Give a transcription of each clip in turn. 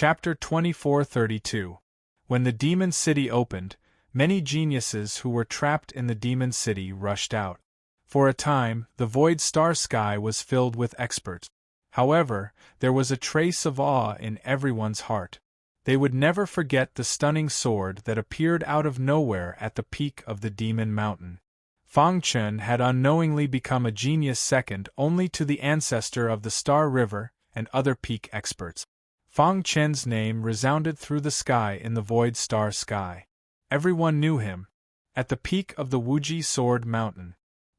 Chapter 2432. When the demon city opened, many geniuses who were trapped in the demon city rushed out. For a time, the void star sky was filled with experts. However, there was a trace of awe in everyone's heart. They would never forget the stunning sword that appeared out of nowhere at the peak of the demon mountain. Fang Chen had unknowingly become a genius second only to the ancestor of the Star River and other peak experts. Fang Chen's name resounded through the sky in the void star sky. Everyone knew him. At the peak of the Wuji Sword Mountain.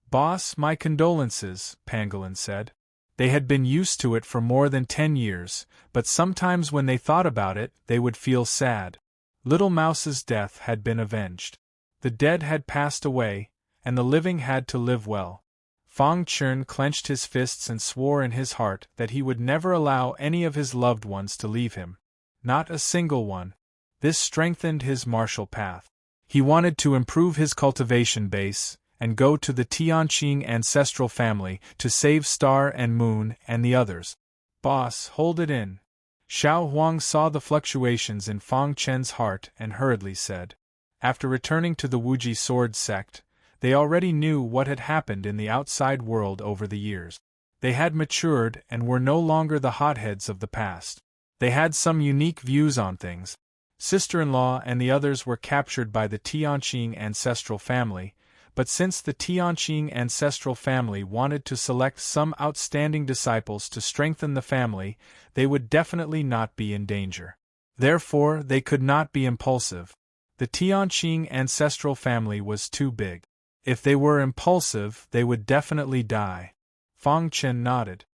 "Boss, my condolences," Pangolin said. They had been used to it for more than 10 years, but sometimes when they thought about it, they would feel sad. Little Mouse's death had been avenged. The dead had passed away, and the living had to live well. Fang Chen clenched his fists and swore in his heart that he would never allow any of his loved ones to leave him. Not a single one. This strengthened his martial path. He wanted to improve his cultivation base, and go to the Tianqing ancestral family to save Star and Moon and the others. "Boss, hold it in." Xiao Huang saw the fluctuations in Fang Chen's heart and hurriedly said. After returning to the Wuji Sword sect, they already knew what had happened in the outside world over the years. They had matured and were no longer the hotheads of the past. They had some unique views on things. Sister-in-law and the others were captured by the Tianqing ancestral family, but since the Tianqing ancestral family wanted to select some outstanding disciples to strengthen the family, they would definitely not be in danger. Therefore, they could not be impulsive. The Tianqing ancestral family was too big. If they were impulsive, they would definitely die. Fang Chen nodded.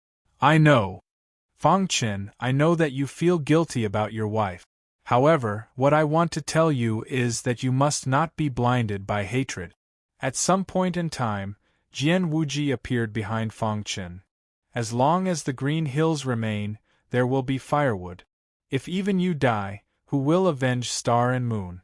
"I know. Fang Chen, I know that you feel guilty about your wife. However, what I want to tell you is that you must not be blinded by hatred." At some point in time, Jian Wuji appeared behind Fang Chen. "As long as the green hills remain, there will be firewood. If even you die, who will avenge Star and Moon?"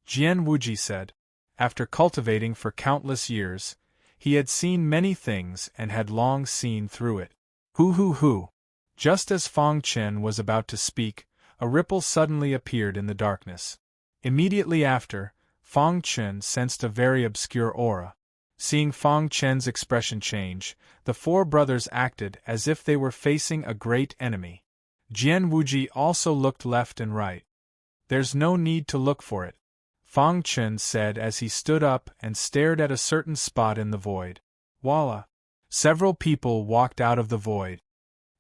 Jian Wuji said. After cultivating for countless years, he had seen many things and had long seen through it. Hu. Just as Fang Chen was about to speak, a ripple suddenly appeared in the darkness. Immediately after, Fang Chen sensed a very obscure aura. Seeing Fang Chen's expression change, the four brothers acted as if they were facing a great enemy. Jian Wuji also looked left and right. "There's no need to look for it," Fang Chen said as he stood up and stared at a certain spot in the void. Voila! Several people walked out of the void.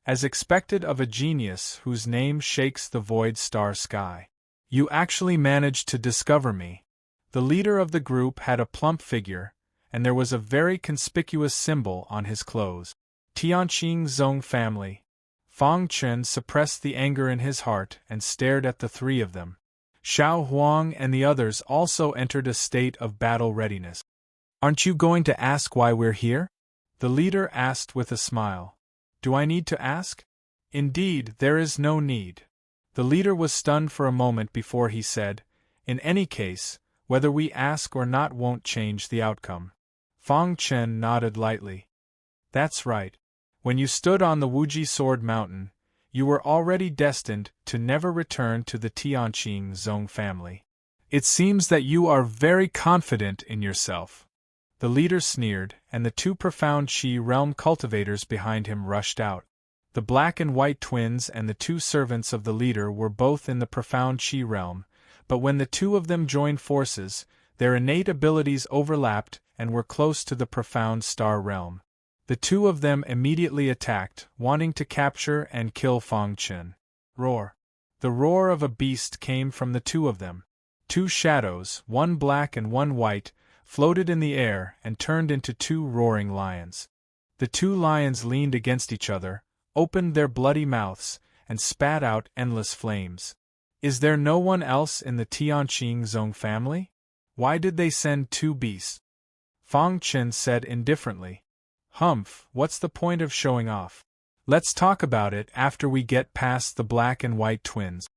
As expected of a genius whose name shakes the void star sky. "You actually managed to discover me." The leader of the group had a plump figure, and there was a very conspicuous symbol on his clothes. Tianqing Zong family. Fang Chen suppressed the anger in his heart and stared at the three of them. Xiao Huang and the others also entered a state of battle readiness. "Aren't you going to ask why we're here?" the leader asked with a smile. "Do I need to ask?" "Indeed, there is no need." The leader was stunned for a moment before he said, "In any case, whether we ask or not won't change the outcome." Fang Chen nodded lightly. "That's right. When you stood on the Wuji Sword Mountain, you were already destined to never return to the Tianqing Zong family. It seems that you are very confident in yourself." The leader sneered, and the two profound Qi realm cultivators behind him rushed out. The black and white twins and the two servants of the leader were both in the profound Qi realm, but when the two of them joined forces, their innate abilities overlapped and were close to the profound star realm. The two of them immediately attacked, wanting to capture and kill Fang Chen. Roar! The roar of a beast came from the two of them. Two shadows, one black and one white, floated in the air and turned into two roaring lions. The two lions leaned against each other, opened their bloody mouths, and spat out endless flames. "Is there no one else in the Tianqing Zong family? Why did they send two beasts?" Fang Chen said indifferently. "Humph, what's the point of showing off? Let's talk about it after we get past the black and white twins."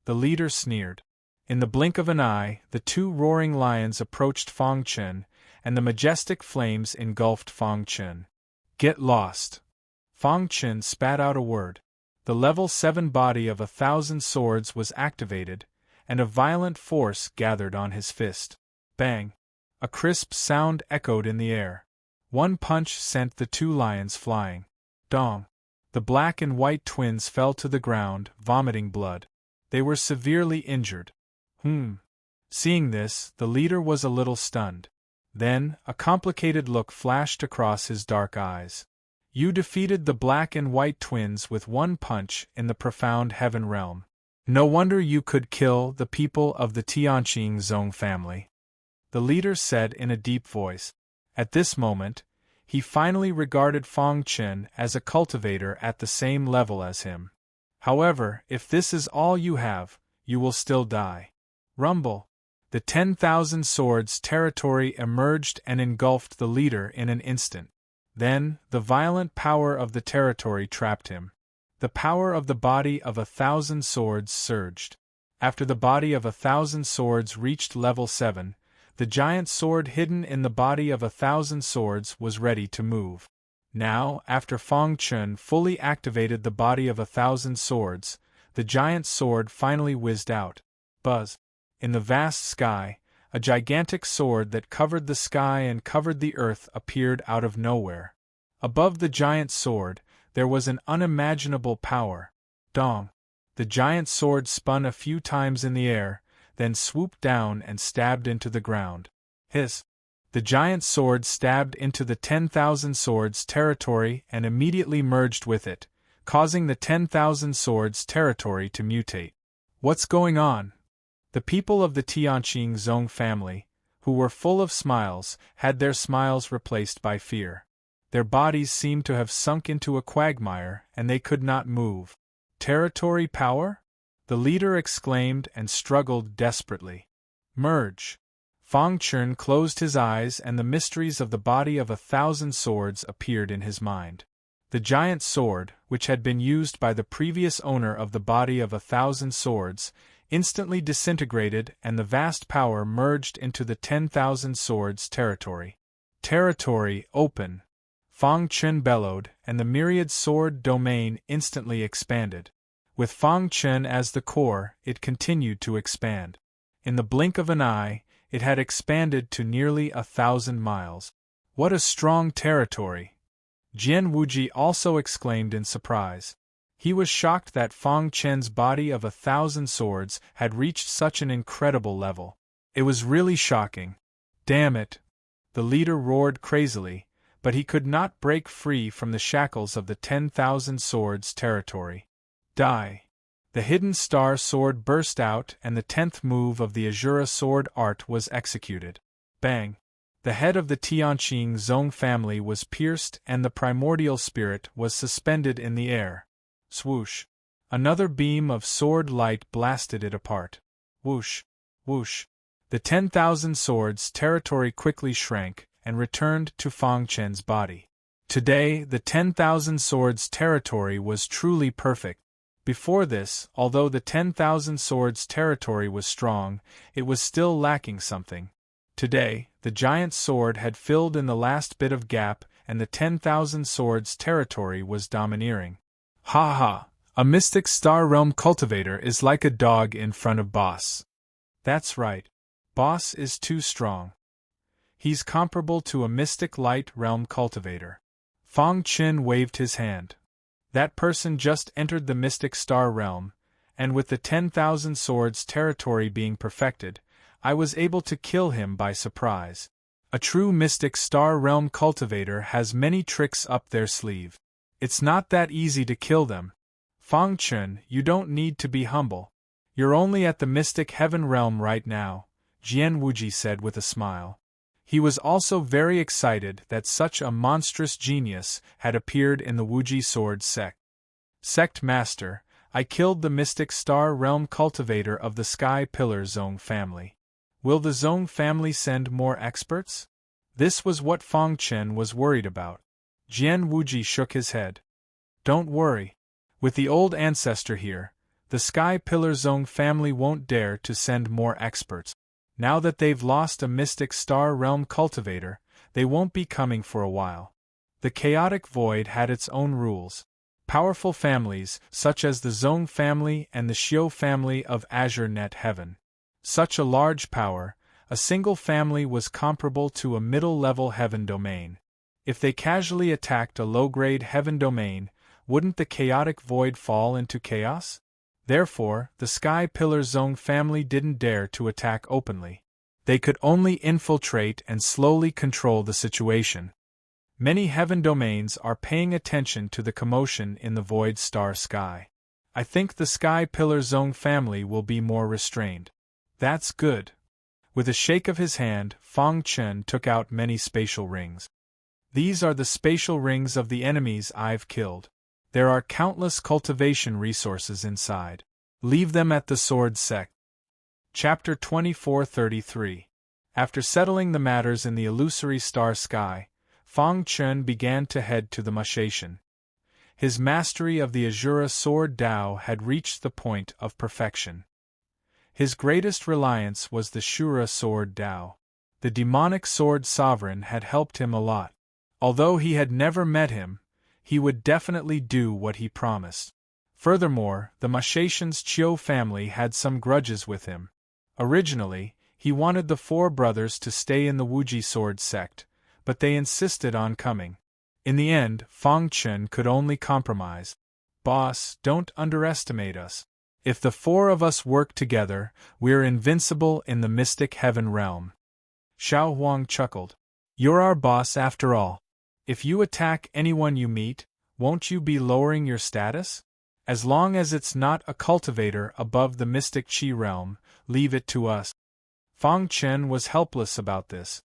The leader sneered. In the blink of an eye, the two roaring lions approached Fang Chen, and the majestic flames engulfed Fang Chen. "Get lost!" Fang Chen spat out a word. The level 7 body of 1,000 swords was activated, and a violent force gathered on his fist. Bang! A crisp sound echoed in the air. One punch sent the two lions flying. Dong! The black and white twins fell to the ground, vomiting blood. They were severely injured. Seeing this, the leader was a little stunned. Then, a complicated look flashed across his dark eyes. You defeated the black and white twins with one punch in the profound heaven realm. No wonder you could kill the people of the Tianqing Zong family. The leader said in a deep voice. At this moment, he finally regarded Fang Chen as a cultivator at the same level as him. However, if this is all you have, you will still die. Rumble! The 10,000 swords territory emerged and engulfed the leader in an instant. Then, the violent power of the territory trapped him. The power of the body of 1,000 swords surged. After the body of 1,000 swords reached level 7, the giant sword hidden in the body of 1,000 swords was ready to move. Now, after Fang Chen fully activated the body of 1,000 swords, the giant sword finally whizzed out. Buzz! In the vast sky, a gigantic sword that covered the sky and covered the earth appeared out of nowhere. Above the giant sword, there was an unimaginable power. Dong! The giant sword spun a few times in the air, then swooped down and stabbed into the ground. Hiss! The giant sword stabbed into the 10,000 swords territory and immediately merged with it, causing the 10,000 swords territory to mutate. What's going on? The people of the Tianqing Zong family, who were full of smiles, had their smiles replaced by fear. Their bodies seemed to have sunk into a quagmire and they could not move. Territory power? The leader exclaimed and struggled desperately. Merge! Fang Chen closed his eyes and the mysteries of the body of 1,000 swords appeared in his mind. The giant sword, which had been used by the previous owner of the body of 1,000 swords, instantly disintegrated and the vast power merged into the 10,000 swords territory. Territory open! Fang Chen bellowed, and the myriad sword domain instantly expanded. With Fang Chen as the core, it continued to expand. In the blink of an eye, it had expanded to nearly 1,000 miles. What a strong territory! Jian Wuji also exclaimed in surprise. He was shocked that Fang Chen's body of 1,000 swords had reached such an incredible level. It was really shocking. Damn it! The leader roared crazily, but he could not break free from the shackles of the 10,000 swords territory. Die! The hidden star sword burst out and the 10th move of the Azura sword art was executed. Bang! The head of the Tianqing Zong family was pierced and the primordial spirit was suspended in the air. Swoosh! Another beam of sword light blasted it apart. Whoosh! Whoosh! The 10,000 swords territory quickly shrank and returned to Fang Chen's body. Today, the 10,000 swords territory was truly perfect. Before this, although the 10,000 swords territory was strong, it was still lacking something. Today, the giant sword had filled in the last bit of gap and the 10,000 swords territory was domineering. Ha ha! A mystic star realm cultivator is like a dog in front of boss. That's right. Boss is too strong. He's comparable to a mystic light realm cultivator. Fang Chen waved his hand. That person just entered the mystic star realm, and with the 10,000 swords territory being perfected, I was able to kill him by surprise. A true mystic star realm cultivator has many tricks up their sleeve. It's not that easy to kill them. Fang Chen, you don't need to be humble. You're only at the mystic heaven realm right now, Jian Wuji said with a smile. He was also very excited that such a monstrous genius had appeared in the Wuji sword sect. Sect Master, I killed the mystic star realm cultivator of the Sky Pillar Zong family. Will the Zong family send more experts? This was what Fang Chen was worried about. Jian Wuji shook his head. Don't worry. With the old ancestor here, the Sky Pillar Zong family won't dare to send more experts. Now that they've lost a mystic star realm cultivator, they won't be coming for a while. The chaotic void had its own rules. Powerful families, such as the Zong family and the Xiu family of Azure Net Heaven. Such a large power, a single family was comparable to a middle-level heaven domain. If they casually attacked a low-grade heaven domain, wouldn't the chaotic void fall into chaos? Therefore, the Sky Pillar Zong family didn't dare to attack openly. They could only infiltrate and slowly control the situation. Many heaven domains are paying attention to the commotion in the void star sky. I think the Sky Pillar Zong family will be more restrained. That's good. With a shake of his hand, Fang Chen took out many spatial rings. These are the spatial rings of the enemies I've killed. There are countless cultivation resources inside. Leave them at the sword sect. Chapter 2433. After settling the matters in the illusory star sky, Fang Chen began to head to the Mashation. His mastery of the Azura sword Dao had reached the point of perfection. His greatest reliance was the Shura sword Dao. The demonic sword sovereign had helped him a lot. Although he had never met him, he would definitely do what he promised. Furthermore, the Mashation's Chiu family had some grudges with him. Originally, he wanted the four brothers to stay in the Wuji sword sect, but they insisted on coming. In the end, Fang Chen could only compromise. Boss, don't underestimate us. If the four of us work together, we're invincible in the mystic heaven realm. Xiao Huang chuckled. You're our boss after all. If you attack anyone you meet, won't you be lowering your status? As long as it's not a cultivator above the mystic Qi realm, leave it to us. Fang Chen was helpless about this.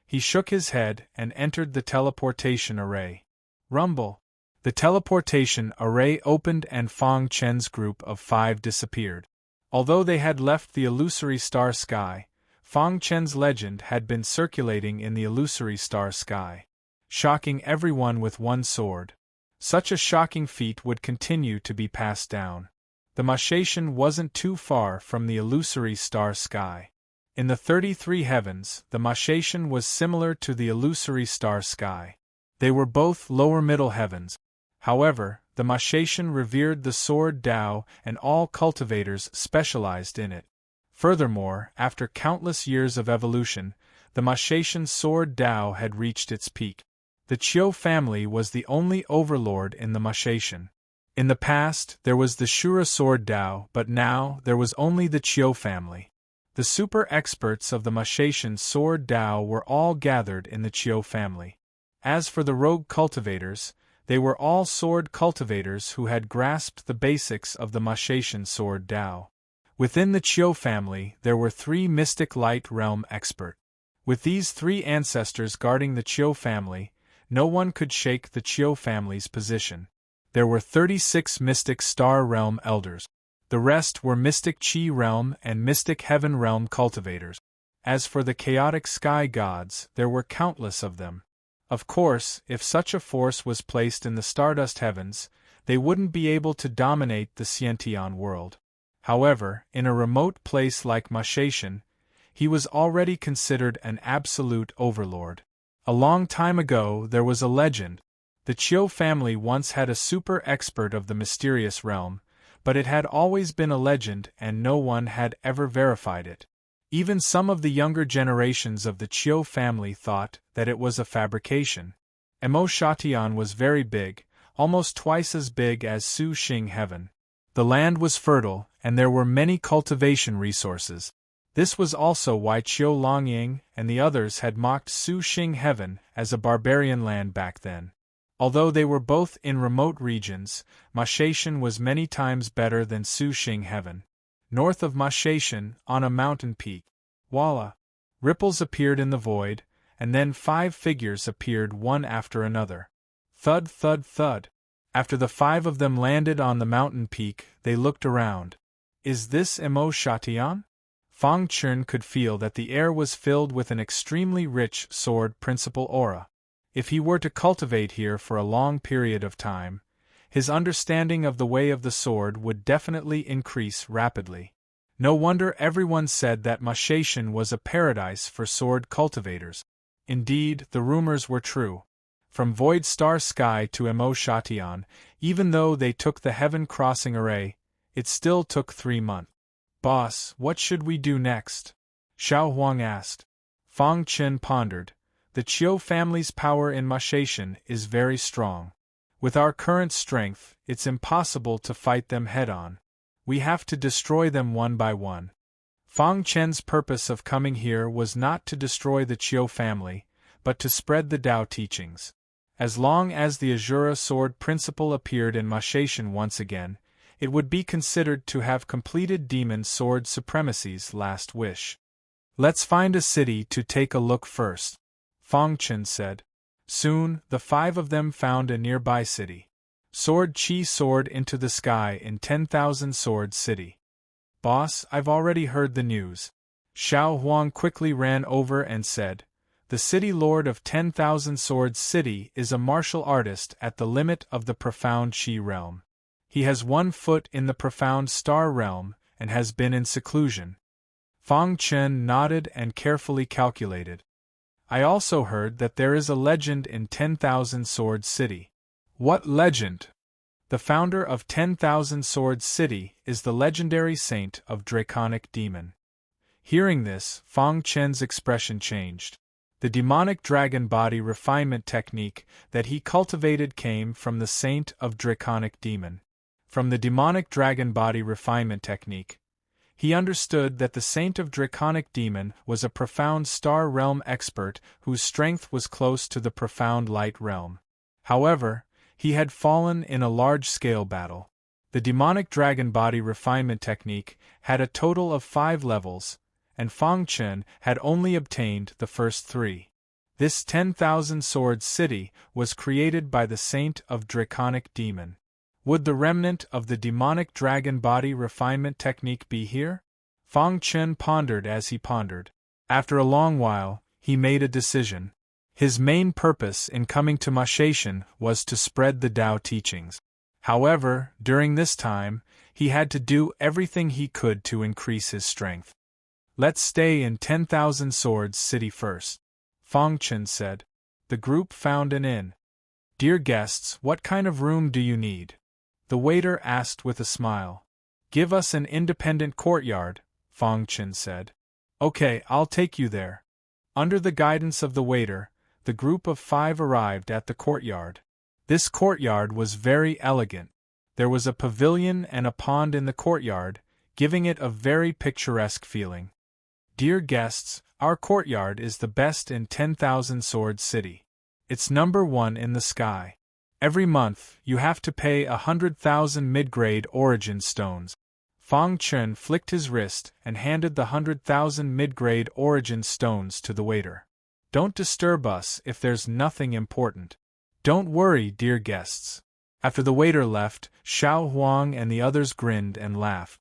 He shook his head and entered the teleportation array. Rumble. The teleportation array opened and Fang Chen's group of 5 disappeared. Although they had left the illusory star sky, Fang Chen's legend had been circulating in the illusory star sky, shocking everyone with one sword. Such a shocking feat would continue to be passed down. The Mashation wasn't too far from the illusory star sky. In the 33 heavens, the Mashation was similar to the illusory star sky. They were both lower middle heavens. However, the Mashation revered the sword Dao and all cultivators specialized in it. Furthermore, after countless years of evolution, the Mashation's sword Dao had reached its peak. The Chiu family was the only overlord in the Mashation. In the past, there was the Shura sword Dao, but now there was only the Chiu family. The super experts of the Mashation sword Dao were all gathered in the Chiu family. As for the rogue cultivators, they were all sword cultivators who had grasped the basics of the Mashation sword Dao. Within the Chiu family, there were 3 mystic light realm experts. With these 3 ancestors guarding the Chiu family, no one could shake the Chiu family's position. There were 36 mystic star realm elders. The rest were mystic Qi realm and mystic heaven realm cultivators. As for the chaotic sky gods, there were countless of them. Of course, if such a force was placed in the stardust heavens, they wouldn't be able to dominate the Xiantian world. However, in a remote place like Mashation, he was already considered an absolute overlord. A long time ago there was a legend. The Chiu family once had a super expert of the mysterious realm, but it had always been a legend and no one had ever verified it. Even some of the younger generations of the Chiu family thought that it was a fabrication. Emoshatian was very big, almost twice as big as Su Xing Heaven. The land was fertile, and there were many cultivation resources. This was also why Chiu Longying and the others had mocked Su Xing Heaven as a barbarian land back then. Although they were both in remote regions, Mashation was many times better than Su Xing Heaven. North of Mashation, on a mountain peak, voila! Ripples appeared in the void, and then 5 figures appeared one after another. Thud, thud, thud. After the 5 of them landed on the mountain peak, they looked around. Is this Emoshatian? Fang Chen could feel that the air was filled with an extremely rich sword principle aura. If he were to cultivate here for a long period of time, his understanding of the way of the sword would definitely increase rapidly. No wonder everyone said that Mashation was a paradise for sword cultivators. Indeed, the rumors were true. From Void Star Sky to Emotion, even though they took the Heaven Crossing Array, it still took 3 months. Boss, what should we do next? Xiao Huang asked. Fang Chen pondered. The Qiu family's power in Mashation is very strong. With our current strength, it's impossible to fight them head-on. We have to destroy them one by one. Fang Chen's purpose of coming here was not to destroy the Qiu family, but to spread the Tao teachings. As long as the Azura Sword principle appeared in Mashation once again, it would be considered to have completed Demon Sword Supremacy's last wish. Let's find a city to take a look first, Fang Chen said. Soon, the 5 of them found a nearby city. Sword Chi soared into the sky in 10,000 Sword City. Boss, I've already heard the news. Xiao Huang quickly ran over and said, the city lord of 10,000 Swords City is a martial artist at the limit of the profound Qi realm. He has 1 foot in the profound Star realm and has been in seclusion. Fang Chen nodded and carefully calculated. I also heard that there is a legend in 10,000 Swords City. What legend? The founder of 10,000 Swords City is the legendary saint of Draconic Demon. Hearing this, Fang Chen's expression changed. The demonic dragon body refinement technique that he cultivated came from the saint of Draconic Demon. From the demonic dragon body refinement technique, he understood that the saint of Draconic Demon was a profound star realm expert whose strength was close to the profound light realm. However, he had fallen in a large-scale battle. The demonic dragon body refinement technique had a total of 5 levels, and Fang Chen had only obtained the first 3. This 10,000 Swords City was created by the saint of Draconic Demon. Would the remnant of the demonic dragon body refinement technique be here? Fang Chen pondered as he pondered. After a long while, he made a decision. His main purpose in coming to Mashation was to spread the Tao teachings. However, during this time, he had to do everything he could to increase his strength. Let's stay in 10,000 Swords City first, Fang Chen said. The group found an inn. Dear guests, what kind of room do you need? The waiter asked with a smile. Give us an independent courtyard, Fang Chen said. Okay, I'll take you there. Under the guidance of the waiter, the group of 5 arrived at the courtyard. This courtyard was very elegant. There was a pavilion and a pond in the courtyard, giving it a very picturesque feeling. Dear guests, our courtyard is the best in 10,000 Swords City. It's number 1 in the sky. Every month, you have to pay 100,000 mid-grade origin stones. Fang Chen flicked his wrist and handed the 100,000 mid-grade origin stones to the waiter. Don't disturb us if there's nothing important. Don't worry, dear guests. After the waiter left, Xiao Huang and the others grinned and laughed.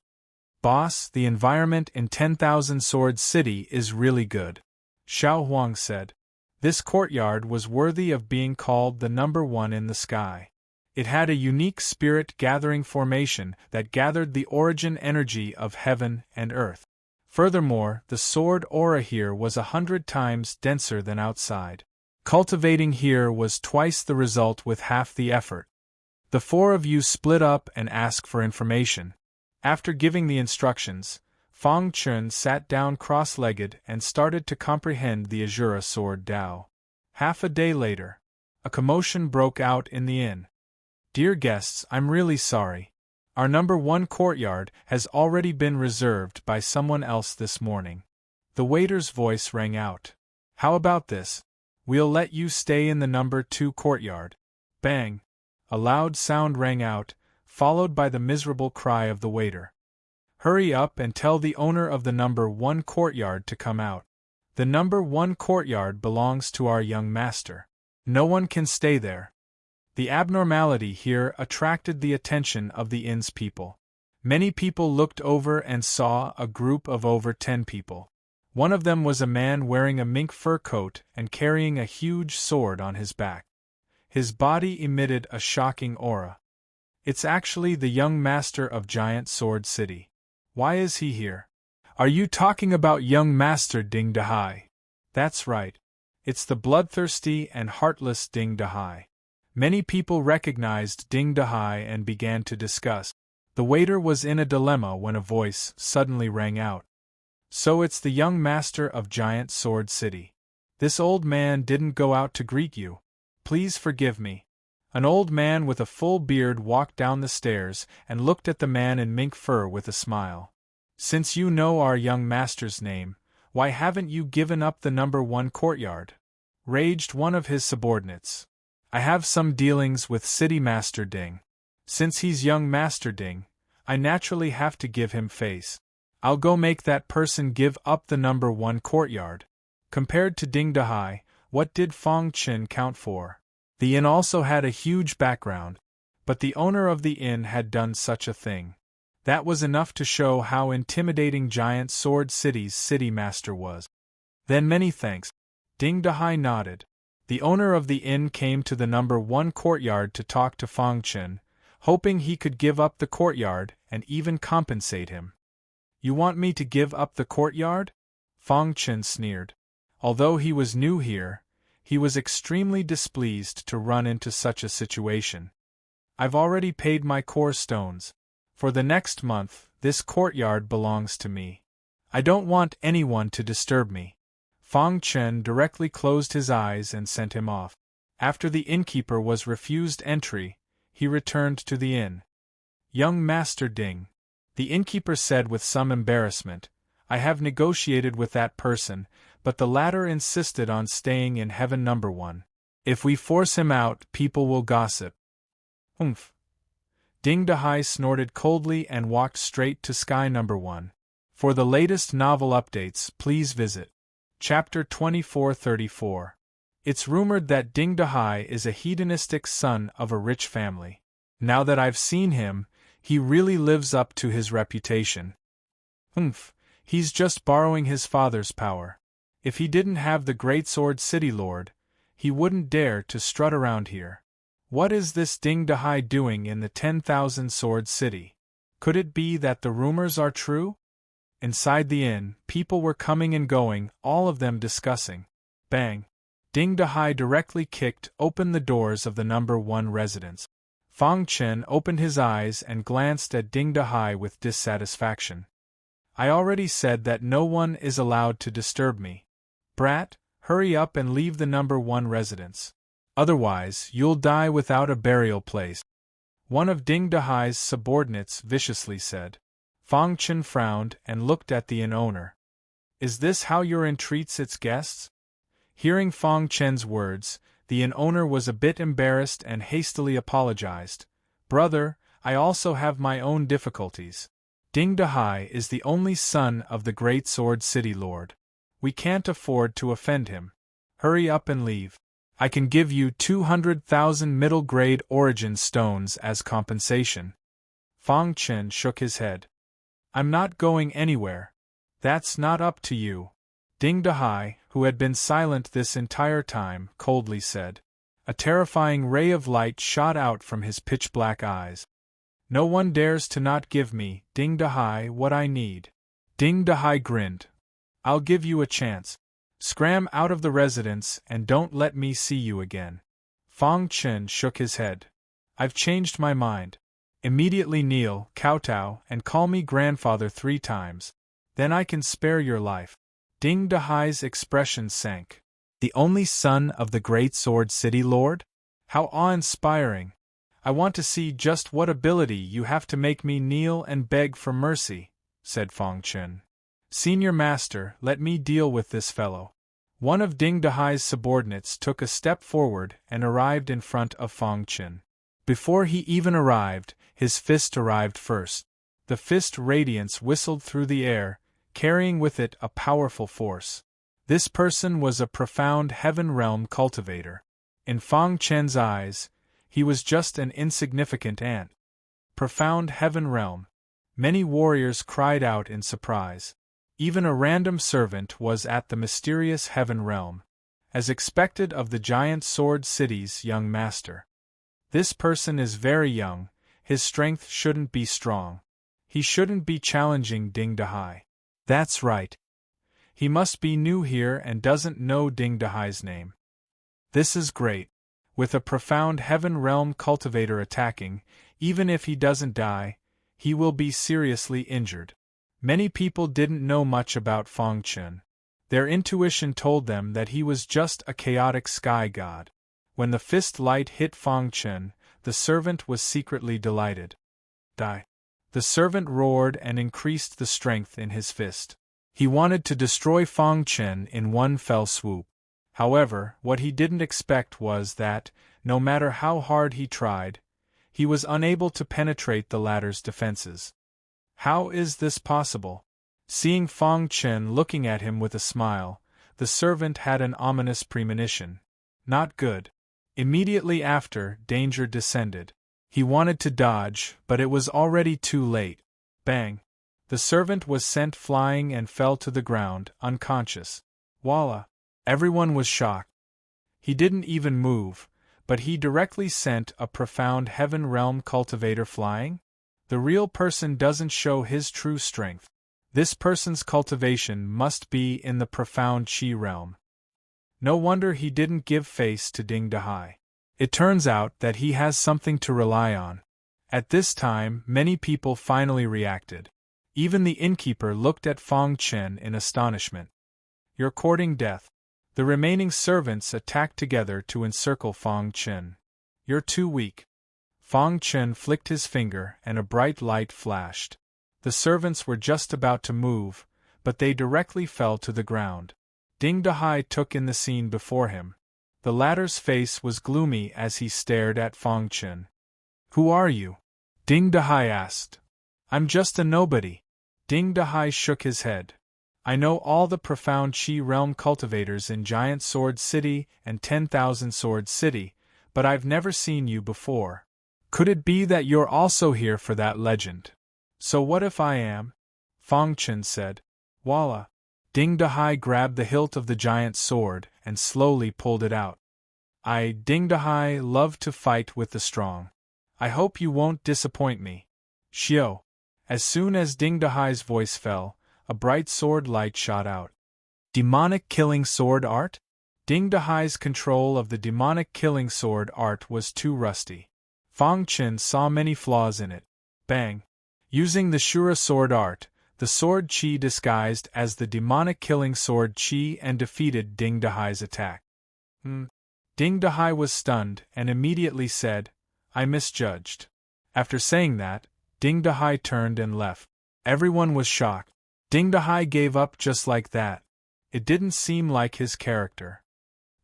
Boss, the environment in 10,000 Swords City is really good, Xiao Huang said. This courtyard was worthy of being called the number 1 in the sky. It had a unique spirit-gathering formation that gathered the origin energy of heaven and earth. Furthermore, the sword aura here was 100 times denser than outside. Cultivating here was twice the result with half the effort. The 4 of you split up and asked for information. After giving the instructions, Fang Chen sat down cross-legged and started to comprehend the Azura Sword Tao. Half a day later, a commotion broke out in the inn. Dear guests, I'm really sorry. Our number 1 courtyard has already been reserved by someone else this morning. The waiter's voice rang out. How about this? We'll let you stay in the number 2 courtyard. Bang! A loud sound rang out, followed by the miserable cry of the waiter. Hurry up and tell the owner of the number 1 courtyard to come out. The number 1 courtyard belongs to our young master. No one can stay there. The abnormality here attracted the attention of the inn's people. Many people looked over and saw a group of over 10 people. One of them was a man wearing a mink fur coat and carrying a huge sword on his back. His body emitted a shocking aura. It's actually the young master of Giant Sword City. Why is he here? Are you talking about young master Ding Dahai? That's right. It's the bloodthirsty and heartless Ding Dahai. Many people recognized Ding Dahai and began to discuss. The waiter was in a dilemma when a voice suddenly rang out. So it's the young master of Giant Sword City. This old man didn't go out to greet you. Please forgive me. An old man with a full beard walked down the stairs and looked at the man in mink fur with a smile. Since you know our young master's name, why haven't you given up the number 1 courtyard? Raged one of his subordinates. I have some dealings with City Master Ding. Since he's young Master Ding, I naturally have to give him face. I'll go make that person give up the number 1 courtyard. Compared to Ding Dahai, what did Fong Qin count for? The inn also had a huge background, but the owner of the inn had done such a thing. That was enough to show how intimidating Giant Sword City's city master was. Then many thanks. Ding Dahai nodded. The owner of the inn came to the number 1 courtyard to talk to Fong Qin, hoping he could give up the courtyard and even compensate him. You want me to give up the courtyard? Fong Qin sneered. Although he was new here, he was extremely displeased to run into such a situation. I've already paid my core stones. For the next month, this courtyard belongs to me. I don't want anyone to disturb me. Fong Qin directly closed his eyes and sent him off. After the innkeeper was refused entry, he returned to the inn. Young Master Ding, the innkeeper said with some embarrassment, I have negotiated with that person, but the latter insisted on staying in heaven number 1. If we force him out, people will gossip. Humph. Ding Dahai snorted coldly and walked straight to sky number 1. For the latest novel updates, please visit Chapter 2434. It's rumored that Ding Dahai is a hedonistic son of a rich family. Now that I've seen him, he really lives up to his reputation. Humph, he's just borrowing his father's power. If he didn't have the Great Sword City Lord, he wouldn't dare to strut around here. What is this Ding Dahai doing in the 10,000 Sword City? Could it be that the rumors are true? Inside the inn, people were coming and going, all of them discussing. Bang! Ding Dahai directly kicked open the doors of the number 1 residence. Fong Qin opened his eyes and glanced at Ding Dahai with dissatisfaction. I already said that no one is allowed to disturb me. Brat, hurry up and leave the number 1 residence. Otherwise, you'll die without a burial place. One of Ding Dahai's subordinates viciously said. Fong Qin frowned and looked at the inn owner. Is this how your inn treats its guests? Hearing Fong Qin's words, the inn owner was a bit embarrassed and hastily apologized. Brother, I also have my own difficulties. Ding Dahai is the only son of the Great Sword City Lord. We can't afford to offend him. Hurry up and leave. I can give you 200,000 middle-grade origin stones as compensation. Fong Qin shook his head. I'm not going anywhere. That's not up to you. Ding Dahai, who had been silent this entire time, coldly said. A terrifying ray of light shot out from his pitch-black eyes. No one dares to not give me, Ding Dahai, what I need. Ding Dahai grinned. I'll give you a chance. Scram out of the residence and don't let me see you again. Fong Qin shook his head. I've changed my mind. Immediately kneel, kowtow, and call me grandfather 3 times. Then I can spare your life. Ding Dahai's expression sank. The only son of the Great Sword City Lord? How awe-inspiring. I want to see just what ability you have to make me kneel and beg for mercy, said Fong Qin. Senior Master, let me deal with this fellow. One of Ding Dahai's subordinates took a step forward and arrived in front of Fong Qin. Before he even arrived, his fist arrived first. The fist radiance whistled through the air, carrying with it a powerful force. This person was a profound heaven realm cultivator. In Fong Qin's eyes, he was just an insignificant ant. Profound heaven realm. Many warriors cried out in surprise. Even a random servant was at the mysterious heaven realm, as expected of the Giant Sword City's young master. This person is very young, his strength shouldn't be strong. He shouldn't be challenging Ding Dahai. That's right. He must be new here and doesn't know Ding Dahai's name. This is great. With a profound heaven realm cultivator attacking, even if he doesn't die, he will be seriously injured. Many people didn't know much about Feng Chen. Their intuition told them that he was just a chaotic sky god. When the fist light hit Feng Chen, the servant was secretly delighted. Die. The servant roared and increased the strength in his fist. He wanted to destroy Feng Chen in one fell swoop. However, what he didn't expect was that, no matter how hard he tried, he was unable to penetrate the latter's defenses. How is this possible? Seeing Feng Chen looking at him with a smile, the servant had an ominous premonition. Not good. Immediately after, danger descended. He wanted to dodge, but it was already too late. Bang! The servant was sent flying and fell to the ground, unconscious. Voila! Everyone was shocked. He didn't even move, but he directly sent a profound heaven realm cultivator flying? The real person doesn't show his true strength. This person's cultivation must be in the profound Qi realm. No wonder he didn't give face to Ding Dahai. It turns out that he has something to rely on. At this time, many people finally reacted. Even the innkeeper looked at Feng Chen in astonishment. You're courting death. The remaining servants attacked together to encircle Feng Chen. You're too weak. Feng Chen flicked his finger and a bright light flashed. The servants were just about to move, but they directly fell to the ground. Ding Dahai took in the scene before him. The latter's face was gloomy as he stared at Feng Chen. Who are you? Ding Dahai asked. I'm just a nobody. Ding Dahai shook his head. I know all the profound Qi realm cultivators in Giant Sword City and 10,000 Sword City, but I've never seen you before. Could it be that you're also here for that legend? So what if I am? Feng Chen said. Voila! Ding Dahai grabbed the hilt of the giant sword and slowly pulled it out. Ding Dahai, love to fight with the strong. I hope you won't disappoint me. Xiao. As soon as Ding Dahai's voice fell, a bright sword light shot out. Demonic killing sword art? Ding Dahai's control of the demonic killing sword art was too rusty. Feng Chen saw many flaws in it. Bang! Using the Shura sword art, the sword Qi disguised as the demonic killing sword Qi and defeated Ding Dahai's attack. Ding Dahai was stunned and immediately said, I misjudged. After saying that, Ding Dahai turned and left. Everyone was shocked. Ding Dahai gave up just like that. It didn't seem like his character.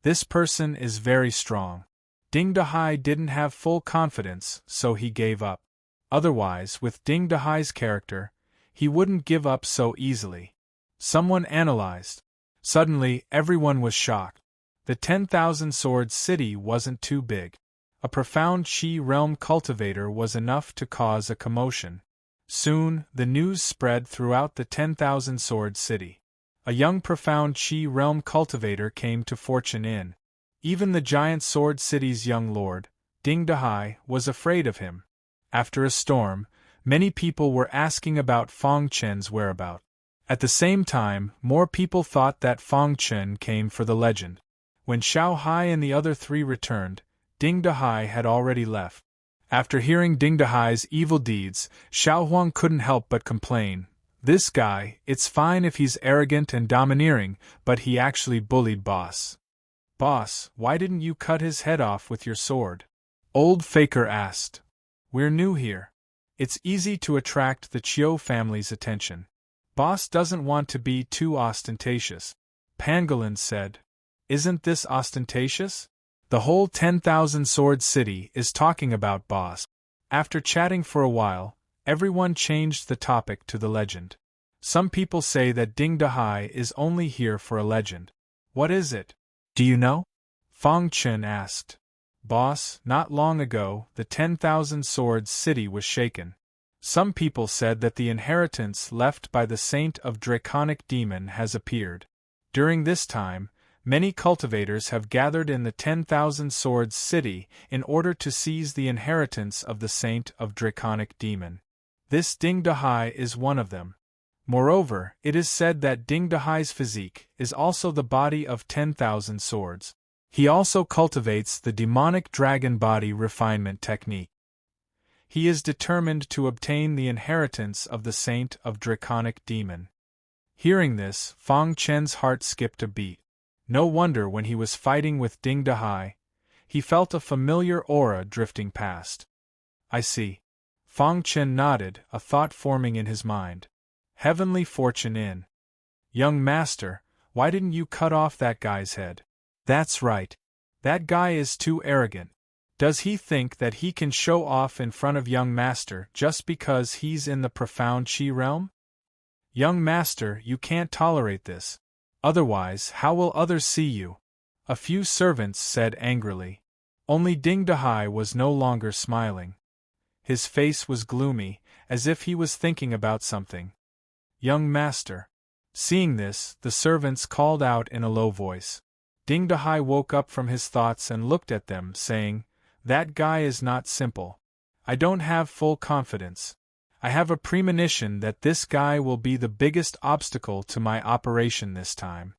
This person is very strong. Ding Dahai didn't have full confidence, so he gave up. Otherwise, with Ding Dahai's character, he wouldn't give up so easily. Someone analyzed. Suddenly, everyone was shocked. The 10,000 Sword City wasn't too big. A profound Qi realm cultivator was enough to cause a commotion. Soon, the news spread throughout the 10,000 Sword City. A young profound Qi realm cultivator came to Fortune Inn. Even the giant Sword City's young lord, Ding Dahai, was afraid of him. After a storm, many people were asking about Feng Chen's whereabouts. At the same time, more people thought that Feng Chen came for the legend. When Xiao Hai and the other three returned, Ding Dahai had already left. After hearing Ding Dahai's evil deeds, Xiao Huang couldn't help but complain. This guy, it's fine if he's arrogant and domineering, but he actually bullied Boss. Boss, why didn't you cut his head off with your sword? Old Faker asked. We're new here. It's easy to attract the Chiu family's attention. Boss doesn't want to be too ostentatious. Pangolin said. Isn't this ostentatious? The whole 10,000 Sword City is talking about Boss. After chatting for a while, everyone changed the topic to the legend. Some people say that Ding Dahai is only here for a legend. What is it? Do you know? Feng Chen asked. Boss, not long ago, the 10,000 Swords City was shaken. Some people said that the inheritance left by the Saint of Draconic Demon has appeared. During this time, many cultivators have gathered in the 10,000 Swords City in order to seize the inheritance of the Saint of Draconic Demon. This Ding Dahai is one of them. Moreover, it is said that Ding Dahai's physique is also the body of 10,000 swords. He also cultivates the demonic dragon body refinement technique. He is determined to obtain the inheritance of the Saint of Draconic Demon. Hearing this, Fang Chen's heart skipped a beat. No wonder when he was fighting with Ding Dahai, he felt a familiar aura drifting past. I see. Fang Chen nodded, a thought forming in his mind. Heavenly fortune in. Young master, why didn't you cut off that guy's head? That's right. That guy is too arrogant. Does he think that he can show off in front of young master just because he's in the profound Qi realm? Young master, you can't tolerate this. Otherwise, how will others see you? A few servants said angrily. Only Ding Dahai was no longer smiling. His face was gloomy, as if he was thinking about something. Young master. Seeing this, the servants called out in a low voice. Ding Dahai woke up from his thoughts and looked at them, saying, "That guy is not simple. I don't have full confidence. I have a premonition that this guy will be the biggest obstacle to my operation this time.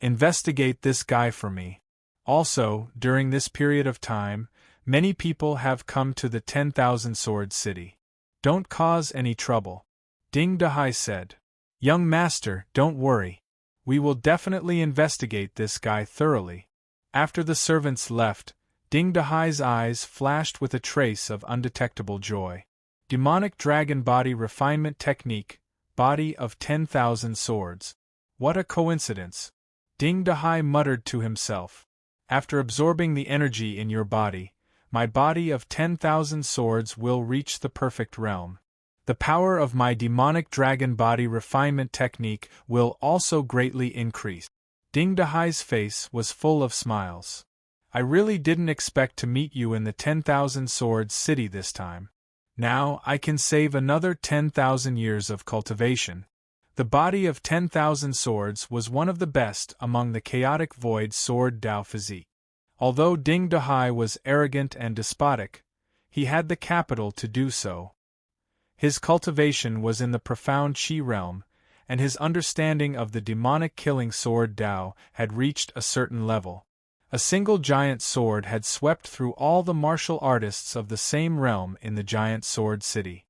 Investigate this guy for me. Also, during this period of time, many people have come to the 10,000 Sword City. Don't cause any trouble." Ding Dahai said. Young master, don't worry. We will definitely investigate this guy thoroughly. After the servants left, Ding Dahai's eyes flashed with a trace of undetectable joy. Demonic Dragon Body Refinement Technique, Body of 10,000 Swords. What a coincidence. Ding Dahai muttered to himself. After absorbing the energy in your body, my body of 10,000 swords will reach the perfect realm. The power of my demonic dragon body refinement technique will also greatly increase. Ding Dahai's face was full of smiles. I really didn't expect to meet you in the 10,000 Swords City this time. Now I can save another 10,000 years of cultivation. The body of 10,000 swords was one of the best among the chaotic void sword Dao physique. Although Ding Dahai was arrogant and despotic, he had the capital to do so. His cultivation was in the profound Qi realm, and his understanding of the demonic killing sword Dao had reached a certain level. A single giant sword had swept through all the martial artists of the same realm in the giant sword city.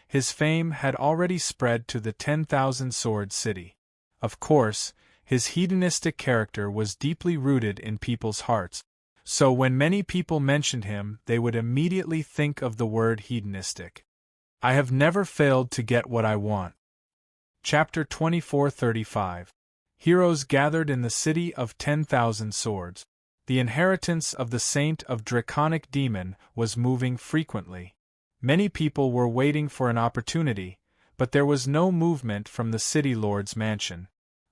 His fame had already spread to the 10,000 sword city. Of course, his hedonistic character was deeply rooted in people's hearts, so when many people mentioned him, they would immediately think of the word hedonistic. I have never failed to get what I want. Chapter 2435. Heroes gathered in the city of 10,000 swords. The inheritance of the Saint of Draconic Demon was moving frequently. Many people were waiting for an opportunity, but there was no movement from the city lord's mansion.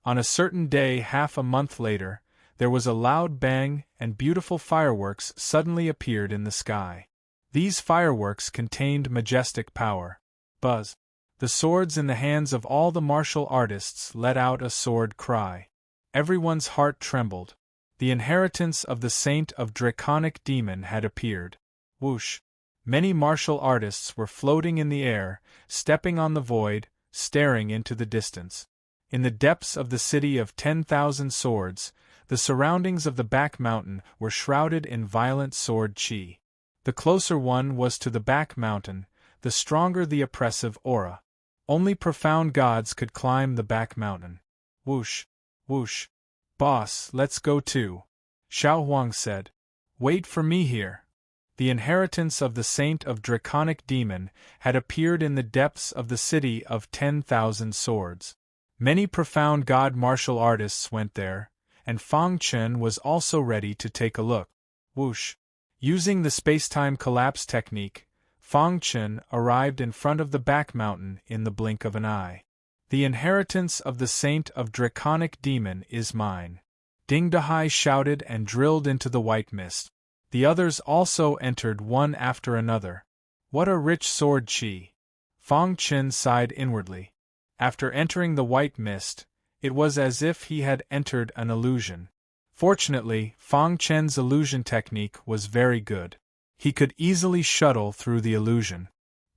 On a certain day half a month later, there was a loud bang and beautiful fireworks suddenly appeared in the sky. These fireworks contained majestic power. Buzz. The swords in the hands of all the martial artists let out a sword cry. Everyone's heart trembled. The inheritance of the Saint of Draconic Demon had appeared. Whoosh! Many martial artists were floating in the air, stepping on the void, staring into the distance. In the depths of the city of 10,000 swords, the surroundings of the back mountain were shrouded in violent sword qi. The closer one was to the back mountain, the stronger the oppressive aura. Only profound gods could climb the back mountain. Whoosh! Whoosh! Boss, let's go too. Xiao Huang said. Wait for me here. The inheritance of the Saint of Draconic Demon had appeared in the depths of the city of 10,000 swords. Many profound god martial artists went there, and Fang Chen was also ready to take a look. Whoosh! Using the space-time collapse technique, Fang Chen arrived in front of the back mountain in the blink of an eye. The inheritance of the Saint of Draconic Demon is mine. Ding Dahai shouted and drilled into the white mist. The others also entered one after another. What a rich sword qi! Fang Chen sighed inwardly. After entering the white mist, it was as if he had entered an illusion. Fortunately, Fang Chen's illusion technique was very good. He could easily shuttle through the illusion.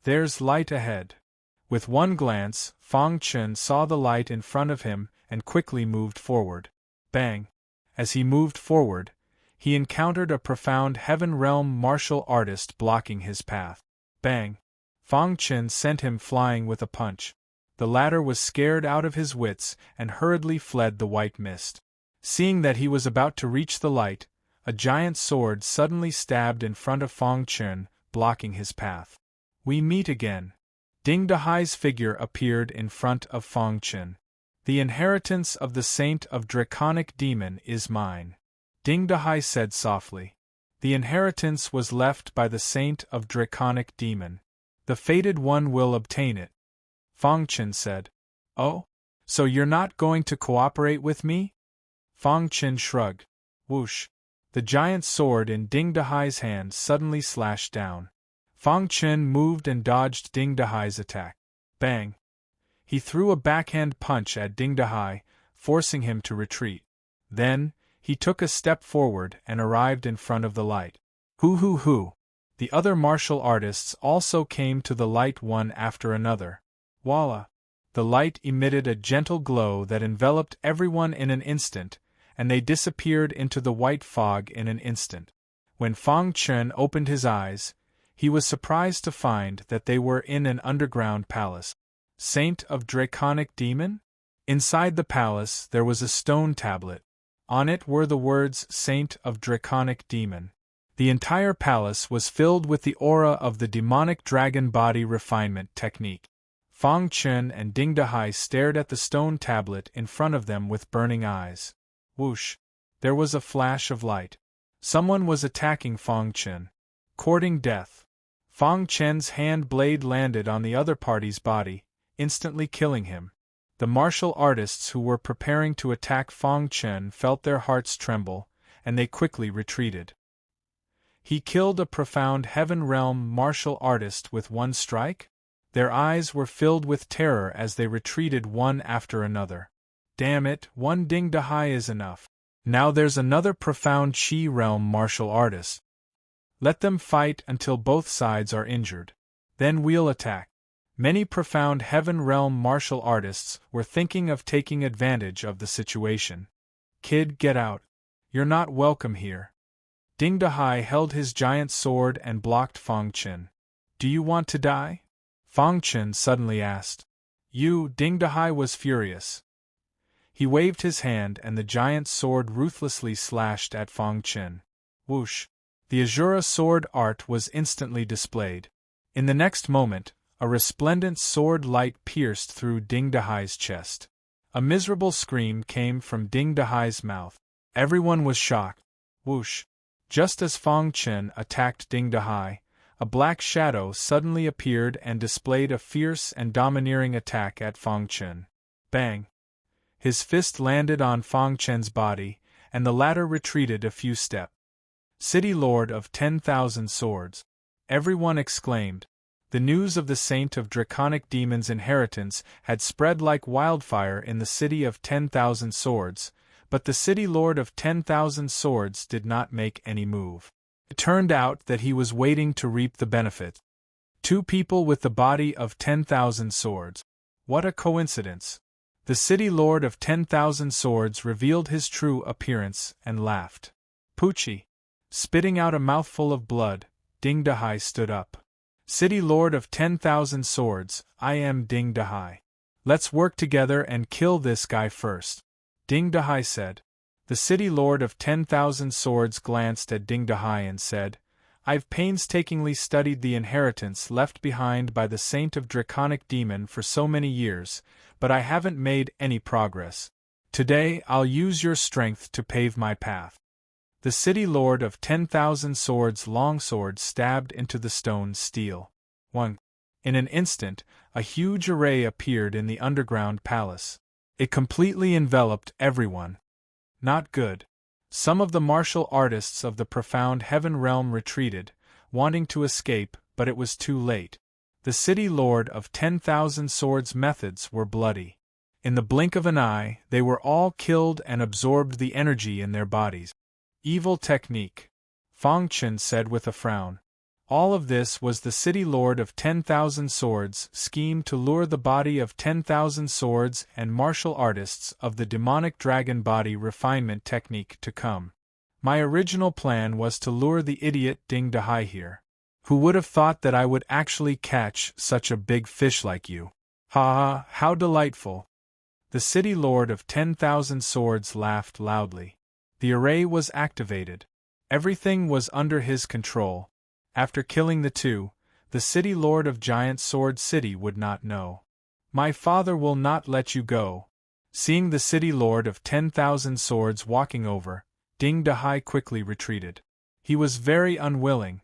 There's light ahead. With one glance, Fang Chen saw the light in front of him and quickly moved forward. Bang! As he moved forward, he encountered a profound heaven realm martial artist blocking his path. Bang! Fang Chen sent him flying with a punch. The latter was scared out of his wits and hurriedly fled the white mist. Seeing that he was about to reach the light, a giant sword suddenly stabbed in front of Fang Chen, blocking his path. We meet again. Ding Dahai's figure appeared in front of Fang Chen. The inheritance of the Saint of Draconic Demon is mine. Ding Dahai said softly. The inheritance was left by the Saint of Draconic Demon. The fated one will obtain it. Fang Chen said. Oh? So you're not going to cooperate with me? Fang Chen shrugged. Whoosh! The giant sword in Ding Dahai's hand suddenly slashed down. Fang Chen moved and dodged Ding Dahai's attack. Bang! He threw a backhand punch at Ding Dahai, forcing him to retreat. Then, he took a step forward and arrived in front of the light. Hoo hoo hoo! The other martial artists also came to the light one after another. Voila! The light emitted a gentle glow that enveloped everyone in an instant, and they disappeared into the white fog in an instant. When Fang Chen opened his eyes, he was surprised to find that they were in an underground palace. Saint of Draconic Demon? Inside the palace there was a stone tablet. On it were the words Saint of Draconic Demon. The entire palace was filled with the aura of the demonic dragon body refinement technique. Fang Chen and Ding Dahai stared at the stone tablet in front of them with burning eyes. Whoosh! There was a flash of light. Someone was attacking Fang Chen. Courting death. Fang Chen's hand blade landed on the other party's body, instantly killing him. The martial artists who were preparing to attack Fang Chen felt their hearts tremble, and they quickly retreated. He killed a profound heaven realm martial artist with one strike? Their eyes were filled with terror as they retreated one after another. Damn it, one Ding Dahai is enough. Now there's another profound Qi realm martial artist. Let them fight until both sides are injured. Then we'll attack. Many profound heaven realm martial artists were thinking of taking advantage of the situation. Kid, get out. You're not welcome here. Ding Dahai held his giant sword and blocked Fang Chen. Do you want to die? Fang Chen suddenly asked. Ding Dahai was furious. He waved his hand and the giant sword ruthlessly slashed at Fang Chen. Whoosh! The Azura sword art was instantly displayed. In the next moment, a resplendent sword light pierced through Ding Dahai's chest. A miserable scream came from Ding Dahai's mouth. Everyone was shocked. Whoosh! Just as Fang Chen attacked Ding Dahai, a black shadow suddenly appeared and displayed a fierce and domineering attack at Fang Chen. Bang! His fist landed on Fang Chen's body, and the latter retreated a few steps. City Lord of 10,000 Swords! Everyone exclaimed. The news of the Saint of Draconic Demon's inheritance had spread like wildfire in the City of 10,000 Swords, but the City Lord of 10,000 Swords did not make any move. It turned out that he was waiting to reap the benefit. Two people with the body of 10,000 swords. What a coincidence! The City Lord of 10,000 Swords revealed his true appearance and laughed. Poochie! Spitting out a mouthful of blood, Ding Dahai stood up. City Lord of 10,000 Swords, I am Ding Dahai. Let's work together and kill this guy first. Ding Dahai said. The City Lord of 10,000 Swords glanced at Ding Dahai and said, I've painstakingly studied the inheritance left behind by the Saint of Draconic Demon for so many years, but I haven't made any progress. Today I'll use your strength to pave my path. The City Lord of 10,000 Swords' longsword stabbed into the stone steel. 1. In an instant, a huge array appeared in the underground palace. It completely enveloped everyone. Not good. Some of the martial artists of the profound heaven realm retreated, wanting to escape, but it was too late. The City Lord of 10,000 Swords' methods were bloody. In the blink of an eye, they were all killed and absorbed the energy in their bodies. Evil technique, Fang Chen said with a frown. All of this was the City Lord of 10,000 Swords' scheme to lure the body of 10,000 swords and martial artists of the demonic dragon body refinement technique to come. My original plan was to lure the idiot Ding Dahai here. Who would have thought that I would actually catch such a big fish like you? Ha ha, how delightful! The City Lord of 10,000 Swords laughed loudly. The array was activated. Everything was under his control. After killing the two, the City Lord of Giant Sword City would not know. My father will not let you go. Seeing the City Lord of 10,000 Swords walking over, Ding Dahai quickly retreated. He was very unwilling.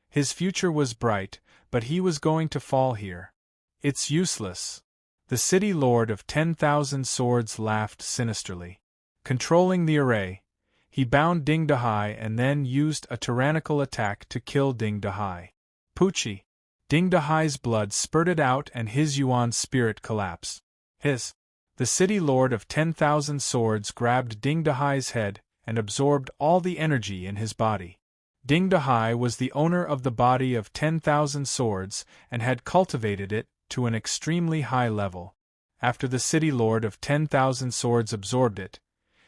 His future was bright, but he was going to fall here. It's useless. The City Lord of 10,000 Swords laughed sinisterly. Controlling the array, he bound Ding Dahai and then used a tyrannical attack to kill Ding Dahai. Poochie! Ding Dahai's blood spurted out and his Yuan spirit collapsed. The City Lord of 10,000 Swords grabbed Ding Dahai's head and absorbed all the energy in his body. Ding Dahai was the owner of the body of 10,000 swords and had cultivated it to an extremely high level. After the City Lord of 10,000 Swords absorbed it,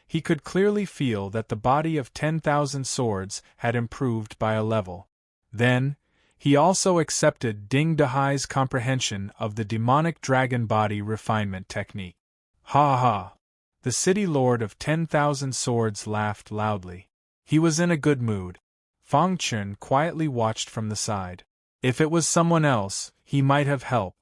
he could clearly feel that the body of 10,000 swords had improved by a level. Then, he also accepted Ding Dahai's comprehension of the demonic dragon body refinement technique. Ha ha! The City Lord of 10,000 Swords laughed loudly. He was in a good mood. Fang Chen quietly watched from the side. If it was someone else, he might have helped.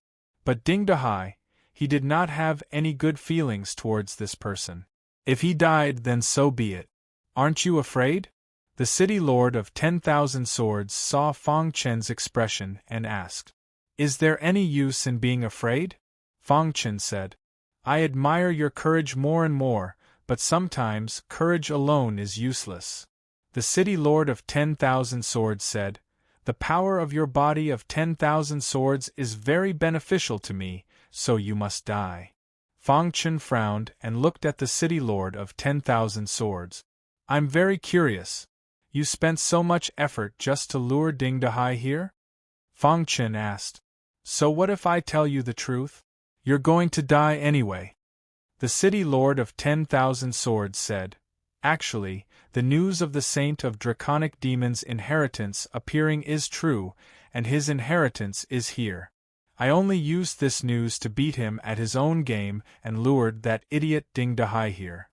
But Ding Dahai, he did not have any good feelings towards this person. If he died, then so be it. Aren't you afraid? The City Lord of 10,000 Swords saw Fang Chen's expression and asked, "Is there any use in being afraid?" Fang Chen said, "I admire your courage more and more, but sometimes courage alone is useless." The City Lord of 10,000 Swords said, "The power of your body of 10,000 swords is very beneficial to me, so you must die." Fang Chen frowned and looked at the City Lord of 10,000 Swords. "I'm very curious. You spent so much effort just to lure Ding Dahai here?" Fang Chen asked. "So what if I tell you the truth? You're going to die anyway." The City Lord of 10,000 Swords said, "Actually, the news of the Saint of Draconic Demons' inheritance appearing is true, and his inheritance is here. I only used this news to beat him at his own game and lured that idiot Ding Dahai here.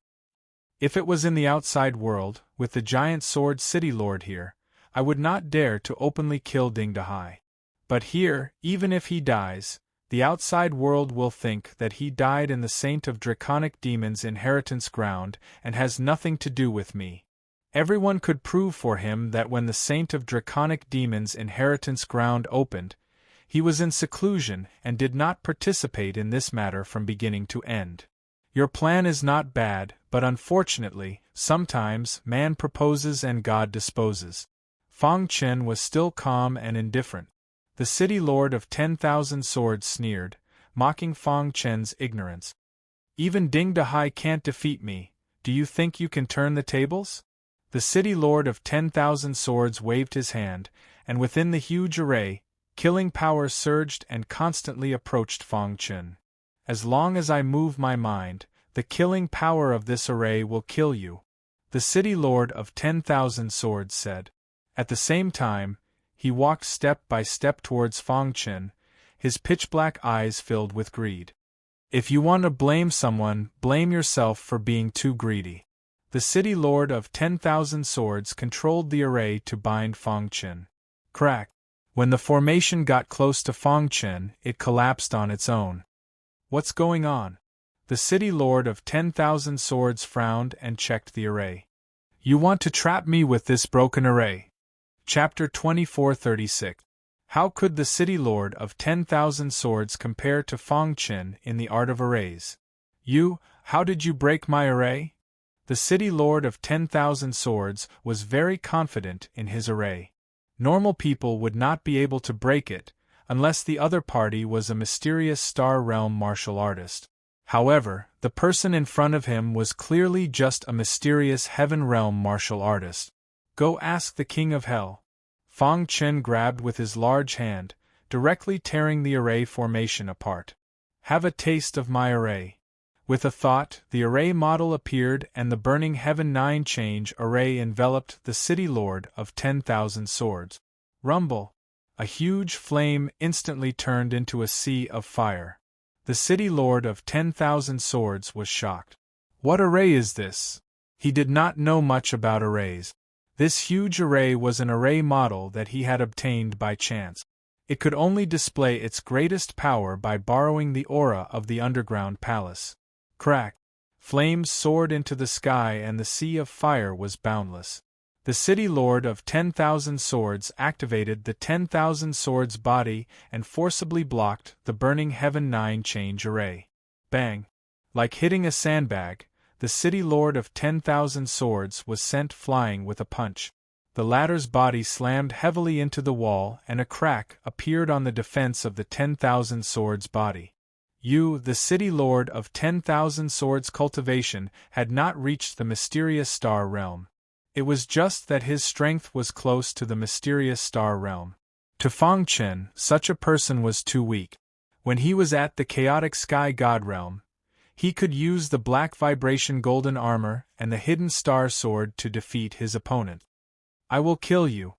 If it was in the outside world, with the giant sword City Lord here, I would not dare to openly kill Ding Dahai. But here, even if he dies, the outside world will think that he died in the Saint of Draconic Demons' inheritance ground and has nothing to do with me. Everyone could prove for him that when the Saint of Draconic Demons' inheritance ground opened, he was in seclusion and did not participate in this matter from beginning to end. Your plan is not bad, but unfortunately, sometimes man proposes and God disposes." Fang Chen was still calm and indifferent. The City Lord of 10,000 Swords sneered, mocking Fang Chen's ignorance. "Even Ding Dahai can't defeat me. Do you think you can turn the tables?" The City Lord of 10,000 Swords waved his hand, and within the huge array, killing power surged and constantly approached Fang Chen. "As long as I move my mind, the killing power of this array will kill you," the City Lord of 10,000 Swords said. At the same time, he walked step by step towards Fang Chen, his pitch-black eyes filled with greed. "If you want to blame someone, blame yourself for being too greedy." The City Lord of 10,000 Swords controlled the array to bind Fang Chen. Crack! When the formation got close to Fang Chen, it collapsed on its own. "What's going on?" The City Lord of 10,000 Swords frowned and checked the array. "You want to trap me with this broken array?" Chapter 2436. How could the City Lord of 10,000 Swords compare to Fang Chen in the art of arrays? How did you break my array? The City Lord of 10,000 Swords was very confident in his array. Normal people would not be able to break it, unless the other party was a mysterious Star Realm martial artist. However, the person in front of him was clearly just a mysterious Heaven Realm martial artist. Go ask the King of Hell. Fang Chen grabbed with his large hand, directly tearing the array formation apart. Have a taste of my array. With a thought, the array model appeared and the burning Heaven 9 change array enveloped the City Lord of 10,000 Swords. Rumble! A huge flame instantly turned into a sea of fire. The City Lord of 10,000 Swords was shocked. What array is this? He did not know much about arrays. This huge array was an array model that he had obtained by chance. It could only display its greatest power by borrowing the aura of the underground palace. Crack! Flames soared into the sky and the sea of fire was boundless. The City Lord of 10,000 Swords activated the 10,000 Swords body and forcibly blocked the burning Heaven 9 change array. Bang! Like hitting a sandbag, the City Lord of 10,000 Swords was sent flying with a punch. The latter's body slammed heavily into the wall and a crack appeared on the defense of the 10,000 Swords body. The City Lord of 10,000 Swords cultivation had not reached the mysterious star realm. It was just that his strength was close to the mysterious star realm. To Fang Chen, such a person was too weak. When he was at the chaotic sky god realm, he could use the black vibration golden armor and the hidden star sword to defeat his opponent. I will kill you.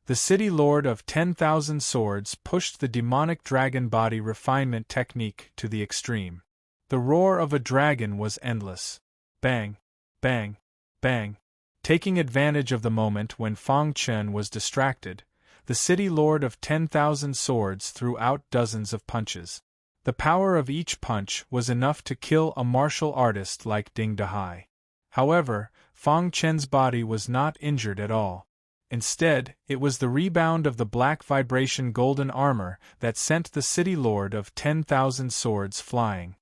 The City Lord of 10,000 Swords pushed the demonic dragon body refinement technique to the extreme. The roar of a dragon was endless. Bang! Bang! Bang! Taking advantage of the moment when Fang Chen was distracted, the City Lord of 10,000 Swords threw out dozens of punches. The power of each punch was enough to kill a martial artist like Ding Dahai. However, Fang Chen's body was not injured at all. Instead, it was the rebound of the black vibration golden armor that sent the City Lord of 10,000 Swords flying.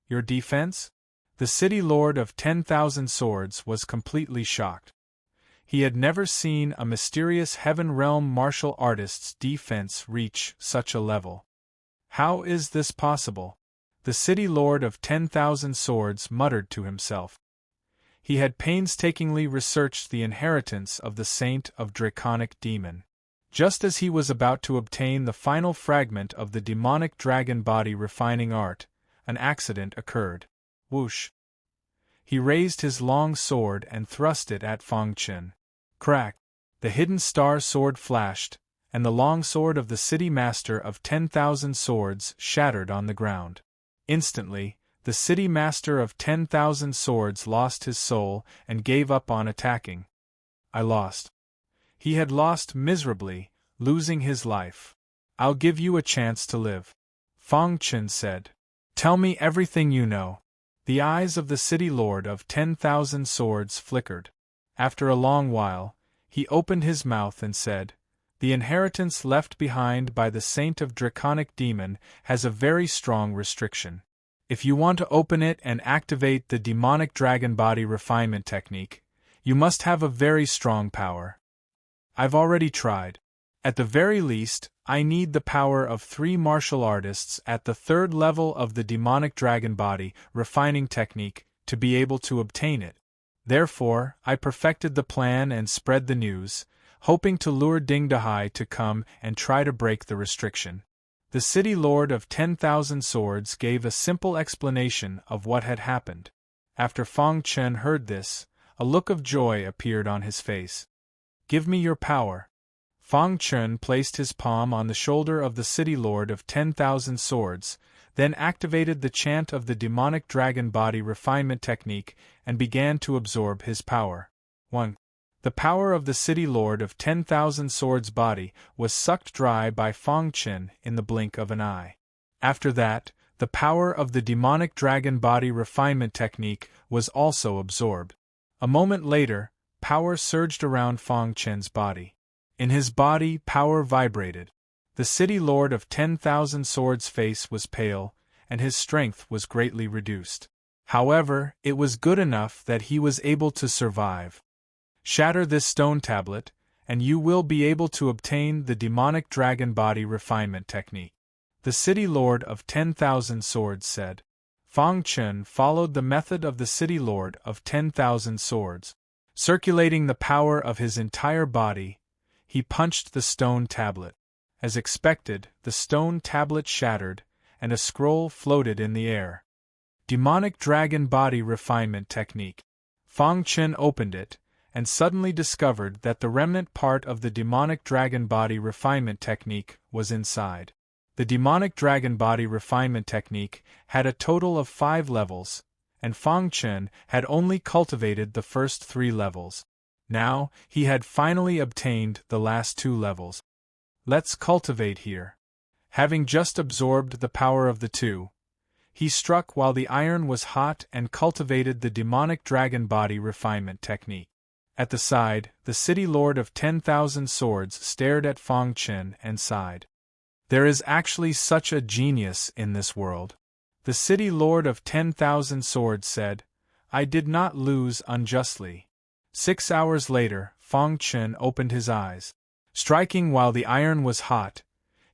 Your defense? The City Lord of 10,000 Swords was completely shocked. He had never seen a mysterious Heaven Realm martial artist's defense reach such a level. How is this possible? The City Lord of 10,000 Swords muttered to himself. He had painstakingly researched the inheritance of the Saint of Draconic Demon. Just as he was about to obtain the final fragment of the demonic dragon body refining art, an accident occurred. Whoosh! He raised his long sword and thrust it at Fang Chen. Crack! The hidden star sword flashed, and the long sword of the City Master of 10,000 Swords shattered on the ground. Instantly, the City Master of 10,000 Swords lost his soul and gave up on attacking. I lost. He had lost miserably, losing his life. I'll give you a chance to live. Fang Chen said. Tell me everything you know. The eyes of the City Lord of 10,000 Swords flickered. After a long while, he opened his mouth and said, The inheritance left behind by the Saint of Draconic Demon has a very strong restriction. If you want to open it and activate the demonic dragon body refinement technique, you must have a very strong power. I've already tried. At the very least, I need the power of 3 martial artists at the 3rd level of the demonic dragon body refining technique to be able to obtain it. Therefore, I perfected the plan and spread the news, hoping to lure Ding Dahai to come and try to break the restriction. The City Lord of 10,000 Swords gave a simple explanation of what had happened. After Fang Chen heard this, a look of joy appeared on his face. Give me your power. Fang Chen placed his palm on the shoulder of the City Lord of 10,000 Swords, then activated the chant of the demonic dragon body refinement technique and began to absorb his power. 1. The power of the City Lord of 10,000 Swords body was sucked dry by Fang Chen in the blink of an eye. After that, the power of the demonic dragon body refinement technique was also absorbed. A moment later, power surged around Fang Chen's body. In his body, power vibrated. The City Lord of 10,000 Swords' face was pale, and his strength was greatly reduced. However, it was good enough that he was able to survive. Shatter this stone tablet, and you will be able to obtain the demonic dragon body refinement technique. The City Lord of 10,000 Swords said. Fang Chen followed the method of the City Lord of 10,000 Swords. Circulating the power of his entire body, he punched the stone tablet. As expected, the stone tablet shattered, and a scroll floated in the air. Demonic Dragon Body Refinement Technique. Fang Chen opened it, and suddenly discovered that the remnant part of the Demonic Dragon Body Refinement Technique was inside. The Demonic Dragon Body Refinement Technique had a total of 5 levels, and Fang Chen had only cultivated the first 3 levels. Now, he had finally obtained the last 2 levels. Let's cultivate here. Having just absorbed the power of the 2, he struck while the iron was hot and cultivated the Demonic Dragon Body Refinement Technique. At the side, the City Lord of 10,000 Swords stared at Fang Chen and sighed. There is actually such a genius in this world. The City Lord of 10,000 Swords said, I did not lose unjustly. 6 hours later, Fang Chen opened his eyes. Striking while the iron was hot,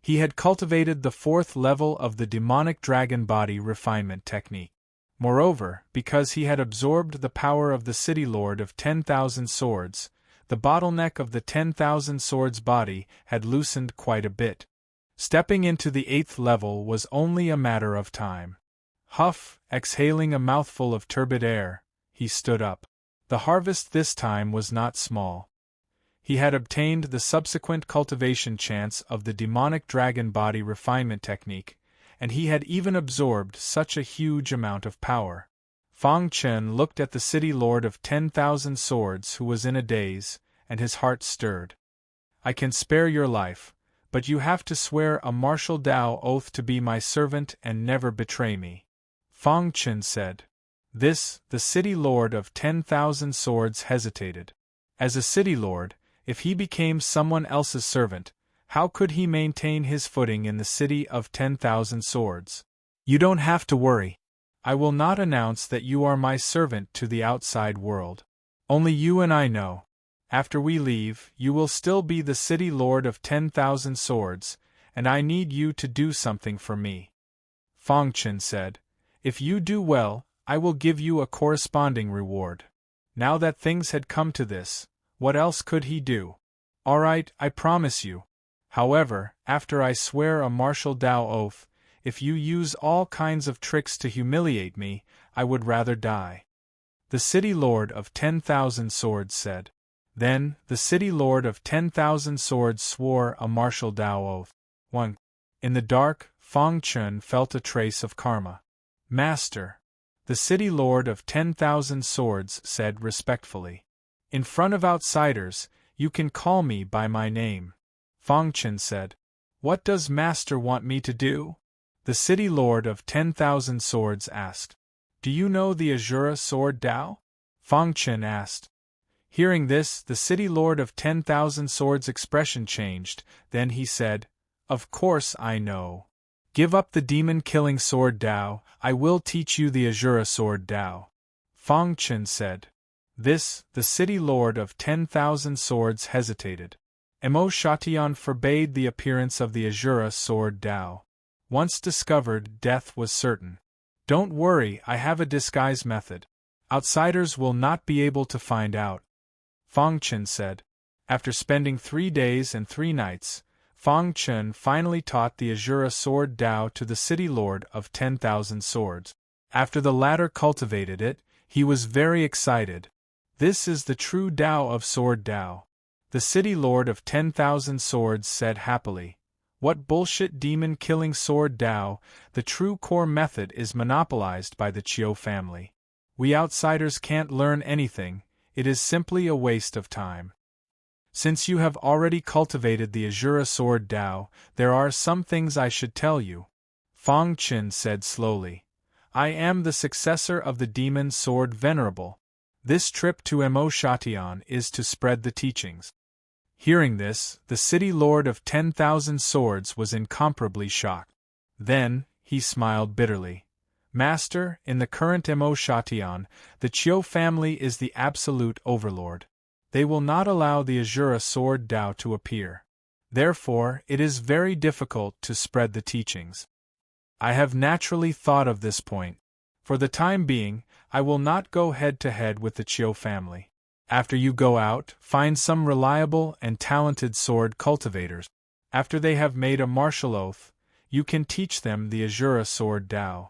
he had cultivated the 4th level of the Demonic Dragon Body Refinement Technique. Moreover, because he had absorbed the power of the City Lord of 10,000 Swords, the bottleneck of the 10,000 Swords body had loosened quite a bit. Stepping into the 8th level was only a matter of time. Huff, exhaling a mouthful of turbid air, he stood up. The harvest this time was not small. He had obtained the subsequent cultivation chance of the Demonic Dragon Body Refinement Technique, and he had even absorbed such a huge amount of power. Fang Chen looked at the City Lord of 10,000 Swords who was in a daze, and his heart stirred. I can spare your life, but you have to swear a martial Dao oath to be my servant and never betray me. Fang Chen said. The City Lord of 10,000 Swords hesitated. As a City Lord, if he became someone else's servant, how could he maintain his footing in the City of 10,000 Swords? You don't have to worry. I will not announce that you are my servant to the outside world. Only you and I know. After we leave, you will still be the City Lord of 10,000 Swords, and I need you to do something for me. Fang Chen said, If you do well, I will give you a corresponding reward. Now that things had come to this, what else could he do? All right, I promise you. However, after I swear a martial Dao oath, if you use all kinds of tricks to humiliate me, I would rather die. The City Lord of 10,000 Swords said. Then, the City Lord of 10,000 Swords swore a martial Dao oath. 1. In the dark, Fang Chen felt a trace of karma. Master. The City Lord of 10,000 Swords said respectfully. In front of outsiders, you can call me by my name. Fang Chen said. What does Master want me to do? The City Lord of 10,000 Swords asked. Do you know the Azura Sword Dao? Fang Chen asked. Hearing this, the City Lord of 10,000 Swords' expression changed, then he said, Of course I know. Give up the demon-killing Sword Dao, I will teach you the Azura Sword Dao. Fang Chen said. The City Lord of 10,000 Swords hesitated. Emotion forbade the appearance of the Azura Sword Dao. Once discovered, death was certain. Don't worry, I have a disguise method. Outsiders will not be able to find out. Fang Chen said. After spending 3 days and 3 nights, Fang Chen finally taught the Azura Sword Dao to the City Lord of 10,000 Swords. After the latter cultivated it, he was very excited. This is the true Dao of Sword Dao. The City Lord of 10,000 Swords said happily. What bullshit demon-killing Sword Dao, the true core method is monopolized by the Qiu family. We outsiders can't learn anything, it is simply a waste of time. Since you have already cultivated the Azura Sword Dao, there are some things I should tell you. Fang Chen said slowly. I am the successor of the demon sword Venerable. This trip to Emotion is to spread the teachings. Hearing this, the City Lord of 10,000 Swords was incomparably shocked. Then, he smiled bitterly. Master, in the current Emotion, the Qiu family is the absolute overlord. They will not allow the Azura Sword Dao to appear. Therefore, it is very difficult to spread the teachings. I have naturally thought of this point. For the time being, I will not go head-to-head with the Qiu family. After you go out, find some reliable and talented sword cultivators. After they have made a martial oath, you can teach them the Azura sword Dao.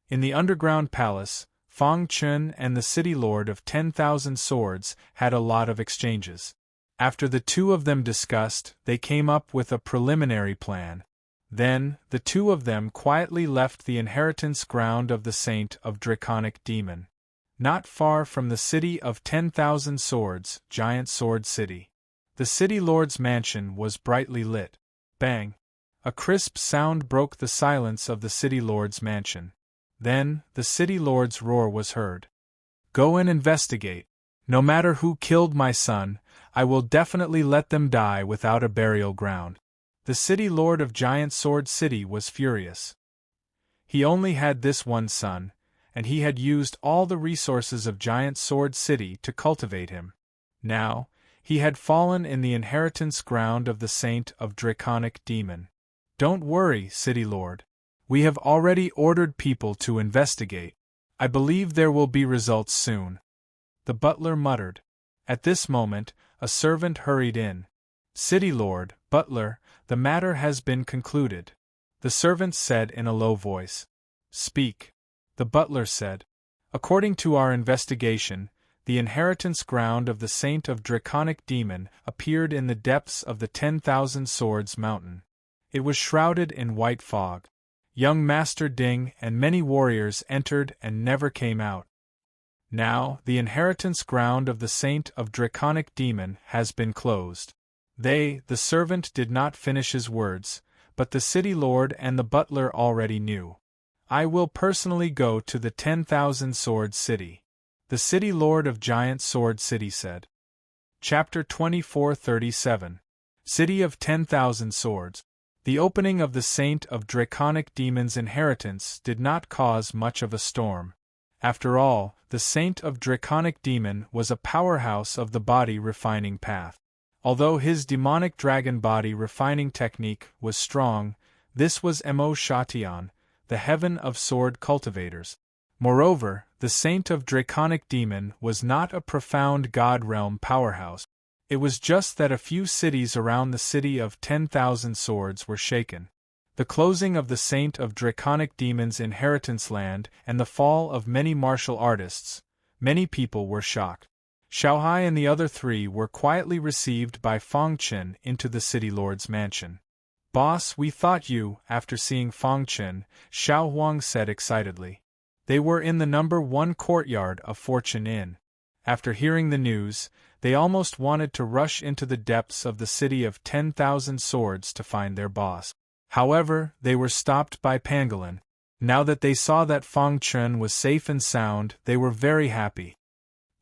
In the underground palace, Fang Chun and the city lord of 10,000 swords had a lot of exchanges. After the two of them discussed, they came up with a preliminary plan. Then, the two of them quietly left the inheritance ground of the Saint of Draconic Demon. Not far from the city of 10,000 swords, Giant Sword City. The city lord's mansion was brightly lit. Bang! A crisp sound broke the silence of the city lord's mansion. Then, the city lord's roar was heard. Go and investigate. No matter who killed my son, I will definitely let them die without a burial ground. The city lord of Giant Sword City was furious. He only had this one son, and he had used all the resources of Giant Sword City to cultivate him. Now, he had fallen in the inheritance ground of the Saint of Draconic Demon. Don't worry, City Lord. We have already ordered people to investigate. I believe there will be results soon. The butler muttered. At this moment, a servant hurried in. City Lord, butler, the matter has been concluded. The servant said in a low voice. Speak. The butler said. According to our investigation, the inheritance ground of the Saint of Draconic Demon appeared in the depths of the 10,000 Swords Mountain. It was shrouded in white fog. Young Master Ding and many warriors entered and never came out. Now, the inheritance ground of the Saint of Draconic Demon has been closed. The servant did not finish his words, but the city lord and the butler already knew. I will personally go to the 10,000 Sword City. The city lord of Giant Sword City said. Chapter 2437. City of 10,000 Swords. The opening of the Saint of Draconic Demon's inheritance did not cause much of a storm. After all, the Saint of Draconic Demon was a powerhouse of the body refining path. Although his demonic dragon body refining technique was strong, this was Mo Shatian, the heaven of sword cultivators. Moreover, the Saint of Draconic Demon was not a profound god realm powerhouse. It was just that a few cities around the city of 10,000 swords were shaken. The closing of the Saint of Draconic Demon's inheritance land and the fall of many martial artists, many people were shocked. Xiaohai and the other three were quietly received by Fang Chen into the city lord's mansion. Boss, we thought you, after seeing Fang Chen, Xiao Huang said excitedly. They were in the number 1 courtyard of Fortune Inn. After hearing the news, they almost wanted to rush into the depths of the city of 10,000 swords to find their boss. However, they were stopped by Pangolin. Now that they saw that Fang Chen was safe and sound, they were very happy.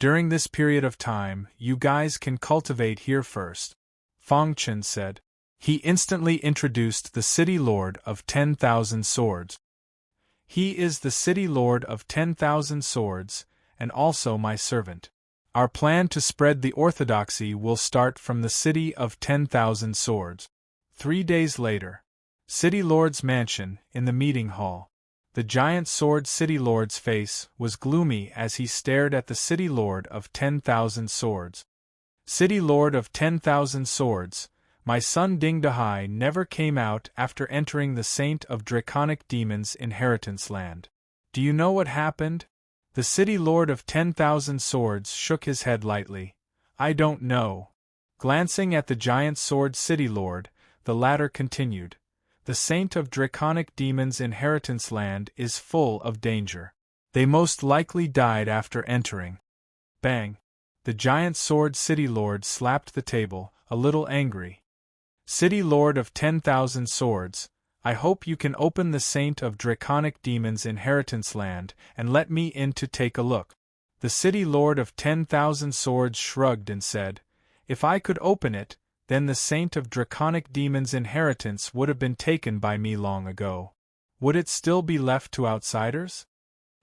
During this period of time, you guys can cultivate here first, Fang Chen said. He instantly introduced the city lord of 10,000 swords. He is the city lord of 10,000 swords, and also my servant. Our plan to spread the orthodoxy will start from the city of 10,000 swords. 3 days later. City Lord's mansion, in the meeting hall. The giant sword city lord's face was gloomy as he stared at the city lord of 10,000 swords. City lord of 10,000 swords, my son Ding Dahai never came out after entering the Saint of Draconic Demon's inheritance land. Do you know what happened? The city lord of 10,000 swords shook his head lightly. I don't know. Glancing at the giant sword city lord, the latter continued. The Saint of Draconic Demon's inheritance land is full of danger. They most likely died after entering. Bang! The giant sword city lord slapped the table, a little angry. City lord of 10,000 swords, I hope you can open the Saint of Draconic Demon's inheritance land and let me in to take a look. The city lord of 10,000 swords shrugged and said, If I could open it, then the Saint of Draconic Demon's inheritance would have been taken by me long ago. Would it still be left to outsiders?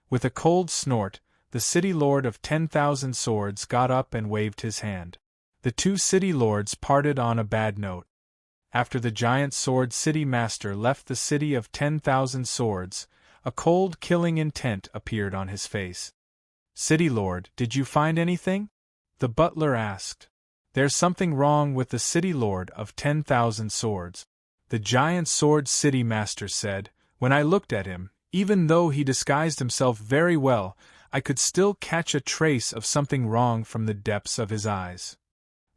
With a cold snort, the city lord of 10,000 swords got up and waved his hand. The two city lords parted on a bad note. After the giant sword city master left the city of 10,000 swords, a cold killing intent appeared on his face. City lord, did you find anything? The butler asked. There's something wrong with the city lord of 10,000 swords. The giant sword city master said. When I looked at him, even though he disguised himself very well, I could still catch a trace of something wrong from the depths of his eyes.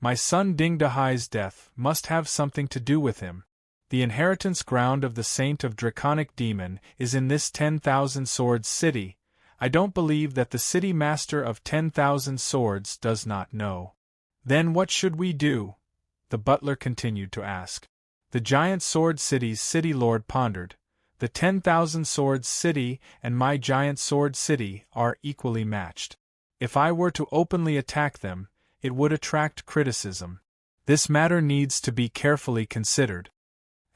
My son Ding Dahai's death must have something to do with him. The inheritance ground of the Saint of Draconic Demon is in this 10,000 swords city. I don't believe that the city master of 10,000 swords does not know. Then what should we do? The butler continued to ask. The giant sword city's city lord pondered. The 10,000 swords city and my giant sword city are equally matched. If I were to openly attack them, it would attract criticism. This matter needs to be carefully considered.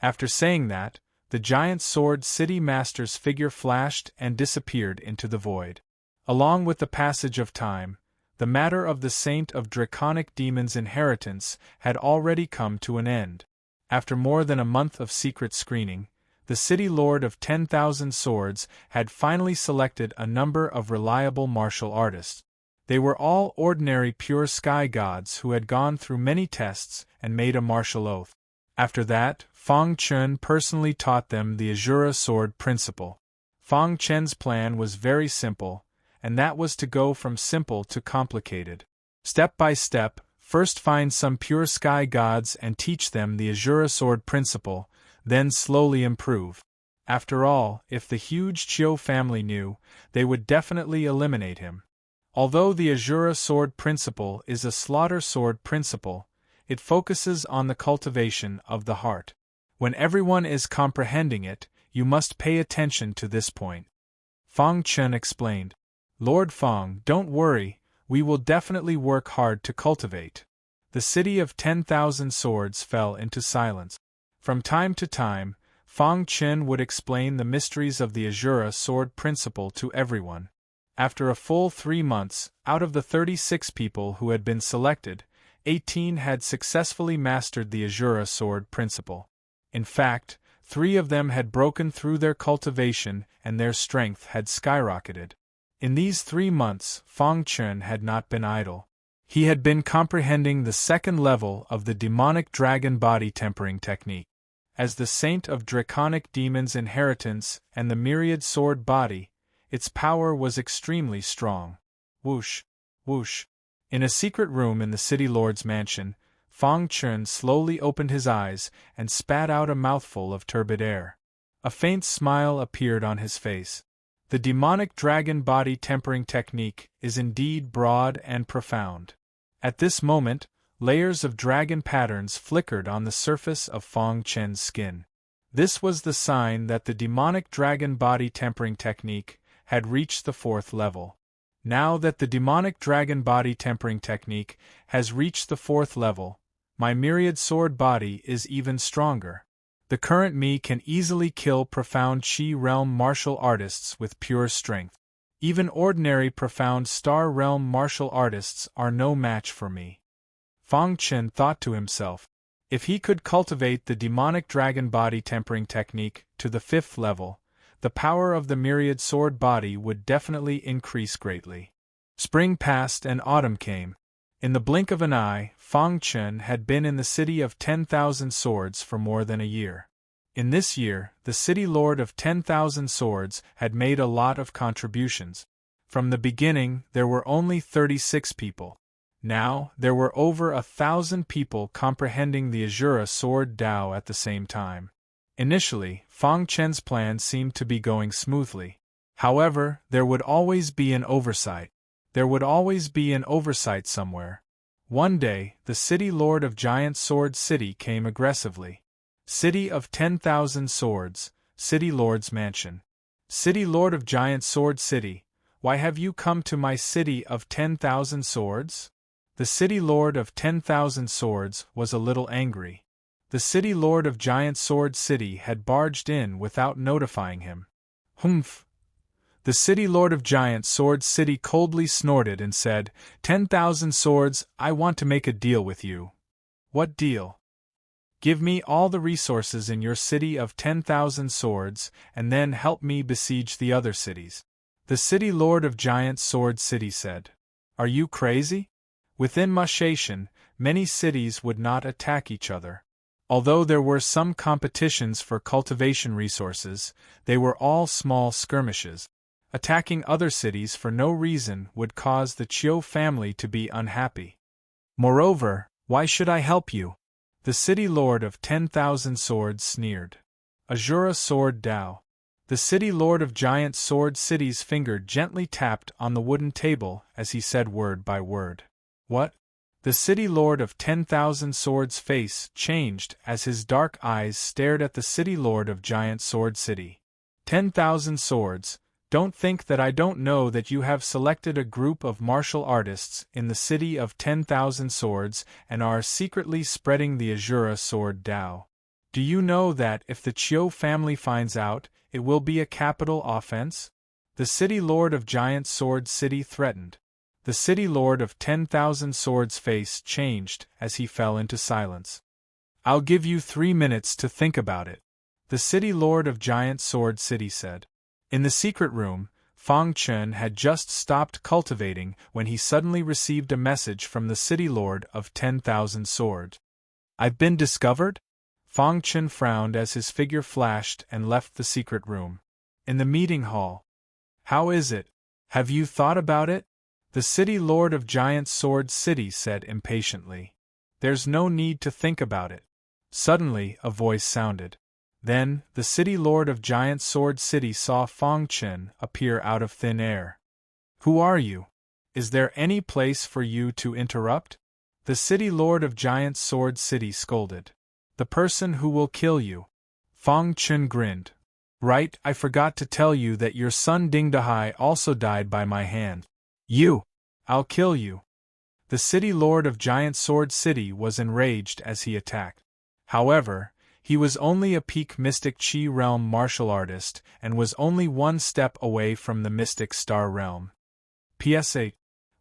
After saying that, the giant sword city master's figure flashed and disappeared into the void. Along with the passage of time, the matter of the Saint of Draconic Demon's inheritance had already come to an end. After more than a month of secret screening, the city lord of 10,000 swords had finally selected a number of reliable martial artists. They were all ordinary pure sky gods who had gone through many tests and made a martial oath. After that, Fang Chen personally taught them the Azura sword principle. Fang Chen's plan was very simple, and that was to go from simple to complicated. Step by step, first find some pure sky gods and teach them the Azura sword principle, then slowly improve. After all, if the huge Chiu family knew, they would definitely eliminate him. Although the Azura sword principle is a slaughter sword principle, it focuses on the cultivation of the heart. When everyone is comprehending it, you must pay attention to this point. Fang Chen explained. Lord Fang, don't worry, we will definitely work hard to cultivate. The city of 10,000 swords fell into silence. From time to time, Fang Chen would explain the mysteries of the Azura sword principle to everyone. After a full 3 months, out of the 36 people who had been selected, 18 had successfully mastered the Azura sword principle. In fact, 3 of them had broken through their cultivation and their strength had skyrocketed. In these 3 months, Fang Chen had not been idle. He had been comprehending the second level of the demonic dragon body tempering technique. As the Saint of Draconic Demon's inheritance and the myriad sword body, its power was extremely strong. Whoosh, whoosh. In a secret room in the city lord's mansion, Fang Chen slowly opened his eyes and spat out a mouthful of turbid air. A faint smile appeared on his face. The demonic dragon body tempering technique is indeed broad and profound. At this moment, layers of dragon patterns flickered on the surface of Fang Chen's skin. This was the sign that the demonic dragon body tempering technique had reached the 4th level. Now that the demonic dragon body tempering technique has reached the 4th level, my myriad sword body is even stronger. The current me can easily kill profound Qi realm martial artists with pure strength. Even ordinary profound star realm martial artists are no match for me. Fang Chen thought to himself, if he could cultivate the demonic dragon body tempering technique to the 5th level, the power of the myriad sword body would definitely increase greatly. Spring passed and autumn came. In the blink of an eye, Fang Chen had been in the city of 10,000 swords for more than a year. In this year, the city lord of 10,000 swords had made a lot of contributions. From the beginning, there were only 36 people. Now, there were over 1,000 people comprehending the Azura sword Dao at the same time. Initially, Fang Chen's plan seemed to be going smoothly. However, there would always be an oversight. There would always be an oversight somewhere. One day, the city lord of Giant Sword City came aggressively. City of 10,000 swords, city lord's mansion. City lord of Giant Sword City, why have you come to my city of 10,000 swords? The city lord of 10,000 swords was a little angry. The city lord of Giant Sword City had barged in without notifying him. Humph! The city lord of Giant Sword City coldly snorted and said, 10,000 swords, I want to make a deal with you. What deal? Give me all the resources in your city of 10,000 swords, and then help me besiege the other cities. The city lord of Giant Sword City said. Are you crazy? Within Mushaitian, many cities would not attack each other. Although there were some competitions for cultivation resources, they were all small skirmishes. Attacking other cities for no reason would cause the Chiu family to be unhappy. Moreover, why should I help you? The city lord of 10,000 swords sneered. Azura Sword Dao. The city lord of Giant Sword City's finger gently tapped on the wooden table as he said word by word. What? The city lord of 10,000 swords' face changed as his dark eyes stared at the city lord of Giant Sword City. 10,000 swords. Don't think that I don't know that you have selected a group of martial artists in the city of 10,000 swords and are secretly spreading the Azura Sword Dao. Do you know that if the Chiu family finds out, it will be a capital offense? The city lord of Giant Sword City threatened. The city lord of 10,000 swords' face changed as he fell into silence. I'll give you 3 minutes to think about it, the city lord of Giant Sword City said. In the secret room, Fang Chen had just stopped cultivating when he suddenly received a message from the city lord of 10,000 swords. I've been discovered? Fang Chen frowned as his figure flashed and left the secret room. In the meeting hall. How is it? Have you thought about it? The city lord of Giant Sword City said impatiently. There's no need to think about it. Suddenly, a voice sounded. Then, the city lord of Giant Sword City saw Fang Chen appear out of thin air. Who are you? Is there any place for you to interrupt? The city lord of Giant Sword City scolded. The person who will kill you. Fang Chen grinned. Right, I forgot to tell you that your son Ding Dahai also died by my hand. You! I'll kill you. The city lord of Giant Sword City was enraged as he attacked. However, he was only a peak Mystic Chi Realm martial artist and was only one step away from the Mystic Star Realm. PSA.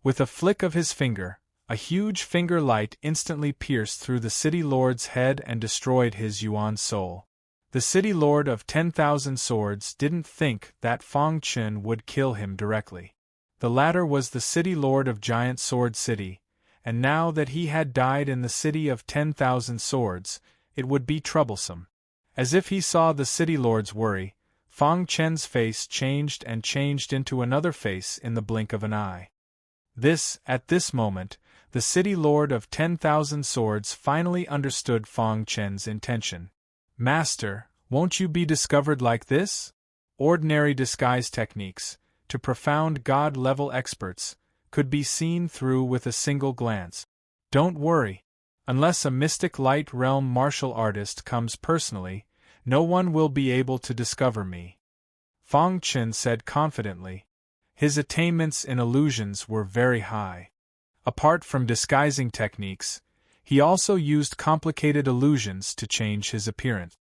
With a flick of his finger, a huge finger light instantly pierced through the city lord's head and destroyed his Yuan soul. The city lord of 10,000 swords didn't think that Fang Chen would kill him directly. The latter was the city lord of Giant Sword City, and now that he had died in the city of 10,000 swords, it would be troublesome. As if he saw the city lord's worry, Fang Chen's face changed and changed into another face in the blink of an eye. At this moment, the city lord of 10,000 swords finally understood Fang Chen's intention. Master, won't you be discovered like this? Ordinary disguise techniques, to profound god-level experts, could be seen through with a single glance. Don't worry. Unless a mystic light realm martial artist comes personally, no one will be able to discover me. Fang Chen said confidently. His attainments in illusions were very high. Apart from disguising techniques, he also used complicated illusions to change his appearance.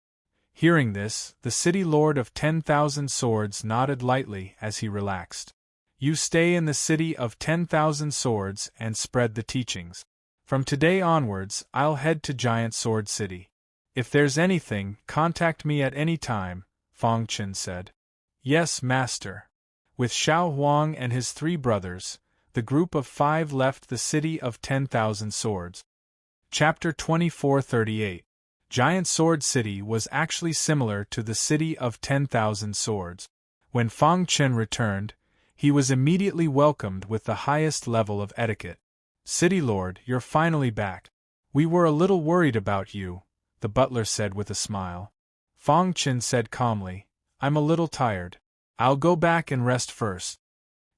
Hearing this, the city lord of 10,000 swords nodded lightly as he relaxed. You stay in the city of 10,000 swords and spread the teachings. From today onwards, I'll head to Giant Sword City. If there's anything, contact me at any time, Fang Chen said. Yes, master. With Xiao Huang and his 3 brothers, the group of 5 left the city of 10,000 swords. Chapter 2438. Giant Sword City was actually similar to the city of 10,000 swords. When Fang Chen returned, he was immediately welcomed with the highest level of etiquette. City Lord, you're finally back. We were a little worried about you, the butler said with a smile. Fang Chen said calmly, I'm a little tired. I'll go back and rest first.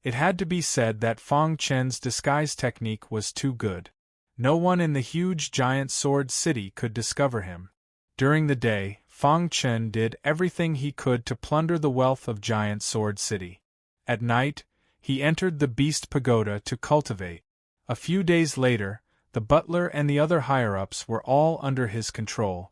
It had to be said that Fang Chen's disguise technique was too good. No one in the huge Giant Sword City could discover him. During the day, Fang Chen did everything he could to plunder the wealth of Giant Sword City. At night, he entered the Beast Pagoda to cultivate. A few days later, the butler and the other higher-ups were all under his control.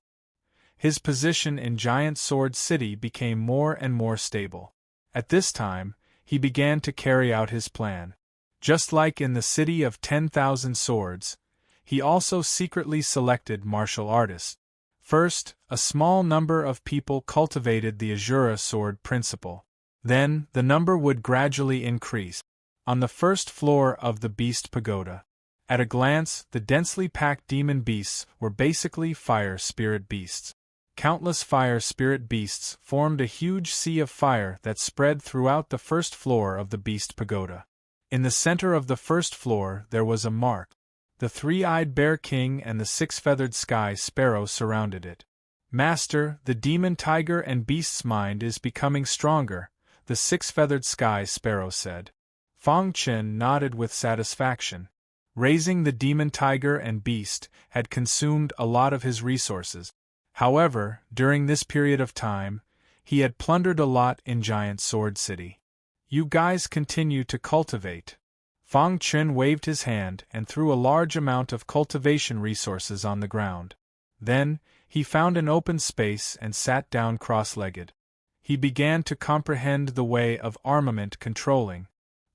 His position in Giant Sword City became more and more stable. At this time, he began to carry out his plan. Just like in the city of 10,000 swords, he also secretly selected martial artists. First, a small number of people cultivated the Azura sword principle. Then, the number would gradually increase. On the first floor of the Beast Pagoda, At a glance, the densely packed demon beasts were basically fire spirit beasts. Countless fire spirit beasts formed a huge sea of fire that spread throughout the first floor of the beast pagoda. In the center of the first floor there was a mark. The three-eyed bear king and the six-feathered sky sparrow surrounded it. "Master, the demon tiger and beast's mind is becoming stronger," the six-feathered sky sparrow said. Fang Chen nodded with satisfaction. Raising the demon tiger and beast had consumed a lot of his resources. However, during this period of time, he had plundered a lot in Giant Sword City. "You guys continue to cultivate." Fang Chen waved his hand and threw a large amount of cultivation resources on the ground. Then, he found an open space and sat down cross-legged. He began to comprehend the way of armament controlling.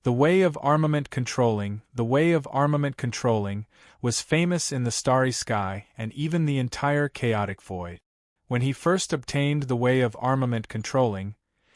The way of armament controlling, was famous in the starry sky and even the entire chaotic void. When he first obtained the way of armament controlling,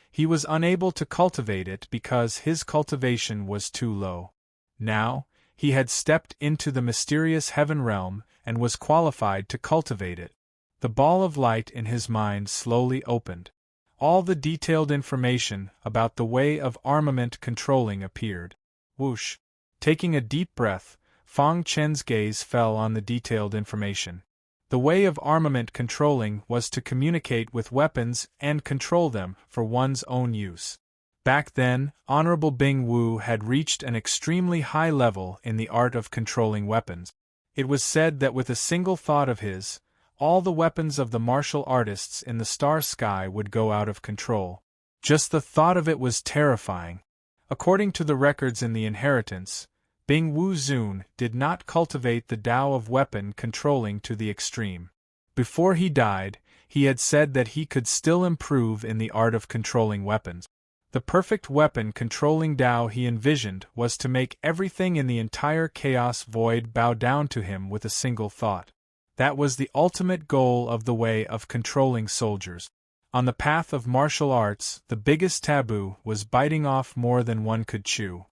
he was unable to cultivate it because his cultivation was too low. Now, he had stepped into the mysterious heaven realm and was qualified to cultivate it. The ball of light in his mind slowly opened. All the detailed information about the way of armament controlling appeared. Whoosh! Taking a deep breath, Fang Chen's gaze fell on the detailed information. The way of armament controlling was to communicate with weapons and control them for one's own use. Back then, Honorable Bing Wu had reached an extremely high level in the art of controlling weapons. It was said that with a single thought of his, all the weapons of the martial artists in the star sky would go out of control. Just the thought of it was terrifying. According to the records in the inheritance, Bing Wu Zun did not cultivate the Tao of weapon controlling to the extreme. Before he died, he had said that he could still improve in the art of controlling weapons. The perfect weapon controlling Tao he envisioned was to make everything in the entire chaos void bow down to him with a single thought. That was the ultimate goal of the way of controlling soldiers. On the path of martial arts, the biggest taboo was biting off more than one could chew.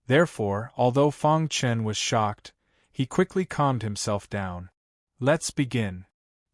Therefore, although Fang Chen was shocked, he quickly calmed himself down. Let's begin.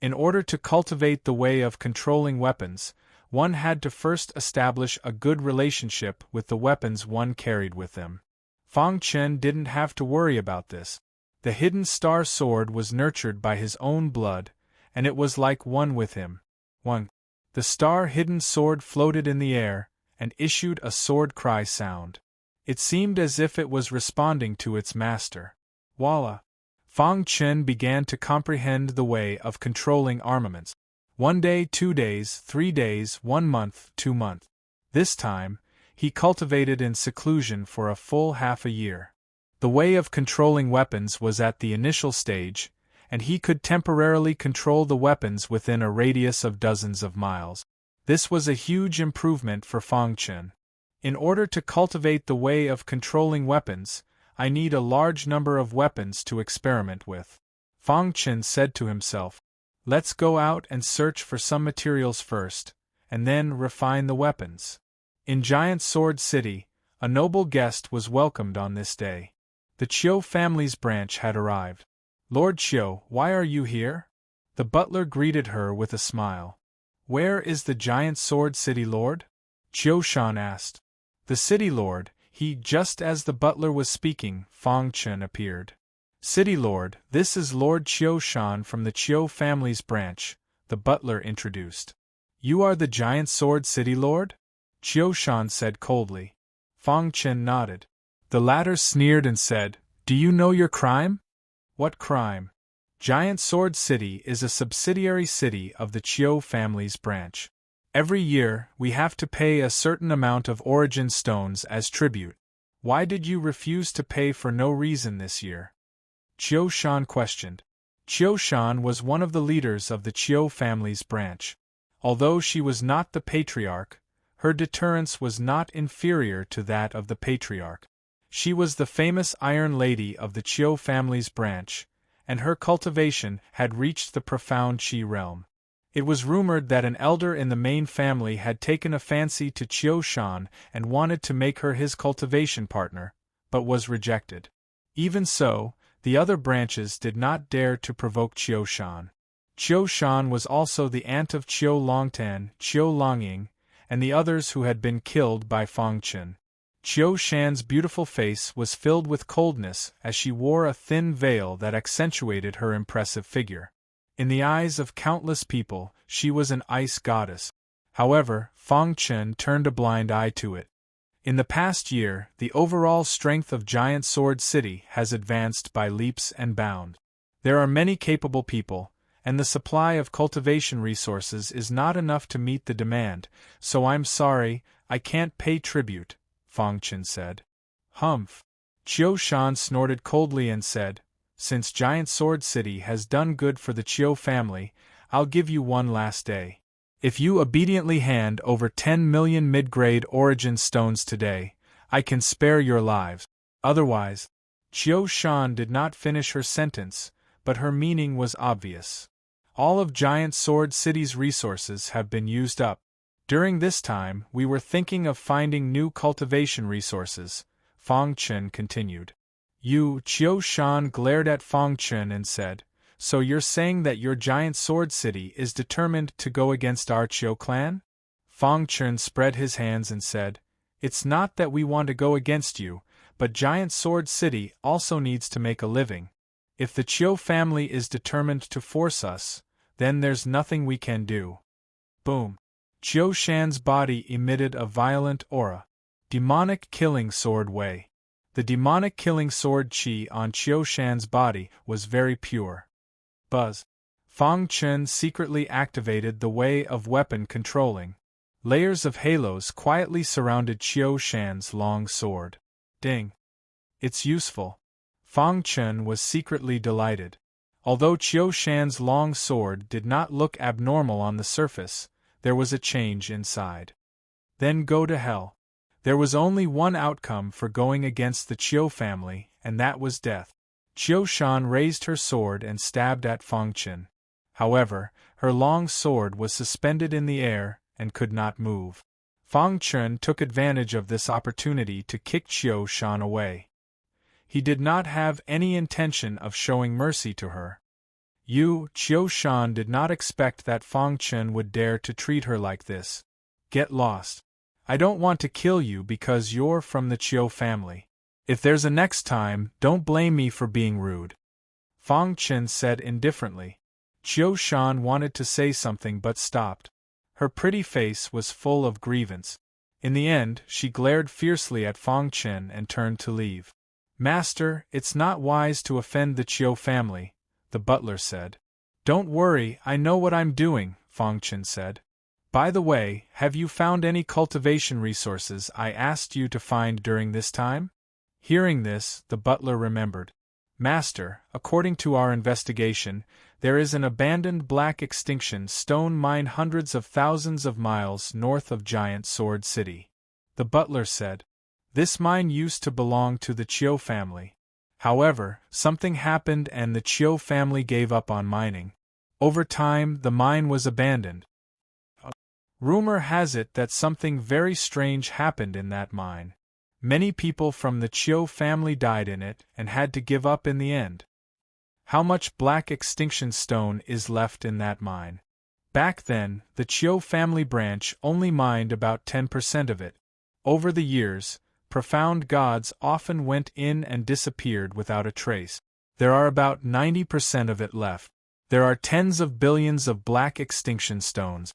In order to cultivate the way of controlling weapons, one had to first establish a good relationship with the weapons one carried with them. Fang Chen didn't have to worry about this. The hidden star sword was nurtured by his own blood, and it was like one with him. The star-hidden sword floated in the air, and issued a sword cry sound. It seemed as if it was responding to its master. Voila! Fang Chen began to comprehend the way of controlling armaments. 1 day, 2 days, 3 days, 1 month, 2 months. This time, he cultivated in seclusion for a full half a year. The way of controlling weapons was at the initial stage, and he could temporarily control the weapons within a radius of dozens of miles. This was a huge improvement for Fang Chen. In order to cultivate the way of controlling weapons, I need a large number of weapons to experiment with. Fang Chen said to himself, let's go out and search for some materials first, and then refine the weapons. In Giant Sword City, a noble guest was welcomed on this day. The Chiu family's branch had arrived. Lord Chiu, why are you here? The butler greeted her with a smile. Where is the Giant Sword City Lord? Chiu Shan asked. The City Lord, just as the butler was speaking, Fang Chen appeared. City Lord, this is Lord Chiu Shan from the Chiu family's branch, the butler introduced. You are the Giant Sword City Lord? Chiu Shan said coldly. Fang Chen nodded. The latter sneered and said, Do you know your crime? What crime? Giant Sword City is a subsidiary city of the Chiu family's branch. Every year, we have to pay a certain amount of origin stones as tribute. Why did you refuse to pay for no reason this year? Chiu Shan questioned. Chiu Shan was one of the leaders of the Chiu family's branch. Although she was not the patriarch, her deterrence was not inferior to that of the patriarch. She was the famous Iron Lady of the Chiu family's branch, and her cultivation had reached the profound Qi realm. It was rumored that an elder in the main family had taken a fancy to Chiu Shan and wanted to make her his cultivation partner, but was rejected. Even so, The other branches did not dare to provoke Qiu Shan. Qiu Shan was also the aunt of Qiu Longtan, Qiu Longying, and the others who had been killed by Fang Chen. Qiu Shan's beautiful face was filled with coldness as she wore a thin veil that accentuated her impressive figure. In the eyes of countless people, she was an ice goddess. However, Fang Chen turned a blind eye to it. In the past year, the overall strength of Giant Sword City has advanced by leaps and bounds. There are many capable people, and the supply of cultivation resources is not enough to meet the demand, so I'm sorry, I can't pay tribute, Fang Chen said. Humph. Qiu Shan snorted coldly and said, since Giant Sword City has done good for the Qiu family, I'll give you one last day. If you obediently hand over 10 million mid-grade origin stones today, I can spare your lives. Otherwise, Qiu Shan did not finish her sentence, but her meaning was obvious. All of Giant Sword City's resources have been used up. During this time, we were thinking of finding new cultivation resources, Fang Chen continued. Qiu Shan glared at Fang Chen and said, so you're saying that your Giant Sword City is determined to go against our Qiu clan? Fang Chen spread his hands and said, it's not that we want to go against you, but Giant Sword City also needs to make a living. If the Qiu family is determined to force us, then there's nothing we can do. Boom. Qiu Shan's body emitted a violent aura. Demonic Killing Sword Wei. The demonic killing sword qi on Qiu Shan's body was very pure. Buzz. Fang Chen secretly activated the way of weapon controlling. Layers of halos quietly surrounded Qiu Shan's long sword. Ding. It's useful. Fang Chen was secretly delighted. Although Qiu Shan's long sword did not look abnormal on the surface, there was a change inside. Then go to hell. There was only one outcome for going against the Qiu family, and that was death. Qiu Shan raised her sword and stabbed at Fang Chen. However, her long sword was suspended in the air and could not move. Fang Chen took advantage of this opportunity to kick Qiu Shan away. He did not have any intention of showing mercy to her. Qiu Shan did not expect that Fang Chen would dare to treat her like this. Get lost. I don't want to kill you because you're from the Qiu family. If there's a next time, don't blame me for being rude. Fang Chen said indifferently. Qiu Shan wanted to say something but stopped. Her pretty face was full of grievance. In the end, she glared fiercely at Fang Chen and turned to leave. Master, it's not wise to offend the Qiu family, the butler said. Don't worry, I know what I'm doing, Fang Chen said. By the way, have you found any cultivation resources I asked you to find during this time? Hearing this, the butler remembered. Master, according to our investigation, there is an abandoned black extinction stone mine hundreds of thousands of miles north of Giant Sword City. The butler said. This mine used to belong to the Qiu family. However, something happened and the Qiu family gave up on mining. Over time, the mine was abandoned. Rumor has it that something very strange happened in that mine. Many people from the Qiu family died in it and had to give up in the end. How much black extinction stone is left in that mine? Back then, the Qiu family branch only mined about 10% of it. Over the years, profound gods often went in and disappeared without a trace. There are about 90% of it left. There are tens of billions of black extinction stones.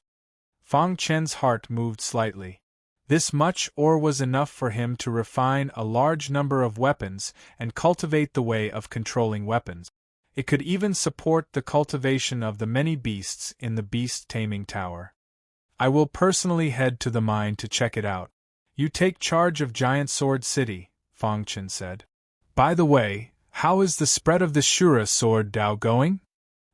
Fang Chen's heart moved slightly. This much ore was enough for him to refine a large number of weapons and cultivate the way of controlling weapons. It could even support the cultivation of the many beasts in the beast-taming tower. I will personally head to the mine to check it out. You take charge of Giant Sword City, Fang Chen said. By the way, how is the spread of the Shura Sword Dao going?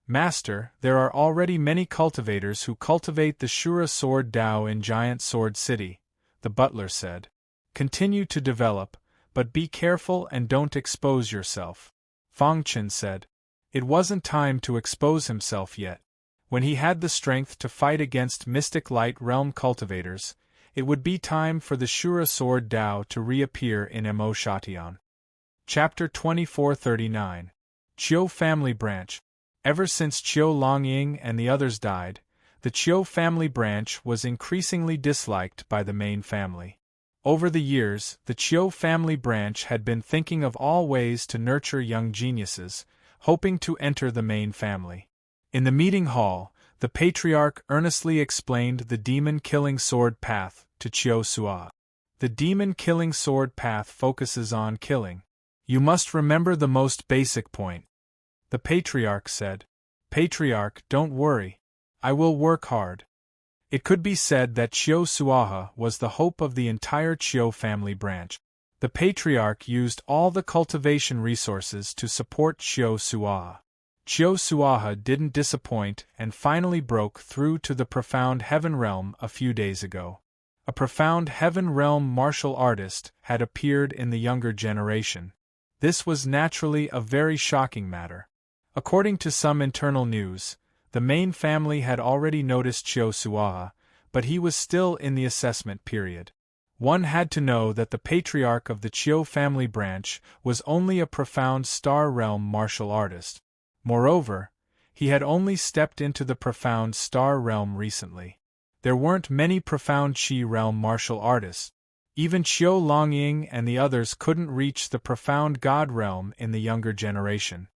Master, there are already many cultivators who cultivate the Shura Sword Dao in Giant Sword City, the butler said. Continue to develop, but be careful and don't expose yourself. Fang Chen said. It wasn't time to expose himself yet. When he had the strength to fight against Mystic Light Realm cultivators, it would be time for the Shura Sword Dao to reappear in Emo Shatian. Chapter 2439. Chiu family branch. Ever since Chiu Longying and the others died, the Chiu family branch was increasingly disliked by the main family. Over the years, the Chiu family branch had been thinking of all ways to nurture young geniuses, hoping to enter the main family. In the meeting hall, the patriarch earnestly explained the demon-killing sword path to Chiu Suaha. The demon-killing sword path focuses on killing. You must remember the most basic point. The patriarch said. Patriarch, don't worry. I will work hard. It could be said that Chiu Suaha was the hope of the entire Chiu family branch. The patriarch used all the cultivation resources to support Chiu Suaha. Chiu Suaha didn't disappoint and finally broke through to the profound heaven realm a few days ago. A profound heaven realm martial artist had appeared in the younger generation. This was naturally a very shocking matter. According to some internal news, the main family had already noticed Chiu Suaha, but he was still in the assessment period. One had to know that the patriarch of the Chiu family branch was only a profound star realm martial artist. Moreover, he had only stepped into the profound star realm recently. There weren't many profound Qi realm martial artists. Even Chiu Longying and the others couldn't reach the profound god realm in the younger generation.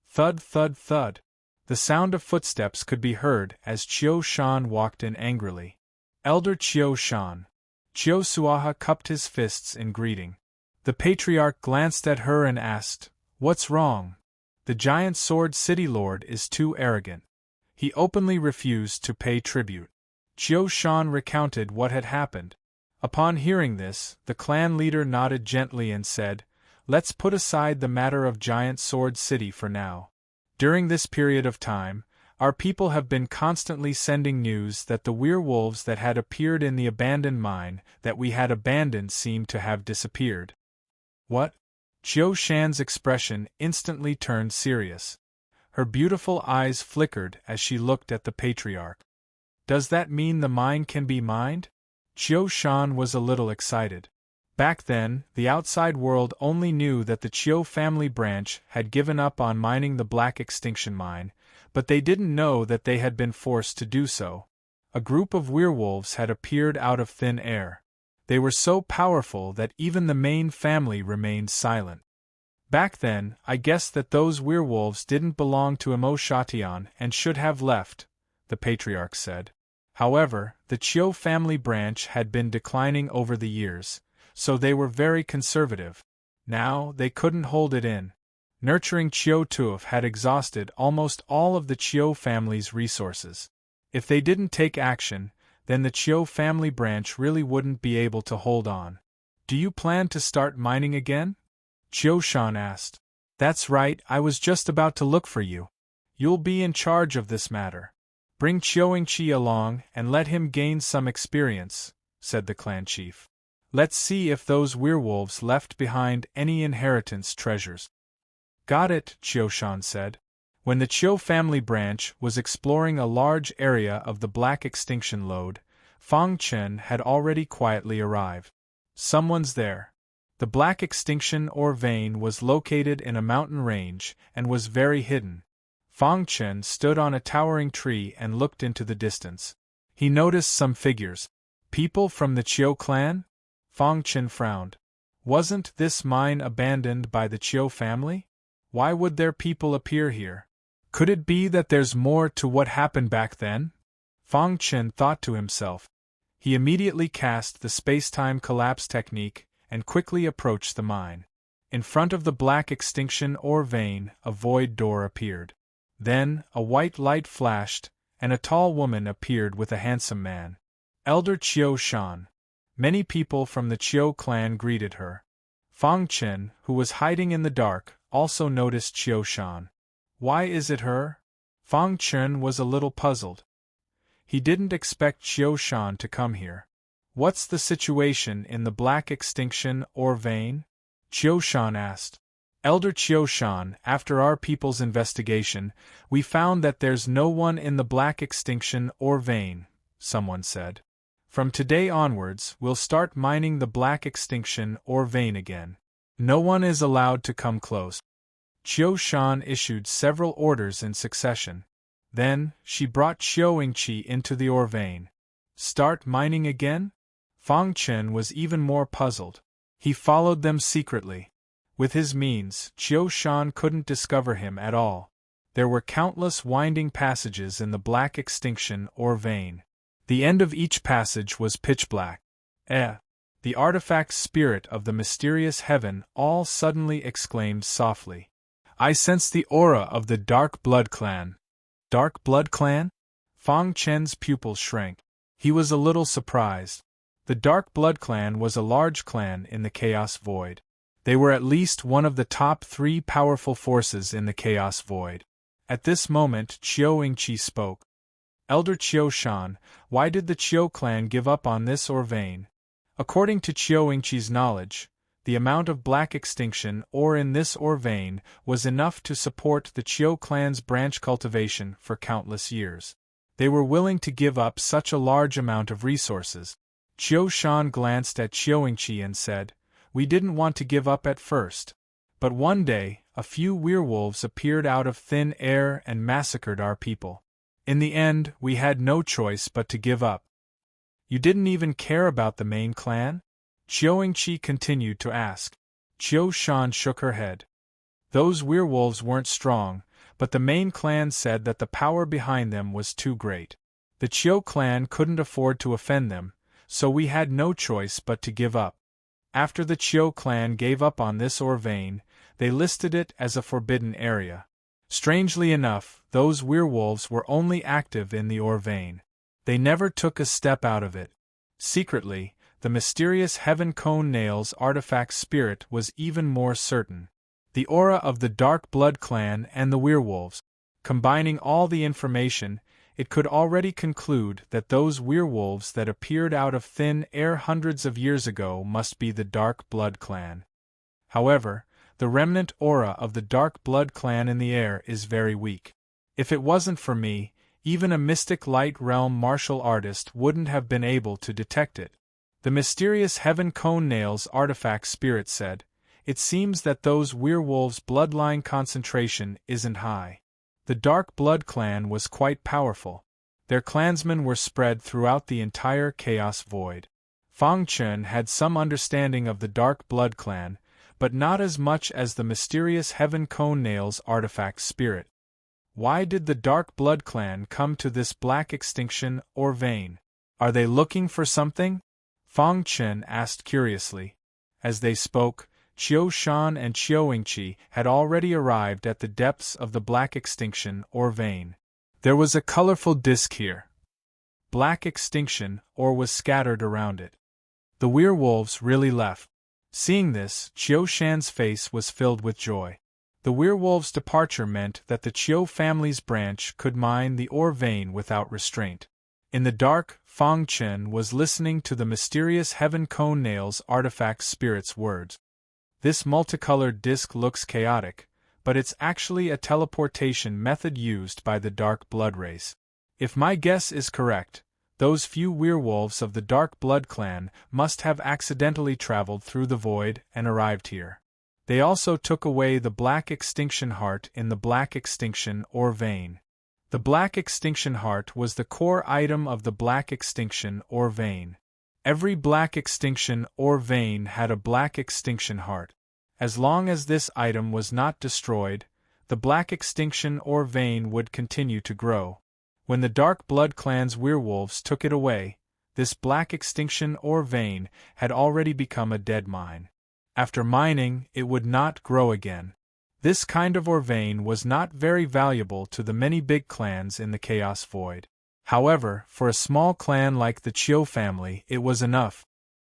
Thud, thud, thud. The sound of footsteps could be heard as Chiu Shan walked in angrily. Elder Chiu Shan. Chiu Suaha cupped his fists in greeting. The patriarch glanced at her and asked, "What's wrong?" The giant sword city lord is too arrogant. He openly refused to pay tribute. Chiu Shan recounted what had happened. Upon hearing this, the clan leader nodded gently and said, "Let's put aside the matter of Giant Sword City for now. During this period of time, our people have been constantly sending news that the werewolves that had appeared in the abandoned mine that we had abandoned seemed to have disappeared." What? Chiu Shan's expression instantly turned serious. Her beautiful eyes flickered as she looked at the patriarch. Does that mean the mine can be mined? Chiu Shan was a little excited. Back then, the outside world only knew that the Chiu family branch had given up on mining the Black Extinction Mine, but they didn't know that they had been forced to do so. A group of werewolves had appeared out of thin air. They were so powerful that even the main family remained silent. Back then, I guess that those werewolves didn't belong to Imo and should have left, the patriarch said. However, the Chiu family branch had been declining over the years, so they were very conservative. Now, they couldn't hold it in. Nurturing Chiu Tuif had exhausted almost all of the Chiu family's resources. If they didn't take action, then the Chiu family branch really wouldn't be able to hold on. Do you plan to start mining again? Chiu Shan asked. That's right, I was just about to look for you. You'll be in charge of this matter. Bring Chiuingqi along and let him gain some experience, said the clan chief. Let's see if those werewolves left behind any inheritance treasures. Got it, Chiu Shan said. When the Chiu family branch was exploring a large area of the Black Extinction Lode, Fang Chen had already quietly arrived. Someone's there. The Black Extinction or vein was located in a mountain range and was very hidden. Fang Chen stood on a towering tree and looked into the distance. He noticed some figures. People from the Chiu clan? Fang Chen frowned. Wasn't this mine abandoned by the Chiu family? Why would their people appear here? Could it be that there's more to what happened back then? Fang Chen thought to himself. He immediately cast the space-time collapse technique and quickly approached the mine. In front of the Black Extinction or vein, a void door appeared. Then, a white light flashed, and a tall woman appeared with a handsome man. Elder Chiu Shan. Many people from the Chiu clan greeted her. Fang Chen, who was hiding in the dark, also noticed Chiu Shan. Why is it her? Fang Chen was a little puzzled. He didn't expect Chiu Shan to come here. What's the situation in the Black Extinction or vein? Chiu Shan asked. Elder Chiu Shan, after our people's investigation, we found that there's no one in the Black Extinction or vein, someone said. From today onwards, we'll start mining the Black Extinction or vein again. No one is allowed to come close. Qiu Shan issued several orders in succession. Then, she brought Qiu Yingqi into the ore vein. Start mining again? Fang Chen was even more puzzled. He followed them secretly. With his means, Qiu Shan couldn't discover him at all. There were countless winding passages in the black extinction ore vein. The end of each passage was pitch black. The artifact spirit of the mysterious heaven all suddenly exclaimed softly. I sense the aura of the Dark Blood Clan. Dark Blood Clan? Fang Chen's pupils shrank. He was a little surprised. The Dark Blood Clan was a large clan in the Chaos Void. They were at least one of the top 3 powerful forces in the Chaos Void. At this moment, Qiu Yingqi spoke. Elder Qiu Shan, why did the Qiu clan give up on this ore vein? According to Qiu Yingqi's knowledge, the amount of black extinction ore in this ore vein was enough to support the Qiu clan's branch cultivation for countless years. They were willing to give up such a large amount of resources. Qiu Shan glanced at Qiu Yingqi and said, We didn't want to give up at first. But one day, a few werewolves appeared out of thin air and massacred our people. In the end, we had no choice but to give up. You didn't even care about the main clan? Qiu Yingqi continued to ask. Qiu Shan shook her head. Those werewolves weren't strong, but the main clan said that the power behind them was too great. The Qiu clan couldn't afford to offend them, so we had no choice but to give up. After the Qiu clan gave up on this ore vein, they listed it as a forbidden area. Strangely enough, those werewolves were only active in the ore vein. They never took a step out of it. Secretly, the mysterious Heaven Cone Nails artifact spirit was even more certain. The aura of the Dark Blood Clan and the werewolves. Combining all the information, it could already conclude that those werewolves that appeared out of thin air hundreds of years ago must be the Dark Blood Clan. However, the remnant aura of the Dark Blood Clan in the air is very weak. If it wasn't for me, even a mystic light realm martial artist wouldn't have been able to detect it. The mysterious Heaven Cone Nails artifact spirit said, It seems that those werewolves' bloodline concentration isn't high. The Dark Blood Clan was quite powerful. Their clansmen were spread throughout the entire Chaos Void. Fang Chen had some understanding of the Dark Blood Clan, but not as much as the mysterious Heaven Cone Nails artifact spirit. Why did the Dark Blood Clan come to this black extinction ore vein? Are they looking for something? Fang Chen asked curiously. As they spoke, Qiu Shan and Qiu Yingqi had already arrived at the depths of the black extinction ore vein. There was a colorful disk here. Black extinction ore was scattered around it. The werewolves really left. Seeing this, Qiu Shan's face was filled with joy. The werewolves' departure meant that the Qiu family's branch could mine the ore vein without restraint. In the dark, Fang Chen was listening to the mysterious Heaven Cone Nails artifact spirit's words. This multicolored disk looks chaotic, but it's actually a teleportation method used by the Dark Blood race. If my guess is correct, those few werewolves of the Dark Blood Clan must have accidentally traveled through the void and arrived here. They also took away the Black Extinction Heart in the Black Extinction ore vein. The Black Extinction Heart was the core item of the Black Extinction ore vein. Every Black Extinction ore vein had a Black Extinction Heart. As long as this item was not destroyed, the Black Extinction ore vein would continue to grow. When the Dark Blood Clan's werewolves took it away, this Black Extinction ore vein had already become a dead mine. After mining, it would not grow again. This kind of ore vein was not very valuable to the many big clans in the Chaos Void. However, for a small clan like the Qiu family, it was enough.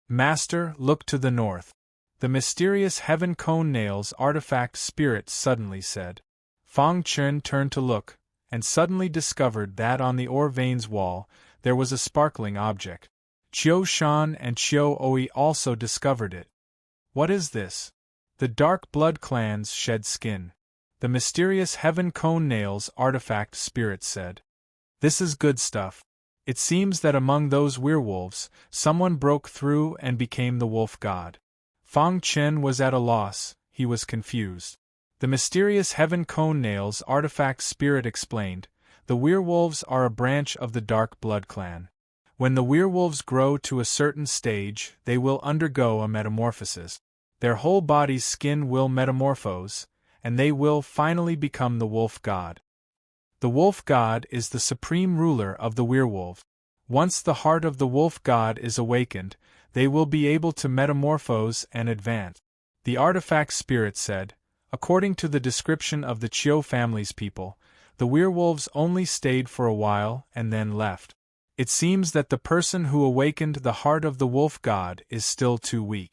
Master, look to the north. The mysterious Heaven Cone Nails artifact spirit suddenly said. Fang Chen turned to look, and suddenly discovered that on the ore vein's wall, there was a sparkling object. Qiu Shan and Qiu Oi also discovered it. What is this? The Dark Blood Clan's shed skin. The mysterious Heaven Cone Nails artifact spirit said. This is good stuff. It seems that among those werewolves, someone broke through and became the wolf god. Fang Chen was at a loss, he was confused. The mysterious Heaven Cone Nails artifact spirit explained, the werewolves are a branch of the Dark Blood clan. When the werewolves grow to a certain stage, they will undergo a metamorphosis. Their whole body's skin will metamorphose, and they will finally become the wolf god. The wolf god is the supreme ruler of the werewolves. Once the heart of the wolf god is awakened, they will be able to metamorphose and advance. The artifact spirit said, according to the description of the Chiu family's people, the werewolves only stayed for a while and then left. It seems that the person who awakened the heart of the wolf god is still too weak.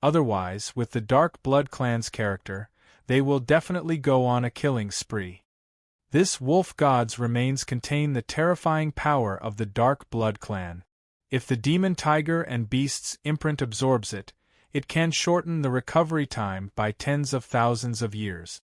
Otherwise, with the Dark Blood clan's character, they will definitely go on a killing spree. This wolf god's remains contain the terrifying power of the Dark Blood clan. If the demon tiger and beast's imprint absorbs it, it can shorten the recovery time by tens of thousands of years.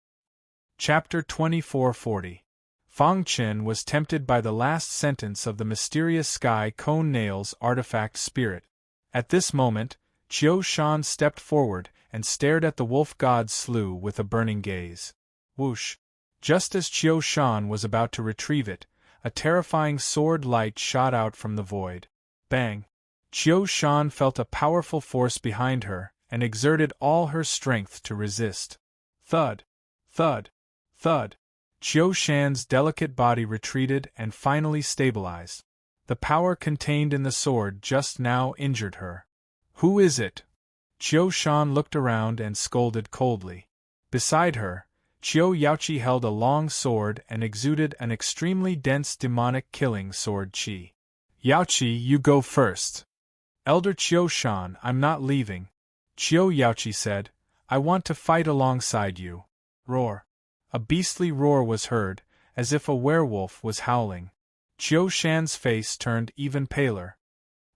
Chapter 2440. Fang Chen was tempted by the last sentence of the mysterious Sky Cone Nails artifact spirit. At this moment, Qiu Shan stepped forward and stared at the wolf god's slough with a burning gaze. Whoosh! Just as Qiu Shan was about to retrieve it, a terrifying sword light shot out from the void. Bang! Qiu Shan felt a powerful force behind her and exerted all her strength to resist. Thud! Thud! Thud! Qiu Shan's delicate body retreated and finally stabilized. The power contained in the sword just now injured her. Who is it? Qiu Shan looked around and scolded coldly. Beside her, Qiu Yaoqi held a long sword and exuded an extremely dense demonic killing sword qi. Yaoqi, you go first. Elder Qiu Shan, I'm not leaving. Qiu Yaoqi said, I want to fight alongside you. Roar. A beastly roar was heard, as if a werewolf was howling. Qiu Shan's face turned even paler.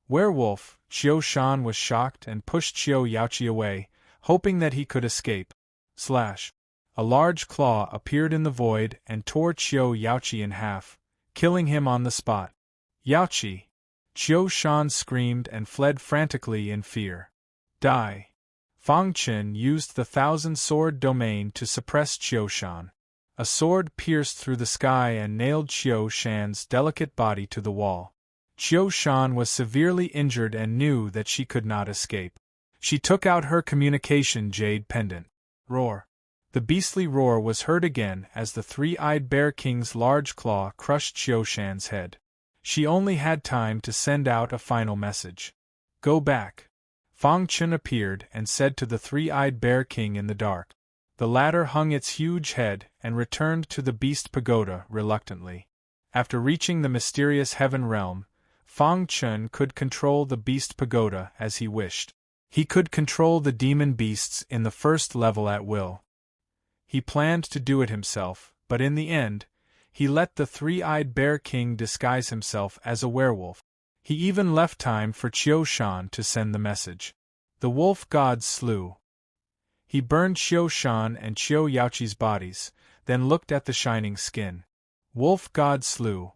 Werewolf, Qiu Shan was shocked and pushed Qiu Yaoqi away, hoping that he could escape. Slash. A large claw appeared in the void and tore Qiu Yaoqi in half, killing him on the spot. Yaoqi! Qiu Shan screamed and fled frantically in fear. Die! Fang Chen used the thousand-sword domain to suppress Qiu Shan. A sword pierced through the sky and nailed Qiu Shan's delicate body to the wall. Qiu Shan was severely injured and knew that she could not escape. She took out her communication jade pendant. Roar! The beastly roar was heard again as the three-eyed bear king's large claw crushed Qiu Shan's head. She only had time to send out a final message. Go back. Fang Chen appeared and said to the three-eyed bear king in the dark. The latter hung its huge head and returned to the beast pagoda reluctantly. After reaching the mysterious heaven realm, Fang Chen could control the beast pagoda as he wished. He could control the demon beasts in the first level at will. He planned to do it himself, but in the end, he let the three-eyed bear king disguise himself as a werewolf. He even left time for Qiu Shan to send the message. The wolf god slew. He burned Qiu Shan and Qiu Yaoqi's bodies, then looked at the shining skin. Wolf god slew.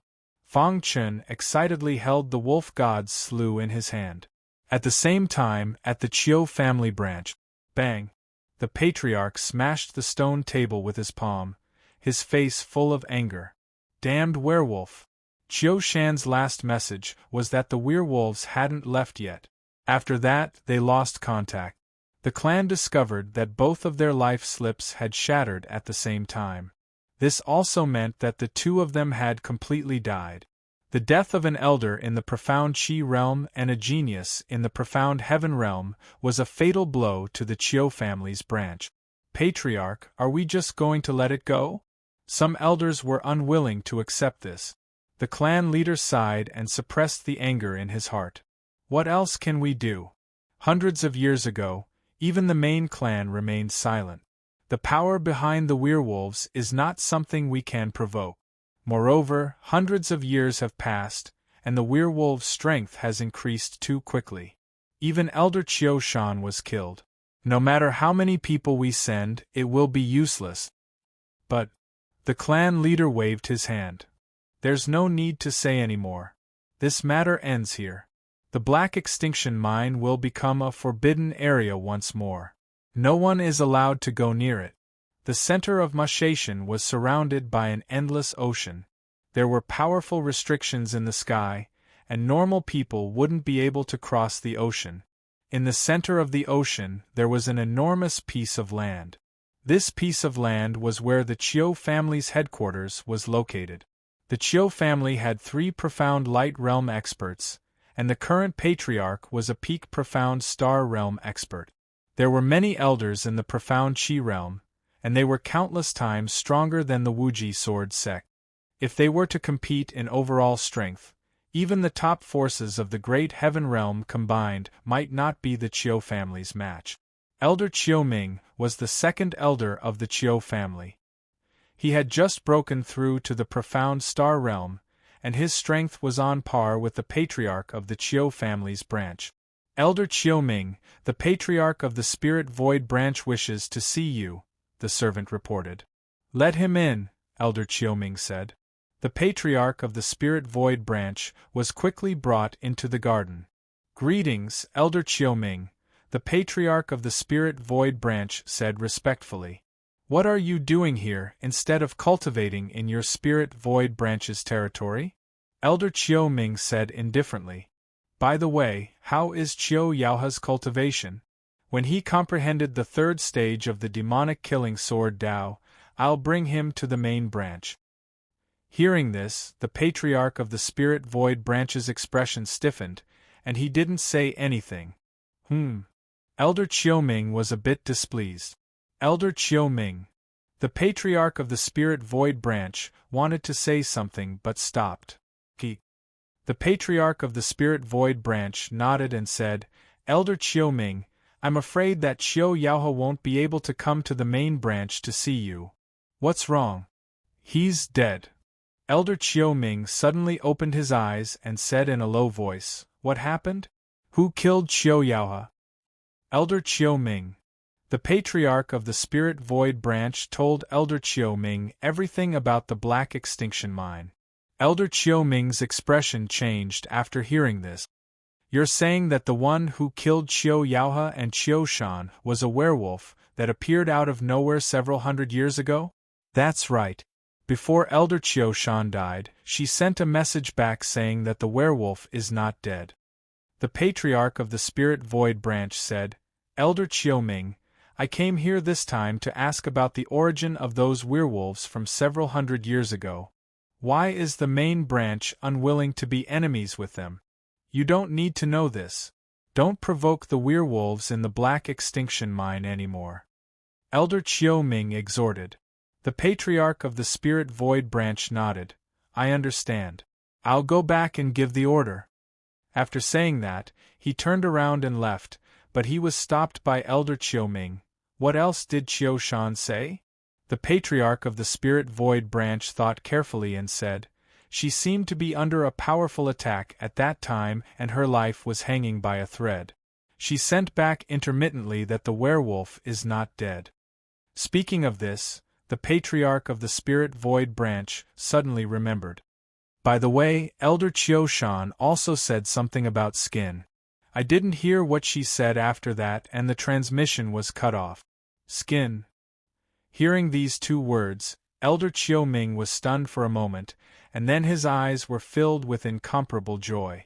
Fang Chen excitedly held the wolf god's slew in his hand. At the same time, at the Qiu family branch, bang! The patriarch smashed the stone table with his palm, his face full of anger. Damned werewolf! Qiu Shan's last message was that the werewolves hadn't left yet. After that, they lost contact. The clan discovered that both of their life slips had shattered at the same time. This also meant that the two of them had completely died. The death of an elder in the profound Qi realm and a genius in the profound heaven realm was a fatal blow to the Qiu family's branch. Patriarch, are we just going to let it go? Some elders were unwilling to accept this. The clan leader sighed and suppressed the anger in his heart. What else can we do? Hundreds of years ago, even the main clan remained silent. The power behind the werewolves is not something we can provoke. Moreover, hundreds of years have passed, and the werewolves' strength has increased too quickly. Even Elder Qiu Shan was killed. No matter how many people we send, it will be useless. But the clan leader waved his hand. There's no need to say any more. This matter ends here. The Black Extinction Mine will become a forbidden area once more. No one is allowed to go near it. The center of Mushation was surrounded by an endless ocean. There were powerful restrictions in the sky, and normal people wouldn't be able to cross the ocean. In the center of the ocean there was an enormous piece of land. This piece of land was where the Chiu family's headquarters was located. The Chiu family had 3 profound light realm experts, and the current patriarch was a peak profound star realm expert. There were many elders in the profound Chi realm, and they were countless times stronger than the Wuji sword sect. If they were to compete in overall strength, even the top forces of the Great Heaven Realm combined might not be the Chiu family's match. Elder Chiu Ming was the second elder of the Chiu family. He had just broken through to the profound star realm, and his strength was on par with the patriarch of the Chiu family's branch. Elder Chiu Ming, the patriarch of the Spirit Void branch wishes to see you, the servant reported. Let him in, Elder Chiu Ming said. The patriarch of the Spirit Void branch was quickly brought into the garden. Greetings, Elder Chiu Ming, the patriarch of the Spirit Void branch said respectfully. What are you doing here instead of cultivating in your Spirit Void branch's territory? Elder Chiu Ming said indifferently. By the way, how is Chiu Yaoha's cultivation? When he comprehended the 3rd stage of the demonic killing sword Dao, I'll bring him to the main branch. Hearing this, the patriarch of the Spirit Void branch's expression stiffened, and he didn't say anything. Elder Chiu Ming was a bit displeased. Elder Chiu Ming, the patriarch of the Spirit Void branch, wanted to say something but stopped. The patriarch of the Spirit Void branch nodded and said, Elder Chiu Ming, I'm afraid that Chiu Yaoha won't be able to come to the main branch to see you. What's wrong? He's dead. Elder Chiu Ming suddenly opened his eyes and said in a low voice, What happened? Who killed Chiu Yaoha? Elder Chiu Ming. The patriarch of the Spirit Void branch told Elder Chiu Ming everything about the Black Extinction Mine. Elder Chiu Ming's expression changed after hearing this. You're saying that the one who killed Chiu Yaoha and Chiu Shan was a werewolf that appeared out of nowhere several hundred years ago? That's right. Before Elder Chiu Shan died, she sent a message back saying that the werewolf is not dead. The patriarch of the Spirit Void branch said, Elder Chiu Ming, I came here this time to ask about the origin of those werewolves from several hundred years ago. Why is the main branch unwilling to be enemies with them? You don't need to know this. Don't provoke the werewolves in the Black Extinction Mine anymore. Elder Chiu Ming exhorted. The patriarch of the Spirit Void branch nodded. I understand. I'll go back and give the order. After saying that, he turned around and left, but he was stopped by Elder Chiu Ming. What else did Chiu Shan say? The patriarch of the Spirit Void branch thought carefully and said, She seemed to be under a powerful attack at that time and her life was hanging by a thread. She sent back intermittently that the werewolf is not dead. Speaking of this, the patriarch of the Spirit Void branch suddenly remembered. By the way, Elder Chiu Shan also said something about skin. I didn't hear what she said after that and the transmission was cut off. Skin. Hearing these 2 words, Elder Chiu Ming was stunned for a moment, and then his eyes were filled with incomparable joy.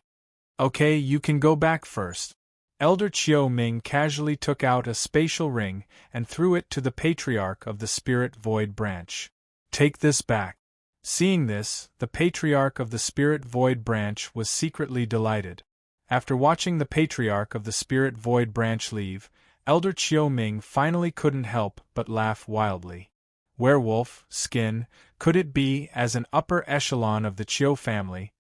Okay, you can go back first. Elder Chiu Ming casually took out a spatial ring and threw it to the patriarch of the Spirit Void branch. Take this back. Seeing this, the patriarch of the Spirit Void branch was secretly delighted. After watching the patriarch of the Spirit Void branch leave, Elder Chiu Ming finally couldn't help but laugh wildly. Werewolf, skin, could it be as an upper echelon of the Chiu family?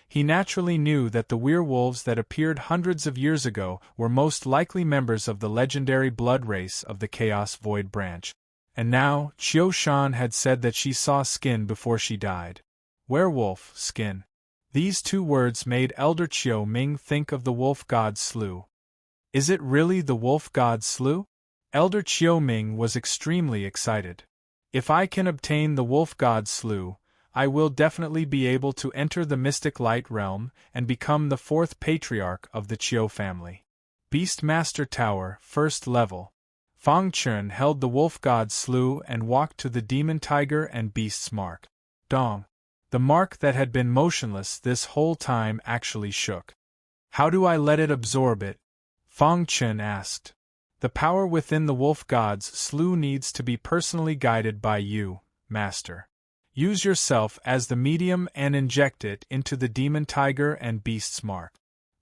He naturally knew that the werewolves that appeared hundreds of years ago were most likely members of the legendary blood race of the Chaos Void branch. And now, Chiu Shan had said that she saw skin before she died. Werewolf, skin. These 2 words made Elder Chiu Ming think of the wolf god Slu. Is it really the wolf god Slu? Elder Chiu Ming was extremely excited. If I can obtain the wolf god Slu, I will definitely be able to enter the mystic light realm and become the 4th patriarch of the Chiu family. Beastmaster Tower, 1st level. Fang Chun held the wolf god's slew and walked to the demon tiger and beast's mark. Dong. The mark that had been motionless this whole time actually shook. How do I let it absorb it? Fang Chun asked. The power within the wolf god's slew needs to be personally guided by you, Master. Use yourself as the medium and inject it into the demon tiger and beast's mark.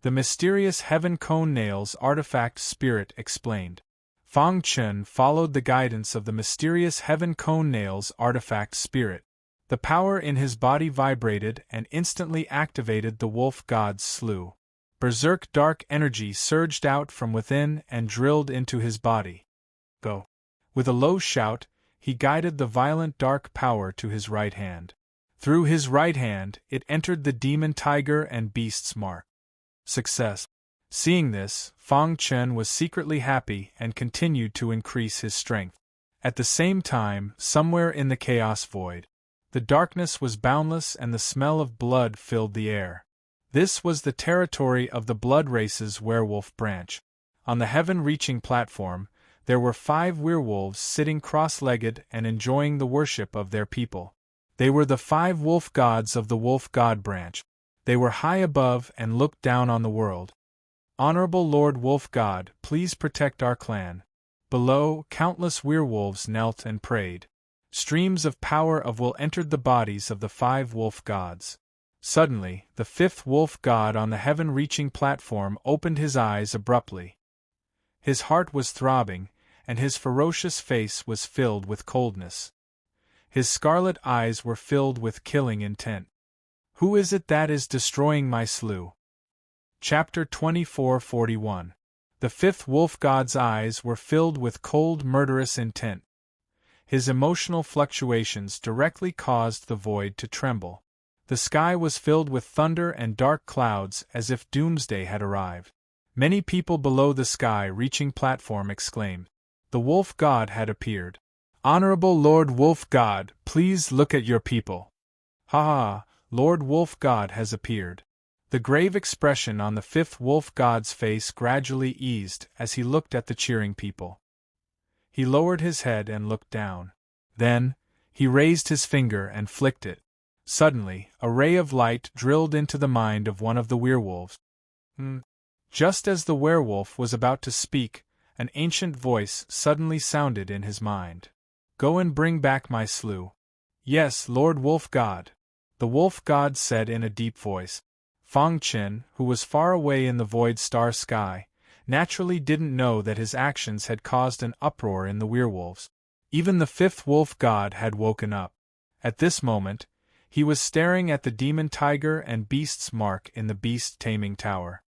The mysterious heaven cone nails artifact spirit explained. Fang Chun followed the guidance of the mysterious heaven cone nails artifact spirit. The power in his body vibrated and instantly activated the wolf god's slew. Berserk dark energy surged out from within and drilled into his body. Go. With a low shout, he guided the violent dark power to his right hand. Through his right hand, it entered the demon tiger and beast's mark. Success. Seeing this, Fang Chun was secretly happy and continued to increase his strength. At the same time, somewhere in the chaos void, the darkness was boundless and the smell of blood filled the air. This was the territory of the Blood Race's werewolf branch. On the heaven-reaching platform, there were 5 werewolves sitting cross-legged and enjoying the worship of their people. They were the 5 wolf gods of the wolf god branch. They were high above and looked down on the world. Honorable Lord Wolf God, please protect our clan. Below, countless werewolves knelt and prayed. Streams of power of will entered the bodies of the 5 wolf gods. Suddenly, the 5th wolf god on the heaven-reaching platform opened his eyes abruptly. His heart was throbbing, and his ferocious face was filled with coldness. His scarlet eyes were filled with killing intent. Who is it that is destroying my slough? Chapter 24:41. The 5th wolf god's eyes were filled with cold murderous intent. His emotional fluctuations directly caused the void to tremble. The sky was filled with thunder and dark clouds as if doomsday had arrived. Many people below the sky-reaching platform exclaimed. The wolf god had appeared. Honorable Lord Wolf God, please look at your people. Ha ha, Lord Wolf God has appeared. The grave expression on the 5th wolf god's face gradually eased as he looked at the cheering people. He lowered his head and looked down. Then, he raised his finger and flicked it. Suddenly, a ray of light drilled into the mind of one of the werewolves. Just as the werewolf was about to speak, an ancient voice suddenly sounded in his mind. Go and bring back my slough. Yes, Lord Wolf God. The wolf god said in a deep voice. Fang Chun, who was far away in the void star sky, naturally didn't know that his actions had caused an uproar in the werewolves. Even the 5th wolf god had woken up. At this moment, he was staring at the demon tiger and beast's mark in the beast taming tower.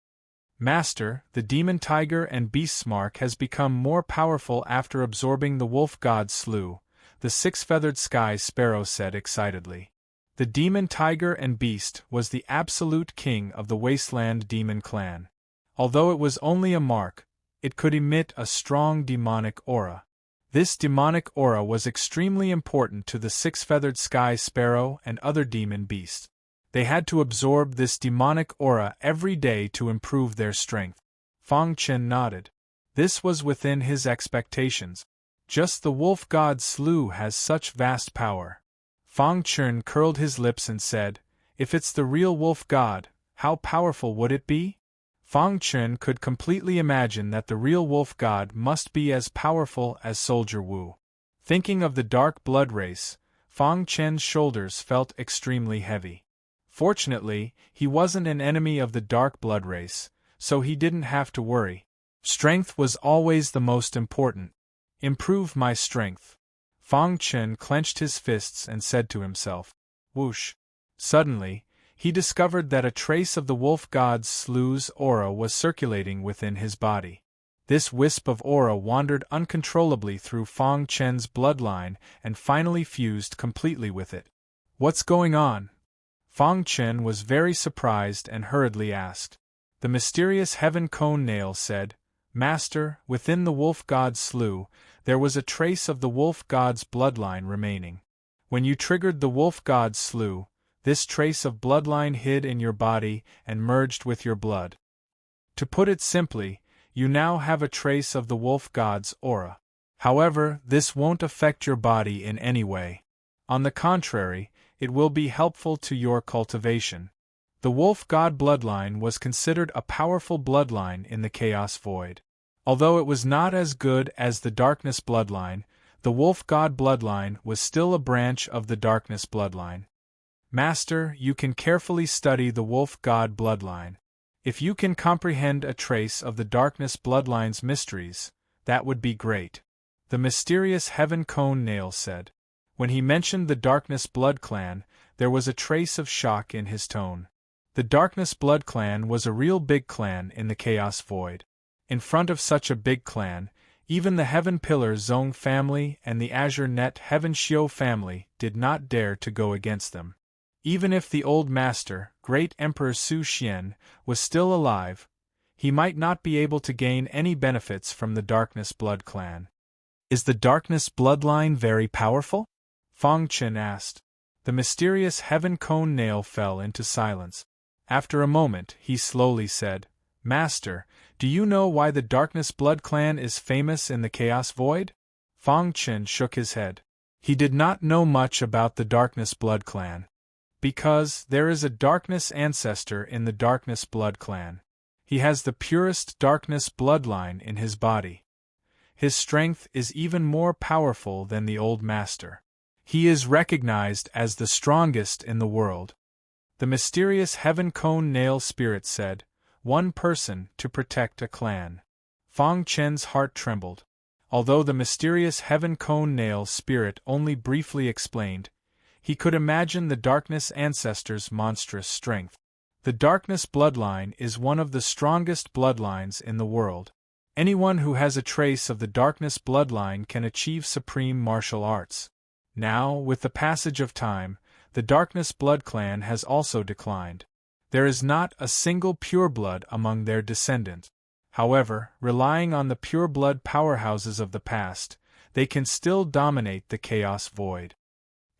Master, the demon tiger and beast's mark has become more powerful after absorbing the wolf god's slough, the 6-feathered sky sparrow said excitedly. The demon tiger and beast was the absolute king of the wasteland demon clan. Although it was only a mark, it could emit a strong demonic aura. This demonic aura was extremely important to the 6-feathered sky sparrow and other demon beasts. They had to absorb this demonic aura every day to improve their strength. Fang Chun nodded. This was within his expectations. Just the wolf god's slough has such vast power. Fang Chun curled his lips and said, if it's the real wolf god, how powerful would it be? Fang Chun could completely imagine that the real wolf god must be as powerful as Soldier Wu. Thinking of the dark blood race, Fang Chun's shoulders felt extremely heavy. Fortunately, he wasn't an enemy of the dark blood race, so he didn't have to worry. Strength was always the most important. Improve my strength. Fang Chun clenched his fists and said to himself, whoosh. Suddenly, he discovered that a trace of the wolf god's slough's aura was circulating within his body. This wisp of aura wandered uncontrollably through Fang Chun's bloodline and finally fused completely with it. What's going on? Fang Chun was very surprised and hurriedly asked. The mysterious heaven cone nail said, Master, within the wolf god's slough, there was a trace of the wolf god's bloodline remaining. When you triggered the wolf god's slough, this trace of bloodline hid in your body and merged with your blood. To put it simply, you now have a trace of the wolf god's aura. However, this won't affect your body in any way. On the contrary, it will be helpful to your cultivation. The wolf god bloodline was considered a powerful bloodline in the Chaos Void. Although it was not as good as the darkness bloodline, the wolf god bloodline was still a branch of the darkness bloodline. Master, you can carefully study the wolf god bloodline. If you can comprehend a trace of the darkness bloodline's mysteries, that would be great. The mysterious Heaven Cone Nail said. When he mentioned the Darkness Blood Clan, there was a trace of shock in his tone. The Darkness Blood Clan was a real big clan in the Chaos Void. In front of such a big clan, even the Heaven Pillar Zong family and the Azure Net Heaven Xiao family did not dare to go against them. Even if the old master, Great Emperor Su Xian, was still alive, he might not be able to gain any benefits from the Darkness Blood Clan. Is the Darkness Bloodline very powerful? Fang Chen asked. The mysterious Heaven Cone Nail fell into silence. After a moment, he slowly said, Master, do you know why the Darkness Blood Clan is famous in the Chaos Void? Fang Chen shook his head. He did not know much about the Darkness Blood Clan. Because there is a Darkness ancestor in the Darkness Blood Clan. He has the purest Darkness bloodline in his body. His strength is even more powerful than the old master. He is recognized as the strongest in the world. The mysterious Heaven Cone Nail spirit said, one person to protect a clan. Fang Chen's heart trembled. Although the mysterious Heaven Cone Nail spirit only briefly explained, he could imagine the Darkness ancestor's monstrous strength. The Darkness bloodline is one of the strongest bloodlines in the world. Anyone who has a trace of the Darkness bloodline can achieve supreme martial arts. Now, with the passage of time, the Darkness Blood Clan has also declined. There is not a single pureblood among their descendants. However, relying on the pureblood powerhouses of the past, they can still dominate the Chaos Void.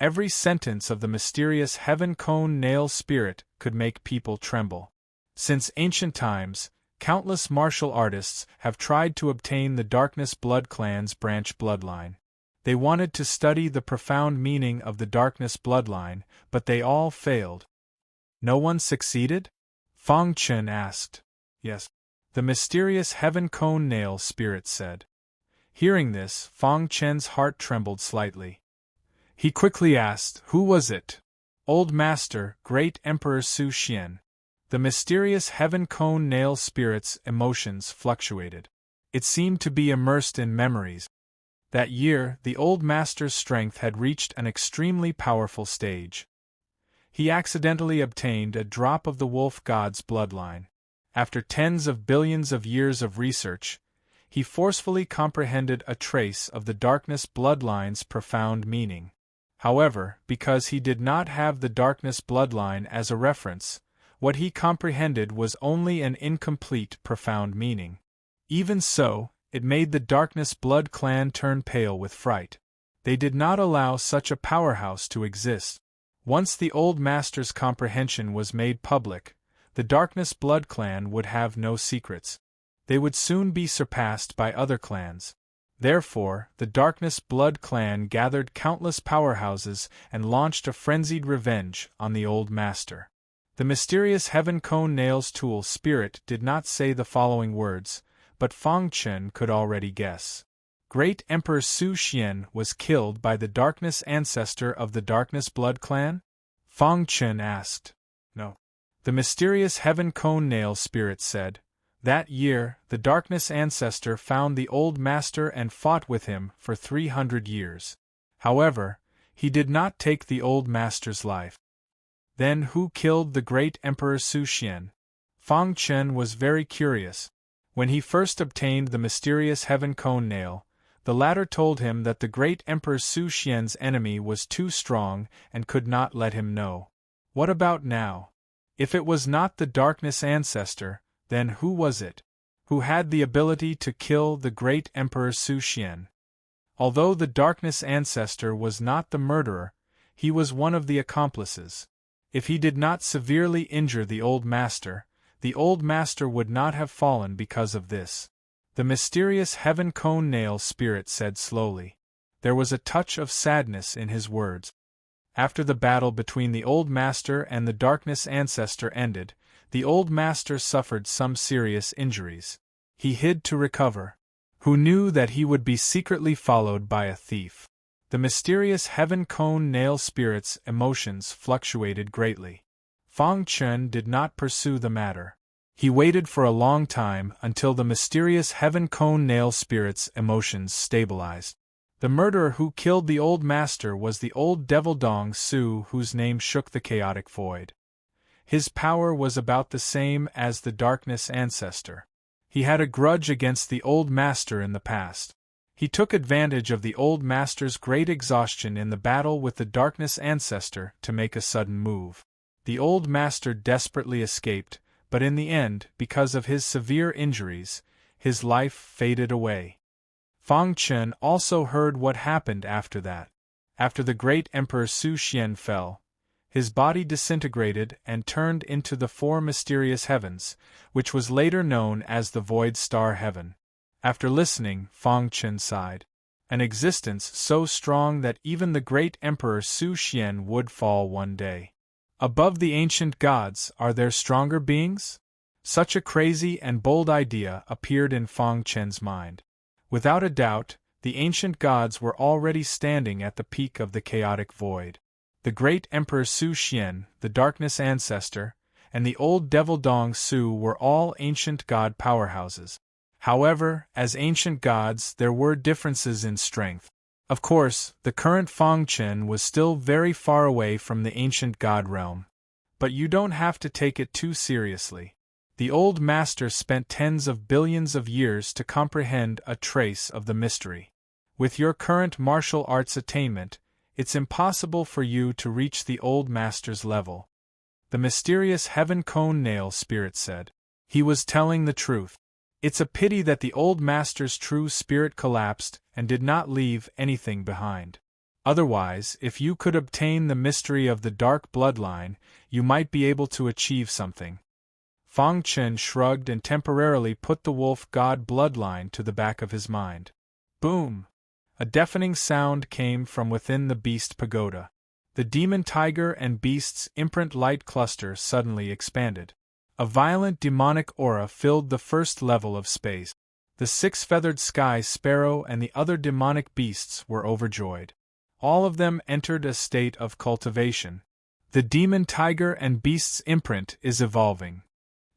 Every sentence of the mysterious Heaven Cone Nail spirit could make people tremble. Since ancient times, countless martial artists have tried to obtain the Darkness Blood Clan's branch bloodline. They wanted to study the profound meaning of the Darkness bloodline, but they all failed. No one succeeded? Fang Chen asked. Yes. The mysterious Heaven Cone Nail spirit said. Hearing this, Fang Chen's heart trembled slightly. He quickly asked, who was it? Old Master, Great Emperor Su Xian. The mysterious Heaven Cone Nail spirit's emotions fluctuated. It seemed to be immersed in memories. That year, the old master's strength had reached an extremely powerful stage. He accidentally obtained a drop of the wolf god's bloodline. After tens of billions of years of research, he forcefully comprehended a trace of the Darkness bloodline's profound meaning. However, because he did not have the Darkness bloodline as a reference, what he comprehended was only an incomplete profound meaning. Even so, it made the Darkness Blood Clan turn pale with fright. They did not allow such a powerhouse to exist. Once the old master's comprehension was made public, the Darkness Blood Clan would have no secrets. They would soon be surpassed by other clans. Therefore, the Darkness Blood Clan gathered countless powerhouses and launched a frenzied revenge on the old master. The mysterious Heaven Cone Nail's tool spirit did not say the following words, but Fang Chen could already guess. Great Emperor Su Xian was killed by the Darkness ancestor of the Darkness Blood Clan? Fang Chen asked. No. The mysterious Heaven Cone Nail spirit said. That year, the Darkness ancestor found the old master and fought with him for 300 years. However, he did not take the old master's life. Then who killed the great Emperor Su Xian? Fang Chen was very curious. When he first obtained the mysterious Heaven Cone Nail, the latter told him that the great Emperor Su Xian's enemy was too strong and could not let him know. What about now? If it was not the Darkness ancestor, then who was it? Who had the ability to kill the great Emperor Su Xian? Although the Darkness ancestor was not the murderer, he was one of the accomplices. If he did not severely injure the old master would not have fallen because of this. The mysterious heaven cone nail spirit said slowly. There was a touch of sadness in his words. After the battle between the Old Master and the Darkness Ancestor ended, the Old Master suffered some serious injuries. He hid to recover. Who knew that he would be secretly followed by a thief? The mysterious heaven cone nail spirit's emotions fluctuated greatly. Fang Chen did not pursue the matter. He waited for a long time until the mysterious heaven cone nail spirit's emotions stabilized. The murderer who killed the Old Master was the old devil Dong Su, whose name shook the chaotic void. His power was about the same as the Darkness Ancestor. He had a grudge against the Old Master in the past. He took advantage of the Old Master's great exhaustion in the battle with the Darkness Ancestor to make a sudden move. The Old Master desperately escaped, but in the end, because of his severe injuries, his life faded away. Fang Chen also heard what happened after that. After the great Emperor Su Xian fell, his body disintegrated and turned into the four mysterious heavens, which was later known as the Void Star Heaven. After listening, Fang Chen sighed. An existence so strong that even the great Emperor Su Xian would fall one day. Above the ancient gods, are there stronger beings? Such a crazy and bold idea appeared in Fang Chen's mind. Without a doubt, the ancient gods were already standing at the peak of the chaotic void. The great Emperor Su Xian, the Darkness Ancestor, and the old devil Dong Su were all ancient god powerhouses. However, as ancient gods, there were differences in strength. Of course, the current Fang Chen was still very far away from the ancient god realm. But you don't have to take it too seriously. The Old Master spent tens of billions of years to comprehend a trace of the mystery. With your current martial arts attainment, it's impossible for you to reach the Old Master's level. The mysterious heaven cone nail spirit said. He was telling the truth. It's a pity that the Old Master's true spirit collapsed and did not leave anything behind. Otherwise, if you could obtain the mystery of the dark bloodline, you might be able to achieve something. Fang Chen shrugged and temporarily put the wolf god bloodline to the back of his mind. Boom! A deafening sound came from within the beast pagoda. The demon tiger and beast's imprint light cluster suddenly expanded. A violent demonic aura filled the first level of space. The six-feathered sky sparrow and the other demonic beasts were overjoyed. All of them entered a state of cultivation. The demon tiger and beast's imprint is evolving.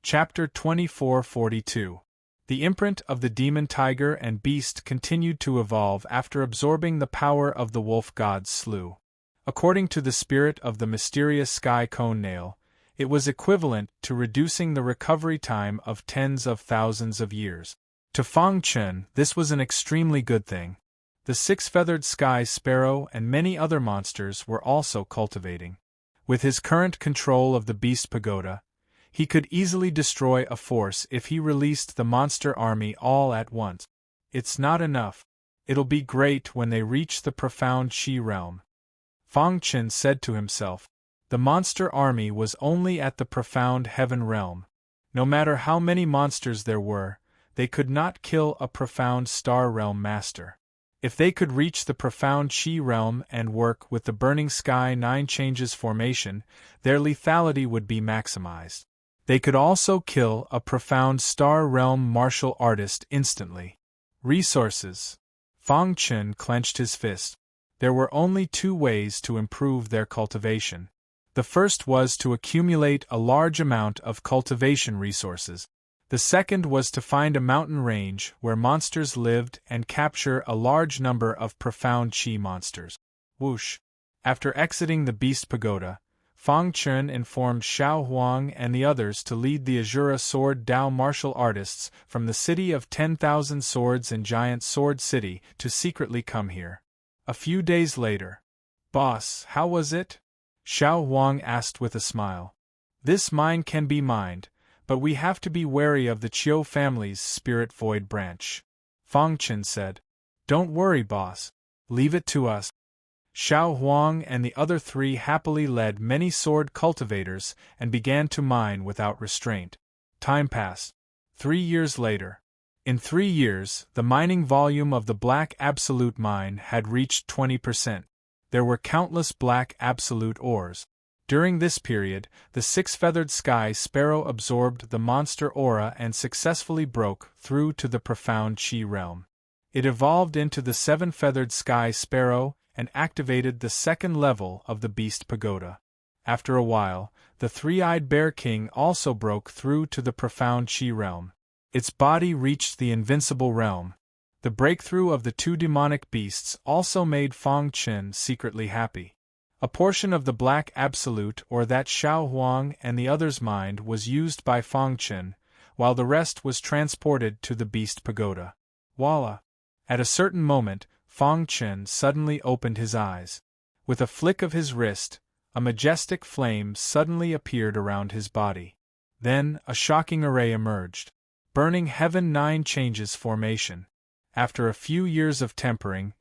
Chapter 2442. The imprint of the demon tiger and beast continued to evolve after absorbing the power of the wolf god Slu. According to the spirit of the mysterious sky cone nail, it was equivalent to reducing the recovery time of tens of thousands of years. To Fang Chen, this was an extremely good thing. The six-feathered sky sparrow and many other monsters were also cultivating. With his current control of the beast pagoda, he could easily destroy a force if he released the monster army all at once. It's not enough. It'll be great when they reach the profound Shi realm. Fang Chen said to himself. The monster army was only at the profound heaven realm. No matter how many monsters there were, they could not kill a profound star realm master. If they could reach the profound Shi realm and work with the burning sky 9 changes formation, their lethality would be maximized. They could also kill a profound star realm martial artist instantly. Resources. Fang Chen clenched his fist. There were only 2 ways to improve their cultivation. The first was to accumulate a large amount of cultivation resources. The second was to find a mountain range where monsters lived and capture a large number of profound Qi monsters. Whoosh! After exiting the Beast Pagoda, Fang Chen informed Xiao Huang and the others to lead the Azura Sword Dao martial artists from the City of 10,000 Swords and Giant Sword City to secretly come here. A few days later. Boss, how was it? Xiao Huang asked with a smile. This mine can be mined, but we have to be wary of the Qiu family's spirit void branch. Fang Chen said. Don't worry, boss. Leave it to us. Xiao Huang and the other 3 happily led many sword cultivators and began to mine without restraint. Time passed. 3 years later. In 3 years, the mining volume of the Black Absolute mine had reached 20%. There were countless Black Absolute ores. During this period, the six-feathered sky sparrow absorbed the monster aura and successfully broke through to the profound Chi realm. It evolved into the seven-feathered sky sparrow and activated the second level of the beast pagoda. After a while, the three-eyed bear king also broke through to the profound Chi realm. Its body reached the invincible realm. The breakthrough of the two demonic beasts also made Fang Chen secretly happy. A portion of the Black Absolute or that Xiao Huang and the other's mind was used by Fang Chen, while the rest was transported to the beast pagoda. Voila! At a certain moment, Fang Chen suddenly opened his eyes. With a flick of his wrist, a majestic flame suddenly appeared around his body. Then, a shocking array emerged. Burning Heaven 9 changes formation. After a few years of tempering,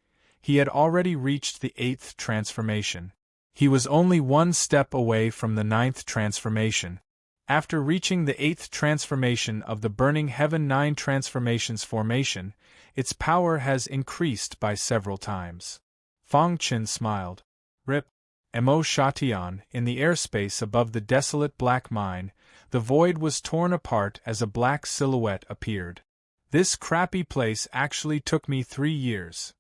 he had already reached the 8th transformation. He was only one step away from the 9th transformation. After reaching the 8th transformation of the Burning Heaven 9 transformations formation, its power has increased by several times. Fang Chen smiled. Rip. Mo Shatian, in the airspace above the desolate black mine, the void was torn apart as a black silhouette appeared. This crappy place actually took me 3 years.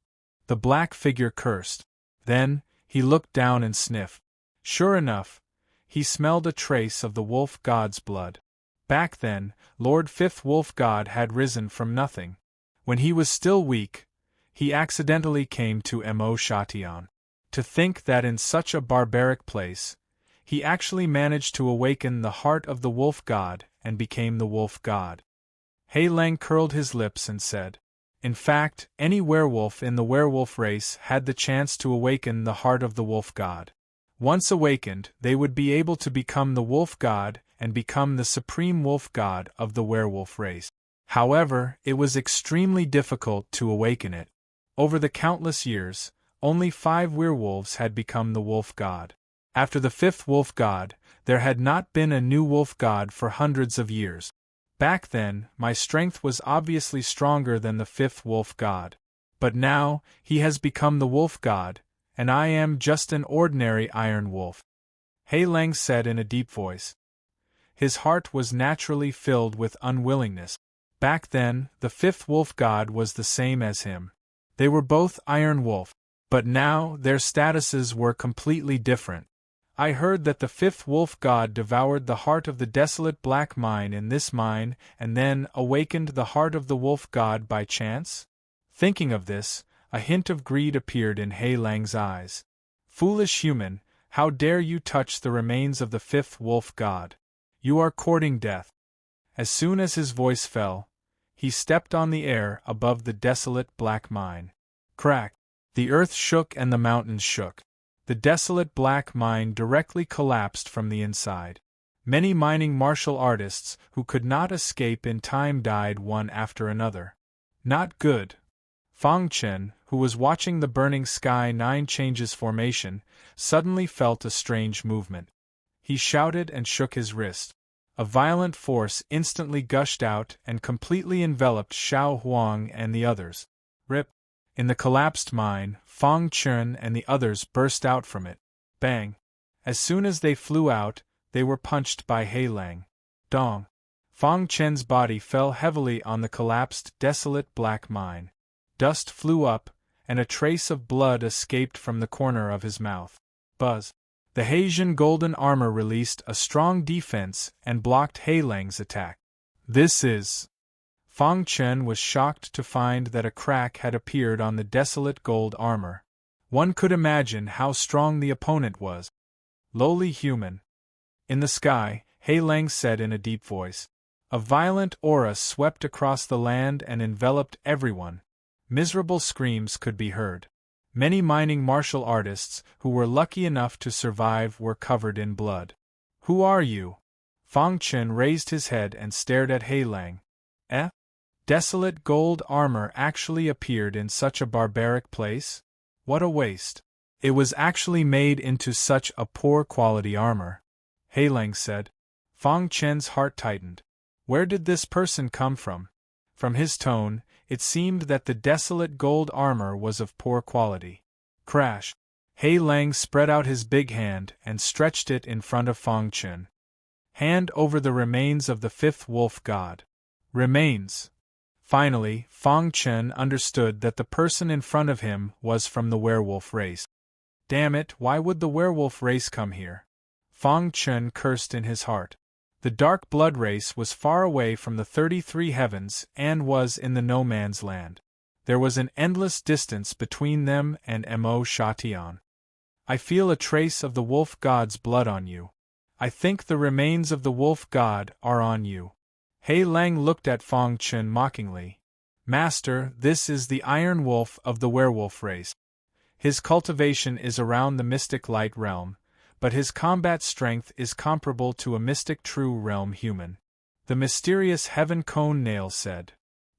The black figure cursed. Then, he looked down and sniffed. Sure enough, he smelled a trace of the wolf god's blood. Back then, Lord Fifth Wolf God had risen from nothing. When he was still weak, he accidentally came to Mo Shatian. To think that in such a barbaric place, he actually managed to awaken the heart of the wolf god and became the wolf god. Hei Lang curled his lips and said, in fact, any werewolf in the werewolf race had the chance to awaken the heart of the wolf god. Once awakened, they would be able to become the wolf god and become the supreme wolf god of the werewolf race. However, it was extremely difficult to awaken it. Over the countless years, only 5 werewolves had become the wolf god. After the 5th wolf god, there had not been a new wolf god for hundreds of years. Back then, my strength was obviously stronger than the 5th wolf god. But now, he has become the wolf god, and I am just an ordinary iron wolf. Hei Lang said in a deep voice. His heart was naturally filled with unwillingness. Back then, the 5th wolf god was the same as him. They were both iron wolf, but now their statuses were completely different. I heard that the 5th wolf god devoured the heart of the desolate black mine in this mine and then awakened the heart of the wolf god by chance? Thinking of this, a hint of greed appeared in Hei Lang's eyes. Foolish human, how dare you touch the remains of the 5th wolf god? You are courting death. As soon as his voice fell, he stepped on the air above the desolate black mine. Crack! The earth shook and the mountains shook. The desolate black mine directly collapsed from the inside. Many mining martial artists who could not escape in time died one after another. Not good. Fang Chen, who was watching the burning sky 9 changes formation, suddenly felt a strange movement. He shouted and shook his wrist. A violent force instantly gushed out and completely enveloped Xiao Huang and the others. Rip! In the collapsed mine, Fang Chen and the others burst out from it. Bang! As soon as they flew out, they were punched by Hei Lang. Dong! Fang Chen's body fell heavily on the collapsed, desolate black mine. Dust flew up, and a trace of blood escaped from the corner of his mouth. Buzz! The Heijin golden armor released a strong defense and blocked Hei Lang's attack. This is... Fang Chen was shocked to find that a crack had appeared on the desolate gold armor. One could imagine how strong the opponent was. Lowly human. In the sky, Hei Lang said in a deep voice. A violent aura swept across the land and enveloped everyone. Miserable screams could be heard. Many mining martial artists who were lucky enough to survive were covered in blood. Who are you? Fang Chen raised his head and stared at Hei Lang. Desolate gold armor actually appeared in such a barbaric place? What a waste. It was actually made into such a poor quality armor. Hei Lang said. Fang Chen's heart tightened. Where did this person come from? From his tone, it seemed that the desolate gold armor was of poor quality. Crash! Hei Lang spread out his big hand and stretched it in front of Fang Chen. Hand over the remains of the fifth wolf god. Remains! Finally, Fang Chen understood that the person in front of him was from the werewolf race. Damn it, why would the werewolf race come here? Fang Chen cursed in his heart. The dark blood race was far away from the 33 heavens and was in the no man's land. There was an endless distance between them and Mo Shatian. I feel a trace of the wolf god's blood on you. I think the remains of the wolf god are on you. Hei Lang looked at Fang Chen mockingly. Master, this is the Iron Wolf of the werewolf race. His cultivation is around the mystic light realm, but his combat strength is comparable to a mystic true realm human. The mysterious Heaven Cone Nail said.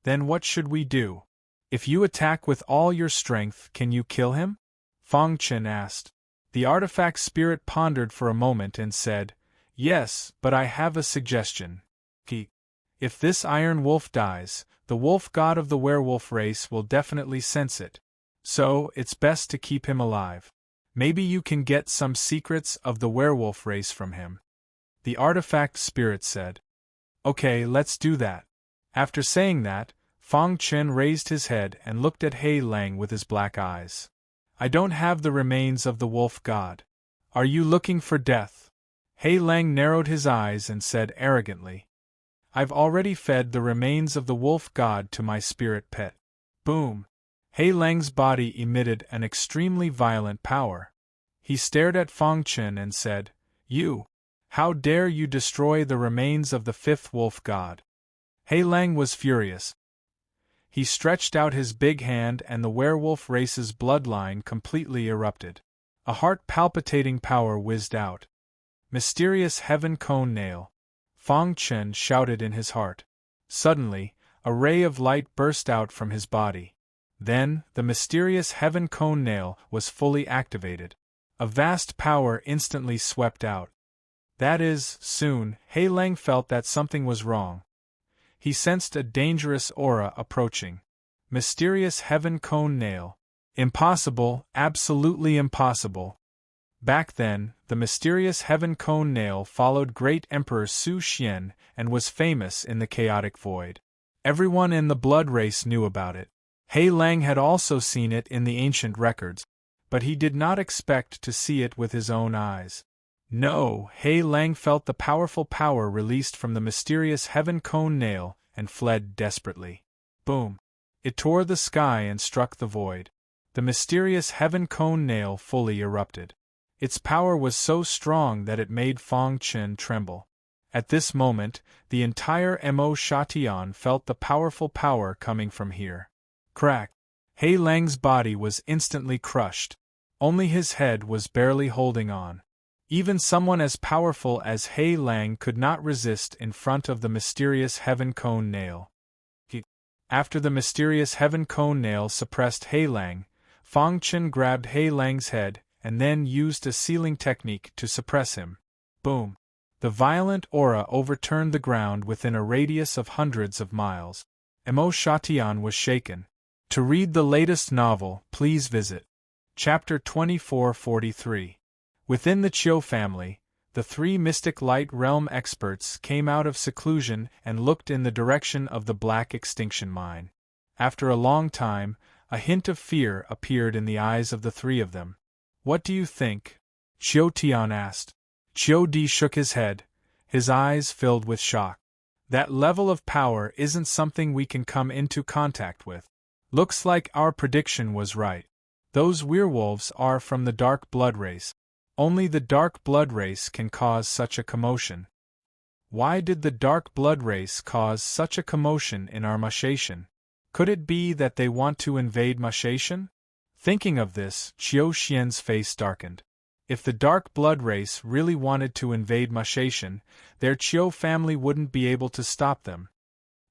Then what should we do? If you attack with all your strength, can you kill him? Fang Chen asked. The artifact spirit pondered for a moment and said, Yes, but I have a suggestion. If this Iron Wolf dies, the wolf god of the werewolf race will definitely sense it. So, it's best to keep him alive. Maybe you can get some secrets of the werewolf race from him. The artifact spirit said. Okay, let's do that. After saying that, Fang Chen raised his head and looked at Hei Lang with his black eyes. I don't have the remains of the wolf god. Are you looking for death? Hei Lang narrowed his eyes and said arrogantly. I've already fed the remains of the wolf god to my spirit pet. Boom! Hei Lang's body emitted an extremely violent power. He stared at Fang Chen and said, You! How dare you destroy the remains of the fifth wolf god? Hei Lang was furious. He stretched out his big hand and the werewolf race's bloodline completely erupted. A heart-palpitating power whizzed out. Mysterious Heaven Cone Nail! Fang Chen shouted in his heart. Suddenly, a ray of light burst out from his body. Then, the mysterious Heaven Cone Nail was fully activated. A vast power instantly swept out. That is, soon, Hei Lang felt that something was wrong. He sensed a dangerous aura approaching. Mysterious Heaven Cone Nail. Impossible, absolutely impossible. Back then, the mysterious Heaven Cone Nail followed Great Emperor Su Xian and was famous in the chaotic void. Everyone in the blood race knew about it. Hei Lang had also seen it in the ancient records, but he did not expect to see it with his own eyes. No, Hei Lang felt the powerful power released from the mysterious Heaven Cone Nail and fled desperately. Boom! It tore the sky and struck the void. The mysterious Heaven Cone Nail fully erupted. Its power was so strong that it made Fang Chen tremble. At this moment, the entire Mo Shatian felt the powerful power coming from here. Crack! Hei Lang's body was instantly crushed. Only his head was barely holding on. Even someone as powerful as Hei Lang could not resist in front of the mysterious Heaven Cone Nail. After the mysterious Heaven Cone Nail suppressed Hei Lang, Fang Chen grabbed Hei Lang's head and then used a sealing technique to suppress him. Boom! The violent aura overturned the ground within a radius of hundreds of miles. Mo Shatian was shaken. To read the latest novel, please visit Chapter 2443. Within the Chiu family, the three mystic light realm experts came out of seclusion and looked in the direction of the Black Extinction Mine. After a long time, a hint of fear appeared in the eyes of the three of them. What do you think? Chiu Tian asked. Chiu Di shook his head, his eyes filled with shock. That level of power isn't something we can come into contact with. Looks like our prediction was right. Those werewolves are from the dark blood race. Only the dark blood race can cause such a commotion. Why did the dark blood race cause such a commotion in our Mashation? Could it be that they want to invade Mashation? Thinking of this, Chiu Xian's face darkened. If the dark blood race really wanted to invade Mashation, their Chiu family wouldn't be able to stop them.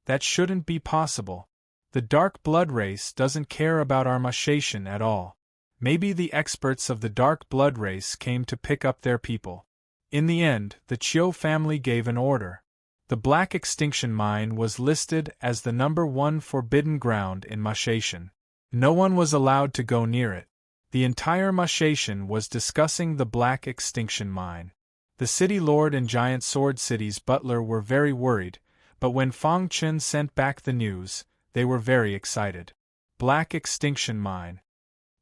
That shouldn't be possible. The dark blood race doesn't care about our Mashation at all. Maybe the experts of the dark blood race came to pick up their people. In the end, the Chiu family gave an order. The Black Extinction Mine was listed as the #1 forbidden ground in Mashation. No one was allowed to go near it. The entire Mashation was discussing the Black Extinction Mine. The city lord and Giant Sword City's butler were very worried, but when Fang Chen sent back the news, they were very excited. Black Extinction Mine.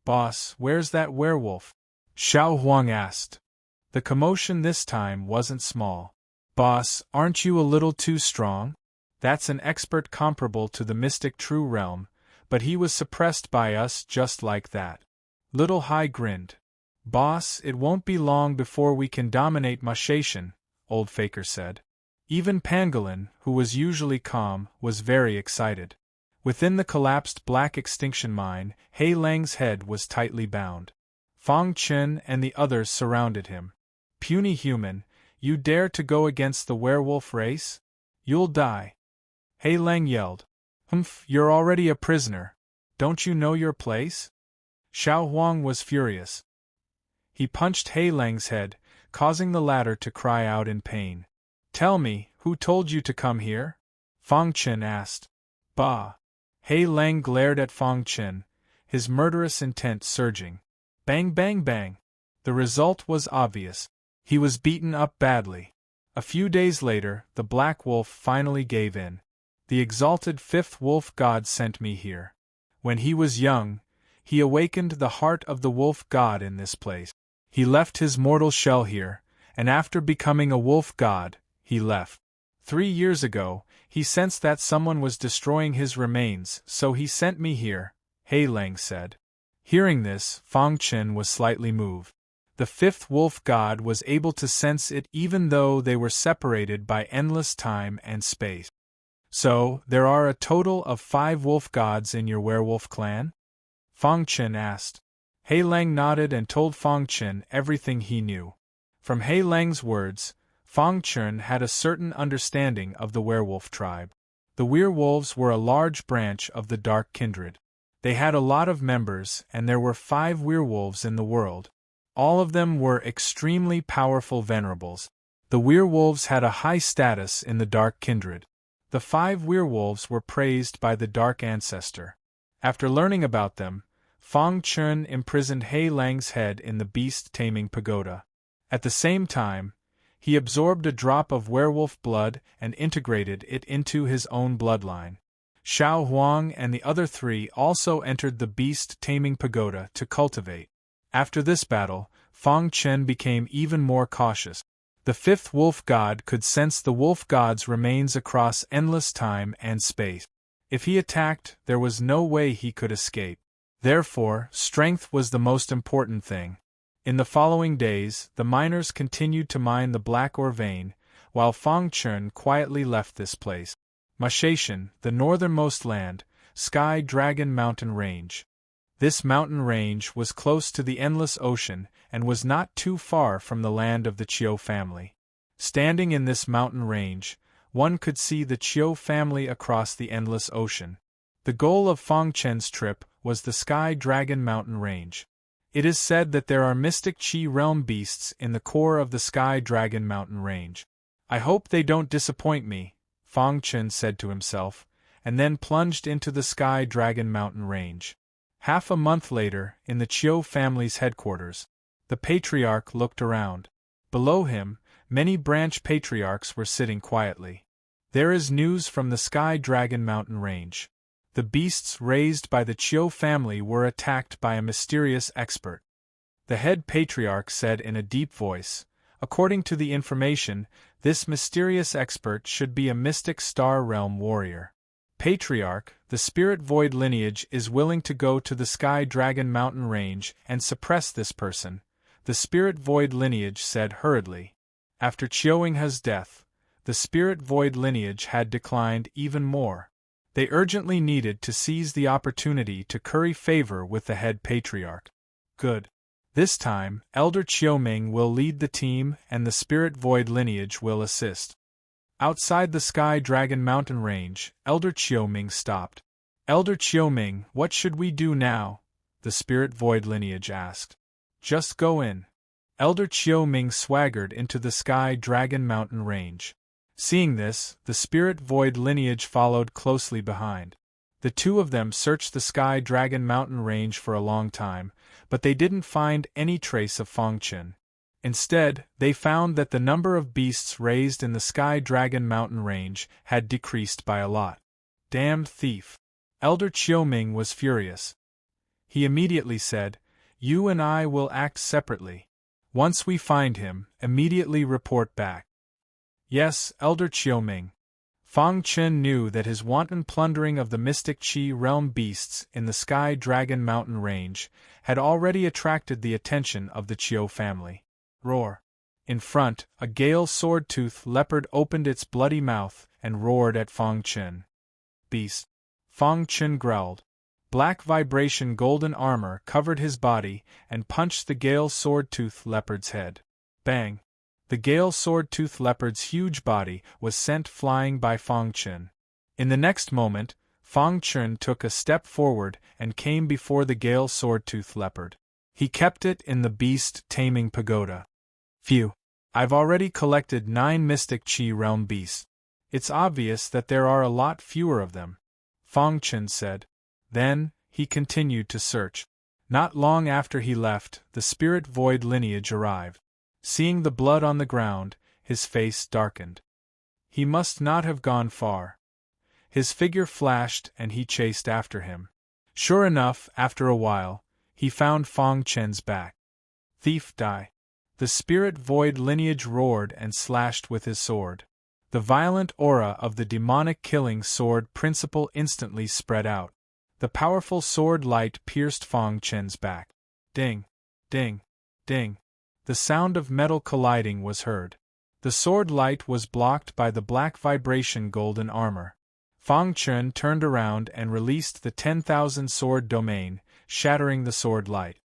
Boss, where's that werewolf? Xiao Huang asked. The commotion this time wasn't small. Boss, aren't you a little too strong? That's an expert comparable to the mystic True Realm, but he was suppressed by us just like that. Little Hai grinned. Boss, it won't be long before we can dominate Mashation, Old Faker said. Even Pangolin, who was usually calm, was very excited. Within the collapsed Black Extinction Mine, Hei Lang's head was tightly bound. Fang Chen and the others surrounded him. Puny human, you dare to go against the werewolf race? You'll die. Hei Lang yelled. Humph, you're already a prisoner. Don't you know your place? Xiao Huang was furious. He punched Hei Lang's head, causing the latter to cry out in pain. Tell me, who told you to come here? Fang Chen asked. Bah! Hei Lang glared at Fang Chen, his murderous intent surging. Bang bang bang! The result was obvious. He was beaten up badly. A few days later, the Black Wolf finally gave in. The exalted fifth wolf god sent me here. When he was young, he awakened the heart of the wolf god in this place. He left his mortal shell here, and after becoming a wolf god, he left. 3 years ago, he sensed that someone was destroying his remains, so he sent me here, Hei Lang said. Hearing this, Fang Chen was slightly moved. The fifth wolf god was able to sense it even though they were separated by endless time and space. So, there are a total of 5 wolf gods in your werewolf clan? Fang Chen asked. Hei Lang nodded and told Fang Chen everything he knew. From Hei Lang's words, Fang Chen had a certain understanding of the werewolf tribe. The werewolves were a large branch of the Dark Kindred. They had a lot of members, and there were 5 werewolves in the world. All of them were extremely powerful venerables. The werewolves had a high status in the Dark Kindred. The 5 werewolves were praised by the Dark Ancestor. After learning about them, Fang Chen imprisoned Hei Lang's head in the beast-taming pagoda. At the same time, he absorbed a drop of werewolf blood and integrated it into his own bloodline. Xiao Huang and the other 3 also entered the beast-taming pagoda to cultivate. After this battle, Fang Chen became even more cautious. The fifth wolf god could sense the wolf god's remains across endless time and space. If he attacked, there was no way he could escape. Therefore, strength was the most important thing. In the following days, the miners continued to mine the black ore vein, while Fang Chen quietly left this place. Mashation, the northernmost land, Sky Dragon Mountain Range. This mountain range was close to the endless ocean and was not too far from the land of the Qiu family. Standing in this mountain range, one could see the Qiu family across the endless ocean. The goal of Fang Chen's trip was the Sky Dragon Mountain Range. It is said that there are mystic Qi realm beasts in the core of the Sky Dragon Mountain Range. I hope they don't disappoint me, Fang Chen said to himself, and then plunged into the Sky Dragon Mountain Range. Half a month later, in the Qiu family's headquarters, the patriarch looked around. Below him, many branch patriarchs were sitting quietly. There is news from the Sky Dragon Mountain Range. The beasts raised by the Qiu family were attacked by a mysterious expert. The head patriarch said in a deep voice, according to the information, this mysterious expert should be a mystic star realm warrior. Patriarch, the Spirit Void lineage is willing to go to the Sky Dragon Mountain Range and suppress this person, the Spirit Void lineage said hurriedly. After Qiuenghe's death, the Spirit Void lineage had declined even more. They urgently needed to seize the opportunity to curry favor with the head patriarch. Good. This time, Elder Qiuming will lead the team and the Spirit Void lineage will assist. Outside the Sky Dragon Mountain Range, Elder Qiuming stopped. Elder Qiuming, what should we do now? The Spirit Void lineage asked. Just go in. Elder Qiuming swaggered into the Sky Dragon Mountain Range. Seeing this, the spirit void lineage followed closely behind. The two of them searched the Sky Dragon mountain range for a long time, but they didn't find any trace of Fangchen. Instead, they found that the number of beasts raised in the Sky Dragon mountain range had decreased by a lot. Damned thief! Elder Qiuming was furious. He immediately said, "You and I will act separately. Once we find him, immediately report back." Yes, Elder Qiuming. Fangchen knew that his wanton plundering of the mystic Qi realm beasts in the Sky Dragon mountain range had already attracted the attention of the Qiu family. Roar! In front, a gale sword-toothed leopard opened its bloody mouth and roared at Fangchen. "Beast!" Fangchen growled. Black vibration golden armor covered his body and punched the gale sword-toothed leopard's head. Bang! The gale sword-toothed leopard's huge body was sent flying by Fangchen. In the next moment, Fangchen took a step forward and came before the gale sword-toothed leopard. He kept it in the beast-taming pagoda. "Phew! I've already collected 9 mystic Qi realm beasts. It's obvious that there are a lot fewer of them," Fangchen said. Then, he continued to search. Not long after he left, the spirit void lineage arrived. Seeing the blood on the ground, his face darkened. He must not have gone far. His figure flashed and he chased after him. Sure enough, after a while, he found Fangchen's back. "Thief, die!" The spirit void lineage roared and slashed with his sword. The violent aura of the demonic killing sword principle instantly spread out. The powerful sword light pierced Fangchen's back. Ding! Ding! Ding! The sound of metal colliding was heard. The sword light was blocked by the black vibration golden armor. Fangchen turned around and released the 10,000 sword domain, shattering the sword light.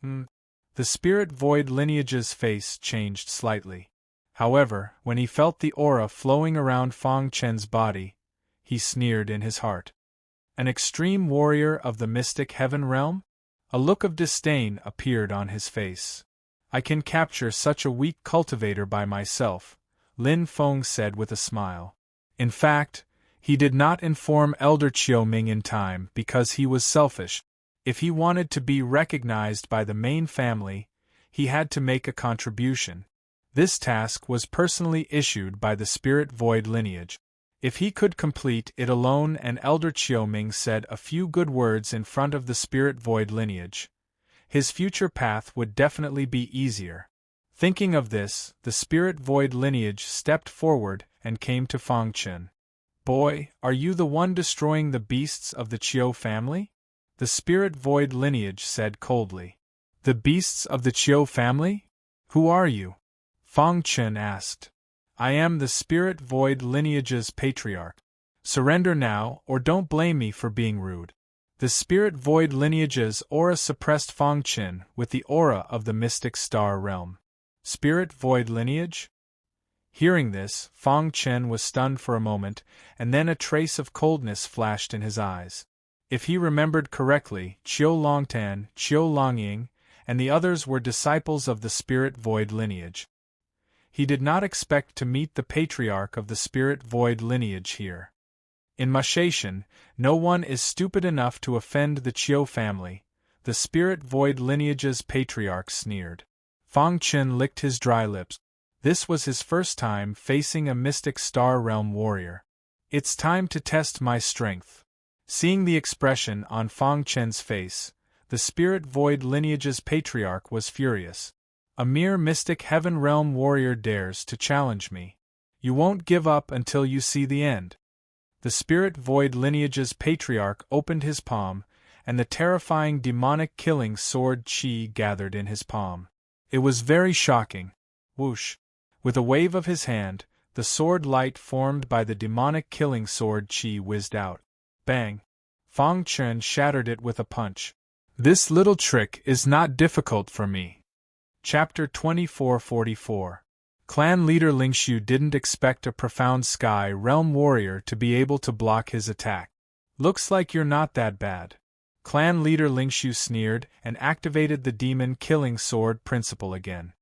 The spirit void lineage's face changed slightly. However, when he felt the aura flowing around Fangchen's body, he sneered in his heart. An extreme warrior of the mystic heaven realm? A look of disdain appeared on his face. "I can capture such a weak cultivator by myself," Lin Feng said with a smile. In fact, he did not inform Elder Qiuming in time because he was selfish. If he wanted to be recognized by the main family, he had to make a contribution. This task was personally issued by the Spirit Void lineage. If he could complete it alone, and Elder Qiuming said a few good words in front of the Spirit Void lineage, his future path would definitely be easier. Thinking of this, the Spirit Void lineage stepped forward and came to Fangchen. "Boy, are you the one destroying the beasts of the Qiu family?" The Spirit Void lineage said coldly. "The beasts of the Qiu family? Who are you?" Fangchen asked. "I am the Spirit Void lineage's patriarch. Surrender now, or don't blame me for being rude." The Spirit Void lineage's aura suppressed Fangchen with the aura of the mystic star realm. Spirit Void lineage? Hearing this, Fangchen was stunned for a moment, and then a trace of coldness flashed in his eyes. If he remembered correctly, Qiu Longtan, Qiu Longying, and the others were disciples of the Spirit Void lineage. He did not expect to meet the patriarch of the Spirit Void lineage here. In Mashaitian, no one is stupid enough to offend the Qiu family, the Spirit Void lineage's patriarch sneered. Fangchen licked his dry lips. This was his first time facing a mystic star realm warrior. "It's time to test my strength." Seeing the expression on Fangchen's face, the Spirit Void lineage's patriarch was furious. "A mere mystic heaven realm warrior dares to challenge me. You won't give up until you see the end." The Spirit Void lineage's patriarch opened his palm, and the terrifying demonic killing sword Qi gathered in his palm. It was very shocking. Whoosh! With a wave of his hand, the sword light formed by the demonic killing sword Qi whizzed out. Bang! Fangchen shattered it with a punch. "This little trick is not difficult for me." Chapter 2444. Clan leader Lingxiu didn't expect a profound sky realm warrior to be able to block his attack. "Looks like you're not that bad." Clan leader Lingxiu sneered and activated the demon killing sword principle again.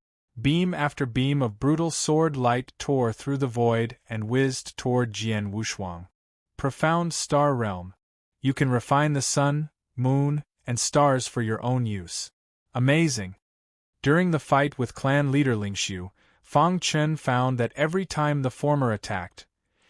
Beam after beam of brutal sword light tore through the void and whizzed toward Jian Wushuang. Profound star realm. You can refine the sun, moon, and stars for your own use. Amazing. During the fight with clan leader Lingxiu, Fang Chen found that every time the former attacked,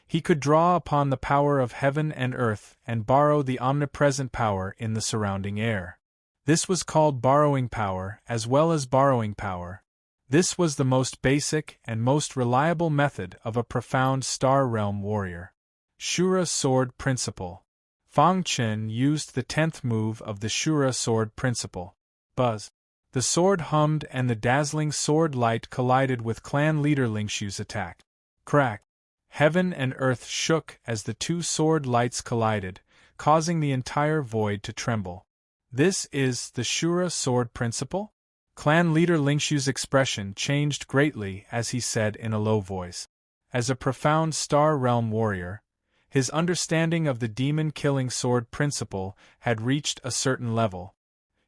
he could draw upon the power of heaven and earth and borrow the omnipresent power in the surrounding air. This was called borrowing power as well as borrowing power. This was the most basic and most reliable method of a profound star realm warrior. Shura Sword Principle. Fang Chen used the 10th move of the Shura Sword Principle. Buzz. The sword hummed and the dazzling sword light collided with clan leader Lingxiu's attack. Crack. Heaven and earth shook as the two sword lights collided, causing the entire void to tremble. This is the Shura Sword Principle? Clan leader Lingxiu's expression changed greatly as he said in a low voice. As a profound star realm warrior, his understanding of the demon-killing sword principle had reached a certain level.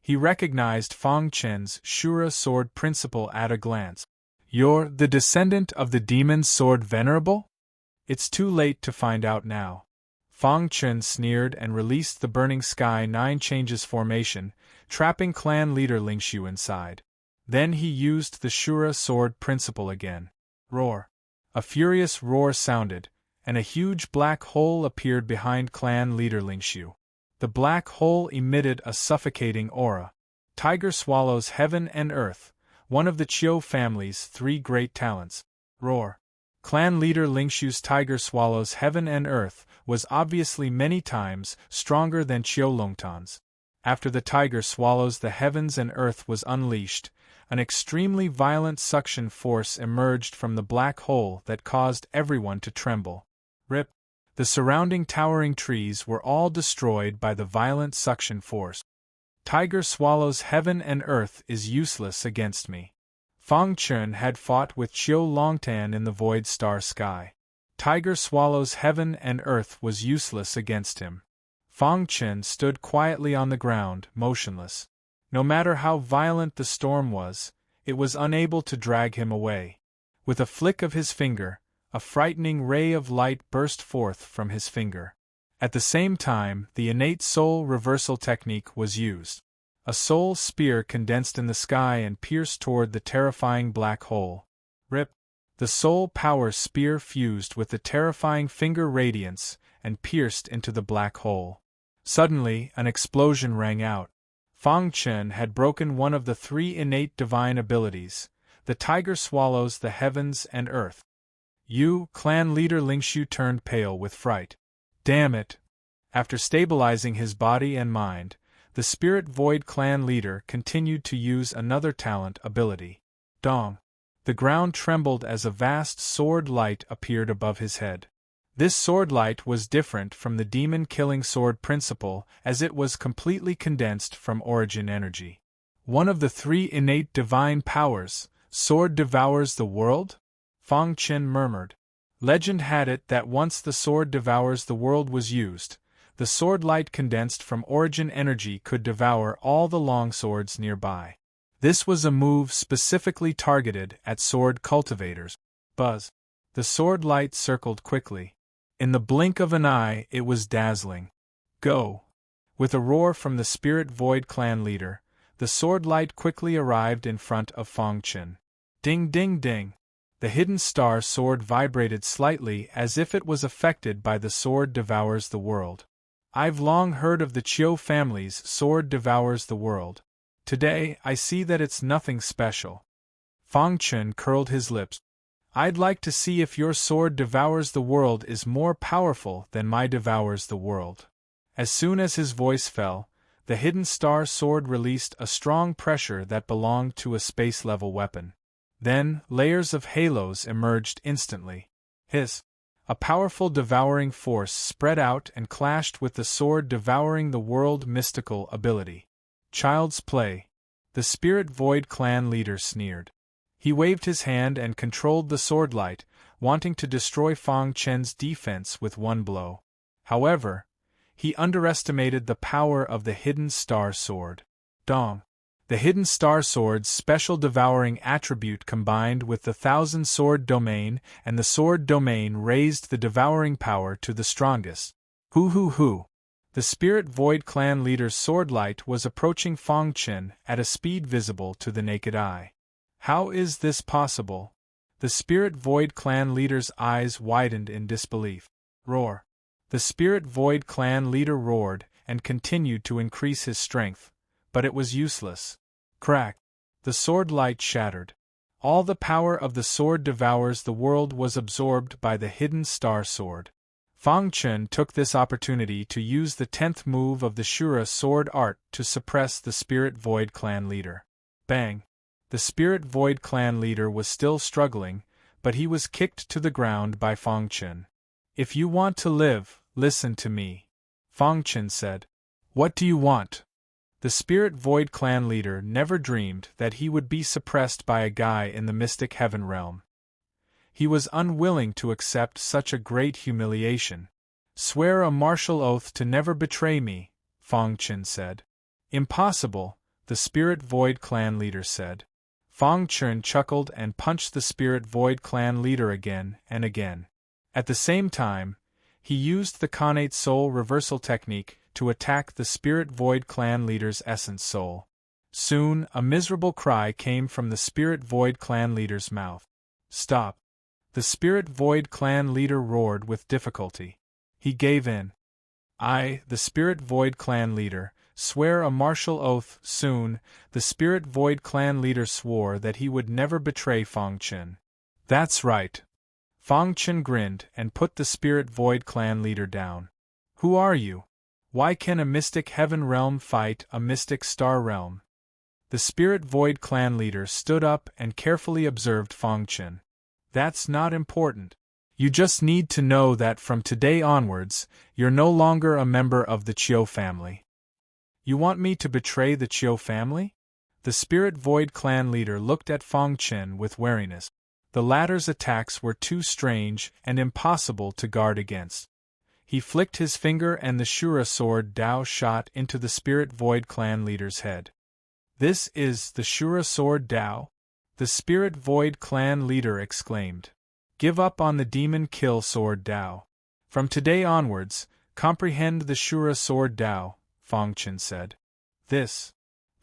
He recognized Fang Chen's Shura sword principle at a glance. You're the descendant of the demon's sword Venerable? It's too late to find out now. Fang Chen sneered and released the burning sky 9 changes formation, trapping clan leader Lingxiu inside. Then he used the Shura sword principle again. Roar. A furious roar sounded, and a huge black hole appeared behind clan leader Lingxiu. The black hole emitted a suffocating aura. Tiger swallows heaven and earth, one of the Qiu family's 3 great talents. Roar. Clan leader Lingxiu's tiger swallows heaven and earth was obviously many times stronger than Qiu Longtan's. After the tiger swallows the heavens and earth was unleashed, an extremely violent suction force emerged from the black hole that caused everyone to tremble. Rip. The surrounding towering trees were all destroyed by the violent suction force. Tiger swallows heaven and earth is useless against me. Fang Chen had fought with Qiu Longtan in the void star sky. Tiger swallows heaven and earth was useless against him. Fang Chen stood quietly on the ground, motionless. No matter how violent the storm was, it was unable to drag him away. With a flick of his finger, a frightening ray of light burst forth from his finger. At the same time, the innate soul reversal technique was used. A soul spear condensed in the sky and pierced toward the terrifying black hole. Rip. The soul power spear fused with the terrifying finger radiance and pierced into the black hole. Suddenly, an explosion rang out. Fang Chen had broken one of the 3 innate divine abilities. The tiger swallows the heavens and earth. Clan leader Lingxiu turned pale with fright. Damn it! After stabilizing his body and mind, the Spirit Void clan leader continued to use another talent ability. Dong! The ground trembled as a vast sword light appeared above his head. This sword light was different from the demon-killing sword principle as it was completely condensed from origin energy. One of the 3 innate divine powers, sword devours the world? Fang Chen murmured. Legend had it that once the sword devours the world was used, the sword light condensed from origin energy could devour all the long swords nearby. This was a move specifically targeted at sword cultivators. Buzz. The sword light circled quickly. In the blink of an eye, it was dazzling. Go! With a roar from the Spirit Void clan leader, the sword light quickly arrived in front of Fang Chen. Ding ding ding! The hidden star sword vibrated slightly as if it was affected by the sword devours the world. I've long heard of the Qiu family's sword devours the world. Today, I see that it's nothing special. Fang Chen curled his lips. I'd like to see if your sword devours the world is more powerful than my devours the world. As soon as his voice fell, the hidden star sword released a strong pressure that belonged to a space-level weapon. Then, layers of halos emerged instantly. Hiss! A powerful devouring force spread out and clashed with the sword devouring the world mystical ability. Child's play. The Spirit Void clan leader sneered. He waved his hand and controlled the sword light, wanting to destroy Fang Chen's defense with one blow. However, he underestimated the power of the hidden star sword. Dong! The Hidden Star Sword's special devouring attribute combined with the Thousand Sword domain, and the Sword domain raised the devouring power to the strongest. Hoo. The Spirit Void clan leader's sword light was approaching Fang Chen at a speed visible to the naked eye. How is this possible? The Spirit Void clan leader's eyes widened in disbelief. Roar. The Spirit Void clan leader roared and continued to increase his strength, but it was useless. Crack. The sword light shattered. All the power of the sword devours the world was absorbed by the Hidden Star Sword. Fang Chen took this opportunity to use the 10th move of the Shura sword art to suppress the Spirit Void clan leader. Bang! The Spirit Void clan leader was still struggling, but he was kicked to the ground by Fang Chen. If you want to live, listen to me, Fang Chen said. What do you want? The Spirit Void clan leader never dreamed that he would be suppressed by a guy in the Mystic Heaven realm. He was unwilling to accept such a great humiliation. Swear a martial oath to never betray me, Fang Chen said. Impossible, the Spirit Void clan leader said. Fang Chen chuckled and punched the Spirit Void clan leader again and again. At the same time, he used the Khanate Soul Reversal technique to attack the Spirit Void clan leader's essence soul. Soon, a miserable cry came from the Spirit Void clan leader's mouth. Stop! The Spirit Void clan leader roared with difficulty. He gave in. I, the Spirit Void clan leader, swear a martial oath. Soon, the Spirit Void clan leader swore that he would never betray Fang Chen. That's right. Fang Chen grinned and put the Spirit Void clan leader down. Who are you? Why can a Mystic Heaven realm fight a Mystic Star realm? The Spirit Void clan leader stood up and carefully observed Fang Chen. That's not important. You just need to know that from today onwards, you're no longer a member of the Chiu family. You want me to betray the Chiu family? The Spirit Void clan leader looked at Fang Chen with wariness. The latter's attacks were too strange and impossible to guard against. He flicked his finger and the Shura sword Dao shot into the Spirit Void clan leader's head. This is the Shura sword Dao? The Spirit Void clan leader exclaimed. Give up on the demon kill sword Dao. From today onwards, comprehend the Shura sword Dao, Fang Chen said. The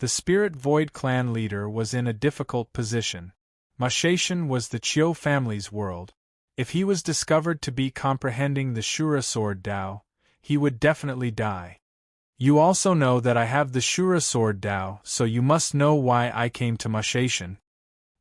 Spirit Void clan leader was in a difficult position. Mashation was the Chiu family's world. If he was discovered to be comprehending the Shura sword Dao, he would definitely die. You also know that I have the Shura sword Dao, so you must know why I came to Mashation.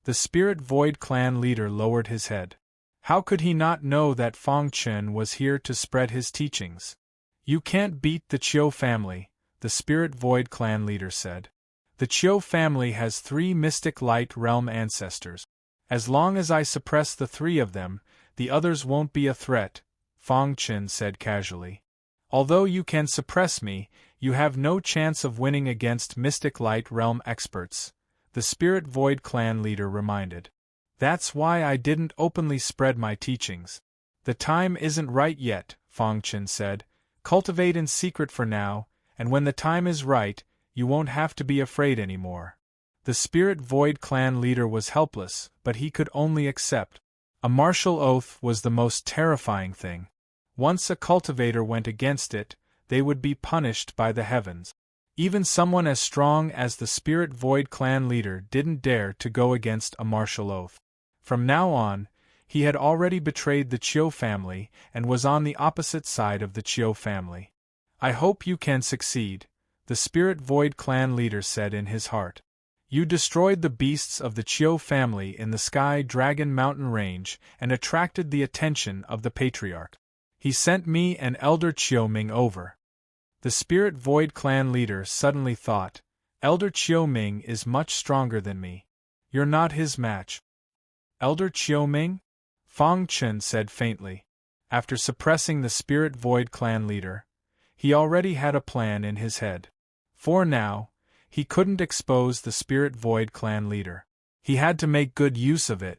The Spirit Void clan leader lowered his head. How could he not know that Fang Chen was here to spread his teachings? You can't beat the Chiu family, the Spirit Void clan leader said. The Chiu family has 3 Mystic Light Realm ancestors. As long as I suppress the 3 of them, the others won't be a threat, Fang Chen said casually. Although you can suppress me, you have no chance of winning against Mystic Light Realm experts, the Spirit Void clan leader reminded. That's why I didn't openly spread my teachings. The time isn't right yet, Fang Chen said. Cultivate in secret for now, and when the time is right, you won't have to be afraid anymore. The Spirit Void clan leader was helpless, but he could only accept. A martial oath was the most terrifying thing. Once a cultivator went against it, they would be punished by the heavens. Even someone as strong as the Spirit Void clan leader didn't dare to go against a martial oath. From now on, he had already betrayed the Chiu family and was on the opposite side of the Chiu family. I hope you can succeed, the Spirit Void clan leader said in his heart. You destroyed the beasts of the Chiu family in the Sky Dragon Mountain Range and attracted the attention of the Patriarch. He sent me and Elder Chiu Ming over. The Spirit Void clan leader suddenly thought, Elder Chiu Ming is much stronger than me. You're not his match. Elder Chiu Ming? Fang Chen said faintly. After suppressing the Spirit Void clan leader, he already had a plan in his head. For now, he couldn't expose the Spirit Void clan leader. He had to make good use of it.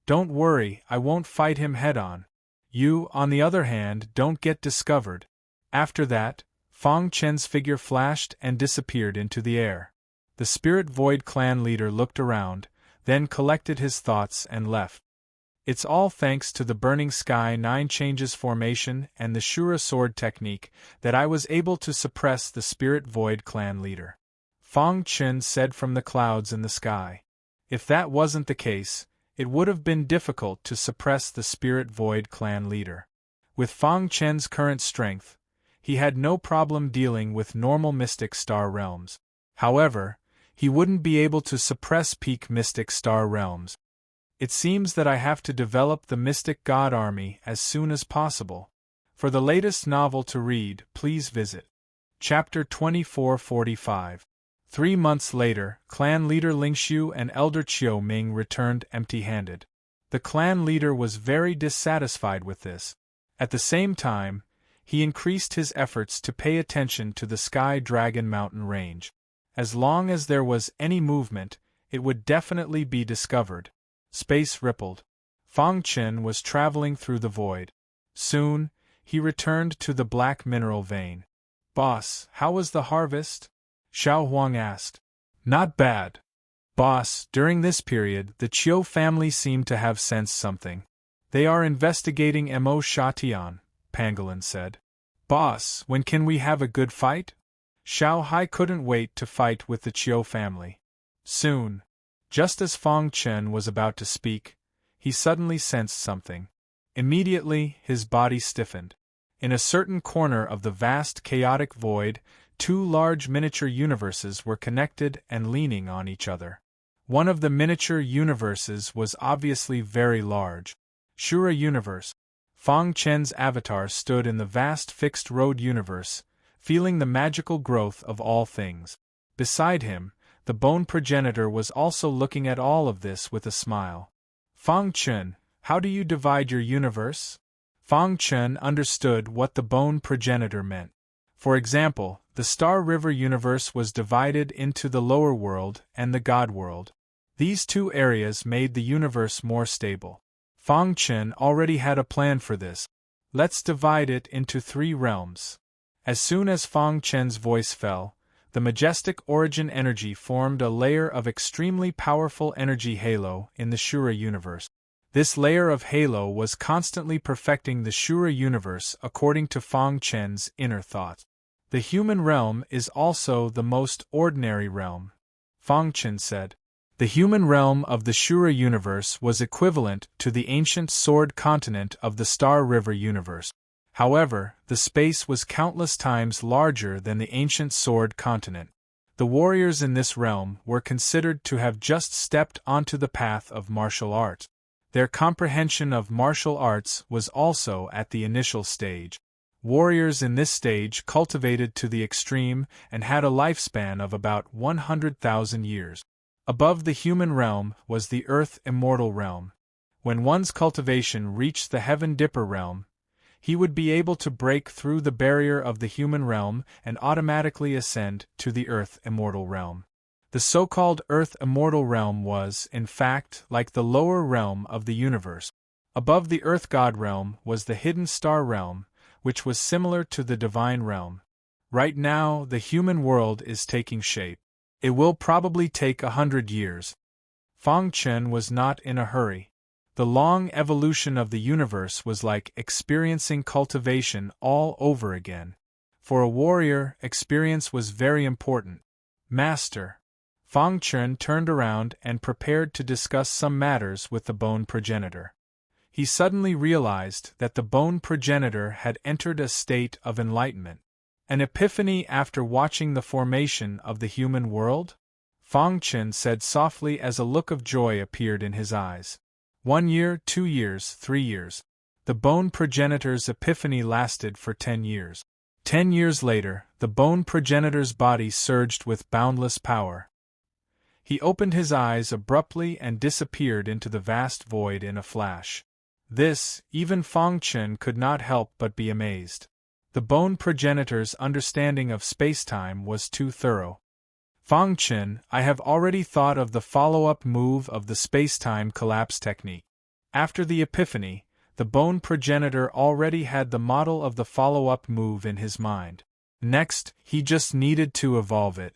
Don't worry, I won't fight him head-on. You, on the other hand, don't get discovered. After that, Fang Chen's figure flashed and disappeared into the air. The Spirit Void clan leader looked around, then collected his thoughts and left. It's all thanks to the Burning Sky 9 Changes formation and the Shura sword technique that I was able to suppress the Spirit Void clan leader. Fang Chen said from the clouds in the sky. If that wasn't the case, it would have been difficult to suppress the Spirit Void clan leader. With Fang Chen's current strength, he had no problem dealing with normal Mystic Star realms. However, he wouldn't be able to suppress peak Mystic Star realms. It seems that I have to develop the Mystic God Army as soon as possible. For the latest novel to read, please visit Chapter 2445. 3 months later, clan leader Lingxiu and Elder Qiu Ming returned empty-handed. The clan leader was very dissatisfied with this. At the same time, he increased his efforts to pay attention to the Sky Dragon mountain range. As long as there was any movement, it would definitely be discovered. Space rippled. Fang Chen was traveling through the void. Soon, he returned to the black mineral vein. "Boss, how was the harvest?" Xiao Huang asked. "Not bad. Boss, during this period, the Qiu family seemed to have sensed something. They are investigating Mo Shatian," Pangolin said. "Boss, when can we have a good fight?" Xiao Hai couldn't wait to fight with the Qiu family. Soon. Just as Fang Chen was about to speak, he suddenly sensed something. Immediately, his body stiffened. In a certain corner of the vast chaotic void, 2 large miniature universes were connected and leaning on each other. One of the miniature universes was obviously very large. Shura Universe. Fang Chen's avatar stood in the vast fixed road universe, feeling the magical growth of all things. Beside him, the bone progenitor was also looking at all of this with a smile. "Fang Chen, how do you divide your universe?" Fang Chen understood what the bone progenitor meant. For example, the Star River universe was divided into the lower world and the God world. These 2 areas made the universe more stable. Fang Chen already had a plan for this. "Let's divide it into 3 realms." As soon as Fang Chen's voice fell, the majestic origin energy formed a layer of extremely powerful energy halo in the Shura universe. This layer of halo was constantly perfecting the Shura universe according to Fang Chen's inner thoughts. "The human realm is also the most ordinary realm," Fang Chen said. The human realm of the Shura universe was equivalent to the ancient sword continent of the Star River universe. However, the space was countless times larger than the ancient sword continent. The warriors in this realm were considered to have just stepped onto the path of martial arts. Their comprehension of martial arts was also at the initial stage. Warriors in this stage cultivated to the extreme and had a lifespan of about 100,000 years. Above the human realm was the Earth Immortal realm. When one's cultivation reached the Heaven Dipper realm, he would be able to break through the barrier of the human realm and automatically ascend to the Earth Immortal realm. The so-called Earth Immortal realm was, in fact, like the lower realm of the universe. Above the Earth God realm was the Hidden Star realm, which was similar to the Divine realm. Right now, the human world is taking shape. It will probably take 100 years. Fang Chen was not in a hurry. The long evolution of the universe was like experiencing cultivation all over again. For a warrior, experience was very important. "Master." Fang Chen turned around and prepared to discuss some matters with the bone progenitor. He suddenly realized that the bone progenitor had entered a state of enlightenment. An epiphany after watching the formation of the human world? Fang Chen said softly as a look of joy appeared in his eyes. 1 year, 2 years, 3 years. The bone progenitor's epiphany lasted for 10 years. 10 years later, the bone progenitor's body surged with boundless power. He opened his eyes abruptly and disappeared into the vast void in a flash. This, even Fang Chen could not help but be amazed. The bone progenitor's understanding of space-time was too thorough. "Fang Chen, I have already thought of the follow-up move of the space-time collapse technique." After the epiphany, the bone progenitor already had the model of the follow-up move in his mind. Next, he just needed to evolve it.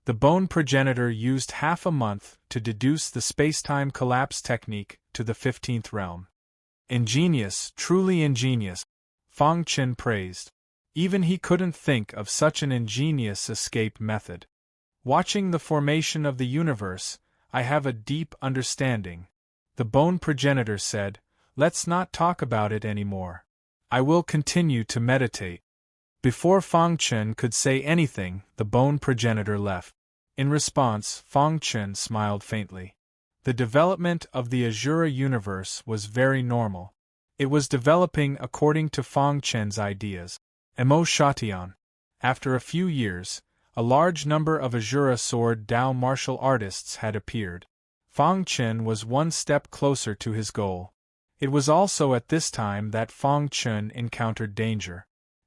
The bone progenitor used half a month to deduce the spacetime collapse technique to the 15th realm. Ingenious, truly ingenious, Fang Chen praised. Even he couldn't think of such an ingenious escape method. Watching the formation of the universe, I have a deep understanding. The bone progenitor said, let's not talk about it anymore. I will continue to meditate. Before Fang Chen could say anything, the bone progenitor left. In response, Fang Chen smiled faintly. The development of the Azura universe was very normal. It was developing according to Fang Chen's ideas. Emotion. After a few years, a large number of Azura sword Dao martial artists had appeared. Fang Chen was one step closer to his goal. It was also at this time that Fang Chen encountered danger.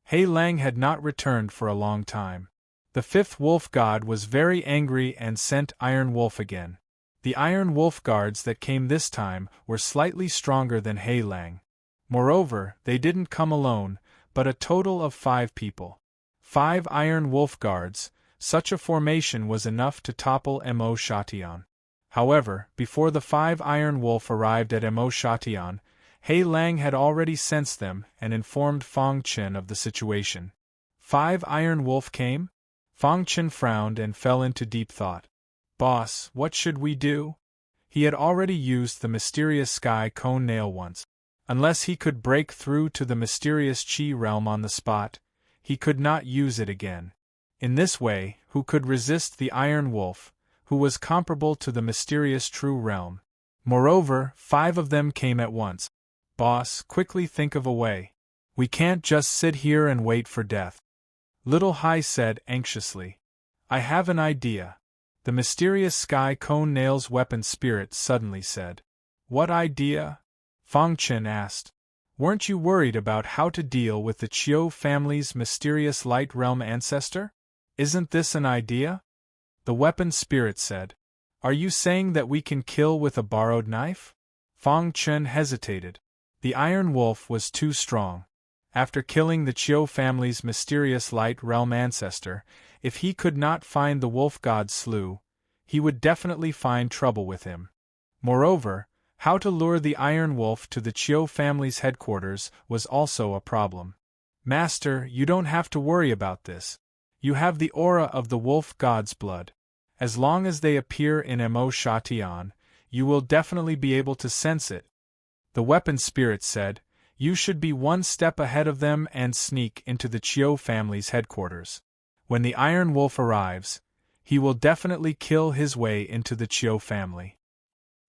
He Lang had not returned for a long time. The fifth wolf god was very angry and sent Iron Wolf again. The Iron Wolf guards that came this time were slightly stronger than He Lang. Moreover, they didn't come alone, but a total of 5 people. 5 Iron Wolf guards, such a formation was enough to topple Emotion. However, before the 5 Iron Wolf arrived at Emotion, He Lang had already sensed them and informed Fang Chen of the situation. 5 Iron Wolf came? Fang Chen frowned and fell into deep thought. Boss, what should we do? He had already used the mysterious sky cone nail once. Unless he could break through to the mysterious Qi realm on the spot, he could not use it again. In this way, who could resist the Iron Wolf, who was comparable to the mysterious True Realm? Moreover, 5 of them came at once. Boss, quickly think of a way. We can't just sit here and wait for death. Little Hai said anxiously. I have an idea. The mysterious sky cone nail's weapon spirit suddenly said. What idea? Fang Chen asked. Weren't you worried about how to deal with the Qiu family's mysterious light realm ancestor? Isn't this an idea? The weapon spirit said. Are you saying that we can kill with a borrowed knife? Fang Chen hesitated. The Iron Wolf was too strong. After killing the Qiu family's mysterious light realm ancestor, if he could not find the wolf god slew, he would definitely find trouble with him. Moreover, how to lure the Iron Wolf to the Qiu family's headquarters was also a problem. Master, you don't have to worry about this. You have the aura of the wolf god's blood. As long as they appear in Emotion, you will definitely be able to sense it. The weapon spirit said, you should be one step ahead of them and sneak into the Qiu family's headquarters. When the Iron Wolf arrives, he will definitely kill his way into the Qiu family.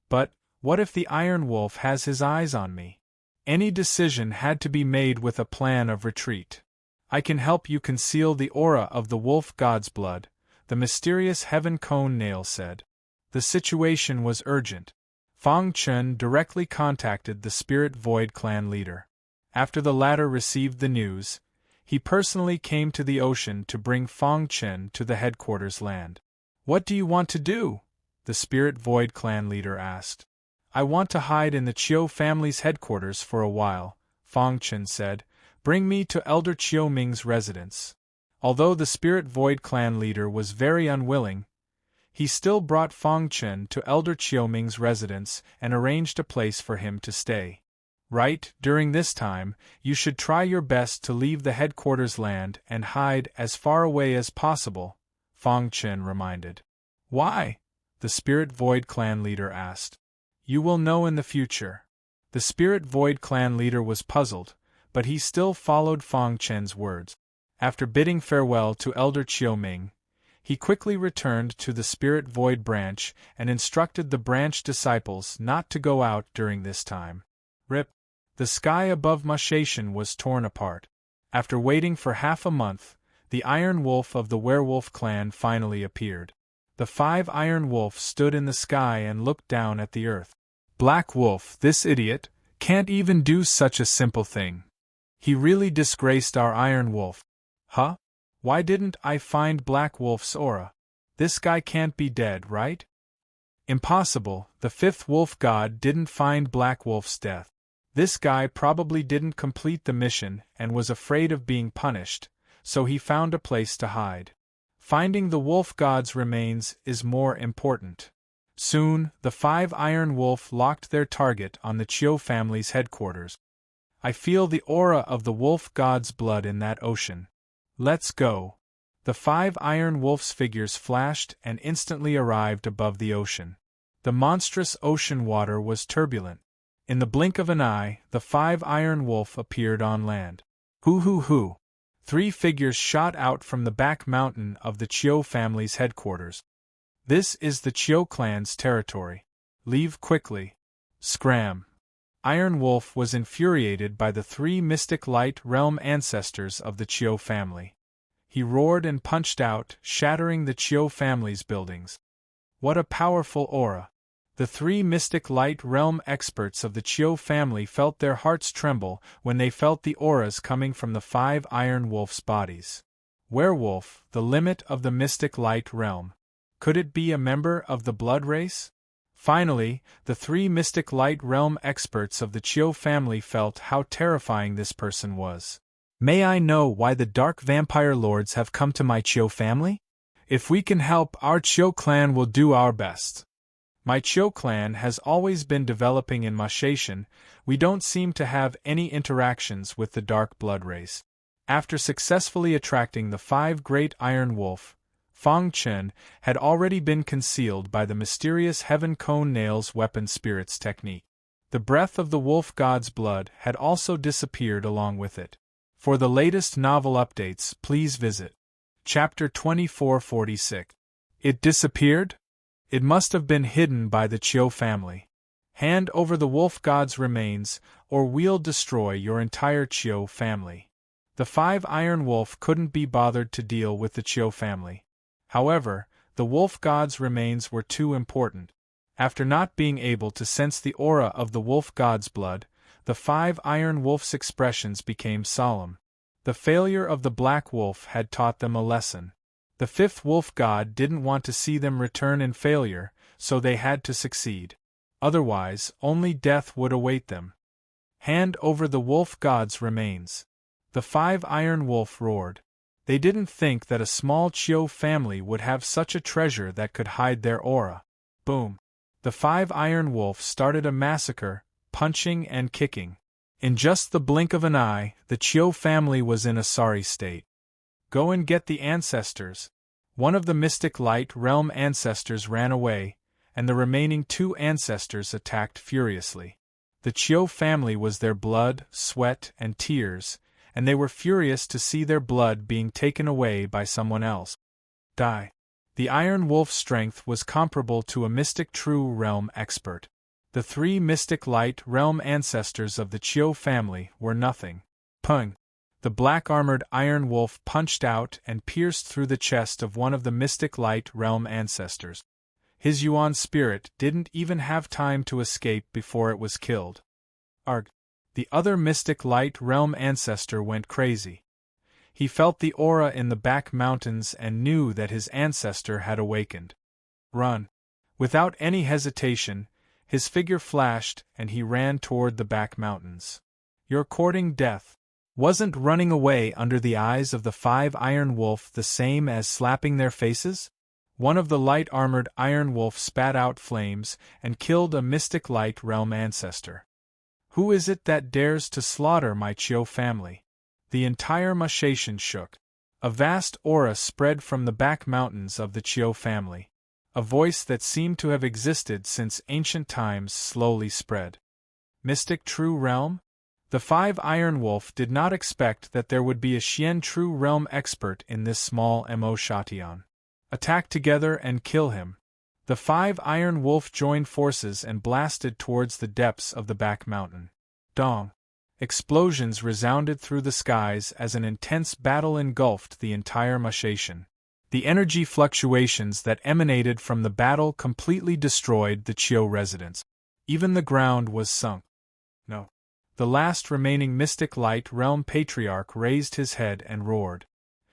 But, what if the Iron Wolf has his eyes on me? Any decision had to be made with a plan of retreat. I can help you conceal the aura of the wolf god's blood, the mysterious heaven cone nail said. The situation was urgent. Fang Chen directly contacted the Spirit Void clan leader. After the latter received the news, he personally came to the ocean to bring Fang Chen to the headquarters land. What do you want to do? The Spirit Void clan leader asked. I want to hide in the Qiu family's headquarters for a while, Fang Chen said. Bring me to Elder Qiu Ming's residence. Although the Spirit Void clan leader was very unwilling, he still brought Fang Chen to Elder Qiu Ming's residence and arranged a place for him to stay. Right, during this time, you should try your best to leave the headquarters land and hide as far away as possible, Fang Chen reminded. Why? The Spirit Void clan leader asked. You will know in the future. The Spirit Void clan leader was puzzled, but he still followed Fang Chen's words. After bidding farewell to Elder Qiu Ming, he quickly returned to the Spirit Void branch and instructed the branch disciples not to go out during this time. Rip. The sky above Mushation was torn apart. After waiting for half a month, the Iron Wolf of the Werewolf clan finally appeared. The 5 Iron Wolves stood in the sky and looked down at the earth. Black Wolf, this idiot, can't even do such a simple thing. He really disgraced our Iron Wolf. Huh? Why didn't I find Black Wolf's aura? This guy can't be dead, right? Impossible, the 5th wolf god didn't find Black Wolf's death. This guy probably didn't complete the mission and was afraid of being punished, so he found a place to hide. Finding the wolf god's remains is more important. Soon, the 5 Iron Wolf locked their target on the Chiu family's headquarters. I feel the aura of the wolf god's blood in that ocean. Let's go. The 5 Iron Wolf's figures flashed and instantly arrived above the ocean. The monstrous ocean water was turbulent. In the blink of an eye, the 5 Iron Wolf appeared on land. Hoo hoo hoo! 3 figures shot out from the back mountain of the Chiu family's headquarters. This is the Chiu clan's territory. Leave quickly. Scram! Iron Wolf was infuriated by the 3 mystic light realm ancestors of the Chiu family. He roared and punched out, shattering the Chiu family's buildings. What a powerful aura! The 3 mystic light realm experts of the Chiu family felt their hearts tremble when they felt the auras coming from the 5 Iron Wolf's bodies. Werewolf, the limit of the mystic light realm. Could it be a member of the blood race? Finally, the 3 mystic light realm experts of the Chiu family felt how terrifying this person was. May I know why the dark vampire lords have come to my Chiu family? If we can help, our Chiu clan will do our best. My Chiu clan has always been developing in Mashation. We don't seem to have any interactions with the dark blood race. After successfully attracting the 5 great Iron Wolf, Fong Chen had already been concealed by the mysterious Heaven Cone Nails weapon spirits technique. The breath of the wolf god's blood had also disappeared along with it. For the latest novel updates, please visit Chapter 2446. It disappeared? It must have been hidden by the Chiu family. Hand over the wolf god's remains, or we'll destroy your entire Chiu family. The 5 Iron Wolf couldn't be bothered to deal with the Chiu family. However, the wolf god's remains were too important. After not being able to sense the aura of the wolf god's blood, the 5 Iron Wolf's expressions became solemn. The failure of the black wolf had taught them a lesson. The 5th wolf god didn't want to see them return in failure, so they had to succeed. Otherwise, only death would await them. Hand over the wolf god's remains. The 5 Iron Wolf roared. They didn't think that a small Chiu family would have such a treasure that could hide their aura. Boom! The 5 Iron Wolf started a massacre, punching and kicking. In just the blink of an eye, the Chiu family was in a sorry state. Go and get the ancestors. One of the mystic light realm ancestors ran away, and the remaining 2 ancestors attacked furiously. The Chiu family was their blood, sweat, and tears, and they were furious to see their blood being taken away by someone else. Die. The Iron Wolf's strength was comparable to a mystic true realm expert. The 3 mystic light realm ancestors of the Chiu family were nothing. Pung! The black-armored Iron Wolf punched out and pierced through the chest of one of the mystic light realm ancestors. His Yuan spirit didn't even have time to escape before it was killed. Arg! The other mystic light realm ancestor went crazy. He felt the aura in the back mountains and knew that his ancestor had awakened. Run! Without any hesitation, his figure flashed and he ran toward the back mountains. You're courting death. Wasn't running away under the eyes of the 5 Iron Wolf the same as slapping their faces? One of the light-armored Iron Wolf spat out flames and killed a mystic light realm ancestor. Who is it that dares to slaughter my Chiu family? The entire Mashation shook. A vast aura spread from the back mountains of the Chiu family. A voice that seemed to have existed since ancient times slowly spread. Mystic True Realm? The 5 Iron Wolf did not expect that there would be a Xian True Realm expert in this small Mo Shatian. Attack together and kill him. The 5 Iron Wolf joined forces and blasted towards the depths of the back mountain. Dong! Explosions resounded through the skies as an intense battle engulfed the entire Mashation. The energy fluctuations that emanated from the battle completely destroyed the Chiu residents. Even the ground was sunk. No. The last remaining Mystic Light Realm Patriarch raised his head and roared.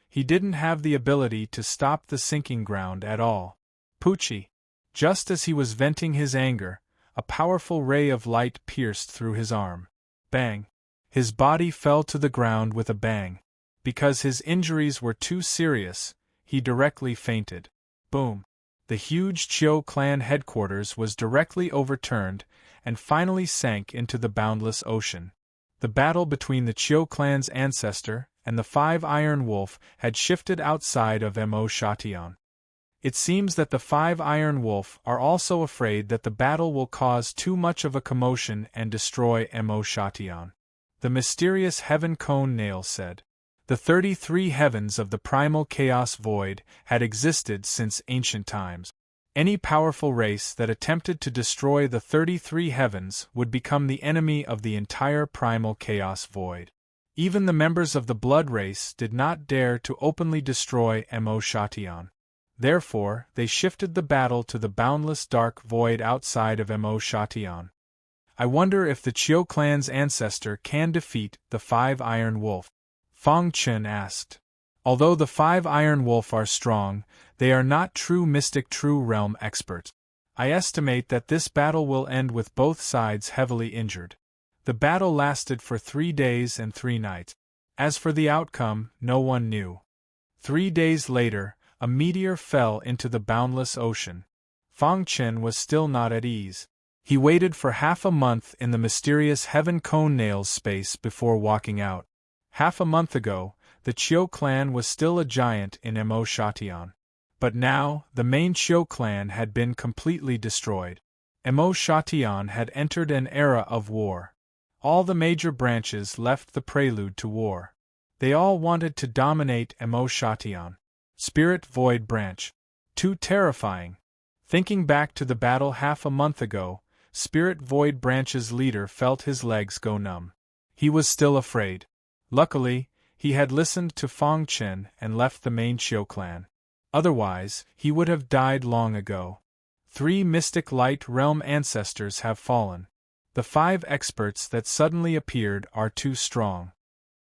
He didn't have the ability to stop the sinking ground at all. Poochie! Just as he was venting his anger, a powerful ray of light pierced through his arm. Bang! His body fell to the ground with a bang. Because his injuries were too serious, he directly fainted. Boom! The huge Chiu clan headquarters was directly overturned and finally sank into the boundless ocean. The battle between the Chiu clan's ancestor and the 5 Iron Wolf had shifted outside of Emotion. It seems that the 5 Iron Wolf are also afraid that the battle will cause too much of a commotion and destroy Emotion. The mysterious Heaven Cone Nail said. The 33 heavens of the primal chaos void had existed since ancient times. Any powerful race that attempted to destroy the 33 heavens would become the enemy of the entire primal chaos void. Even the members of the blood race did not dare to openly destroy Emotion. Therefore, they shifted the battle to the boundless dark void outside of Emotion. I wonder if the Chiu clan's ancestor can defeat the 5 Iron Wolf. Fang Chen asked. Although the 5 Iron Wolf are strong, they are not true mystic true realm experts. I estimate that this battle will end with both sides heavily injured. The battle lasted for 3 days and 3 nights. As for the outcome, no one knew. 3 days later, a meteor fell into the boundless ocean. Fang Chen was still not at ease. He waited for half a month in the mysterious Heaven Cone Nails space before walking out. Half a month ago, the Chiu clan was still a giant in Emotion. But now, the main Chiu clan had been completely destroyed. Emotion had entered an era of war. All the major branches left the prelude to war. They all wanted to dominate Emotion. Spirit Void Branch. Too terrifying. Thinking back to the battle half a month ago, Spirit Void Branch's leader felt his legs go numb. He was still afraid. Luckily, he had listened to Fang Chen and left the main Chiu clan. Otherwise, he would have died long ago. 3 mystic light realm ancestors have fallen. The 5 experts that suddenly appeared are too strong.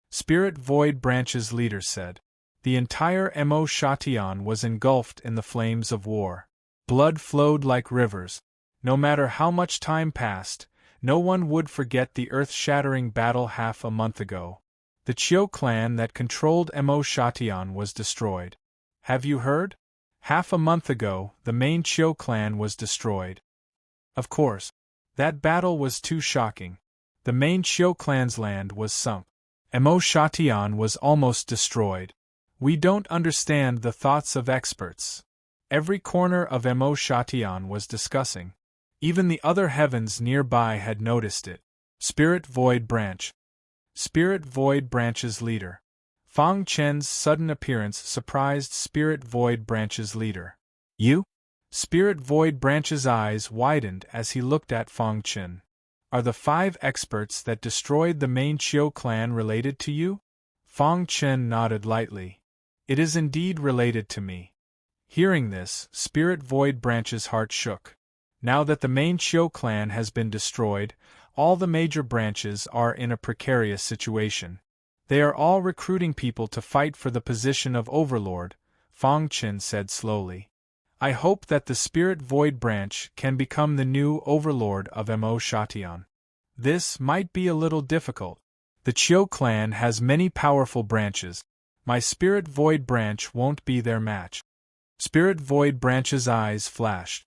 Spirit Void Branch's leader said. The entire Emotion was engulfed in the flames of war. Blood flowed like rivers. No matter how much time passed, no one would forget the earth-shattering battle half a month ago. The Chiu clan that controlled Emotion was destroyed. Have you heard? Half a month ago, the main Chiu clan was destroyed. Of course. That battle was too shocking. The main Chiu clan's land was sunk. Emotion was almost destroyed. We don't understand the thoughts of experts. Every corner of Emotion was discussing. Even the other heavens nearby had noticed it. Spirit Void Branch. Spirit Void Branch's leader. Fang Chen's sudden appearance surprised Spirit Void Branch's leader. You? Spirit Void Branch's eyes widened as he looked at Fang Chen. Are the 5 experts that destroyed the main Chiu clan related to you? Fang Chen nodded lightly. It is indeed related to me. Hearing this, Spirit Void Branch's heart shook. Now that the main Chiu clan has been destroyed, all the major branches are in a precarious situation. They are all recruiting people to fight for the position of Overlord, Fang Chen said slowly. I hope that the Spirit Void Branch can become the new Overlord of Emotion. This might be a little difficult. The Chiu clan has many powerful branches. My Spirit Void Branch won't be their match. Spirit Void Branch's eyes flashed.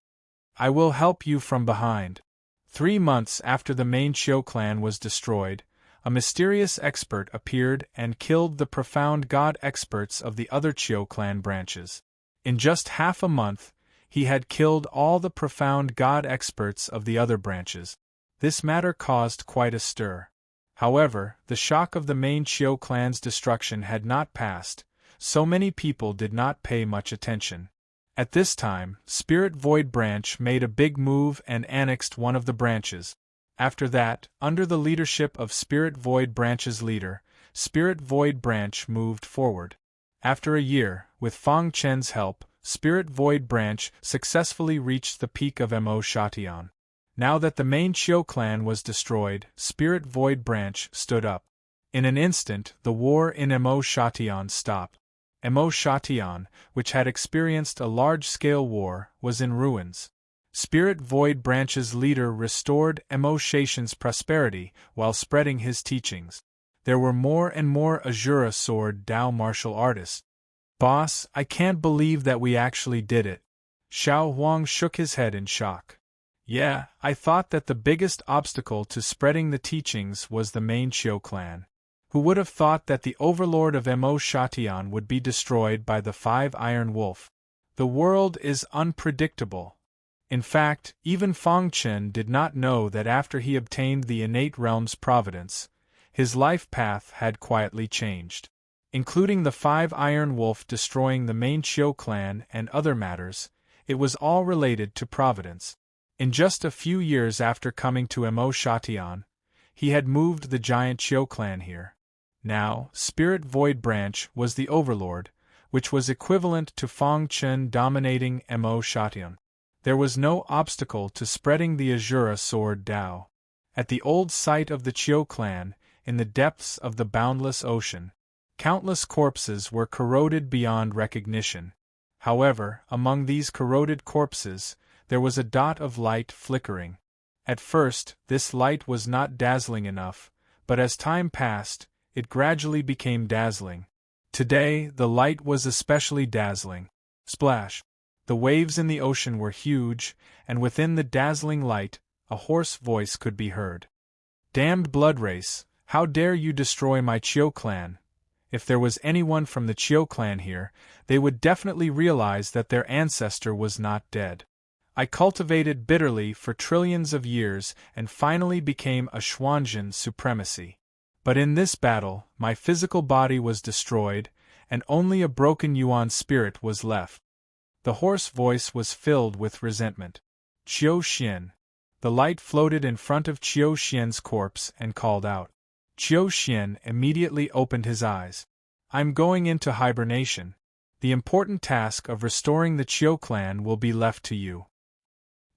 I will help you from behind. 3 months after the main Chiu clan was destroyed, a mysterious expert appeared and killed the profound god experts of the other Chiu clan branches. In just half a month, he had killed all the profound god experts of the other branches. This matter caused quite a stir. However, the shock of the main Chiu clan's destruction had not passed, so many people did not pay much attention. At this time, Spirit Void Branch made a big move and annexed one of the branches. After that, under the leadership of Spirit Void Branch's leader, Spirit Void Branch moved forward. After a year, with Fang Chen's help, Spirit Void Branch successfully reached the peak of Emotion. Now that the main Chiu clan was destroyed, Spirit Void Branch stood up. In an instant, the war in Emotion stopped. Emotion, which had experienced a large-scale war, was in ruins. Spirit Void Branch's leader restored Emotion's prosperity while spreading his teachings. There were more and more Azura Sword Dao martial artists. Boss, I can't believe that we actually did it. Xiao Huang shook his head in shock. Yeah, I thought that the biggest obstacle to spreading the teachings was the main Qiu clan. Who would have thought that the overlord of Mo Shatian would be destroyed by the 5 Iron Wolf? The world is unpredictable. In fact, even Feng Chen did not know that after he obtained the innate realm's providence, his life path had quietly changed. Including the 5 Iron Wolf destroying the main Qiu clan and other matters, it was all related to providence. In just a few years after coming to Mo Shatian, he had moved the giant Qiu clan here. Now, Spirit Void Branch was the overlord, which was equivalent to Feng Chen dominating Mo Shatian. There was no obstacle to spreading the Azura Sword Dao. At the old site of the Qiu clan, in the depths of the boundless ocean, countless corpses were corroded beyond recognition. However, among these corroded corpses, there was a dot of light flickering. At first, this light was not dazzling enough, but as time passed, it gradually became dazzling. Today, the light was especially dazzling. Splash! The waves in the ocean were huge, and within the dazzling light, a hoarse voice could be heard. Damned blood race, how dare you destroy my Qiu clan? If there was anyone from the Qiu clan here, they would definitely realize that their ancestor was not dead. I cultivated bitterly for trillions of years and finally became a Xuanzhen supremacy. But in this battle, my physical body was destroyed, and only a broken Yuan spirit was left. The hoarse voice was filled with resentment. Qiu Xian. The light floated in front of Qiu Xian's corpse and called out. Qiu Xian immediately opened his eyes. I'm going into hibernation. The important task of restoring the Qiu clan will be left to you.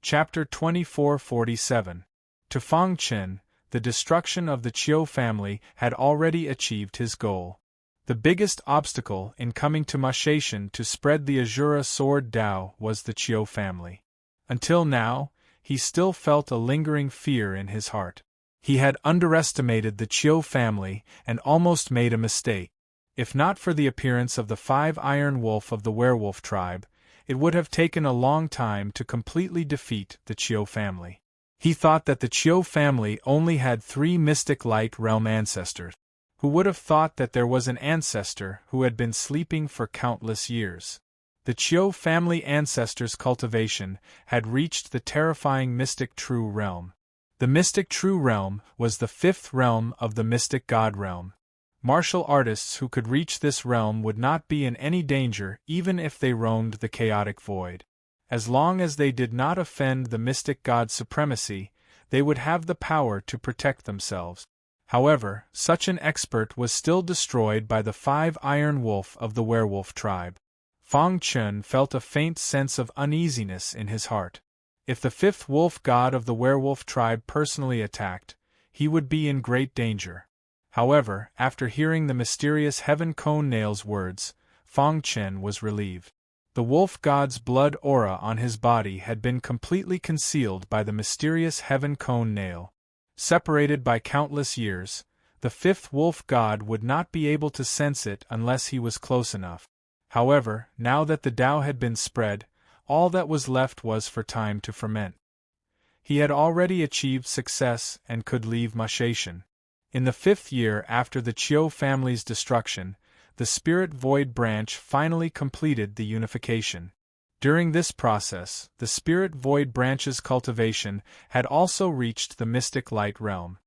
Chapter 2447. To Feng Chen, the destruction of the Qiu family had already achieved his goal. The biggest obstacle in coming to Mashaishan to spread the Azura Sword Dao was the Qiu family. Until now, he still felt a lingering fear in his heart. He had underestimated the Qiu family and almost made a mistake. If not for the appearance of the 5 Iron Wolf of the werewolf tribe, it would have taken a long time to completely defeat the Qiu family. He thought that the Qiu family only had 3 mystic light realm ancestors. Who would have thought that there was an ancestor who had been sleeping for countless years? The Qiu family ancestors' cultivation had reached the terrifying mystic true realm. The mystic true realm was the 5th realm of the mystic god realm. Martial artists who could reach this realm would not be in any danger even if they roamed the chaotic void. As long as they did not offend the mystic god's supremacy, they would have the power to protect themselves. However, such an expert was still destroyed by the 5 Iron Wolf of the werewolf tribe. Feng Chen felt a faint sense of uneasiness in his heart. If the 5th wolf god of the werewolf tribe personally attacked, he would be in great danger. However, after hearing the mysterious Heaven Cone Nail's words, Feng Chen was relieved. The wolf god's blood aura on his body had been completely concealed by the mysterious Heaven Cone Nail. Separated by countless years, the 5th wolf god would not be able to sense it unless he was close enough. However, now that the Tao had been spread, all that was left was for time to ferment. He had already achieved success and could leave Mashaishan. In the 5th year after the Qiu family's destruction, the Spirit Void branch finally completed the unification. During this process, the Spirit Void branch's cultivation had also reached the mystic light realm.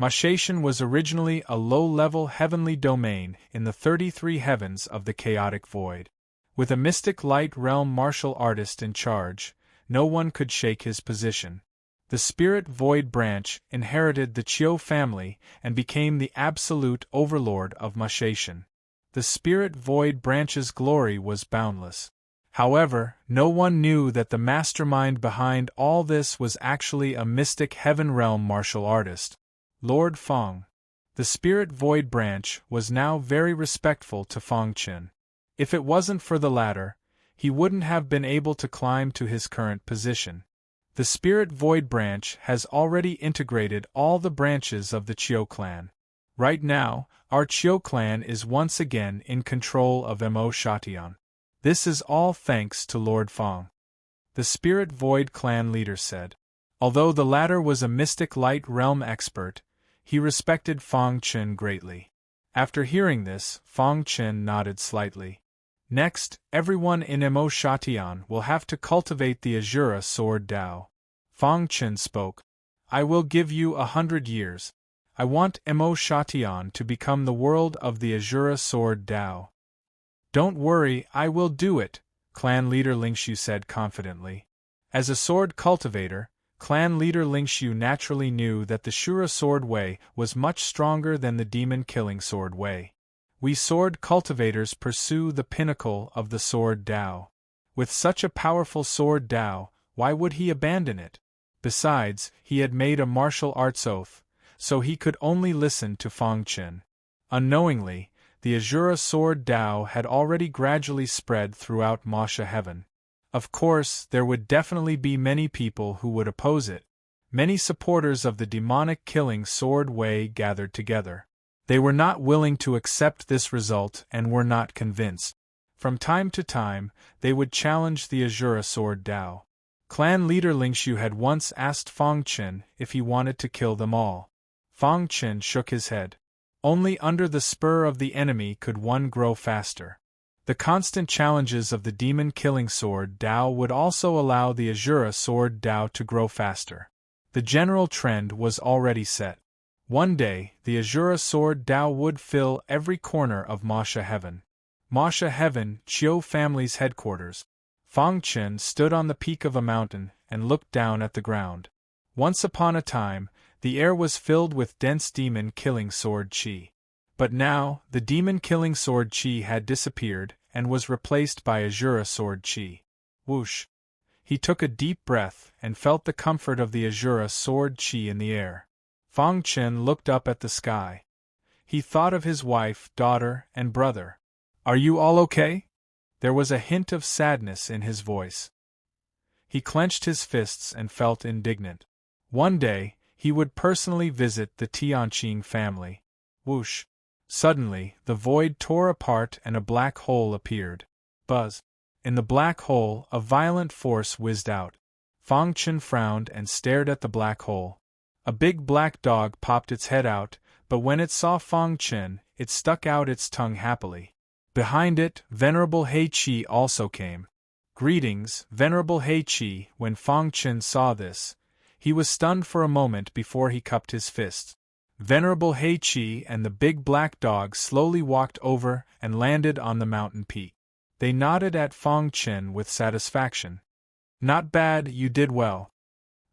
Mashaishan was originally a low-level heavenly domain in the 33 heavens of the chaotic void. With a mystic light realm martial artist in charge, no one could shake his position. The Spirit Void branch inherited the Qiu family and became the absolute overlord of Mashaishan. The Spirit Void branch's glory was boundless. However, no one knew that the mastermind behind all this was actually a mystic heaven realm martial artist, Lord Feng. The Spirit Void branch was now very respectful to Feng Chen. If it wasn't for the latter, he wouldn't have been able to climb to his current position. The Spirit Void branch has already integrated all the branches of the Qiu clan. Right now, our Chiu clan is once again in control of Mo Shatian. This is all thanks to Lord Fong," the Spirit Void clan leader said. Although the latter was a mystic light realm expert, he respected Fong Chen greatly. After hearing this, Fong Chen nodded slightly. "Next, everyone in Mo Shatian will have to cultivate the Azura Sword Dao." Fong Chen spoke. "I will give you 100 years. I want Mo Shatian to become the world of the Azura Sword Dao." "Don't worry, I will do it," clan leader Lingshu said confidently. As a sword cultivator, clan leader Lingshu naturally knew that the Shura Sword Way was much stronger than the demon-killing Sword Way. We sword cultivators pursue the pinnacle of the Sword Dao. With such a powerful Sword Dao, why would he abandon it? Besides, he had made a martial arts oath, so he could only listen to Fong Chen. Unknowingly, the Azura Sword Dao had already gradually spread throughout Masha Heaven. Of course, there would definitely be many people who would oppose it. Many supporters of the demonic killing Sword Way gathered together. They were not willing to accept this result and were not convinced. From time to time, they would challenge the Azura Sword Dao. Clan leader Lingshu had once asked Fong Chen if he wanted to kill them all. Fong Chen shook his head. Only under the spur of the enemy could one grow faster. The constant challenges of the demon-killing Sword Dao would also allow the Azura Sword Dao to grow faster. The general trend was already set. One day, the Azura Sword Dao would fill every corner of Masha Heaven. Masha Heaven, Chiu family's headquarters. Fong Chen stood on the peak of a mountain and looked down at the ground. Once upon a time, the air was filled with dense demon-killing sword chi. But now, the demon-killing sword chi had disappeared and was replaced by Azura sword chi. Whoosh! He took a deep breath and felt the comfort of the Azura sword chi in the air. Fong Chen looked up at the sky. He thought of his wife, daughter, and brother. "Are you all okay?" There was a hint of sadness in his voice. He clenched his fists and felt indignant. One day, he would personally visit the Tianqing family. Whoosh! Suddenly, the void tore apart and a black hole appeared. Buzz! In the black hole, a violent force whizzed out. Fong Chen frowned and stared at the black hole. A big black dog popped its head out, but when it saw Fong Chen, it stuck out its tongue happily. Behind it, Venerable Hei Qi also came. "Greetings, Venerable Hei Qi." When Fong Chen saw this, he was stunned for a moment before he cupped his fists. Venerable Hei Qi and the big black dog slowly walked over and landed on the mountain peak. They nodded at Fong Chen with satisfaction. "Not bad, you did well."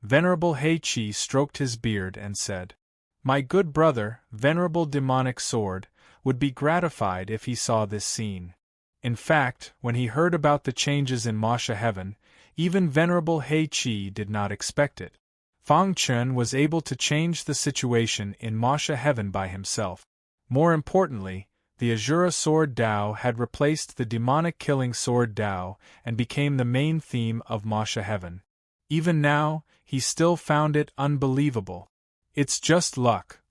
Venerable Hei Qi stroked his beard and said, "My good brother, Venerable Demonic Sword, would be gratified if he saw this scene." In fact, when he heard about the changes in Masha Heaven, even Venerable Hei Qi did not expect it. Fong Chen was able to change the situation in Masha Heaven by himself. More importantly, the Azura Sword Dao had replaced the demonic killing Sword Dao and became the main theme of Masha Heaven. Even now, he still found it unbelievable. "It's just luck."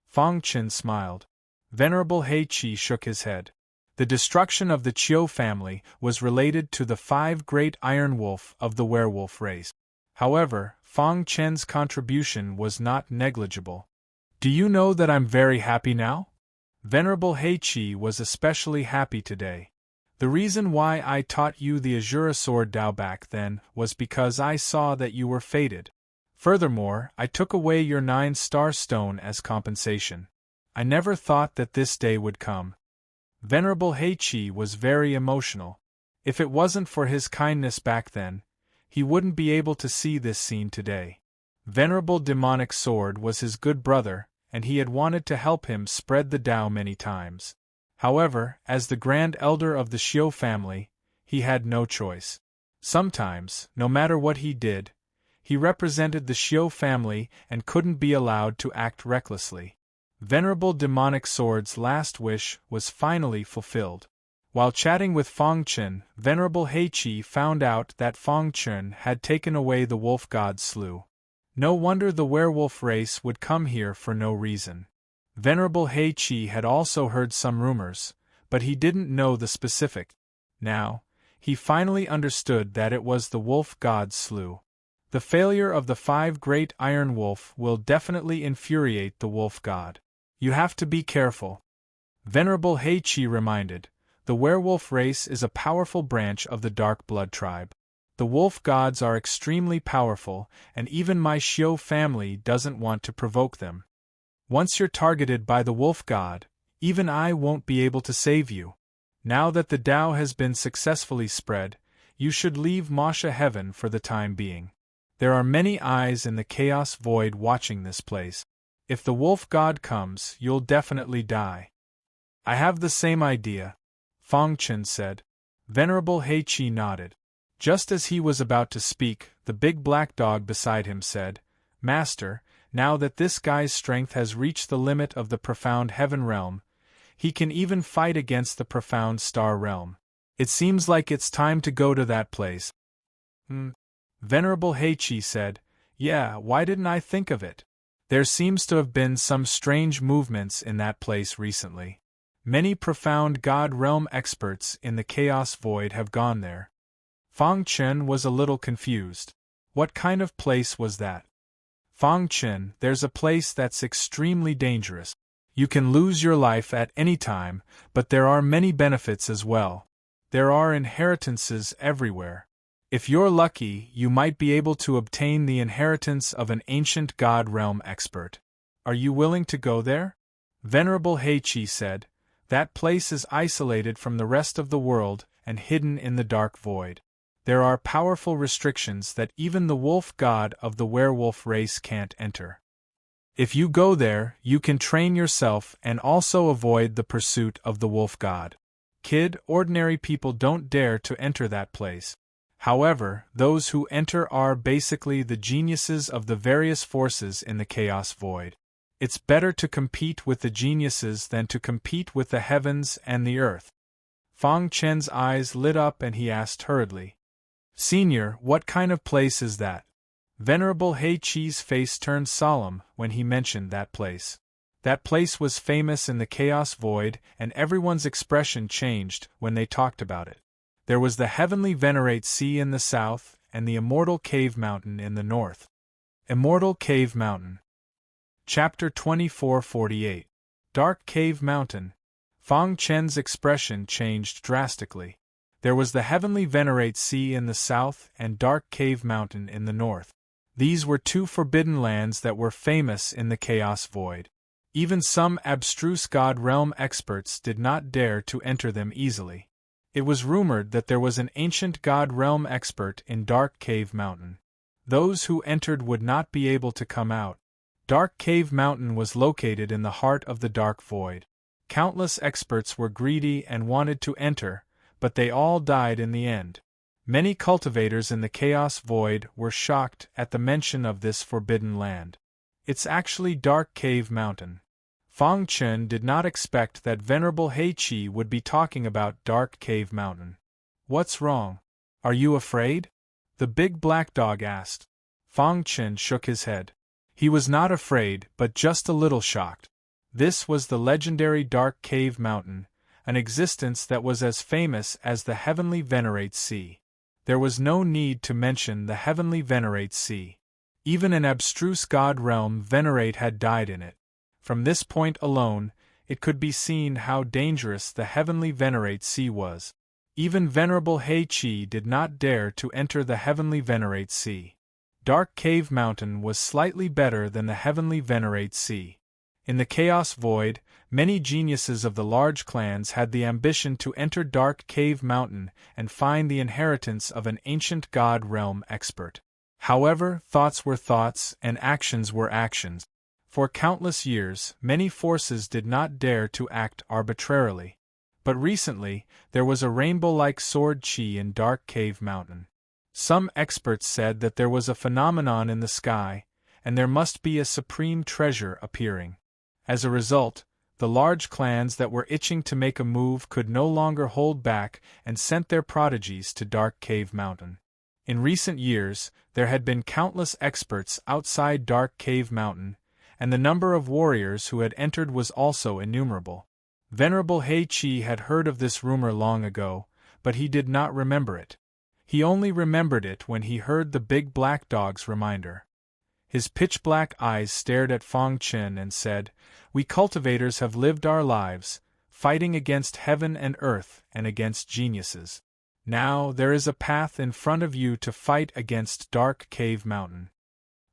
Fong Chen smiled. Venerable Hei Qi shook his head. The destruction of the Chiu family was related to the 5 great Iron Wolf of the werewolf race. However, Fong Chen's contribution was not negligible. "Do you know that I'm very happy now?" Venerable Hei Qi was especially happy today. "The reason why I taught you the Azura Sword Dao back then was because I saw that you were fated. Furthermore, I took away your 9-star stone as compensation. I never thought that this day would come." Venerable Hei Qi was very emotional. If it wasn't for his kindness back then, he wouldn't be able to see this scene today. Venerable Demonic Sword was his good brother, and he had wanted to help him spread the Tao many times. However, as the Grand Elder of the Xiu family, he had no choice. Sometimes, no matter what he did, he represented the Xiu family and couldn't be allowed to act recklessly. Venerable Demonic Sword's last wish was finally fulfilled. While chatting with Fong Chen, Venerable Hei Qi found out that Fong Chen had taken away the wolf god Slu. No wonder the werewolf race would come here for no reason. Venerable Heichi had also heard some rumors, but he didn't know the specific. Now, he finally understood that it was the wolf god slew. The failure of the 5 great iron wolf will definitely infuriate the wolf god. You have to be careful. Venerable Heichi reminded, the werewolf race is a powerful branch of the dark blood tribe. The wolf gods are extremely powerful, and even my Xiao family doesn't want to provoke them. Once you're targeted by the wolf god, even I won't be able to save you. Now that the Tao has been successfully spread, you should leave Masha Heaven for the time being. There are many eyes in the chaos void watching this place. If the wolf god comes, you'll definitely die. I have the same idea, Fang Chen said. Venerable Heichi nodded. Just as he was about to speak, the big black dog beside him said, Master, now that this guy's strength has reached the limit of the profound heaven realm, he can even fight against the profound star realm. It seems like it's time to go to that place. Venerable Heichi said, Yeah, why didn't I think of it? There seems to have been some strange movements in that place recently. Many profound God realm experts in the chaos void have gone there. Fang Chen was a little confused. What kind of place was that? Fang Chen, there's a place that's extremely dangerous. You can lose your life at any time, but there are many benefits as well. There are inheritances everywhere. If you're lucky, you might be able to obtain the inheritance of an ancient God realm expert. Are you willing to go there? Venerable Heichi said, That place is isolated from the rest of the world and hidden in the dark void. There are powerful restrictions that even the wolf god of the werewolf race can't enter. If you go there, you can train yourself and also avoid the pursuit of the wolf god. Kid, ordinary people don't dare to enter that place. However, those who enter are basically the geniuses of the various forces in the chaos void. It's better to compete with the geniuses than to compete with the heavens and the earth. Fang Chen's eyes lit up and he asked hurriedly, Senior, what kind of place is that? Venerable Heichi's face turned solemn when he mentioned that place. That place was famous in the chaos void, and everyone's expression changed when they talked about it. There was the heavenly Venerate Sea in the south, and the Immortal Cave Mountain in the north. Immortal Cave Mountain. Chapter 2448. Dark Cave Mountain. Fang Chen's expression changed drastically. There was the heavenly Venerate Sea in the south and Dark Cave Mountain in the north. These were 2 forbidden lands that were famous in the chaos void. Even some abstruse God realm experts did not dare to enter them easily. It was rumored that there was an ancient God realm expert in Dark Cave Mountain. Those who entered would not be able to come out. Dark Cave Mountain was located in the heart of the dark void. Countless experts were greedy and wanted to enter, but they all died in the end. Many cultivators in the chaos void were shocked at the mention of this forbidden land. It's actually Dark Cave Mountain. Fang Chen did not expect that Venerable Heichi would be talking about Dark Cave Mountain. What's wrong? Are you afraid? The big black dog asked. Fang Chen shook his head. He was not afraid, but just a little shocked. This was the legendary Dark Cave Mountain, an existence that was as famous as the heavenly Venerate Sea. There was no need to mention the heavenly Venerate Sea. Even an abstruse god realm Venerate had died in it. From this point alone, it could be seen how dangerous the heavenly Venerate Sea was. Even Venerable Heichi did not dare to enter the heavenly Venerate Sea. Dark Cave Mountain was slightly better than the heavenly Venerate Sea. In the chaos void, many geniuses of the large clans had the ambition to enter Dark Cave Mountain and find the inheritance of an ancient god realm expert. However, thoughts were thoughts and actions were actions. For countless years, many forces did not dare to act arbitrarily. But recently, there was a rainbow-like sword chi in Dark Cave Mountain. Some experts said that there was a phenomenon in the sky, and there must be a supreme treasure appearing. As a result, the large clans that were itching to make a move could no longer hold back and sent their prodigies to Dark Cave Mountain. In recent years, there had been countless experts outside Dark Cave Mountain, and the number of warriors who had entered was also innumerable. Venerable Heichi had heard of this rumor long ago, but he did not remember it. He only remembered it when he heard the big black dog's reminder. His pitch-black eyes stared at Fang Chen and said, "We cultivators have lived our lives, fighting against heaven and earth and against geniuses. Now there is a path in front of you to fight against Dark Cave Mountain."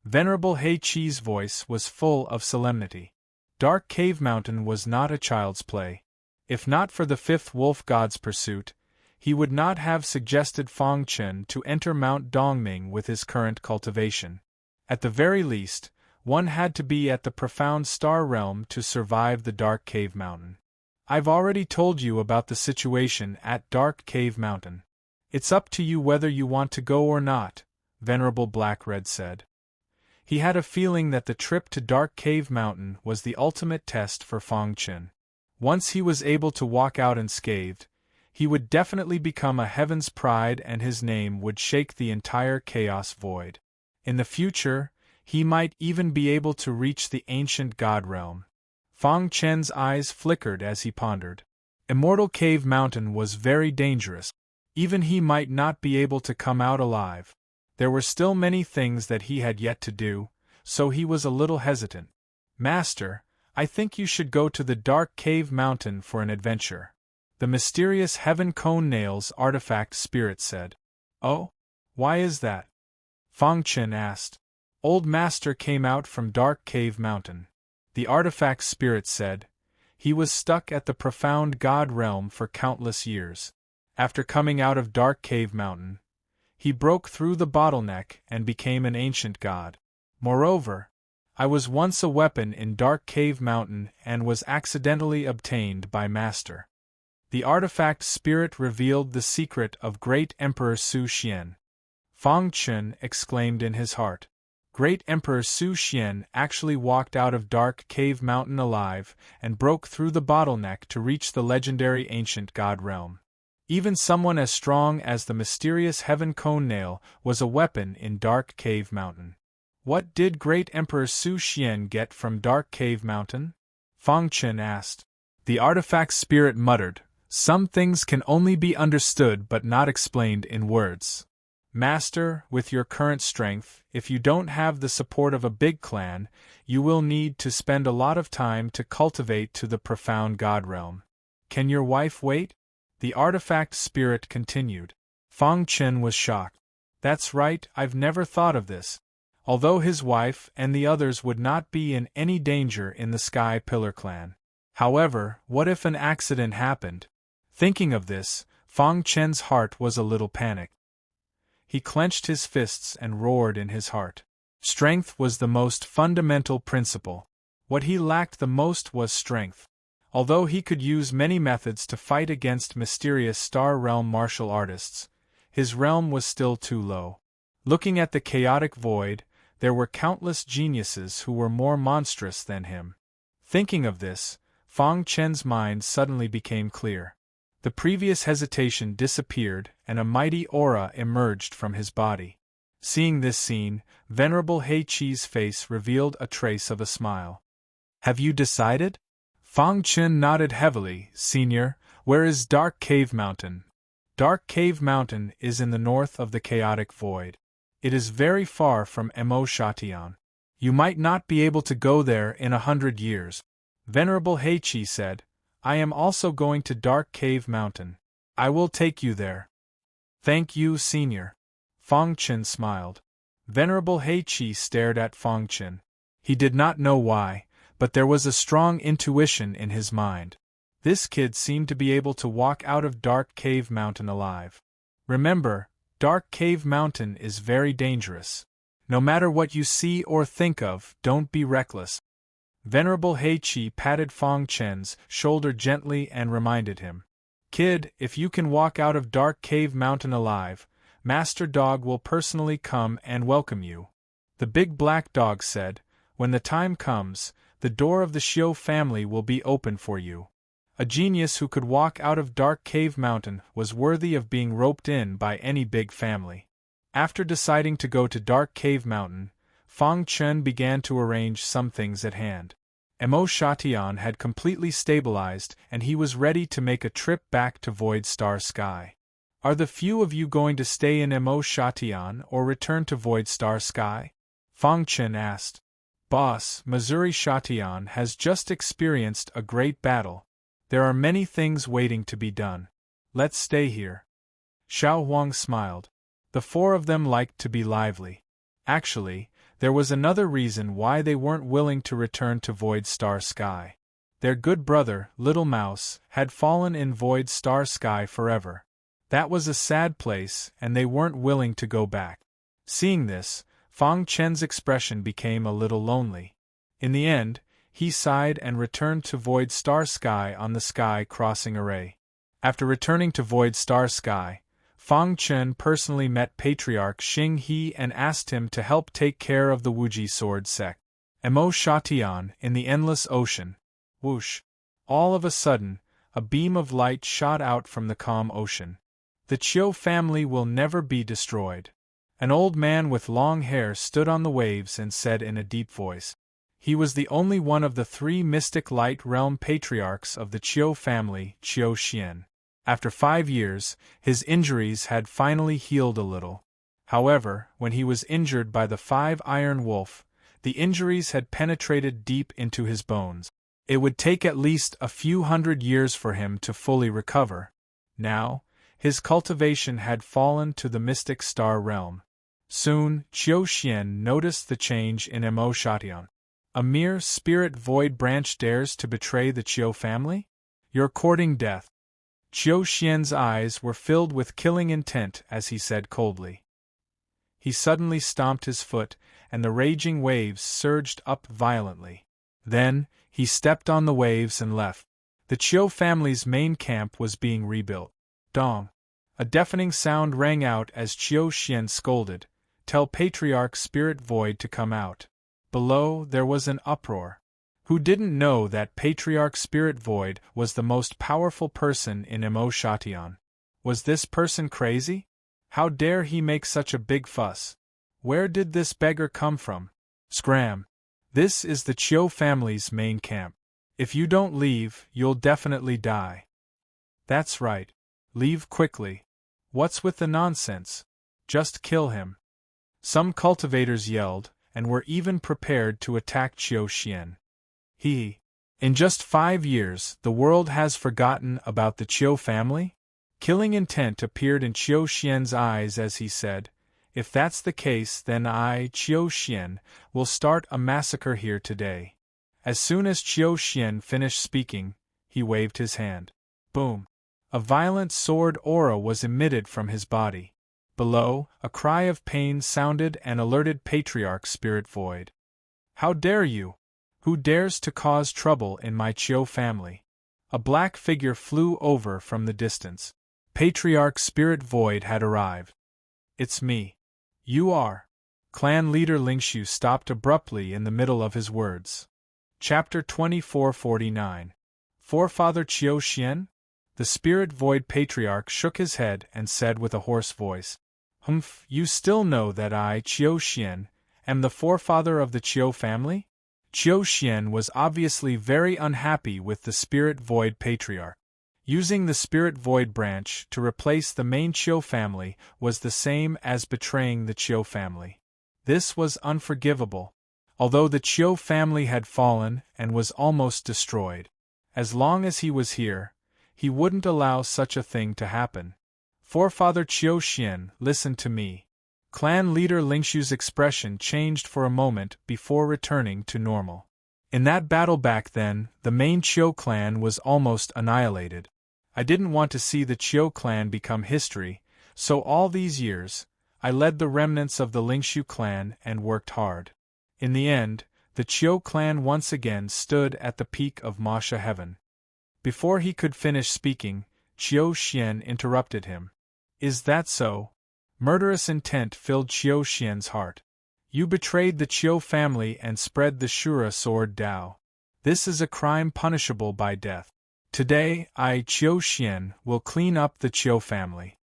Venerable Heichi's voice was full of solemnity. Dark Cave Mountain was not a child's play. If not for the fifth wolf god's pursuit, he would not have suggested Fang Chen to enter Mount Dongming with his current cultivation. At the very least, one had to be at the profound star realm to survive the Dark Cave Mountain. I've already told you about the situation at Dark Cave Mountain. It's up to you whether you want to go or not, Venerable Black-Red said. He had a feeling that the trip to Dark Cave Mountain was the ultimate test for Fang Chen. Once he was able to walk out unscathed, he would definitely become a heaven's pride and his name would shake the entire chaos void. In the future, he might even be able to reach the ancient god realm. Fang Chen's eyes flickered as he pondered. Immortal Cave Mountain was very dangerous. Even he might not be able to come out alive. There were still many things that he had yet to do, so he was a little hesitant. "Master, I think you should go to the Dark Cave Mountain for an adventure," the mysterious Heaven Cone Nails artifact spirit said. "Oh? Why is that?" Fang Chen asked. "Old Master came out from Dark Cave Mountain," the artifact spirit said. "He was stuck at the profound god realm for countless years. After coming out of Dark Cave Mountain, he broke through the bottleneck and became an ancient god. Moreover, I was once a weapon in Dark Cave Mountain and was accidentally obtained by Master." The artifact spirit revealed the secret of Great Emperor Su Xian. Fang Chen exclaimed in his heart. Great Emperor Su Xian actually walked out of Dark Cave Mountain alive and broke through the bottleneck to reach the legendary ancient god realm. Even someone as strong as the mysterious Heaven Cone Nail was a weapon in Dark Cave Mountain. What did Great Emperor Su Xian get from Dark Cave Mountain? Fang Chen asked. The artifact spirit muttered, "Some things can only be understood but not explained in words. Master, with your current strength, if you don't have the support of a big clan, you will need to spend a lot of time to cultivate to the profound god realm. Can your wife wait?" The artifact spirit continued. Fang Chen was shocked. "That's right, I've never thought of this." Although his wife and the others would not be in any danger in the Sky Pillar clan. However, what if an accident happened? Thinking of this, Fang Chen's heart was a little panicked. He clenched his fists and roared in his heart. Strength was the most fundamental principle. What he lacked the most was strength. Although he could use many methods to fight against mysterious Star Realm martial artists, his realm was still too low. Looking at the chaotic void, there were countless geniuses who were more monstrous than him. Thinking of this, Fang Chen's mind suddenly became clear. The previous hesitation disappeared and a mighty aura emerged from his body. Seeing this scene, Venerable Heichi's face revealed a trace of a smile. "Have you decided?" Fang Chen nodded heavily. "Senior, where is Dark Cave Mountain?" Dark Cave Mountain is in the north of the chaotic void. It is very far from Mo Shatian. You might not be able to go there in 100 years. Venerable Heichi said, "I am also going to Dark Cave Mountain. I will take you there." "Thank you, Senior." Fang Chen smiled. Venerable Heichi stared at Fang Chen. He did not know why, but there was a strong intuition in his mind. This kid seemed to be able to walk out of Dark Cave Mountain alive. Remember, Dark Cave Mountain is very dangerous. No matter what you see or think of, don't be reckless. Venerable Heichi patted Fang Chen's shoulder gently and reminded him. "Kid, if you can walk out of Dark Cave Mountain alive, Master Dog will personally come and welcome you." The big black dog said, "When the time comes, the door of the Xiu family will be open for you." A genius who could walk out of Dark Cave Mountain was worthy of being roped in by any big family. After deciding to go to Dark Cave Mountain, Fang Chen began to arrange some things at hand. Emo had completely stabilized and he was ready to make a trip back to Void Star Sky. Are the few of you going to stay in Emo or return to Void Star Sky? Fang Chen asked. Boss, Missouri Shatian has just experienced a great battle. There are many things waiting to be done. Let's stay here. Xiao Huang smiled. The four of them liked to be lively. Actually, there was another reason why they weren't willing to return to Void Star Sky. Their good brother, Little Mouse, had fallen in Void Star Sky forever. That was a sad place, and they weren't willing to go back. Seeing this, Fang Chen's expression became a little lonely. In the end, he sighed and returned to Void Star Sky on the Sky Crossing Array. After returning to Void Star Sky, Fang Chen personally met Patriarch Xing He and asked him to help take care of the Wuji sword sect. Emo Shatian, in the endless ocean. Whoosh! All of a sudden, a beam of light shot out from the calm ocean. The Chiu family will never be destroyed. An old man with long hair stood on the waves and said in a deep voice. He was the only one of the three mystic light realm patriarchs of the Chiu family, Chiu Xian. After 5 years, his injuries had finally healed a little. However, when he was injured by the 5 Iron Wolf, the injuries had penetrated deep into his bones. It would take at least a few hundred years for him to fully recover. Now, his cultivation had fallen to the mystic star realm. Soon, Chiu Xian noticed the change in Emo Shatian. A mere spirit void branch dares to betray the Chiu family? You're courting death. Chiu Xian's eyes were filled with killing intent as he said coldly. He suddenly stomped his foot, and the raging waves surged up violently. Then, he stepped on the waves and left. The Chiu family's main camp was being rebuilt. Dong! A deafening sound rang out as Chiu Xian scolded, "Tell Patriarch Spirit Void to come out." Below, there was an uproar. Who didn't know that Patriarch Spirit Void was the most powerful person in Emo Shatian? Was this person crazy? How dare he make such a big fuss? Where did this beggar come from? Scram! This is the Chiu family's main camp. If you don't leave, you'll definitely die. That's right. Leave quickly. What's with the nonsense? Just kill him. Some cultivators yelled, and were even prepared to attack Chiu Xian. In just 5 years, the world has forgotten about the Chiu family? Killing intent appeared in Chiu Xian's eyes as he said, "If that's the case, then I, Chiu Xian, will start a massacre here today." As soon as Chiu Xian finished speaking, he waved his hand. Boom! A violent sword aura was emitted from his body. Below, a cry of pain sounded and alerted Patriarch Spirit Void. "How dare you? Who dares to cause trouble in my Chiu family?" A black figure flew over from the distance. Patriarch Spirit Void had arrived. "It's me." "You are." Clan leader Lingshu stopped abruptly in the middle of his words. Chapter 2449. Forefather Chiu Xian? The Spirit Void Patriarch shook his head and said with a hoarse voice, "Humph, you still know that I, Chiu Xian, am the forefather of the Chiu family?" Chiu Xian was obviously very unhappy with the Spirit Void Patriarch. Using the Spirit Void branch to replace the main Chiu family was the same as betraying the Chiu family. This was unforgivable. Although the Chiu family had fallen and was almost destroyed, as long as he was here, he wouldn't allow such a thing to happen. "Forefather Chiu Xian, listen to me." Clan leader Lingshu's expression changed for a moment before returning to normal. In that battle back then, the main Chiu clan was almost annihilated. I didn't want to see the Chiu clan become history, so all these years, I led the remnants of the Lingshu clan and worked hard. In the end, the Chiu clan once again stood at the peak of Masha heaven. Before he could finish speaking, Chiu Xian interrupted him. "Is that so?" Murderous intent filled Chiu Xian's heart. "You betrayed the Chiu family and spread the Shura sword Dao. This is a crime punishable by death. Today, I, Chiu Xian, will clean up the Chiu family."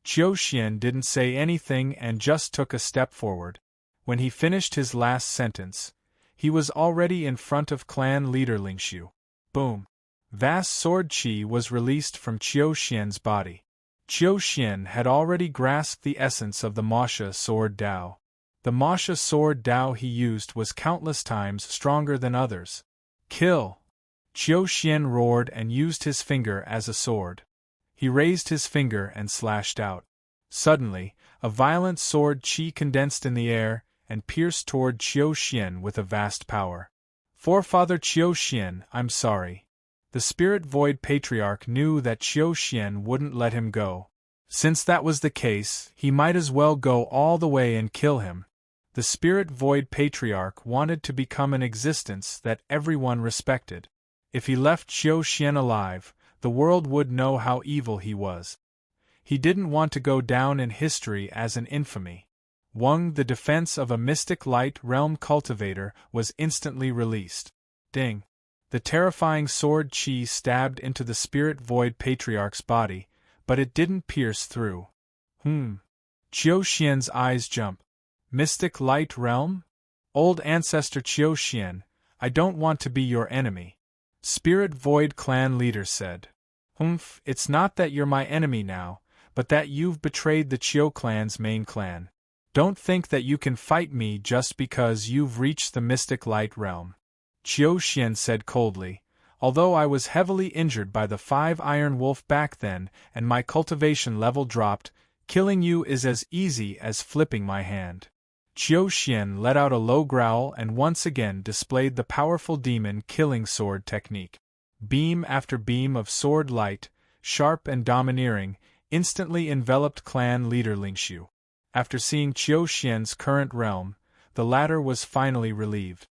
Chiu Xian didn't say anything and just took a step forward. When he finished his last sentence, he was already in front of clan leader Lingshu. Boom! Vast sword qi was released from Qiu Xian's body. Qiu Xian had already grasped the essence of the Masha sword Dao. The Masha sword Dao he used was countless times stronger than others. Kill! Qiu Xian roared and used his finger as a sword. He raised his finger and slashed out. Suddenly, a violent sword qi condensed in the air and pierced toward Qiu Xian with a vast power. Forefather Qiu Xian, I'm sorry. The Spirit Void Patriarch knew that Qiu Xian wouldn't let him go. Since that was the case, he might as well go all the way and kill him. The Spirit Void Patriarch wanted to become an existence that everyone respected. If he left Qiu Xian alive, the world would know how evil he was. He didn't want to go down in history as an infamy. Wang, the defense of a mystic light realm cultivator, was instantly released. Ding! The terrifying sword qi stabbed into the Spirit Void Patriarch's body, but it didn't pierce through. Qiu Xian's eyes jump. Mystic light realm? Old ancestor Qiu Xian, I don't want to be your enemy. Spirit Void clan leader said. It's not that you're my enemy now, but that you've betrayed the Qiu clan's main clan. Don't think that you can fight me just because you've reached the mystic light realm. Qiu Xian said coldly, although I was heavily injured by the 5 Iron Wolf back then and my cultivation level dropped, killing you is as easy as flipping my hand. Qiu Xian let out a low growl and once again displayed the powerful demon killing sword technique. Beam after beam of sword light, sharp and domineering, instantly enveloped clan leader Lingshu. After seeing Qiu Xian's current realm, the latter was finally relieved.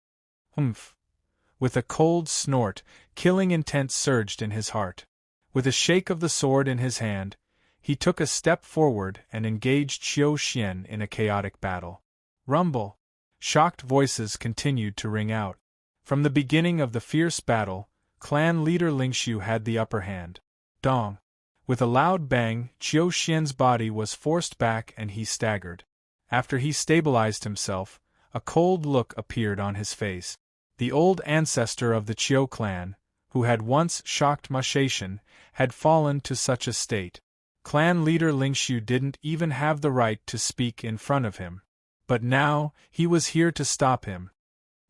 With a cold snort, killing intent surged in his heart. With a shake of the sword in his hand, he took a step forward and engaged Qiu Xian in a chaotic battle. Rumble! Shocked voices continued to ring out. From the beginning of the fierce battle, clan leader Lingshu had the upper hand. Dong! With a loud bang, Qiu Xian's body was forced back and he staggered. After he stabilized himself, a cold look appeared on his face. The old ancestor of the Qiu clan, who had once shocked Mashaishan, had fallen to such a state. Clan leader Lingshu didn't even have the right to speak in front of him. But now, he was here to stop him.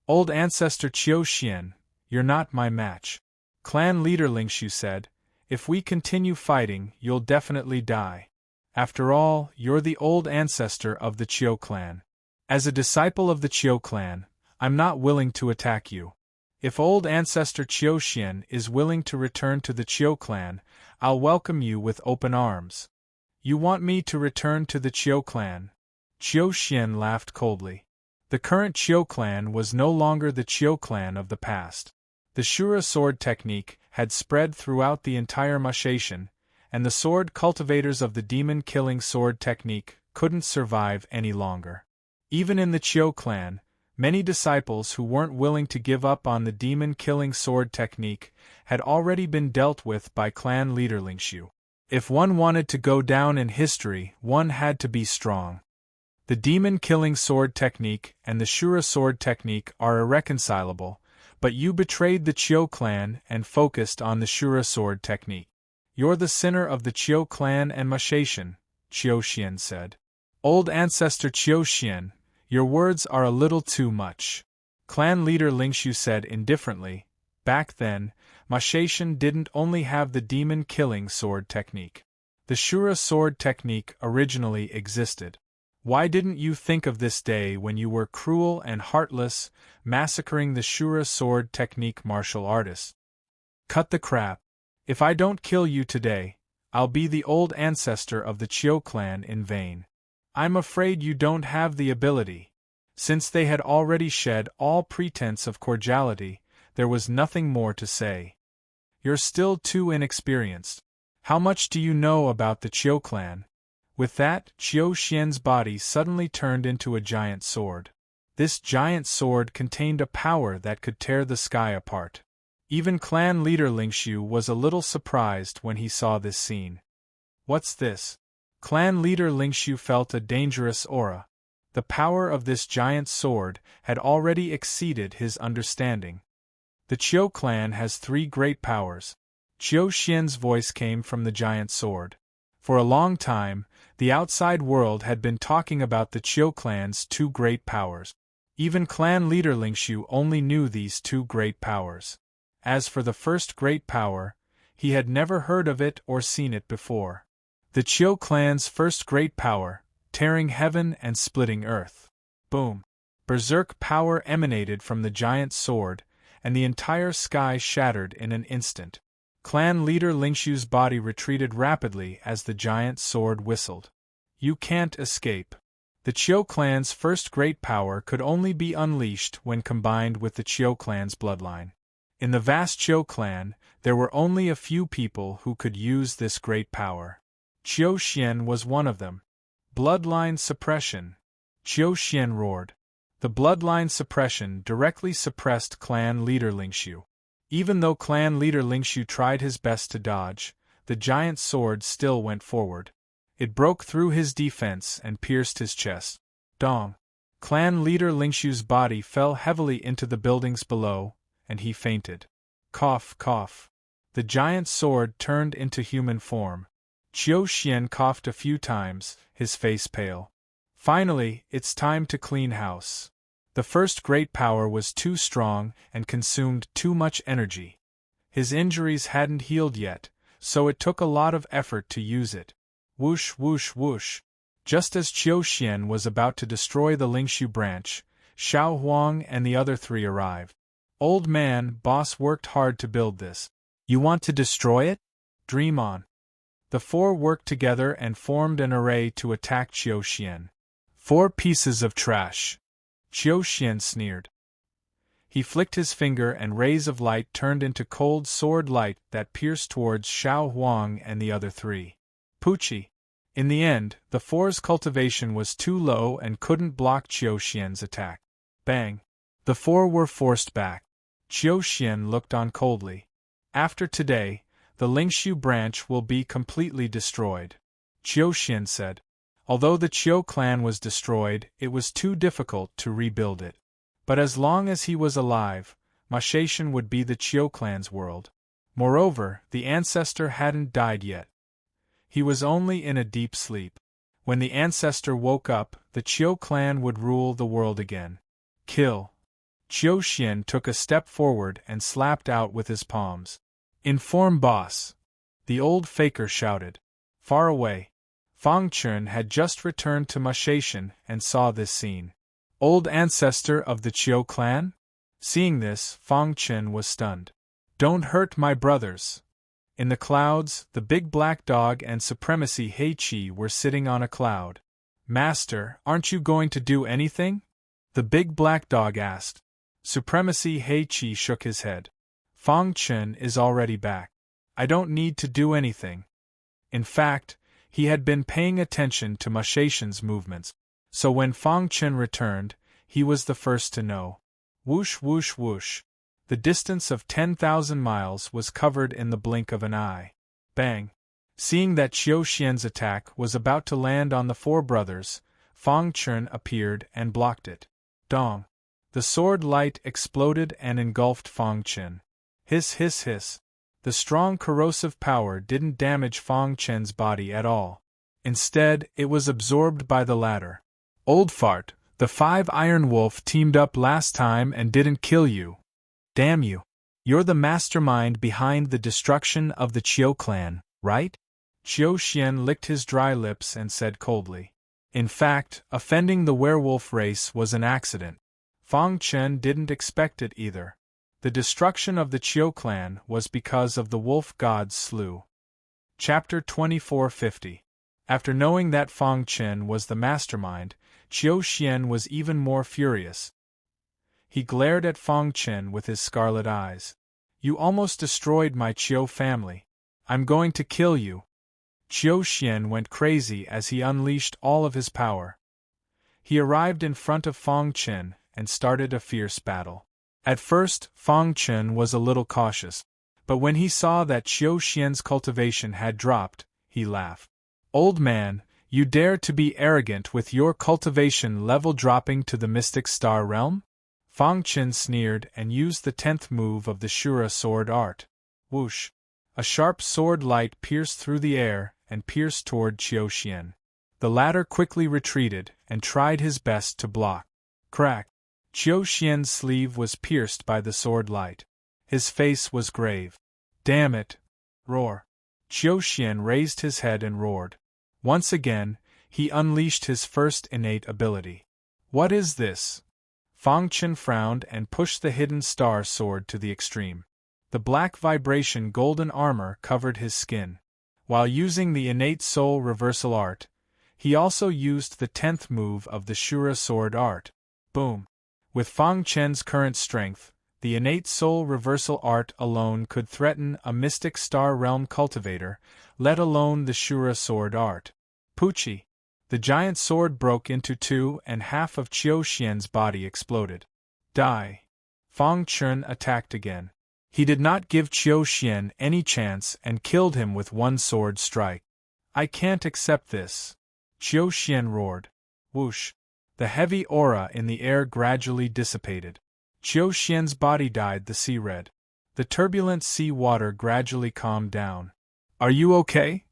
Old ancestor Qiu Xian, you're not my match. Clan leader Lingshu said, if we continue fighting, you'll definitely die. After all, you're the old ancestor of the Qiu clan. As a disciple of the Qiu clan, I'm not willing to attack you. If old ancestor Qiu Xian is willing to return to the Qiu clan, I'll welcome you with open arms. You want me to return to the Qiu clan? Qiu Xian laughed coldly. The current Qiu clan was no longer the Qiu clan of the past. The Shura sword technique had spread throughout the entire Mashaishan, and the sword cultivators of the demon-killing sword technique couldn't survive any longer. Even in the Qiu clan, many disciples who weren't willing to give up on the demon-killing sword technique had already been dealt with by clan leader Lingshu. If one wanted to go down in history, one had to be strong. The demon-killing sword technique and the Shura sword technique are irreconcilable, but you betrayed the Qiu clan and focused on the Shura sword technique. You're the sinner of the Qiu clan and Mashaishan, Qiu Xian said. Old ancestor Qiu Xian, your words are a little too much. Clan leader Lingshu said indifferently, back then, Mashaishan didn't only have the demon-killing sword technique. The Shura sword technique originally existed. Why didn't you think of this day when you were cruel and heartless, massacring the Shura sword technique martial artists? Cut the crap. If I don't kill you today, I'll be the old ancestor of the Qiu clan in vain. I'm afraid you don't have the ability. Since they had already shed all pretense of cordiality, there was nothing more to say. You're still too inexperienced. How much do you know about the Qiu clan? With that, Qiu Xian's body suddenly turned into a giant sword. This giant sword contained a power that could tear the sky apart. Even clan leader Lingshu was a little surprised when he saw this scene. What's this? Clan leader Lingshu felt a dangerous aura. The power of this giant sword had already exceeded his understanding. The Qiu clan has 3 great powers. Qiu Xian's voice came from the giant sword. For a long time, the outside world had been talking about the Qiu clan's 2 great powers. Even clan leader Lingshu only knew these 2 great powers. As for the first great power, he had never heard of it or seen it before. The Qiu clan's first great power, tearing heaven and splitting earth. Boom! Berserk power emanated from the giant sword, and the entire sky shattered in an instant. Clan leader Lingshu's body retreated rapidly as the giant sword whistled. You can't escape. The Qiu clan's first great power could only be unleashed when combined with the Qiu clan's bloodline. In the vast Qiu clan, there were only a few people who could use this great power. Qiu Xian was one of them. Bloodline suppression. Qiu Xian roared. The bloodline suppression directly suppressed clan leader Lingshu. Even though clan leader Lingshu tried his best to dodge, the giant sword still went forward. It broke through his defense and pierced his chest. Dong! Clan leader Lingshu's body fell heavily into the buildings below, and he fainted. Cough, cough. The giant sword turned into human form. Qiu Xian coughed a few times, his face pale. Finally, it's time to clean house. The first great power was too strong and consumed too much energy. His injuries hadn't healed yet, so it took a lot of effort to use it. Whoosh, whoosh, whoosh. Just as Qiu Xian was about to destroy the Lingshu branch, Xiao Huang and the other 3 arrived. Old man, boss worked hard to build this. You want to destroy it? Dream on. The 4 worked together and formed an array to attack Qiu Xian. 4 pieces of trash. Qiu Xian sneered. He flicked his finger and rays of light turned into cold sword light that pierced towards Xiao Huang and the other 3. Poochie. In the end, the 4's cultivation was too low and couldn't block Qiu Xian's attack. Bang! The 4 were forced back. Qiu Xian looked on coldly. After today, the Lingshu branch will be completely destroyed. Qiu Xian said. Although the Qiu clan was destroyed, it was too difficult to rebuild it. But as long as he was alive, Mashaishan would be the Qiu clan's world. Moreover, the ancestor hadn't died yet. He was only in a deep sleep. When the ancestor woke up, the Qiu clan would rule the world again. Kill. Qiu Xian took a step forward and slapped out with his palms. Inform boss. The old faker shouted. Far away, Fang Chun had just returned to Mashaishan and saw this scene. Old ancestor of the Qiu clan? Seeing this, Fang Chun was stunned. Don't hurt my brothers. In the clouds, the big black dog and Supremacy Hei Qi were sitting on a cloud. Master, aren't you going to do anything? The big black dog asked. Supremacy Hei Qi shook his head. Fang Chun is already back. I don't need to do anything. In fact, he had been paying attention to Mashaishan's movements, so when Fang Chun returned, he was the first to know. Whoosh whoosh whoosh. The distance of 10,000 miles was covered in the blink of an eye. Bang! Seeing that Qiu Xian's attack was about to land on the 4 brothers, Fang Chun appeared and blocked it. Dong! The sword light exploded and engulfed Fang Chun. Hiss hiss hiss. The strong corrosive power didn't damage Fang Chun's body at all. Instead, it was absorbed by the latter. Old fart, the 5 Iron Wolf teamed up last time and didn't kill you. Damn you. You're the mastermind behind the destruction of the Qiu clan, right? Qiu Xian licked his dry lips and said coldly. In fact, offending the werewolf race was an accident. Fang Chun didn't expect it either. The destruction of the Qiu clan was because of the wolf gods slew. Chapter 2450. After knowing that Fang Chun was the mastermind, Qiu Xian was even more furious. He glared at Fang Chun with his scarlet eyes. You almost destroyed my Qiu family. I'm going to kill you. Qiu Xian went crazy as he unleashed all of his power. He arrived in front of Fang Chun and started a fierce battle. At first, Fang Chun was a little cautious, but when he saw that Qiu Xian's cultivation had dropped, he laughed. Old man, You dare to be arrogant with your cultivation level dropping to the mystic star realm? Fang Chen sneered and used the 10th move of the Shura sword art. Whoosh! A sharp sword light pierced through the air and pierced toward Qiu Xian. The latter quickly retreated and tried his best to block. Crack! Qiu Xian's sleeve was pierced by the sword light. His face was grave. Damn it! Roar! Qiu Xian raised his head and roared. Once again, he unleashed his first innate ability. What is this? Fang Chen frowned and pushed the hidden star sword to the extreme. The black vibration golden armor covered his skin. While using the innate soul reversal art, he also used the 10th move of the Shura sword art. Boom! With Fang Chen's current strength, the innate soul reversal art alone could threaten a mystic star realm cultivator, let alone the Shura sword art. Poochie! The giant sword broke into two and half of Qiu Xian's body exploded. Die! Fang Chen attacked again. He did not give Qiu Xian any chance and killed him with one sword strike. I can't accept this. Qiu Xian roared. Whoosh! The heavy aura in the air gradually dissipated. Qiu Xian's body dyed the sea red. The turbulent sea water gradually calmed down. Are you okay?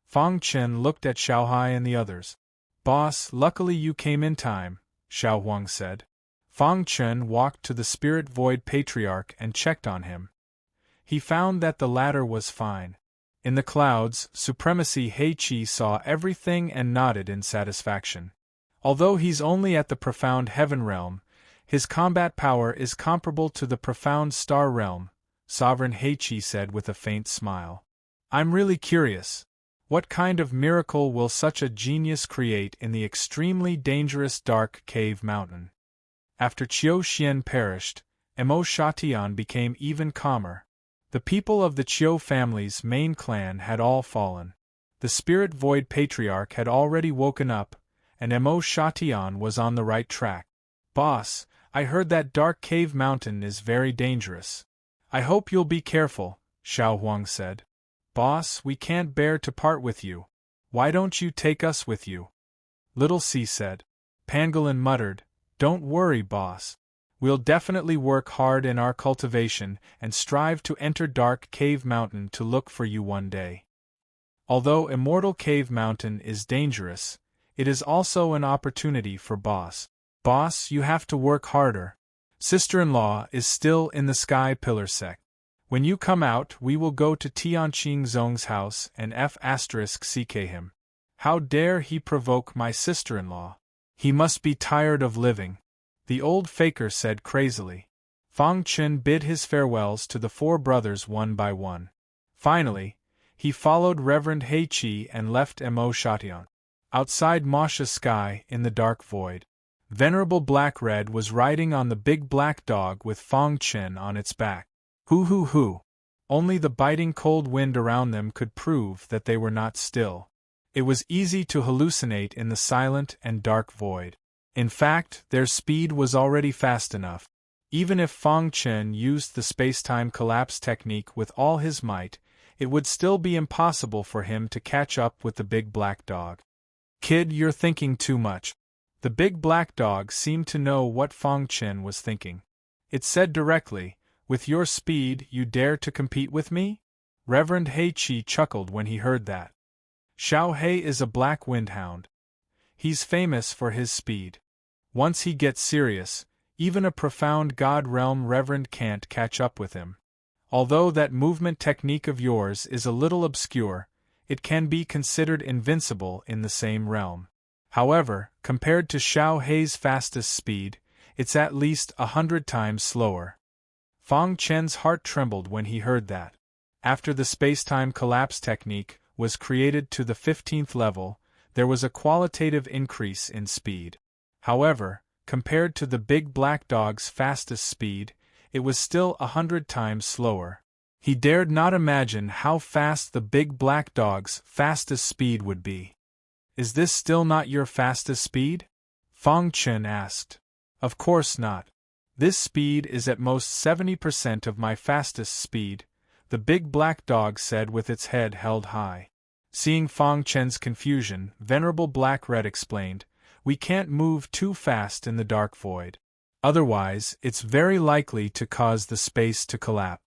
Fang Chen looked at Xiaohai and the others. Boss, luckily you came in time, Xiao Huang said. Fang Chen walked to the Spirit Void Patriarch and checked on him. He found that the latter was fine. In the clouds, Supremacy He Qi saw everything and nodded in satisfaction. Although he's only at the profound heaven realm, his combat power is comparable to the profound star realm, Sovereign He Qi said with a faint smile. I'm really curious. What kind of miracle will such a genius create in the extremely dangerous dark cave mountain? After Qiu Xian perished, Mo Shatian became even calmer. The people of the Qiu family's main clan had all fallen. The Spirit Void Patriarch had already woken up, and Mo Shatian was on the right track. Boss, I heard that dark cave mountain is very dangerous. I hope you'll be careful, Xiao Huang said. Boss, we can't bear to part with you. Why don't you take us with you? Little C said. Pangolin muttered, Don't worry, boss. We'll definitely work hard in our cultivation and strive to enter Dark Cave Mountain to look for you one day. Although Immortal Cave Mountain is dangerous, it is also an opportunity for boss. Boss, you have to work harder. Sister-in-law is still in the Sky Pillar sect. When you come out, we will go to Tianqing Zong's house and F***ck him. How dare he provoke my sister-in-law? He must be tired of living. The old faker said crazily. Fang Chen bid his farewells to the four brothers one by one. Finally, he followed Reverend He Qi and left Mo Shatian. Outside Masha Sky, in the dark void, Venerable Black-Red was riding on the big black dog with Fang Chen on its back. Hoo. Only the biting cold wind around them could prove that they were not still. It was easy to hallucinate in the silent and dark void. In fact, their speed was already fast enough. Even if Fang Chen used the space-time collapse technique with all his might, it would still be impossible for him to catch up with the big black dog. Kid, you're thinking too much. The big black dog seemed to know what Fang Chen was thinking. It said directly, With your speed, you dare to compete with me? Reverend He Qi chuckled when he heard that. Xiao He is a black windhound. He's famous for his speed. Once he gets serious, even a profound God realm reverend can't catch up with him. Although that movement technique of yours is a little obscure, it can be considered invincible in the same realm. However, compared to Xiao He's fastest speed, it's at least 100 times slower. Fang Chen's heart trembled when he heard that. After the space-time collapse technique was created to the 15th level, there was a qualitative increase in speed. However, compared to the big black dog's fastest speed, it was still 100 times slower. He dared not imagine how fast the big black dog's fastest speed would be. Is this still not your fastest speed? Fang Chen asked. Of course not. This speed is at most 70% of my fastest speed, the big black dog said with its head held high. Seeing Fang Chen's confusion, Venerable Black-Red explained, "We can't move too fast in the dark void. Otherwise, it's very likely to cause the space to collapse."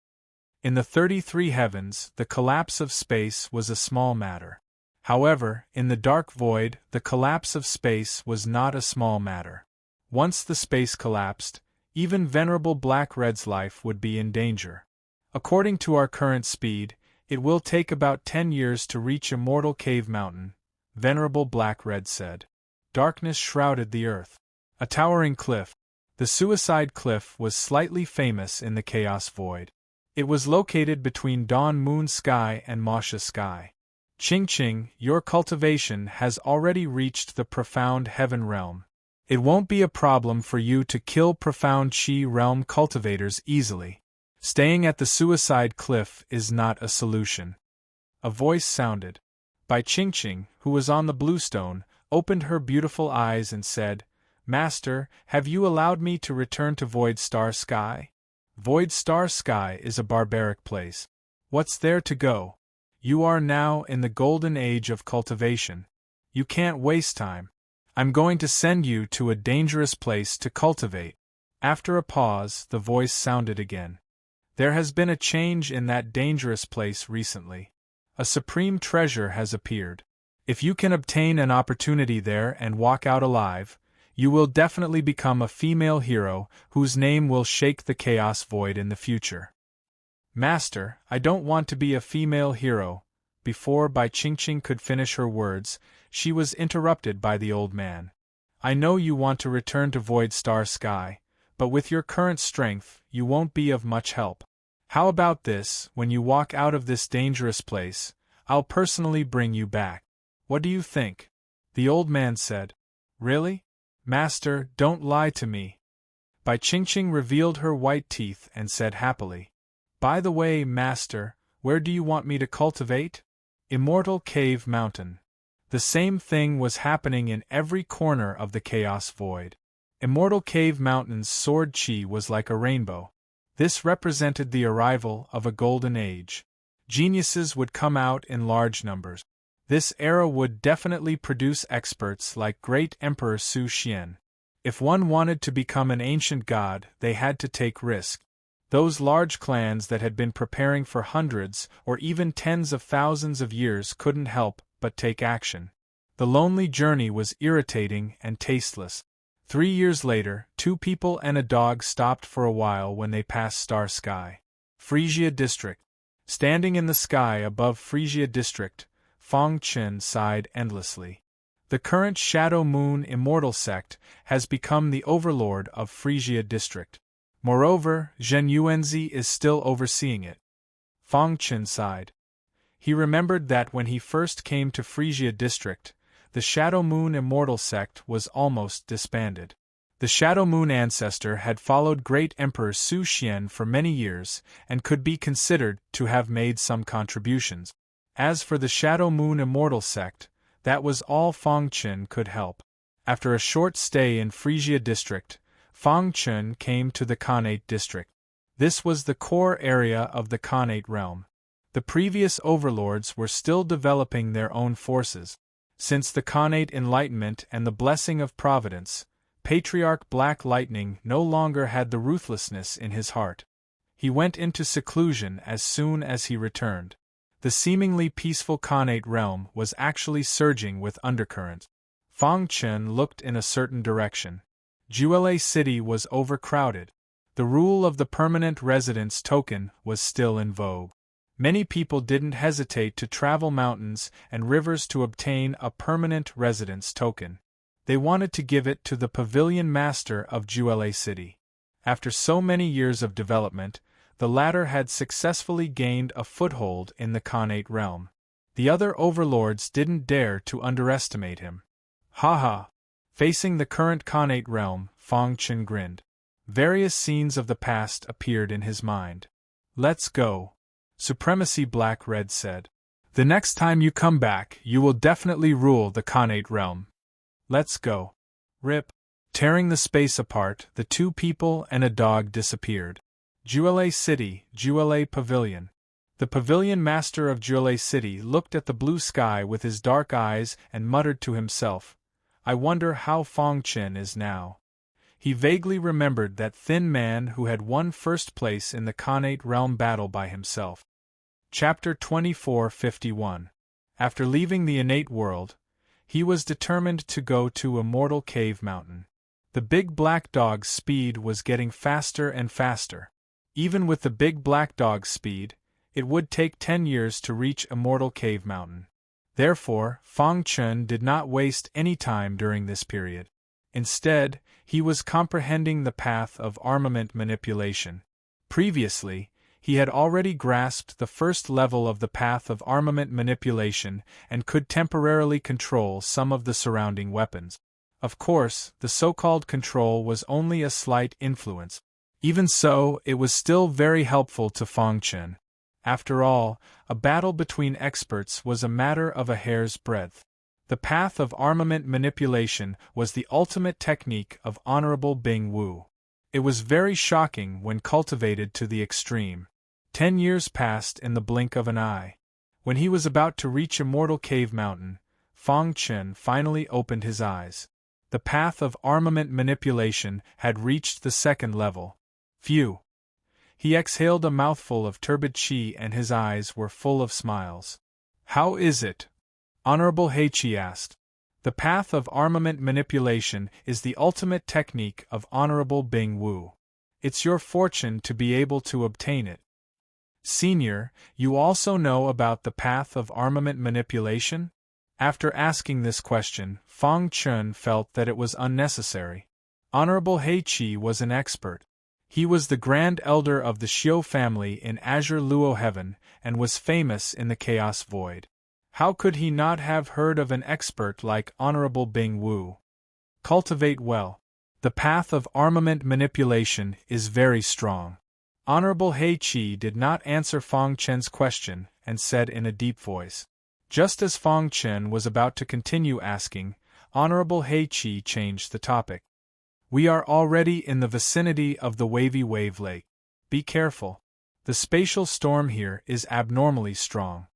In the 33 heavens, the collapse of space was a small matter. However, in the dark void, the collapse of space was not a small matter. Once the space collapsed, even Venerable Black-Red's life would be in danger. According to our current speed, it will take about 10 years to reach Immortal Cave Mountain, Venerable Black-Red said. Darkness shrouded the earth. A towering cliff. The Suicide Cliff was slightly famous in the Chaos Void. It was located between Dawn Moon Sky and Masha Sky. Ching, your cultivation has already reached the Profound Heaven Realm. It won't be a problem for you to kill Profound Chi Realm cultivators easily. Staying at the Suicide Cliff is not a solution. A voice sounded. By Ching, who was on the bluestone, opened her beautiful eyes and said, "Master, have you allowed me to return to Void Star Sky?" Void Star Sky is a barbaric place. What's there to go? You are now in the golden age of cultivation. You can't waste time. I'm going to send you to a dangerous place to cultivate. After a pause, the voice sounded again. There has been a change in that dangerous place recently. A supreme treasure has appeared. If you can obtain an opportunity there and walk out alive, you will definitely become a female hero whose name will shake the Chaos Void in the future. Master, I don't want to be a female hero. Before Bai Ching could finish her words, she was interrupted by the old man. I know you want to return to Void Star Sky, but with your current strength, you won't be of much help. How about this, when you walk out of this dangerous place, I'll personally bring you back. What do you think? The old man said. Really? Master, don't lie to me. Bai Ching revealed her white teeth and said happily. By the way, Master, where do you want me to cultivate? Immortal Cave Mountain. The same thing was happening in every corner of the Chaos Void. Immortal Cave Mountain's sword chi was like a rainbow. This represented the arrival of a golden age. Geniuses would come out in large numbers. This era would definitely produce experts like Great Emperor Su Xian. If one wanted to become an ancient god, they had to take risk. Those large clans that had been preparing for hundreds or even tens of thousands of years couldn't help but take action. The lonely journey was irritating and tasteless. 3 years later, 2 people and a dog stopped for a while when they passed Star Sky. Frisia District. Standing in the sky above Frisia District, Fang Chen sighed endlessly. The current Shadow Moon Immortal sect has become the overlord of Frisia District. Moreover, Zhen Yuanzi is still overseeing it. Fang Chen sighed. He remembered that when he first came to Frisia District, the Shadow Moon Immortal sect was almost disbanded. The Shadow Moon ancestor had followed Great Emperor Su Xian for many years and could be considered to have made some contributions. As for the Shadow Moon Immortal sect, that was all Fang Chen could help. After a short stay in Frisia District, Fang Chen came to the Khanate District. This was the core area of the Khanate realm. The previous overlords were still developing their own forces. Since the Khanate Enlightenment and the blessing of Providence, Patriarch Black Lightning no longer had the ruthlessness in his heart. He went into seclusion as soon as he returned. The seemingly peaceful Khanate realm was actually surging with undercurrent. Fang Chen looked in a certain direction. Juele City was overcrowded. The rule of the permanent residence token was still in vogue. Many people didn't hesitate to travel mountains and rivers to obtain a permanent residence token. They wanted to give it to the pavilion master of Juele City. After so many years of development, the latter had successfully gained a foothold in the Khanate realm. The other overlords didn't dare to underestimate him. Ha! Facing the current Khanate realm, Fang Chen grinned. Various scenes of the past appeared in his mind. Let's go. Supremacy Black-Red said. The next time you come back, you will definitely rule the Khanate realm. Let's go. Rip. Tearing the space apart, the 2 people and a dog disappeared. Juele City, Juele Pavilion. The pavilion master of Jule City looked at the blue sky with his dark eyes and muttered to himself, "I wonder how Fong Chen is now." He vaguely remembered that thin man who had won first place in the Khanate realm battle by himself. Chapter 2451. After leaving the innate world, he was determined to go to Immortal Cave Mountain. The big black dog's speed was getting faster and faster. Even with the big black dog's speed, it would take 10 years to reach Immortal Cave Mountain. Therefore, Fong Chen did not waste any time during this period. Instead, he was comprehending the path of armament manipulation. Previously, he had already grasped the first level of the path of armament manipulation and could temporarily control some of the surrounding weapons. Of course, the so-called control was only a slight influence. Even so, it was still very helpful to Fong Chen. After all, a battle between experts was a matter of a hair's breadth. The path of armament manipulation was the ultimate technique of Honorable Bing Wu. It was very shocking when cultivated to the extreme. 10 years passed in the blink of an eye. When he was about to reach Immortal Cave Mountain, Fong Chen finally opened his eyes. The path of armament manipulation had reached the second level. Phew! He exhaled a mouthful of turbid qi and his eyes were full of smiles. "How is it?" Honorable Heiqi asked. "The path of armament manipulation is the ultimate technique of Honorable Bing Wu. It's your fortune to be able to obtain it. Senior, you also know about the path of armament manipulation?" After asking this question, Fong Chen felt that it was unnecessary. Honorable Heiqi was an expert. He was the Grand Elder of the Xiu family in Azure Luo Heaven, and was famous in the Chaos Void. How could he not have heard of an expert like Honorable Bing Wu? Cultivate well. The path of armament manipulation is very strong. Honorable Heiqi did not answer Fong Chen's question, and said in a deep voice. Just as Fong Chen was about to continue asking, Honorable Heiqi changed the topic. "We are already in the vicinity of the Wavy Wave Lake. Be careful. The spatial storm here is abnormally strong."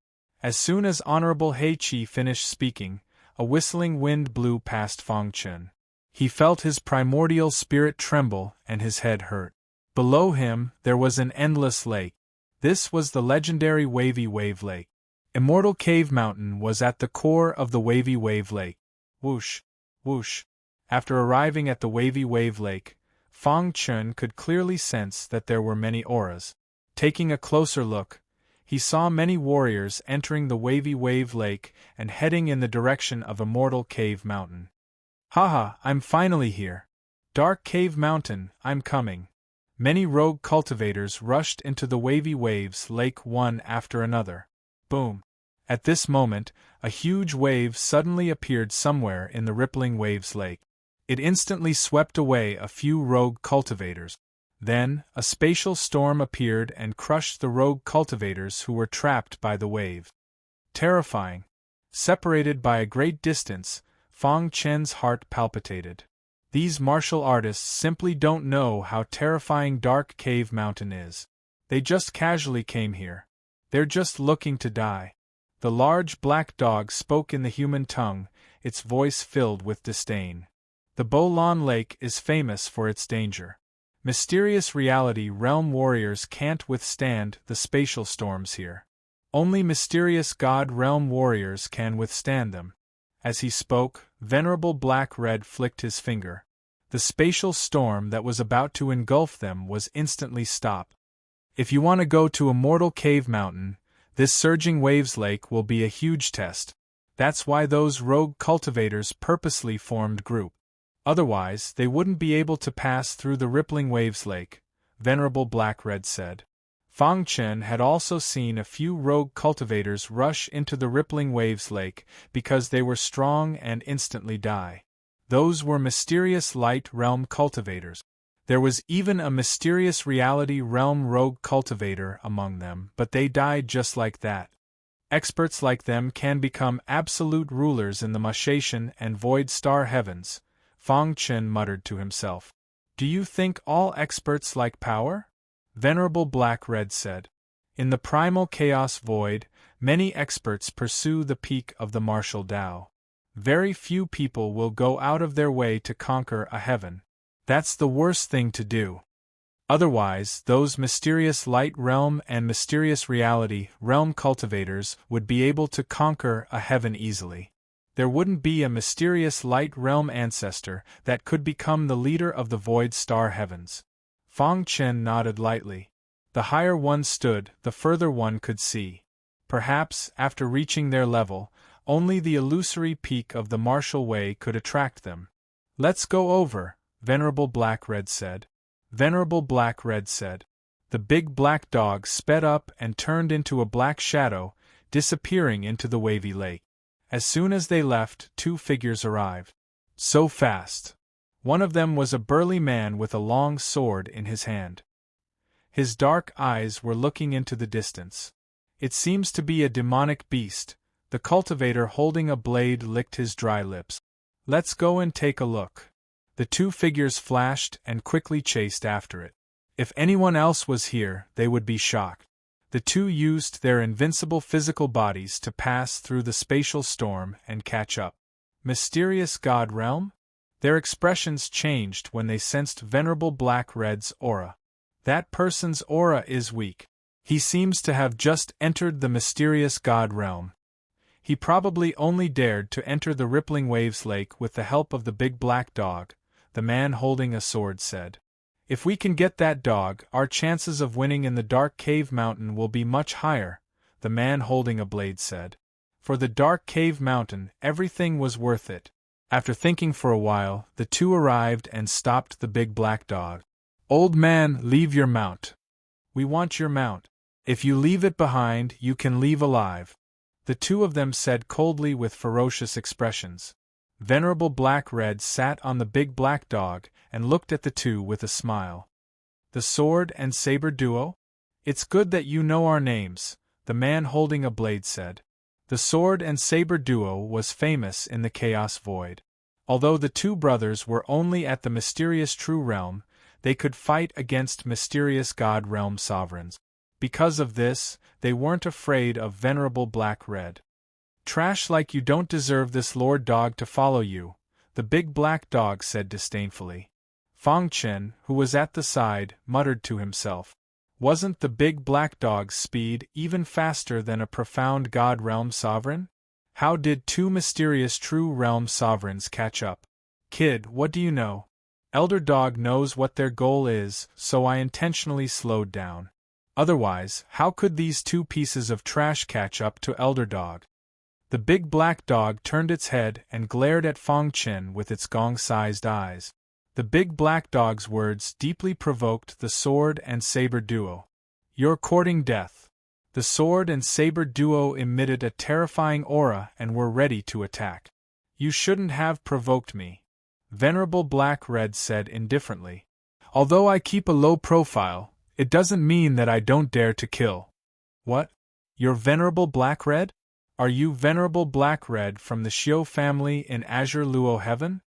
As soon as Honorable Heiqi finished speaking, a whistling wind blew past Fong Chen. He felt his primordial spirit tremble and his head hurt. Below him, there was an endless lake. This was the legendary Wavy Wave Lake. Immortal Cave Mountain was at the core of the Wavy Wave Lake. Whoosh, whoosh. After arriving at the Wavy Wave Lake, Fong Chen could clearly sense that there were many auras. Taking a closer look, he saw many warriors entering the Wavy Wave Lake and heading in the direction of Immortal Cave Mountain. "Haha, I'm finally here. Dark Cave Mountain, I'm coming." Many rogue cultivators rushed into the Wavy Waves Lake one after another. Boom! At this moment, a huge wave suddenly appeared somewhere in the rippling Waves Lake. It instantly swept away a few rogue cultivators. Then, a spatial storm appeared and crushed the rogue cultivators who were trapped by the wave. Terrifying. Separated by a great distance, Fong Chen's heart palpitated. These martial artists simply don't know how terrifying Dark Cave Mountain is. They just casually came here. They're just looking to die. The large black dog spoke in the human tongue, its voice filled with disdain. The Bolon Lake is famous for its danger. Mysterious reality realm warriors can't withstand the spatial storms here. Only mysterious god realm warriors can withstand them. As he spoke, Venerable Black-Red flicked his finger. The spatial storm that was about to engulf them was instantly stopped. If you want to go to Immortal Cave Mountain, this surging waves lake will be a huge test. That's why those rogue cultivators purposely formed group. Otherwise, they wouldn't be able to pass through the rippling waves lake, Venerable Black-Red said. Fong Chen had also seen a few rogue cultivators rush into the rippling waves lake because they were strong and instantly die. Those were mysterious light realm cultivators. There was even a mysterious reality realm rogue cultivator among them, but they died just like that. Experts like them can become absolute rulers in the Mashatian and Void Star Heavens, Fong Chen muttered to himself. Do you think all experts like power? Venerable Black-Red said. In the primal chaos void, many experts pursue the peak of the martial Tao. Very few people will go out of their way to conquer a heaven. That's the worst thing to do. Otherwise, those mysterious light realm and mysterious reality realm cultivators would be able to conquer a heaven easily. There wouldn't be a mysterious light realm ancestor that could become the leader of the void star heavens. Fang Chen nodded lightly. The higher one stood, the further one could see. Perhaps, after reaching their level, only the illusory peak of the martial way could attract them. Let's go over, Venerable Black-Red said. Venerable Black-Red said. The big black dog sped up and turned into a black shadow, disappearing into the wavy lake. As soon as they left, two figures arrived. So fast. One of them was a burly man with a long sword in his hand. His dark eyes were looking into the distance. It seems to be a demonic beast. The cultivator holding a blade licked his dry lips. Let's go and take a look. The two figures flashed and quickly chased after it. If anyone else was here, they would be shocked. The two used their invincible physical bodies to pass through the spatial storm and catch up. Mysterious God Realm? Their expressions changed when they sensed Venerable Black-Red's aura. That person's aura is weak. He seems to have just entered the mysterious God Realm. He probably only dared to enter the Rippling Waves Lake with the help of the big black dog, the man holding a sword said. If we can get that dog, our chances of winning in the Dark Cave Mountain will be much higher, the man holding a blade said. For the Dark Cave Mountain, everything was worth it. After thinking for a while, the two arrived and stopped the big black dog. Old man, leave your mount. We want your mount. If you leave it behind, you can leave alive. The two of them said coldly with ferocious expressions. Venerable Black-Red sat on the big black dog and looked at the two with a smile. The sword and saber duo? It's good that you know our names, the man holding a blade said. The sword and saber duo was famous in the Chaos Void. Although the two brothers were only at the mysterious True Realm, they could fight against mysterious God Realm sovereigns. Because of this, they weren't afraid of Venerable Black-Red. Trash like you don't deserve this Lord Dog to follow you, the big black dog said disdainfully. Fang Chen, who was at the side, muttered to himself. Wasn't the big black dog's speed even faster than a profound God Realm sovereign? How did two mysterious True Realm sovereigns catch up? Kid, what do you know? Elder Dog knows what their goal is, so I intentionally slowed down. Otherwise, how could these two pieces of trash catch up to Elder Dog? The big black dog turned its head and glared at Fang Chen with its gong-sized eyes. The big black dog's words deeply provoked the sword and saber duo. You're courting death. The sword and saber duo emitted a terrifying aura and were ready to attack. You shouldn't have provoked me, Venerable Black-Red said indifferently. Although I keep a low profile, it doesn't mean that I don't dare to kill. What? You're Venerable Black-Red? Are you Venerable Black-Red from the Xiu family in Azure Luo Heaven?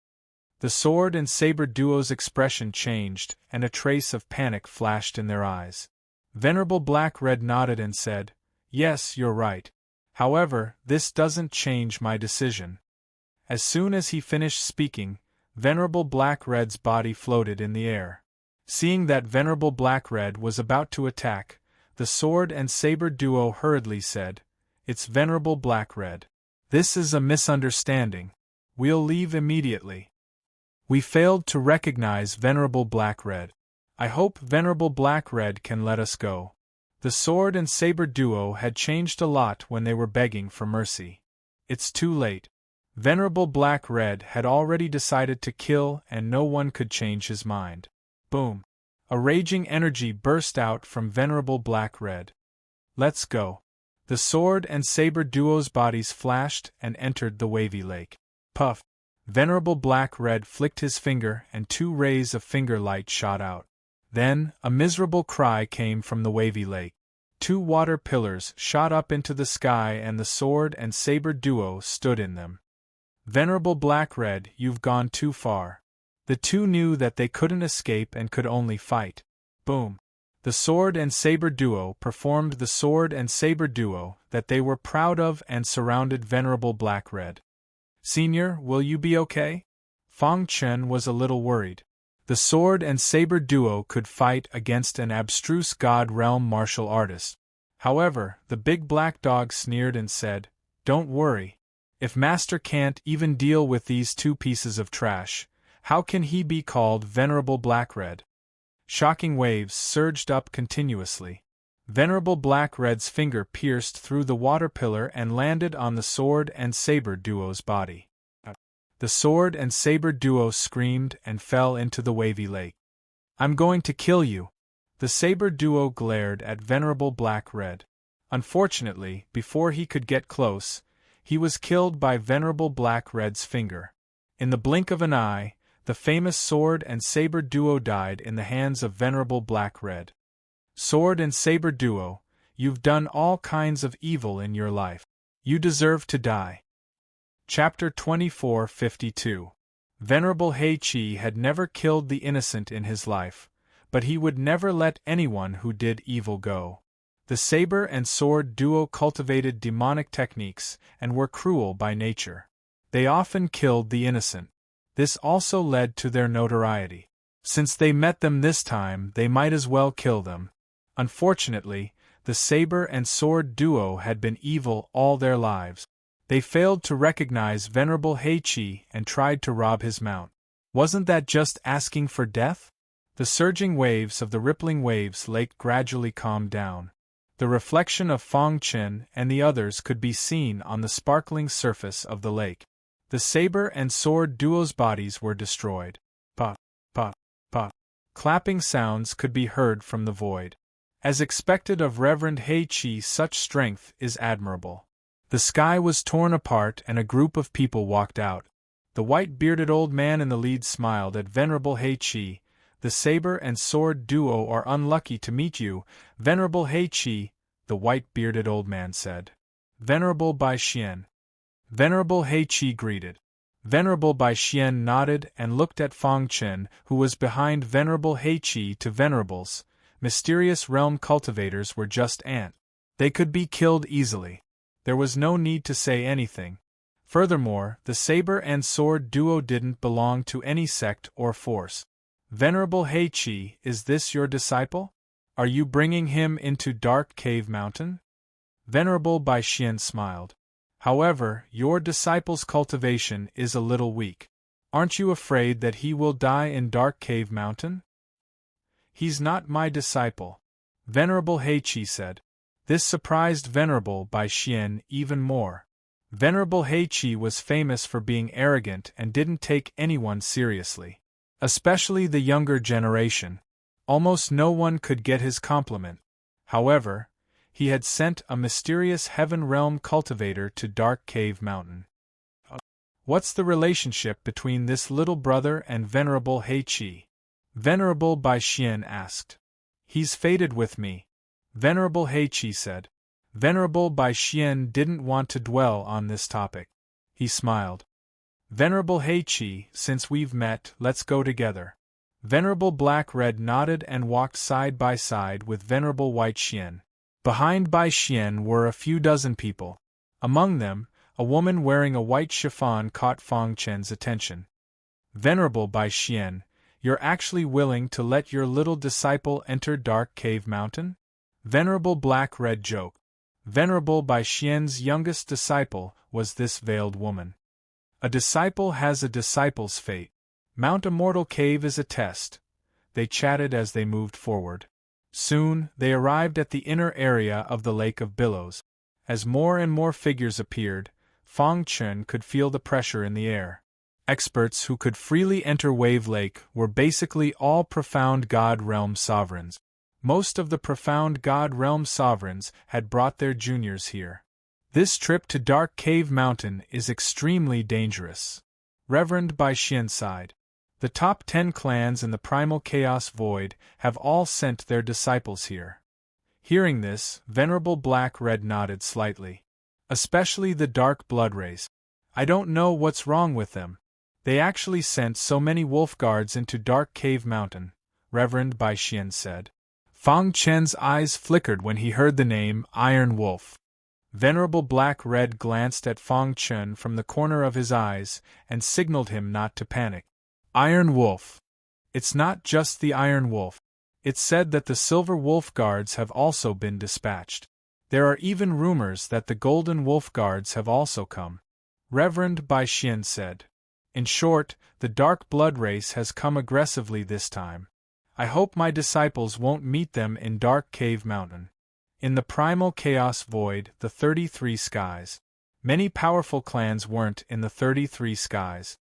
The sword and saber duo's expression changed, and a trace of panic flashed in their eyes. Venerable Black-Red nodded and said, Yes, you're right. However, this doesn't change my decision. As soon as he finished speaking, Venerable Black-Red's body floated in the air. Seeing that Venerable Black-Red was about to attack, the sword and saber duo hurriedly said, It's Venerable Black-Red. This is a misunderstanding. We'll leave immediately. We failed to recognize Venerable Black-Red. I hope Venerable Black-Red can let us go. The sword and saber duo had changed a lot when they were begging for mercy. It's too late. Venerable Black-Red had already decided to kill and no one could change his mind. Boom. A raging energy burst out from Venerable Black-Red. Let's go. The sword and saber duo's bodies flashed and entered the wavy lake. Puff. Venerable Black-Red flicked his finger and two rays of finger light shot out. Then, a miserable cry came from the wavy lake. Two water pillars shot up into the sky and the sword and saber duo stood in them. Venerable Black-Red, you've gone too far. The two knew that they couldn't escape and could only fight. Boom. The sword and saber duo performed the sword and saber duo that they were proud of and surrounded Venerable Black-Red. "Senior, will you be okay?" Fang Chen was a little worried. The sword and saber duo could fight against an abstruse God Realm martial artist. However, the big black dog sneered and said, "Don't worry. If Master can't even deal with these two pieces of trash, how can he be called Venerable Black-Red?" Shocking waves surged up continuously. Venerable Black-Red's finger pierced through the water pillar and landed on the sword and saber duo's body. The sword and saber duo screamed and fell into the wavy lake. "I'm going to kill you!" The saber duo glared at Venerable Black-Red. Unfortunately, before he could get close, he was killed by Venerable Black-Red's finger. In the blink of an eye, the famous sword and saber duo died in the hands of Venerable Black-Red. Sword and saber duo, you've done all kinds of evil in your life. You deserve to die. Chapter 2452. Venerable Heiqi had never killed the innocent in his life, but he would never let anyone who did evil go. The saber and sword duo cultivated demonic techniques and were cruel by nature. They often killed the innocent. This also led to their notoriety. Since they met them this time, they might as well kill them. Unfortunately, the saber and sword duo had been evil all their lives. They failed to recognize Venerable Heiqi and tried to rob his mount. Wasn't that just asking for death? The surging waves of the rippling waves lake gradually calmed down. The reflection of Fang Chen and the others could be seen on the sparkling surface of the lake. The saber and sword duo's bodies were destroyed. Pa, pa, pa. Clapping sounds could be heard from the void. As expected of Reverend Heiqi, such strength is admirable. The sky was torn apart and a group of people walked out. The white-bearded old man in the lead smiled at Venerable Heiqi. "The saber and sword duo are unlucky to meet you, Venerable Heiqi," the white-bearded old man said. "Venerable Bai Xian." Venerable Heiqi greeted. Venerable Bai Xian nodded and looked at Fang Chen, who was behind Venerable Heiqi. To Venerables, mysterious realm cultivators were just ants. They could be killed easily. There was no need to say anything. Furthermore, the saber and sword duo didn't belong to any sect or force. "Venerable Heiqi, is this your disciple? Are you bringing him into Dark Cave Mountain?" Venerable Bai Xian smiled. "However, your disciple's cultivation is a little weak. Aren't you afraid that he will die in Dark Cave Mountain?" "He's not my disciple," Venerable Heiqi said. This surprised Venerable Bai Xian even more. Venerable Heiqi was famous for being arrogant and didn't take anyone seriously. Especially the younger generation. Almost no one could get his compliment. However, he had sent a mysterious heaven realm cultivator to Dark Cave Mountain. "What's the relationship between this little brother and Venerable Heiqi?" Venerable Bai Xian asked. "He's fated with me," Venerable Heiqi said. Venerable Bai Xian didn't want to dwell on this topic. He smiled. "Venerable Heiqi, since we've met, let's go together." Venerable Black-Red nodded and walked side by side with Venerable White Xian. Behind Bai Xian were a few dozen people. Among them, a woman wearing a white chiffon caught Fang Chen's attention. "Venerable Bai Xian, you're actually willing to let your little disciple enter Dark Cave Mountain?" Venerable Black-Red joked. Venerable Bai Xian's youngest disciple was this veiled woman. A disciple has a disciple's fate. Mount Immortal Cave is a test. They chatted as they moved forward. Soon, they arrived at the inner area of the Lake of Billows. As more and more figures appeared, Fang Chen could feel the pressure in the air. Experts who could freely enter Wave Lake were basically all Profound God Realm sovereigns. Most of the Profound God Realm sovereigns had brought their juniors here. This trip to Dark Cave Mountain is extremely dangerous. Reverend Bai Xian sighed. The top 10 clans in the Primal Chaos Void have all sent their disciples here. Hearing this, Venerable Black-Red nodded slightly. Especially the Dark Blood race. I don't know what's wrong with them. They actually sent so many wolf guards into Dark Cave Mountain, Reverend Bai Xian said. Fang Chen's eyes flickered when he heard the name Iron Wolf. Venerable Black Red glanced at Fang Chen from the corner of his eyes and signaled him not to panic. Iron Wolf. It's not just the Iron Wolf. It's said that the Silver Wolf Guards have also been dispatched. There are even rumors that the Golden Wolf Guards have also come. Reverend Bai Xian said. In short, the Dark Blood race has come aggressively this time. I hope my disciples won't meet them in Dark Cave Mountain. In the primal chaos void, the 33 skies. Many powerful clans weren't in the 33 skies.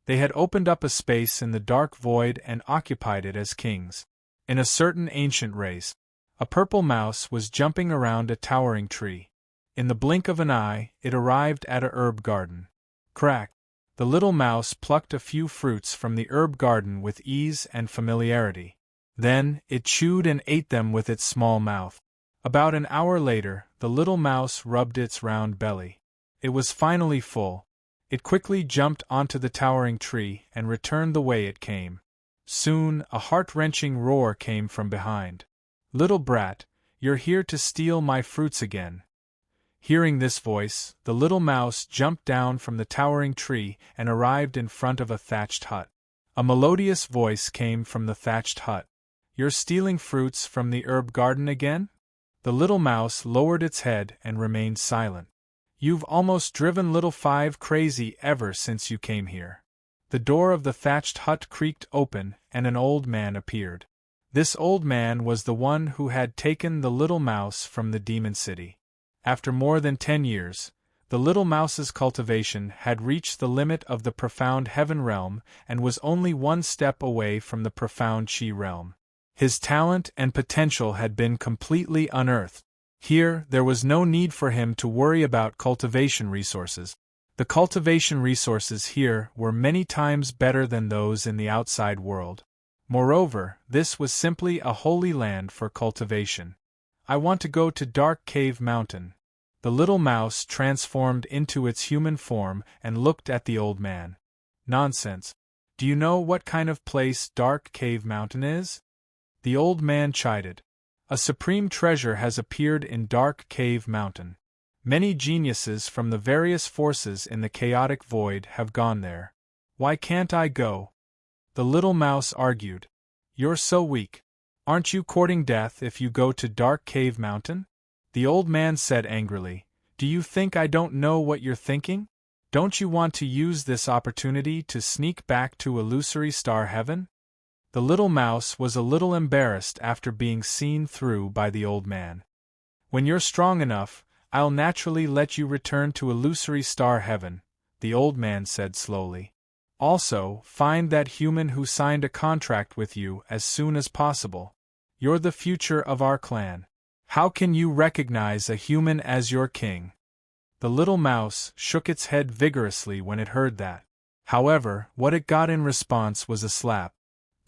They had opened up a space in the dark void and occupied it as kings. In a certain ancient race, a purple mouse was jumping around a towering tree. In the blink of an eye, it arrived at a herb garden. Crack! The little mouse plucked a few fruits from the herb garden with ease and familiarity. Then, it chewed and ate them with its small mouth. About an hour later, the little mouse rubbed its round belly. It was finally full. It quickly jumped onto the towering tree and returned the way it came. Soon, a heart-wrenching roar came from behind. Little brat, you're here to steal my fruits again. Hearing this voice, the little mouse jumped down from the towering tree and arrived in front of a thatched hut. A melodious voice came from the thatched hut. You're stealing fruits from the herb garden again? The little mouse lowered its head and remained silent. You've almost driven little Five crazy ever since you came here. The door of the thatched hut creaked open and an old man appeared. This old man was the one who had taken the little mouse from the demon city. After more than 10 years, the little mouse's cultivation had reached the limit of the profound heaven realm and was only one step away from the profound chi realm. His talent and potential had been completely unearthed. Here, there was no need for him to worry about cultivation resources. The cultivation resources here were many times better than those in the outside world. Moreover, this was simply a holy land for cultivation. I want to go to Dark Cave Mountain. The little mouse transformed into its human form and looked at the old man. Nonsense. Do you know what kind of place Dark Cave Mountain is? The old man chided. A supreme treasure has appeared in Dark Cave Mountain. Many geniuses from the various forces in the chaotic void have gone there. Why can't I go? The little mouse argued. You're so weak. Aren't you courting death if you go to Dark Cave Mountain? The old man said angrily. Do you think I don't know what you're thinking? Don't you want to use this opportunity to sneak back to illusory star heaven? The little mouse was a little embarrassed after being seen through by the old man. When you're strong enough, I'll naturally let you return to illusory star heaven, the old man said slowly. Also, find that human who signed a contract with you as soon as possible. You're the future of our clan. How can you recognize a human as your king? The little mouse shook its head vigorously when it heard that. However, what it got in response was a slap.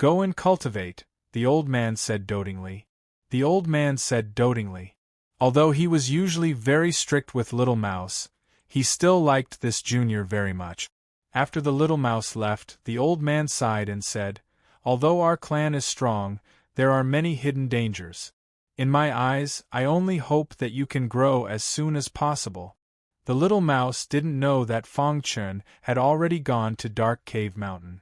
Go and cultivate, the old man said dotingly. The old man said dotingly. Although he was usually very strict with Little Mouse, he still liked this junior very much. After the little mouse left, the old man sighed and said, Although our clan is strong, there are many hidden dangers. In my eyes, I only hope that you can grow as soon as possible. The little mouse didn't know that Fang Chen had already gone to Dark Cave Mountain.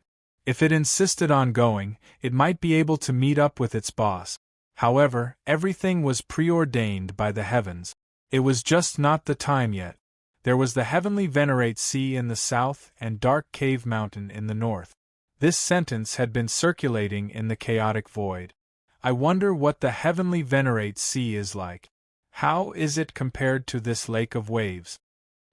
If it insisted on going, it might be able to meet up with its boss. However, everything was preordained by the heavens. It was just not the time yet. There was the heavenly Venerate Sea in the south and Dark Cave Mountain in the north. This sentence had been circulating in the chaotic void. I wonder what the heavenly Venerate Sea is like. How is it compared to this lake of waves?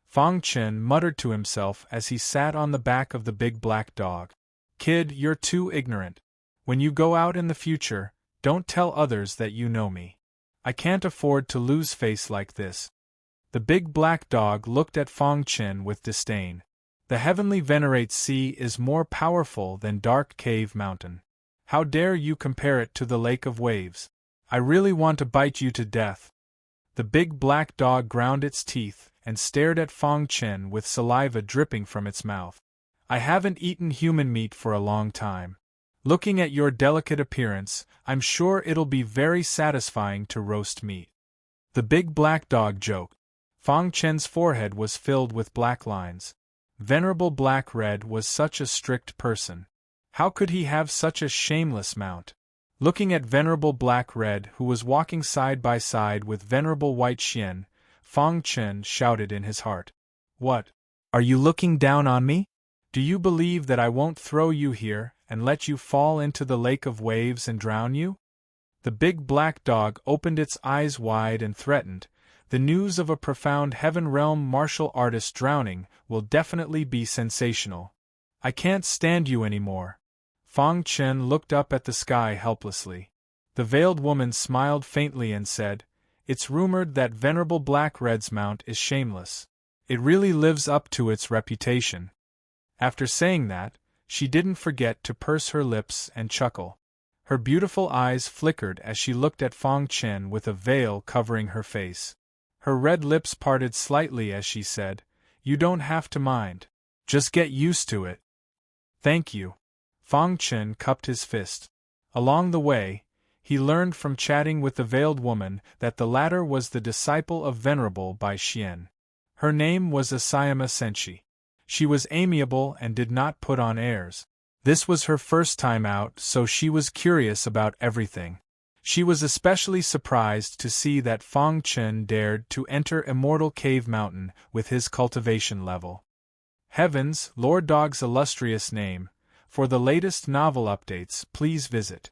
Fang Chen muttered to himself as he sat on the back of the big black dog. Kid, you're too ignorant. When you go out in the future, don't tell others that you know me. I can't afford to lose face like this. The big black dog looked at Fang Chen with disdain. The heavenly Venerate Sea is more powerful than Dark Cave Mountain. How dare you compare it to the Lake of Waves? I really want to bite you to death. The big black dog ground its teeth and stared at Fang Chen with saliva dripping from its mouth. I haven't eaten human meat for a long time. Looking at your delicate appearance, I'm sure it'll be very satisfying to roast meat." The big black dog joked. Fang Chen's forehead was filled with black lines. Venerable Black Red was such a strict person. How could he have such a shameless mount? Looking at Venerable Black Red, who was walking side by side with Venerable White Xian, Fang Chen shouted in his heart. "What? Are you looking down on me? Do you believe that I won't throw you here and let you fall into the lake of waves and drown you?" The big black dog opened its eyes wide and threatened. "The news of a profound Heaven Realm martial artist drowning will definitely be sensational. I can't stand you anymore." Fang Chen looked up at the sky helplessly. The veiled woman smiled faintly and said, "It's rumored that Venerable Black Red's mount is shameless. It really lives up to its reputation." After saying that, she didn't forget to purse her lips and chuckle. Her beautiful eyes flickered as she looked at Fang Chen with a veil covering her face. Her red lips parted slightly as she said, "You don't have to mind. Just get used to it." "Thank you." Fang Chen cupped his fist. Along the way, he learned from chatting with the veiled woman that the latter was the disciple of Venerable by Xian. Her name was Asayama Senshi. She was amiable and did not put on airs. This was her first time out, so she was curious about everything. She was especially surprised to see that Fang Chen dared to enter Immortal Cave Mountain with his cultivation level. Heavens, Lord Dog's illustrious name. For the latest novel updates, please visit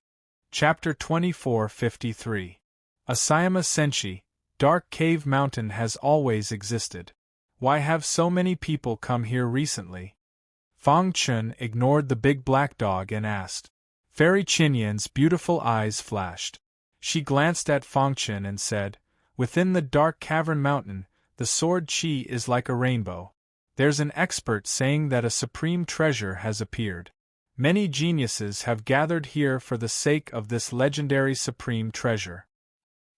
Chapter 2453. Asayama Senshi, Dark Cave Mountain has always existed. Why have so many people come here recently? Fang Chen ignored the big black dog and asked. Fairy Qinyan's beautiful eyes flashed. She glanced at Fang Chen and said, "Within the dark cavern mountain, the sword Qi is like a rainbow. There's an expert saying that a supreme treasure has appeared. Many geniuses have gathered here for the sake of this legendary supreme treasure.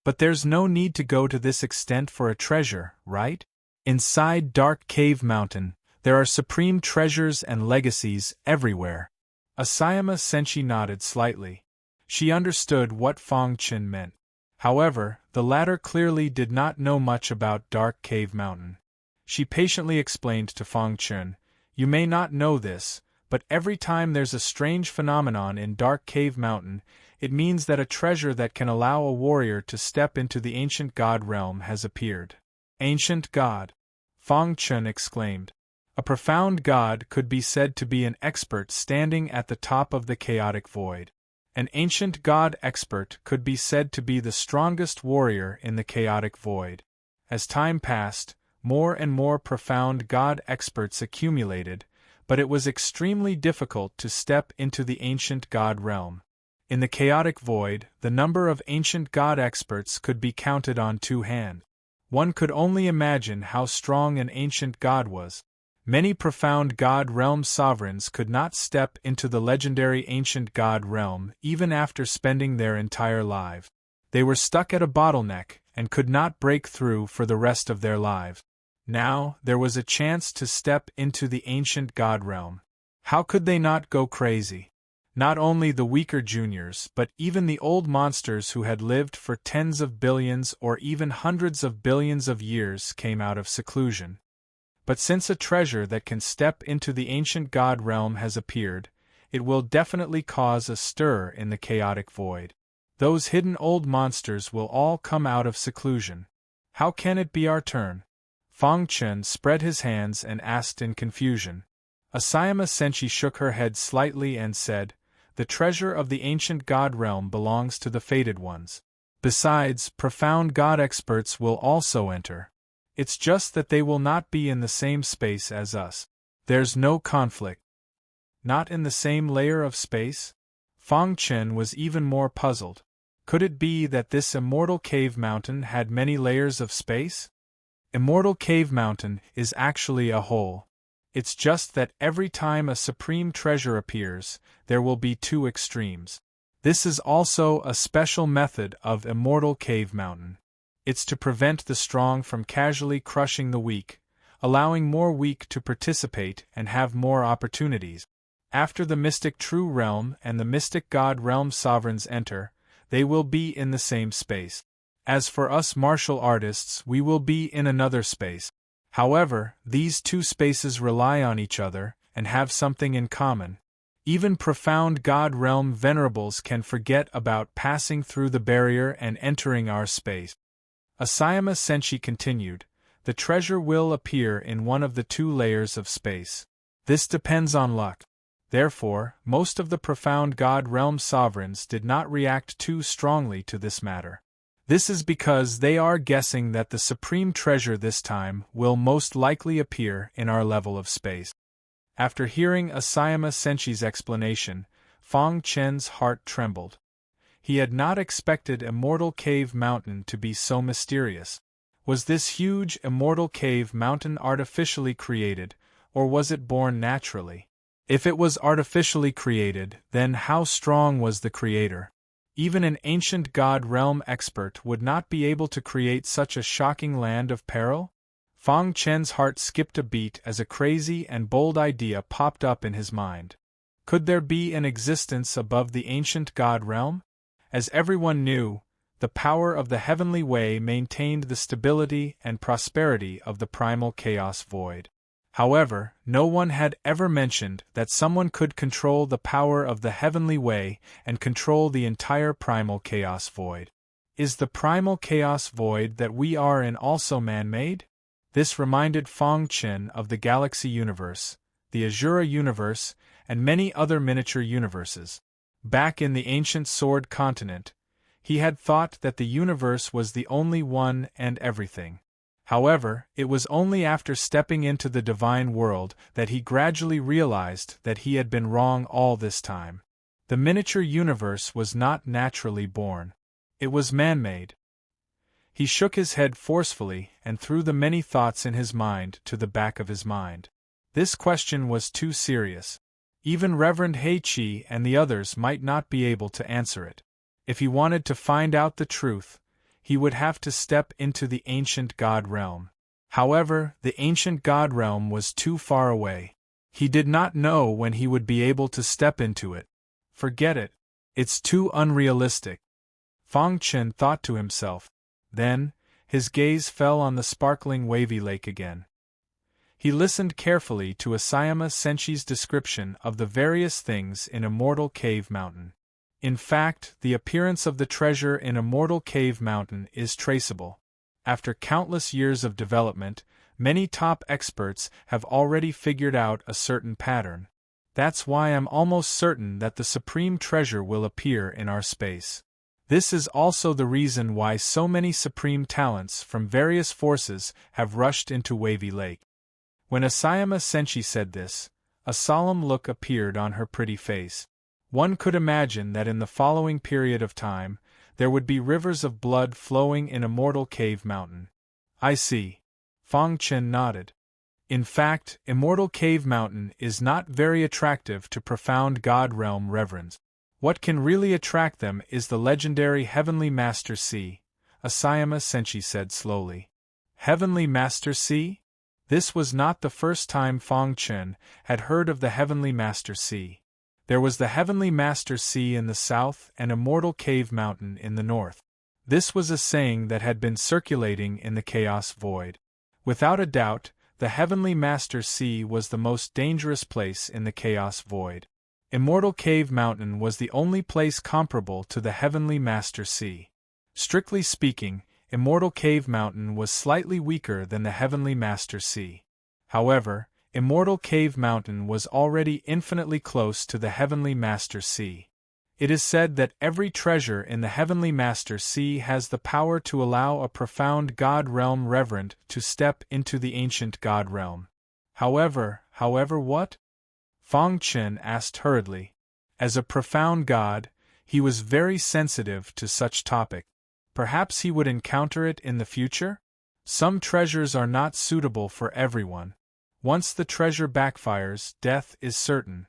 But there's no need to go to this extent for a treasure, right? Inside Dark Cave Mountain, there are supreme treasures and legacies everywhere." Asayama Senshi nodded slightly. She understood what Fang Chen meant. However, the latter clearly did not know much about Dark Cave Mountain. She patiently explained to Fang Chen, "You may not know this, but every time there's a strange phenomenon in Dark Cave Mountain, it means that a treasure that can allow a warrior to step into the ancient god realm has appeared." "Ancient god?" Fang Chen exclaimed. A profound god could be said to be an expert standing at the top of the chaotic void. An ancient god expert could be said to be the strongest warrior in the chaotic void. As time passed, more and more profound god experts accumulated, but it was extremely difficult to step into the ancient god realm. In the chaotic void, the number of ancient god experts could be counted on two hands. One could only imagine how strong an ancient god was. Many profound god realm sovereigns could not step into the legendary ancient god realm even after spending their entire life. They were stuck at a bottleneck and could not break through for the rest of their lives. Now, there was a chance to step into the ancient god realm. How could they not go crazy? Not only the weaker juniors, but even the old monsters who had lived for tens of billions or even hundreds of billions of years came out of seclusion. But since a treasure that can step into the ancient god realm has appeared, it will definitely cause a stir in the chaotic void. Those hidden old monsters will all come out of seclusion. How can it be our turn? Fang Chen spread his hands and asked in confusion. Asayama Senshi shook her head slightly and said, "The treasure of the ancient god realm belongs to the fated ones. Besides, profound god experts will also enter. It's just that they will not be in the same space as us. There's no conflict." Not in the same layer of space? Fang Chen was even more puzzled. Could it be that this Immortal Cave Mountain had many layers of space? Immortal Cave Mountain is actually a hole. It's just that every time a supreme treasure appears, there will be two extremes. This is also a special method of Immortal Cave Mountain. It's to prevent the strong from casually crushing the weak, allowing more weak to participate and have more opportunities. After the mystic true realm and the mystic God realm sovereigns enter, they will be in the same space. As for us martial artists, we will be in another space. However, these two spaces rely on each other and have something in common. Even profound God realm venerables can forget about passing through the barrier and entering our space. Asayama Senshi continued, the treasure will appear in one of the two layers of space. This depends on luck. Therefore, most of the profound God realm sovereigns did not react too strongly to this matter. This is because they are guessing that the supreme treasure this time will most likely appear in our level of space. After hearing Asayama Senshi's explanation, Fong Chen's heart trembled. He had not expected Immortal Cave Mountain to be so mysterious. Was this huge Immortal Cave Mountain artificially created, or was it born naturally? If it was artificially created, then how strong was the creator? Even an ancient God realm expert would not be able to create such a shocking land of peril? Fong Chen's heart skipped a beat as a crazy and bold idea popped up in his mind. Could there be an existence above the ancient God realm? As everyone knew, the power of the heavenly way maintained the stability and prosperity of the primal chaos void. However, no one had ever mentioned that someone could control the power of the heavenly way and control the entire primal chaos void. Is the primal chaos void that we are in also man-made? This reminded Fong Chen of the galaxy universe, the Azura universe, and many other miniature universes. Back in the ancient Sword continent, he had thought that the universe was the only one and everything. However, it was only after stepping into the divine world that he gradually realized that he had been wrong all this time. The miniature universe was not naturally born. It was man-made. He shook his head forcefully and threw the many thoughts in his mind to the back of his mind. This question was too serious. Even Reverend Heichi and the others might not be able to answer it. If he wanted to find out the truth, he would have to step into the ancient God realm. However, the ancient God realm was too far away. He did not know when he would be able to step into it. Forget it. It's too unrealistic. Fong Chen thought to himself. Then, his gaze fell on the sparkling wavy lake again. He listened carefully to Asayama Senshi's description of the various things in Immortal Cave Mountain. In fact, the appearance of the treasure in Immortal Cave Mountain is traceable. After countless years of development, many top experts have already figured out a certain pattern. That's why I'm almost certain that the supreme treasure will appear in our space. This is also the reason why so many supreme talents from various forces have rushed into Wavy Lake. When Asayama Senshi said this, a solemn look appeared on her pretty face. One could imagine that in the following period of time, there would be rivers of blood flowing in Immortal Cave Mountain. I see. Fong Chen nodded. In fact, Immortal Cave Mountain is not very attractive to profound God realm reverends. What can really attract them is the legendary Heavenly Master Sea, Asayama Senshi said slowly. Heavenly Master Sea? This was not the first time Fong Chen had heard of the Heavenly Master Sea. There was the Heavenly Master Sea in the south and Immortal Cave Mountain in the north. This was a saying that had been circulating in the Chaos Void. Without a doubt, the Heavenly Master Sea was the most dangerous place in the Chaos Void. Immortal Cave Mountain was the only place comparable to the Heavenly Master Sea. Strictly speaking, Immortal Cave Mountain was slightly weaker than the Heavenly Master Sea. However, Immortal Cave Mountain was already infinitely close to the Heavenly Master Sea. It is said that every treasure in the Heavenly Master Sea has the power to allow a profound God realm reverend to step into the ancient God realm. However what? Fong Chen asked hurriedly. As a profound god, he was very sensitive to such topic. Perhaps he would encounter it in the future? Some treasures are not suitable for everyone. Once the treasure backfires, death is certain.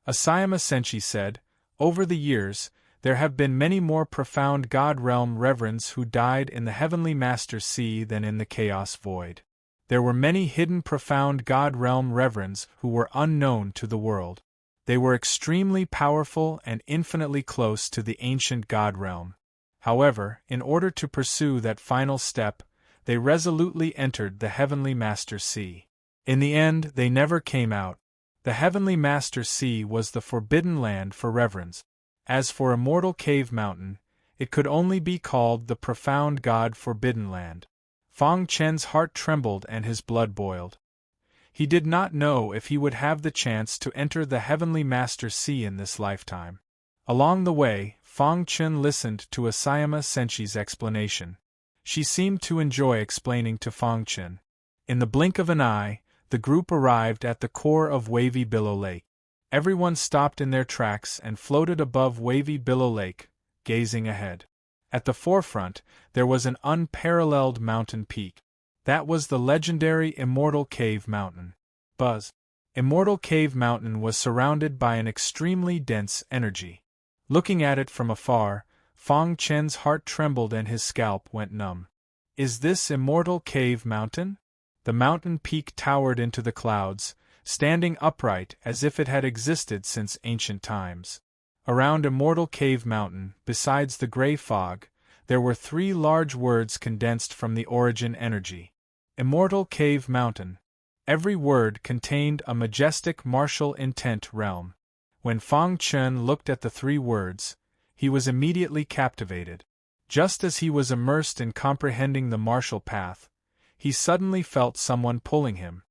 Asayama Senshi said, over the years, there have been many more profound God realm reverends who died in the Heavenly Master Sea than in the Chaos Void. There were many hidden profound God realm reverends who were unknown to the world. They were extremely powerful and infinitely close to the ancient god realm. However, in order to pursue that final step, they resolutely entered the Heavenly Master Sea. In the end, they never came out. The Heavenly Master Sea was the forbidden land for reverence. As for Immortal Cave Mountain, it could only be called the profound God forbidden land. Fang Chen's heart trembled and his blood boiled. He did not know if he would have the chance to enter the Heavenly Master Sea in this lifetime. Along the way, Fang Chen listened to Asayama Senshi's explanation. She seemed to enjoy explaining to Fang Chen. In the blink of an eye, the group arrived at the core of Wavy Billow Lake. Everyone stopped in their tracks and floated above Wavy Billow Lake, gazing ahead. At the forefront, there was an unparalleled mountain peak. That was the legendary Immortal Cave Mountain. Buzz. Immortal Cave Mountain was surrounded by an extremely dense energy. Looking at it from afar, Fang Chen's heart trembled and his scalp went numb. Is this Immortal Cave Mountain? The mountain peak towered into the clouds, standing upright as if it had existed since ancient times. Around Immortal Cave Mountain, besides the gray fog, there were 3 large words condensed from the origin energy. Immortal Cave Mountain. Every word contained a majestic martial intent realm. When Fang Chen looked at the 3 words, he was immediately captivated. Just as he was immersed in comprehending the martial path, he suddenly felt someone pulling him.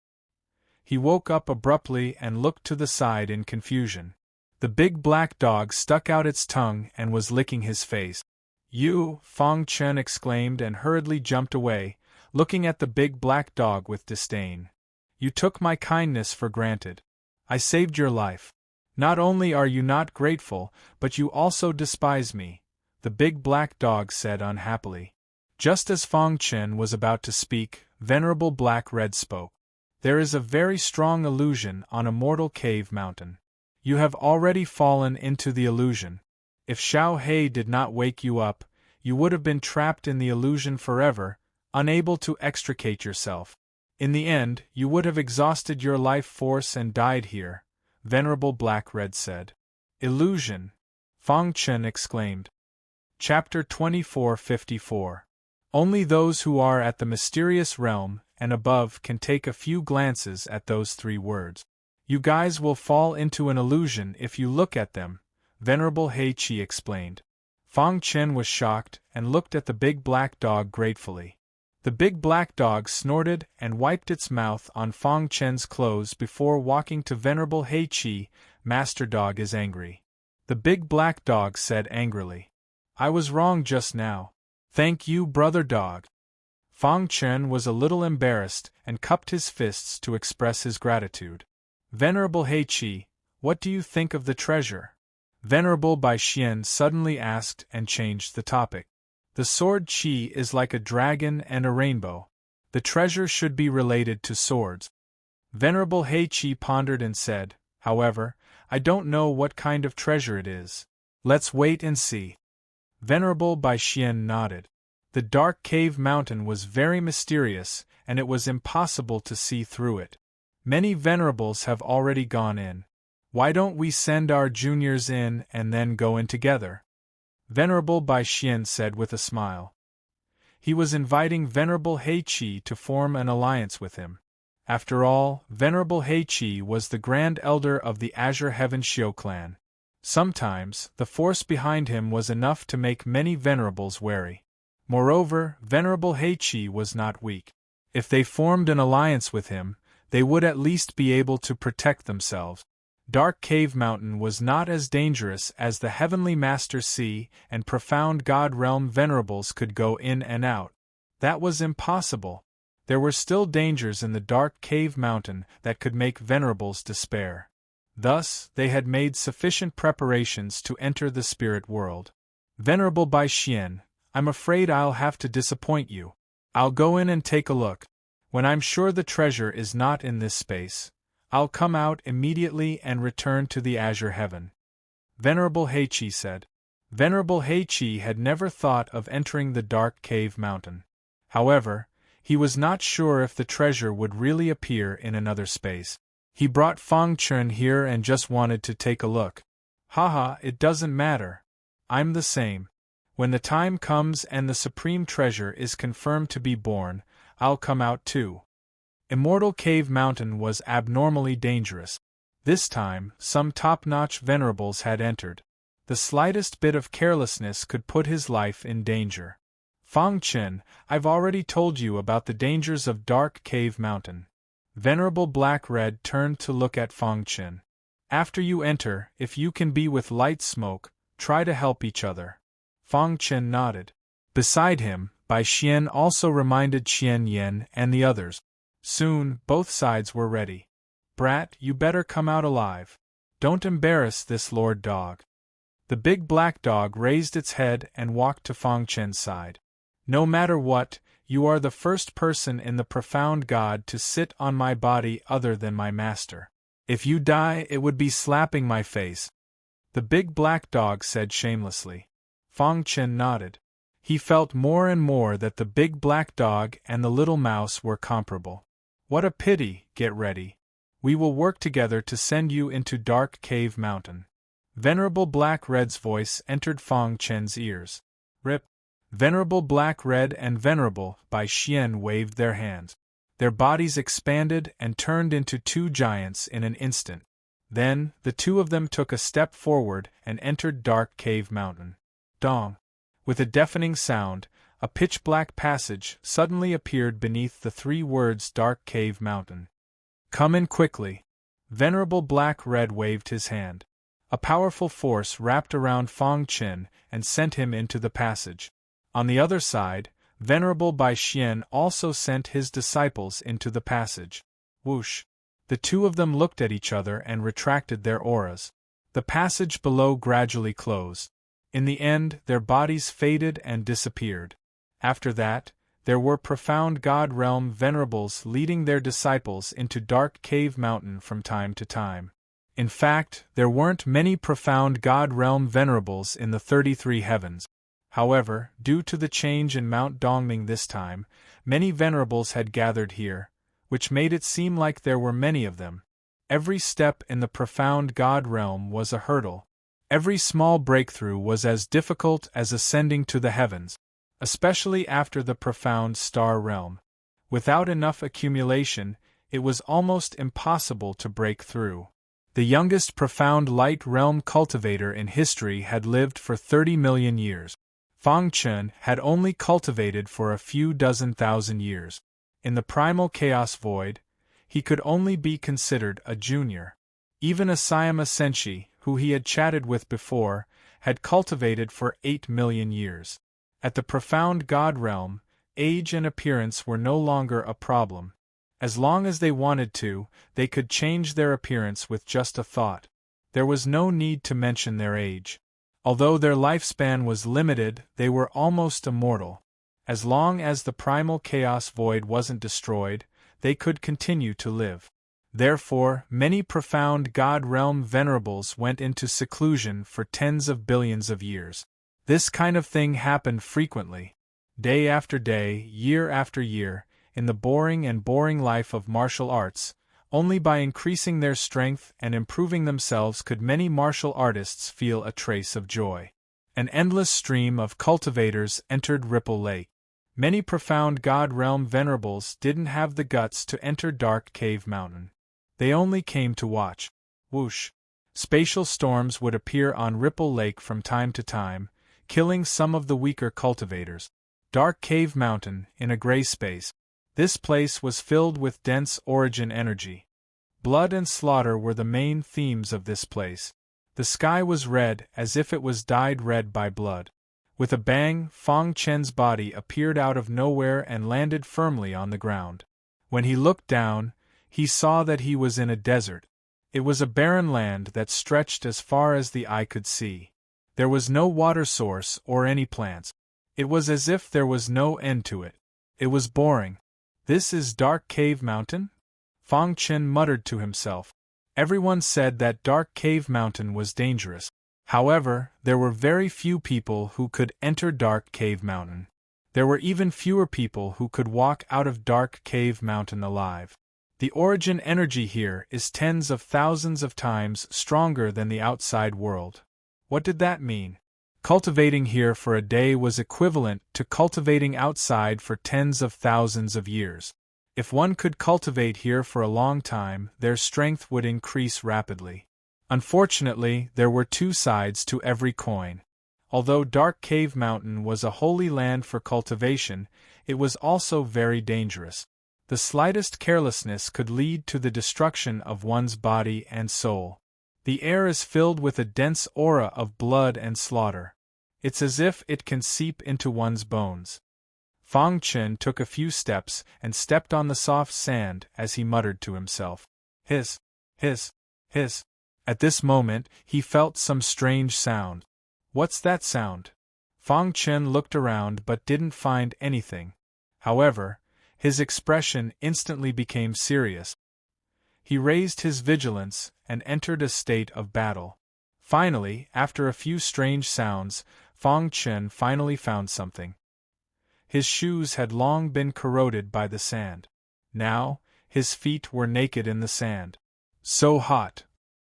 He woke up abruptly and looked to the side in confusion. The big black dog stuck out its tongue and was licking his face. "You!" Fang Chen exclaimed and hurriedly jumped away, looking at the big black dog with disdain. "You took my kindness for granted. I saved your life. Not only are you not grateful, but you also despise me," the big black dog said unhappily. Just as Fang Chen was about to speak, Venerable Black Red spoke. "There is a very strong illusion on Immortal Cave Mountain. You have already fallen into the illusion. If Xiao Hei did not wake you up, you would have been trapped in the illusion forever, unable to extricate yourself. In the end, you would have exhausted your life force and died here," Venerable Black Red said. "Illusion!" Fang Chen exclaimed. Chapter 2454. Only those who are at the mysterious realm and above can take a few glances at those 3 words. "You guys will fall into an illusion if you look at them," Venerable Hei Qi explained. Fang Chen was shocked and looked at the big black dog gratefully. The big black dog snorted and wiped its mouth on Fang Chen's clothes before walking to Venerable Hei Qi. "Master Dog is angry," the big black dog said angrily. "I was wrong just now. Thank you, Brother Dog." Fang Chen was a little embarrassed and cupped his fists to express his gratitude. "Venerable Hei Qi, what do you think of the treasure?" Venerable Bai Xian suddenly asked and changed the topic. "The sword Qi is like a dragon and a rainbow. The treasure should be related to swords." Venerable Hei Qi pondered and said, "However, I don't know what kind of treasure it is. Let's wait and see." Venerable Bai Xian nodded. The dark cave mountain was very mysterious, and it was impossible to see through it. Many venerables have already gone in. Why don't we send our juniors in and then go in together? Venerable Bai Xian said with a smile. He was inviting Venerable Hei Qi to form an alliance with him. After all, Venerable Hei Qi was the Grand Elder of the Azure Heaven Xiu clan. Sometimes, the force behind him was enough to make many venerables wary. Moreover, Venerable Hei Qi was not weak. If they formed an alliance with him, they would at least be able to protect themselves. Dark Cave Mountain was not as dangerous as the Heavenly Master Sea, and Profound God Realm venerables could go in and out. That was impossible. There were still dangers in the Dark Cave Mountain that could make venerables despair. Thus, they had made sufficient preparations to enter the spirit world. "Venerable Bai Xian, I'm afraid I'll have to disappoint you. I'll go in and take a look. When I'm sure the treasure is not in this space, I'll come out immediately and return to the Azure Heaven," Venerable Hei Qi said. Venerable Hei Qi had never thought of entering the Dark Cave Mountain. However, he was not sure if the treasure would really appear in another space. He brought Fang Chen here and just wanted to take a look. Haha, it doesn't matter. I'm the same. When the time comes and the supreme treasure is confirmed to be born, I'll come out too. Immortal Cave Mountain was abnormally dangerous. This time, some top-notch venerables had entered. The slightest bit of carelessness could put his life in danger. Fang Chen, I've already told you about the dangers of Dark Cave Mountain. Venerable Black-Red turned to look at Fang Chen. After you enter, if you can be with light smoke, try to help each other. Fang Chen nodded. Beside him, Bai Xian also reminded Qian Yen and the others. Soon, both sides were ready. Brat, you better come out alive. Don't embarrass this Lord Dog. The big black dog raised its head and walked to Fang Chen's side. No matter what, you are the first person in the profound God to sit on my body other than my master. If you die, it would be slapping my face. The big black dog said shamelessly. Fang Chen nodded. He felt more and more that the big black dog and the little mouse were comparable. What a pity, get ready. We will work together to send you into Dark Cave Mountain. Venerable Black-Red's voice entered Fang Chen's ears. Rip. Venerable Black-Red and Venerable Bai Xian waved their hands. Their bodies expanded and turned into two giants in an instant. Then, the two of them took a step forward and entered Dark Cave Mountain. Dong! With a deafening sound, a pitch-black passage suddenly appeared beneath the three words Dark Cave Mountain. Come in quickly. Venerable Black-Red waved his hand. A powerful force wrapped around Fang Chen and sent him into the passage. On the other side, Venerable Bai Xian also sent his disciples into the passage. Whoosh! The two of them looked at each other and retracted their auras. The passage below gradually closed. In the end, their bodies faded and disappeared. After that, there were profound God Realm venerables leading their disciples into Dark Cave Mountain from time to time. In fact, there weren't many profound God Realm venerables in the 33 heavens. However, due to the change in Mount Dongming this time, many venerables had gathered here, which made it seem like there were many of them. Every step in the profound God Realm was a hurdle. Every small breakthrough was as difficult as ascending to the heavens, especially after the profound Star Realm. Without enough accumulation, it was almost impossible to break through. The youngest profound light realm cultivator in history had lived for 30 million years. Fang Chen had only cultivated for a few dozen thousand years. In the primal chaos void, he could only be considered a junior. Even Asayama Senshi, who he had chatted with before, had cultivated for 8 million years. At the profound God realm, age and appearance were no longer a problem. As long as they wanted to, they could change their appearance with just a thought. There was no need to mention their age. Although their lifespan was limited, they were almost immortal. As long as the primal chaos void wasn't destroyed, they could continue to live. Therefore, many profound God realm venerables went into seclusion for tens of billions of years. This kind of thing happened frequently. Day after day, year after year, in the boring life of martial arts, only by increasing their strength and improving themselves could many martial artists feel a trace of joy. An endless stream of cultivators entered Ripple Lake. Many profound God realm venerables didn't have the guts to enter Dark Cave Mountain. They only came to watch. Whoosh! Spatial storms would appear on Ripple Lake from time to time, killing some of the weaker cultivators. Dark Cave Mountain, in a gray space. This place was filled with dense origin energy. Blood and slaughter were the main themes of this place. The sky was red, as if it was dyed red by blood. With a bang, Fang Chen's body appeared out of nowhere and landed firmly on the ground. When he looked down, he saw that he was in a desert. It was a barren land that stretched as far as the eye could see. There was no water source or any plants. It was as if there was no end to it. It was boring. This is Dark Cave Mountain? Fang Chen muttered to himself. Everyone said that Dark Cave Mountain was dangerous. However, there were very few people who could enter Dark Cave Mountain. There were even fewer people who could walk out of Dark Cave Mountain alive. The origin energy here is tens of thousands of times stronger than the outside world. What did that mean? Cultivating here for a day was equivalent to cultivating outside for tens of thousands of years. If one could cultivate here for a long time, their strength would increase rapidly. Unfortunately, there were two sides to every coin. Although Dark Cave Mountain was a holy land for cultivation, it was also very dangerous. The slightest carelessness could lead to the destruction of one's body and soul. The air is filled with a dense aura of blood and slaughter. It's as if it can seep into one's bones. Fang Chen took a few steps and stepped on the soft sand as he muttered to himself. Hiss. At this moment, he felt some strange sound. What's that sound? Fang Chen looked around but didn't find anything. However, his expression instantly became serious. He raised his vigilance and entered a state of battle. Finally, after a few strange sounds, Fang Chen finally found something. His shoes had long been corroded by the sand. Now, his feet were naked in the sand. So hot!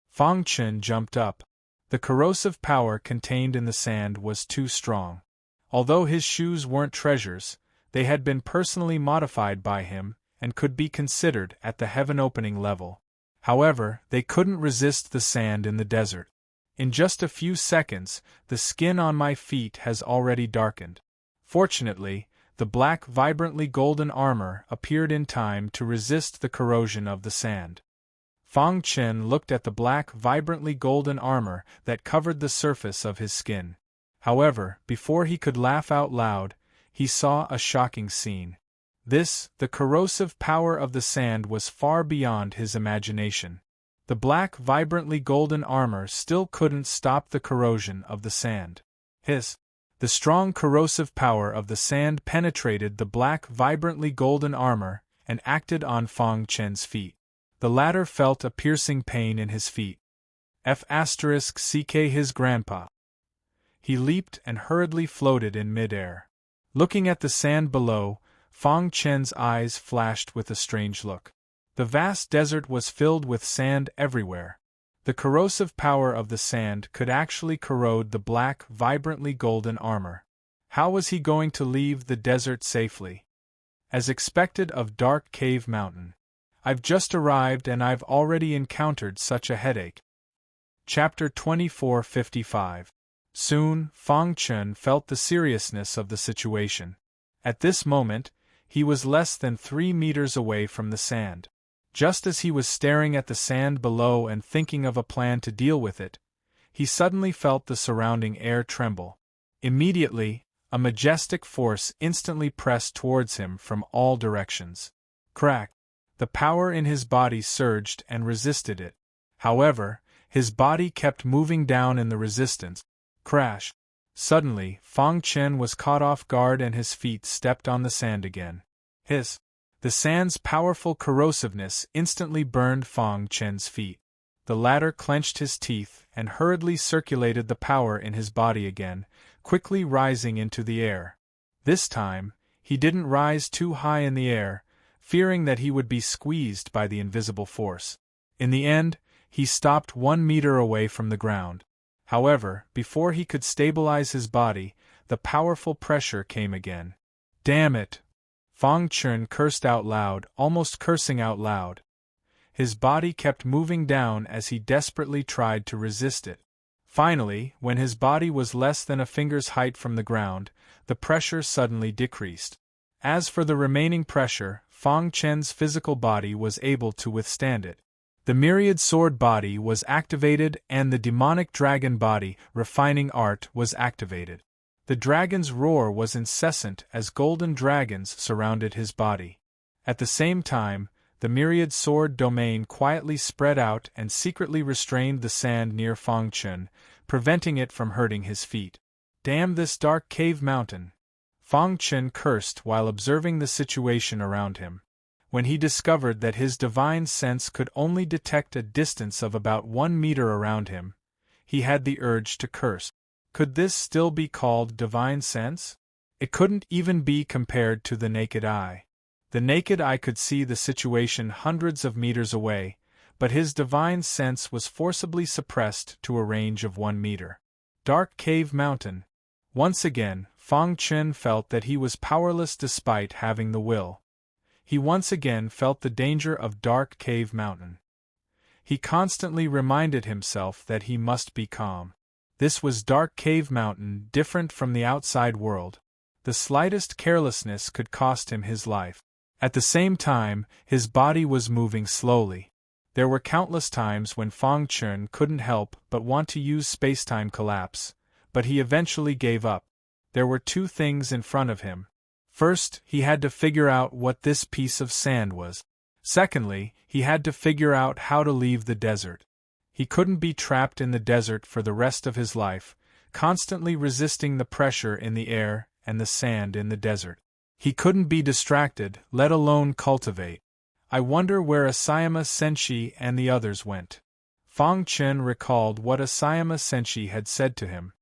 Fang Chen jumped up. The corrosive power contained in the sand was too strong. Although his shoes weren't treasures, they had been personally modified by him and could be considered at the heaven-opening level. However, they couldn't resist the sand in the desert. In just a few seconds, the skin on my feet has already darkened. Fortunately, the black, vibrantly golden armor appeared in time to resist the corrosion of the sand. Fang Chen looked at the black, vibrantly golden armor that covered the surface of his skin. However, before he could laugh out loud, he saw a shocking scene. The corrosive power of the sand was far beyond his imagination. The black, vibrantly golden armor still couldn't stop the corrosion of the sand. The strong corrosive power of the sand penetrated the black, vibrantly golden armor and acted on Fang Chen's feet. The latter felt a piercing pain in his feet. *CK his grandpa. He leaped and hurriedly floated in midair. Looking at the sand below, Fang Chen's eyes flashed with a strange look. The vast desert was filled with sand everywhere. The corrosive power of the sand could actually corrode the black, vibrantly golden armor. How was he going to leave the desert safely? As expected of Dark Cave Mountain. I've just arrived and I've already encountered such a headache. Chapter 2455. Soon, Fang Chen felt the seriousness of the situation. At this moment, he was less than 3 meters away from the sand. Just as he was staring at the sand below and thinking of a plan to deal with it, he suddenly felt the surrounding air tremble. Immediately, a majestic force instantly pressed towards him from all directions. Crack! The power in his body surged and resisted it. However, his body kept moving down in the resistance. Crash! Suddenly, Fang Chen was caught off guard and his feet stepped on the sand again. The sand's powerful corrosiveness instantly burned Fang Chen's feet. The latter clenched his teeth and hurriedly circulated the power in his body again, quickly rising into the air. This time, he didn't rise too high in the air, fearing that he would be squeezed by the invisible force. In the end, he stopped 1 meter away from the ground. However, before he could stabilize his body, the powerful pressure came again. Damn it! Fang Chen cursed out loud, almost cursing out loud. His body kept moving down as he desperately tried to resist it. Finally, when his body was less than a finger's height from the ground, the pressure suddenly decreased. As for the remaining pressure, Fang Chen's physical body was able to withstand it. The myriad sword body was activated and the demonic dragon body, refining art, was activated. The dragon's roar was incessant as golden dragons surrounded his body. At the same time, the myriad sword domain quietly spread out and secretly restrained the sand near Fang Chen, preventing it from hurting his feet. Damn this Dark Cave Mountain! Fang Chen cursed while observing the situation around him. When he discovered that his divine sense could only detect a distance of about 1 meter around him, he had the urge to curse. Could this still be called divine sense? It couldn't even be compared to the naked eye. The naked eye could see the situation hundreds of meters away, but his divine sense was forcibly suppressed to a range of 1 meter. Dark Cave Mountain. Once again, Fang Chen felt that he was powerless despite having the will. He once again felt the danger of Dark Cave Mountain. He constantly reminded himself that he must be calm. This was Dark Cave Mountain, different from the outside world. The slightest carelessness could cost him his life. At the same time, his body was moving slowly. There were countless times when Fang Chen couldn't help but want to use spacetime collapse, but he eventually gave up. There were 2 things in front of him. First, he had to figure out what this piece of sand was. Secondly, he had to figure out how to leave the desert. He couldn't be trapped in the desert for the rest of his life, constantly resisting the pressure in the air and the sand in the desert. He couldn't be distracted, let alone cultivate. I wonder where Asayama Senshi and the others went. Fang Chen recalled what Asayama Senshi had said to him.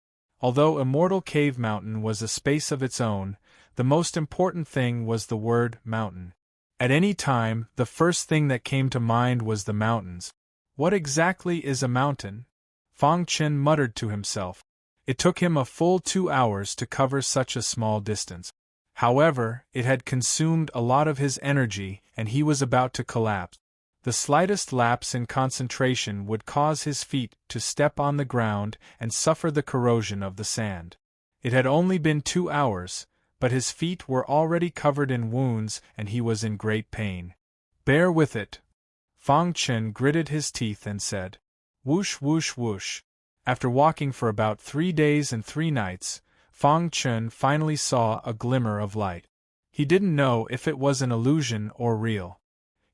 Although Immortal Cave Mountain was a space of its own, the most important thing was the word mountain. At any time, the first thing that came to mind was the mountains. What exactly is a mountain? Fang Chen muttered to himself. It took him a full 2 hours to cover such a small distance. However, it had consumed a lot of his energy, and he was about to collapse. The slightest lapse in concentration would cause his feet to step on the ground and suffer the corrosion of the sand. It had only been 2 hours, but his feet were already covered in wounds and he was in great pain. Bear with it. Fang Chen gritted his teeth and said, "Whoosh whoosh whoosh." After walking for about 3 days and 3 nights, Fang Chen finally saw a glimmer of light. He didn't know if it was an illusion or real.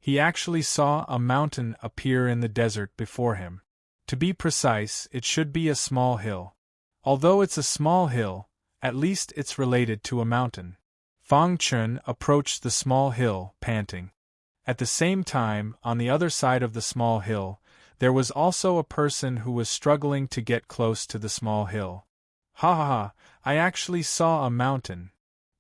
He actually saw a mountain appear in the desert before him. To be precise, it should be a small hill. Although it's a small hill, at least it's related to a mountain. Fang Chen approached the small hill, panting. At the same time, on the other side of the small hill, there was also a person who was struggling to get close to the small hill. Ha ha ha, I actually saw a mountain.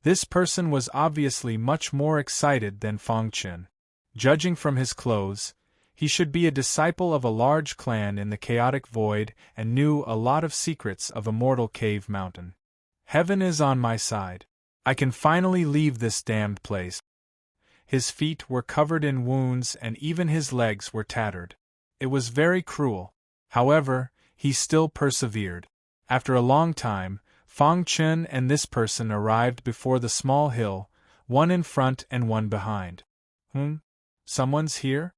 This person was obviously much more excited than Fang Chen. Judging from his clothes, he should be a disciple of a large clan in the chaotic void and knew a lot of secrets of Immortal Cave Mountain. Heaven is on my side. I can finally leave this damned place. His feet were covered in wounds and even his legs were tattered. It was very cruel. However, he still persevered. After a long time, Fang Chen and this person arrived before the small hill, one in front and one behind. Someone's here?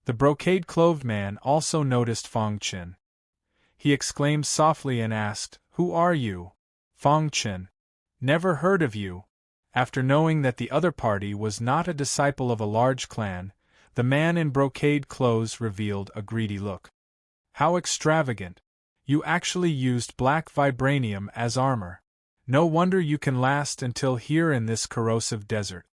The brocade-clothed man also noticed Fang Chen. He exclaimed softly and asked, "Who are you?" Fang Chen. Never heard of you. After knowing that the other party was not a disciple of a large clan, the man in brocade clothes revealed a greedy look. How extravagant! You actually used black vibranium as armor. No wonder you can last until here in this corrosive desert.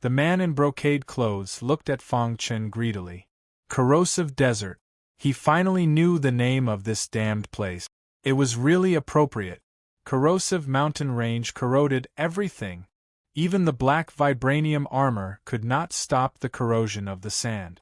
The man in brocade clothes looked at Fang Chen greedily. Corrosive desert. He finally knew the name of this damned place. It was really appropriate. Corrosive mountain range corroded everything. Even the black vibranium armor could not stop the corrosion of the sand.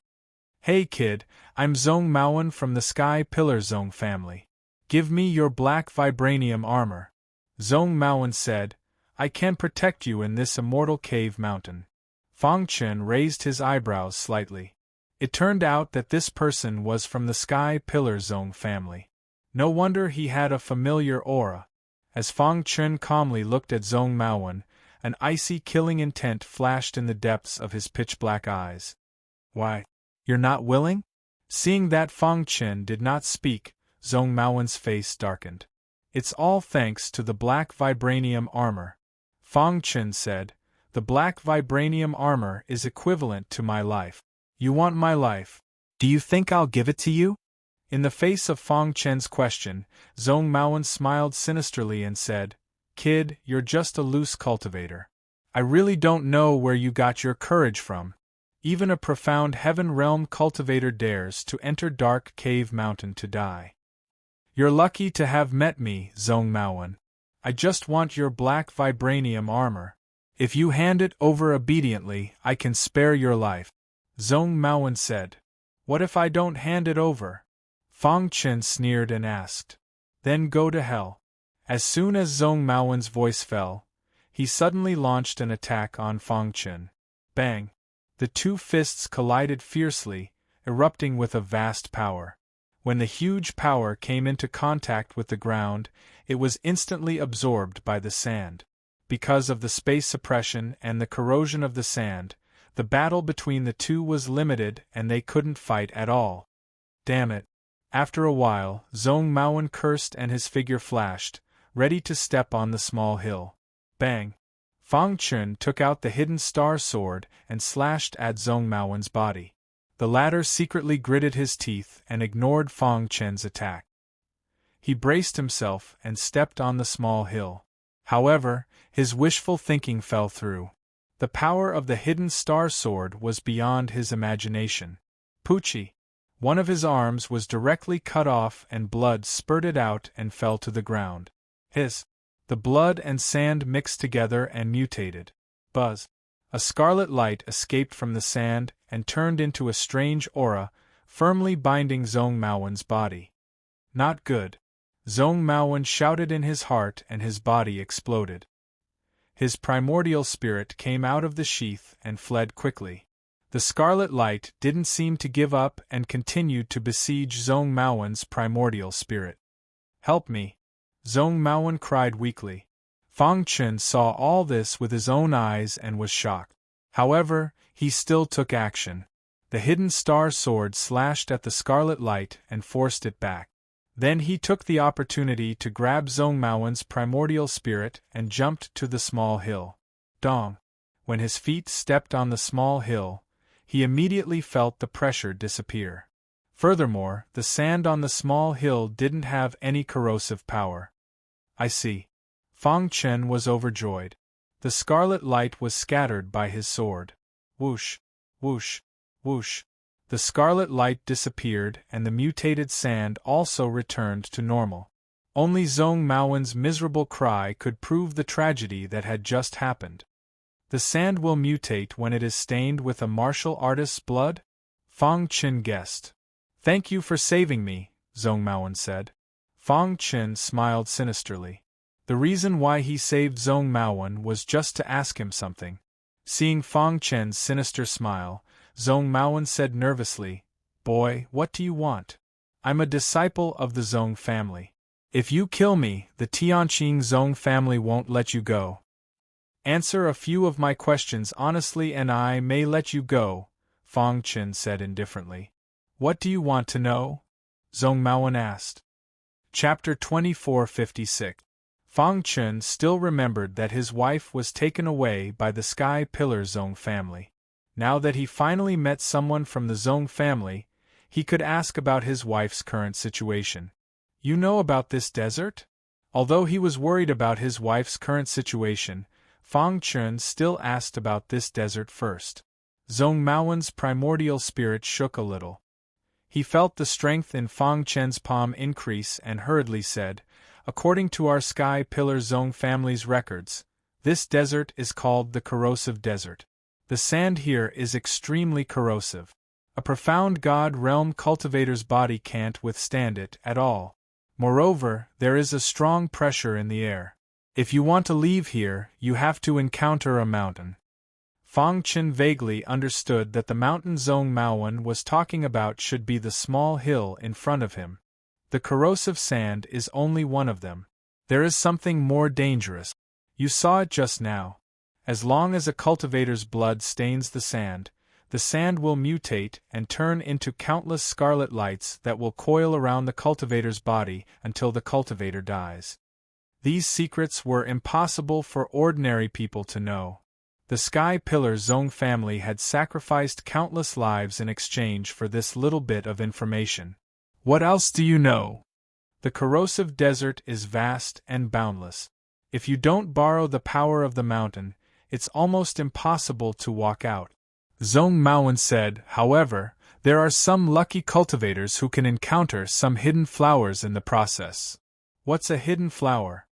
Hey kid, I'm Zhong Maoan from the Sky Pillar Zhong family. Give me your black vibranium armor. Zhong Maoan said, I can protect you in this immortal cave mountain. Fang Chen raised his eyebrows slightly. It turned out that this person was from the Sky Pillar Zhong family. No wonder he had a familiar aura. As Fang Chen calmly looked at Zhong Maoan, an icy killing intent flashed in the depths of his pitch-black eyes. Why, you're not willing? Seeing that Fang Chen did not speak, Zhong Maoan's face darkened. It's all thanks to the black vibranium armor. Fang Chen said, the black vibranium armor is equivalent to my life. You want my life? Do you think I'll give it to you? In the face of Fang Chen's question, Zhong Maoan smiled sinisterly and said, Kid, you're just a loose cultivator. I really don't know where you got your courage from. Even a profound heaven realm cultivator dares to enter Dark Cave Mountain to die. You're lucky to have met me, Zhong Maoan. I just want your black vibranium armor. If you hand it over obediently, I can spare your life. Zhong Maowen said. What if I don't hand it over? Fang Chen sneered and asked. Then go to hell. As soon as Zhong Maowen's voice fell, he suddenly launched an attack on Fang Chen. Bang! The two fists collided fiercely, erupting with a vast power. When the huge power came into contact with the ground, it was instantly absorbed by the sand. Because of the space suppression and the corrosion of the sand, the battle between the two was limited and they couldn't fight at all. Damn it. After a while, Zhong Maowen cursed and his figure flashed, ready to step on the small hill. Bang! Fang Chen took out the hidden star sword and slashed at Zhong Maowen's body. The latter secretly gritted his teeth and ignored Fang Chen's attack. He braced himself and stepped on the small hill. However, his wishful thinking fell through. The power of the hidden star sword was beyond his imagination. Poochie! One of his arms was directly cut off and blood spurted out and fell to the ground. Hiss! The blood and sand mixed together and mutated. Buzz! A scarlet light escaped from the sand and turned into a strange aura, firmly binding Zhong Maowen's body. Not good. Zhong Maowen shouted in his heart and his body exploded. His primordial spirit came out of the sheath and fled quickly. The scarlet light didn't seem to give up and continued to besiege Zhong Maowen's primordial spirit. Help me! Zhong Maowen cried weakly. Fang Chen saw all this with his own eyes and was shocked. However, he still took action. The hidden star sword slashed at the scarlet light and forced it back. Then he took the opportunity to grab Zhong Maowen's primordial spirit and jumped to the small hill. Dong! When his feet stepped on the small hill, he immediately felt the pressure disappear. Furthermore, the sand on the small hill didn't have any corrosive power. I see. Fang Chen was overjoyed. The scarlet light was scattered by his sword. Whoosh! Whoosh! Whoosh! The scarlet light disappeared and the mutated sand also returned to normal. Only Zhong Maowen's miserable cry could prove the tragedy that had just happened. The sand will mutate when it is stained with a martial artist's blood? Fang Chen guessed. Thank you for saving me, Zhong Maowen said. Fang Chen smiled sinisterly. The reason why he saved Zhong Maowen was just to ask him something. Seeing Fang Chen's sinister smile, Zhong Maowen said nervously, Boy, what do you want? I'm a disciple of the Zhong family. If you kill me, the Tianqing Zhong family won't let you go. Answer a few of my questions honestly and I may let you go, Fang Chen said indifferently. What do you want to know? Zhong Maowen asked. Chapter 2456. Fang Chen still remembered that his wife was taken away by the Sky Pillar Zhong family. Now that he finally met someone from the Zhong family, he could ask about his wife's current situation. You know about this desert? Although he was worried about his wife's current situation, Fang Chen still asked about this desert first. Zhong Maowen's primordial spirit shook a little. He felt the strength in Fang Chen's palm increase and hurriedly said, According to our Sky Pillar Zhong family's records, this desert is called the Corrosive Desert. The sand here is extremely corrosive. A profound God realm cultivator's body can't withstand it at all. Moreover, there is a strong pressure in the air. If you want to leave here, you have to encounter a mountain. Fang Chen vaguely understood that the mountain Zhong Maowen was talking about should be the small hill in front of him. The corrosive sand is only one of them. There is something more dangerous. You saw it just now. As long as a cultivator's blood stains the sand will mutate and turn into countless scarlet lights that will coil around the cultivator's body until the cultivator dies. These secrets were impossible for ordinary people to know. The Sky Pillar Zhong family had sacrificed countless lives in exchange for this little bit of information. What else do you know? The corrosive desert is vast and boundless. If you don't borrow the power of the mountain, it's almost impossible to walk out. Zhong Maowen said, however, there are some lucky cultivators who can encounter some hidden flowers in the process. What's a hidden flower?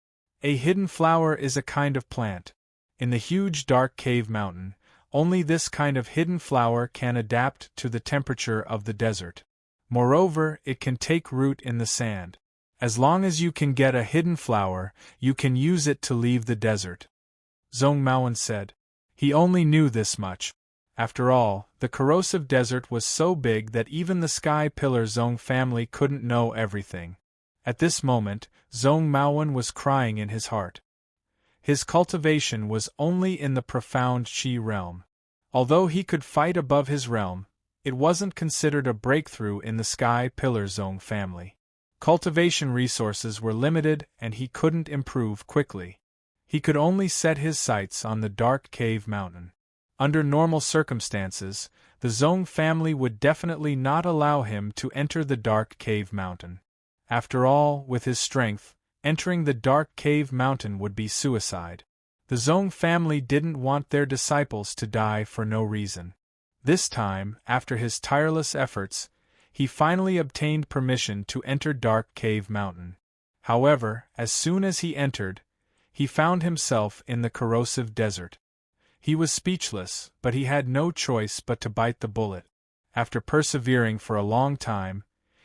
A hidden flower is a kind of plant. In the huge dark cave mountain, only this kind of hidden flower can adapt to the temperature of the desert. Moreover, it can take root in the sand. As long as you can get a hidden flower, you can use it to leave the desert. Zhong Maoan said. He only knew this much. After all, the corrosive desert was so big that even the Sky Pillar Zhong family couldn't know everything. At this moment, Zhong Maoan was crying in his heart. His cultivation was only in the profound Qi realm. Although he could fight above his realm, it wasn't considered a breakthrough in the Sky Pillar Zhong family. Cultivation resources were limited and he couldn't improve quickly. He could only set his sights on the dark cave mountain. Under normal circumstances, the Zhong family would definitely not allow him to enter the dark cave mountain. After all, with his strength, entering the dark cave mountain would be suicide. The Zhong family didn't want their disciples to die for no reason. This time, after his tireless efforts, he finally obtained permission to enter Dark Cave Mountain. However, as soon as he entered, he found himself in the corrosive desert. He was speechless, but he had no choice but to bite the bullet. After persevering for a long time,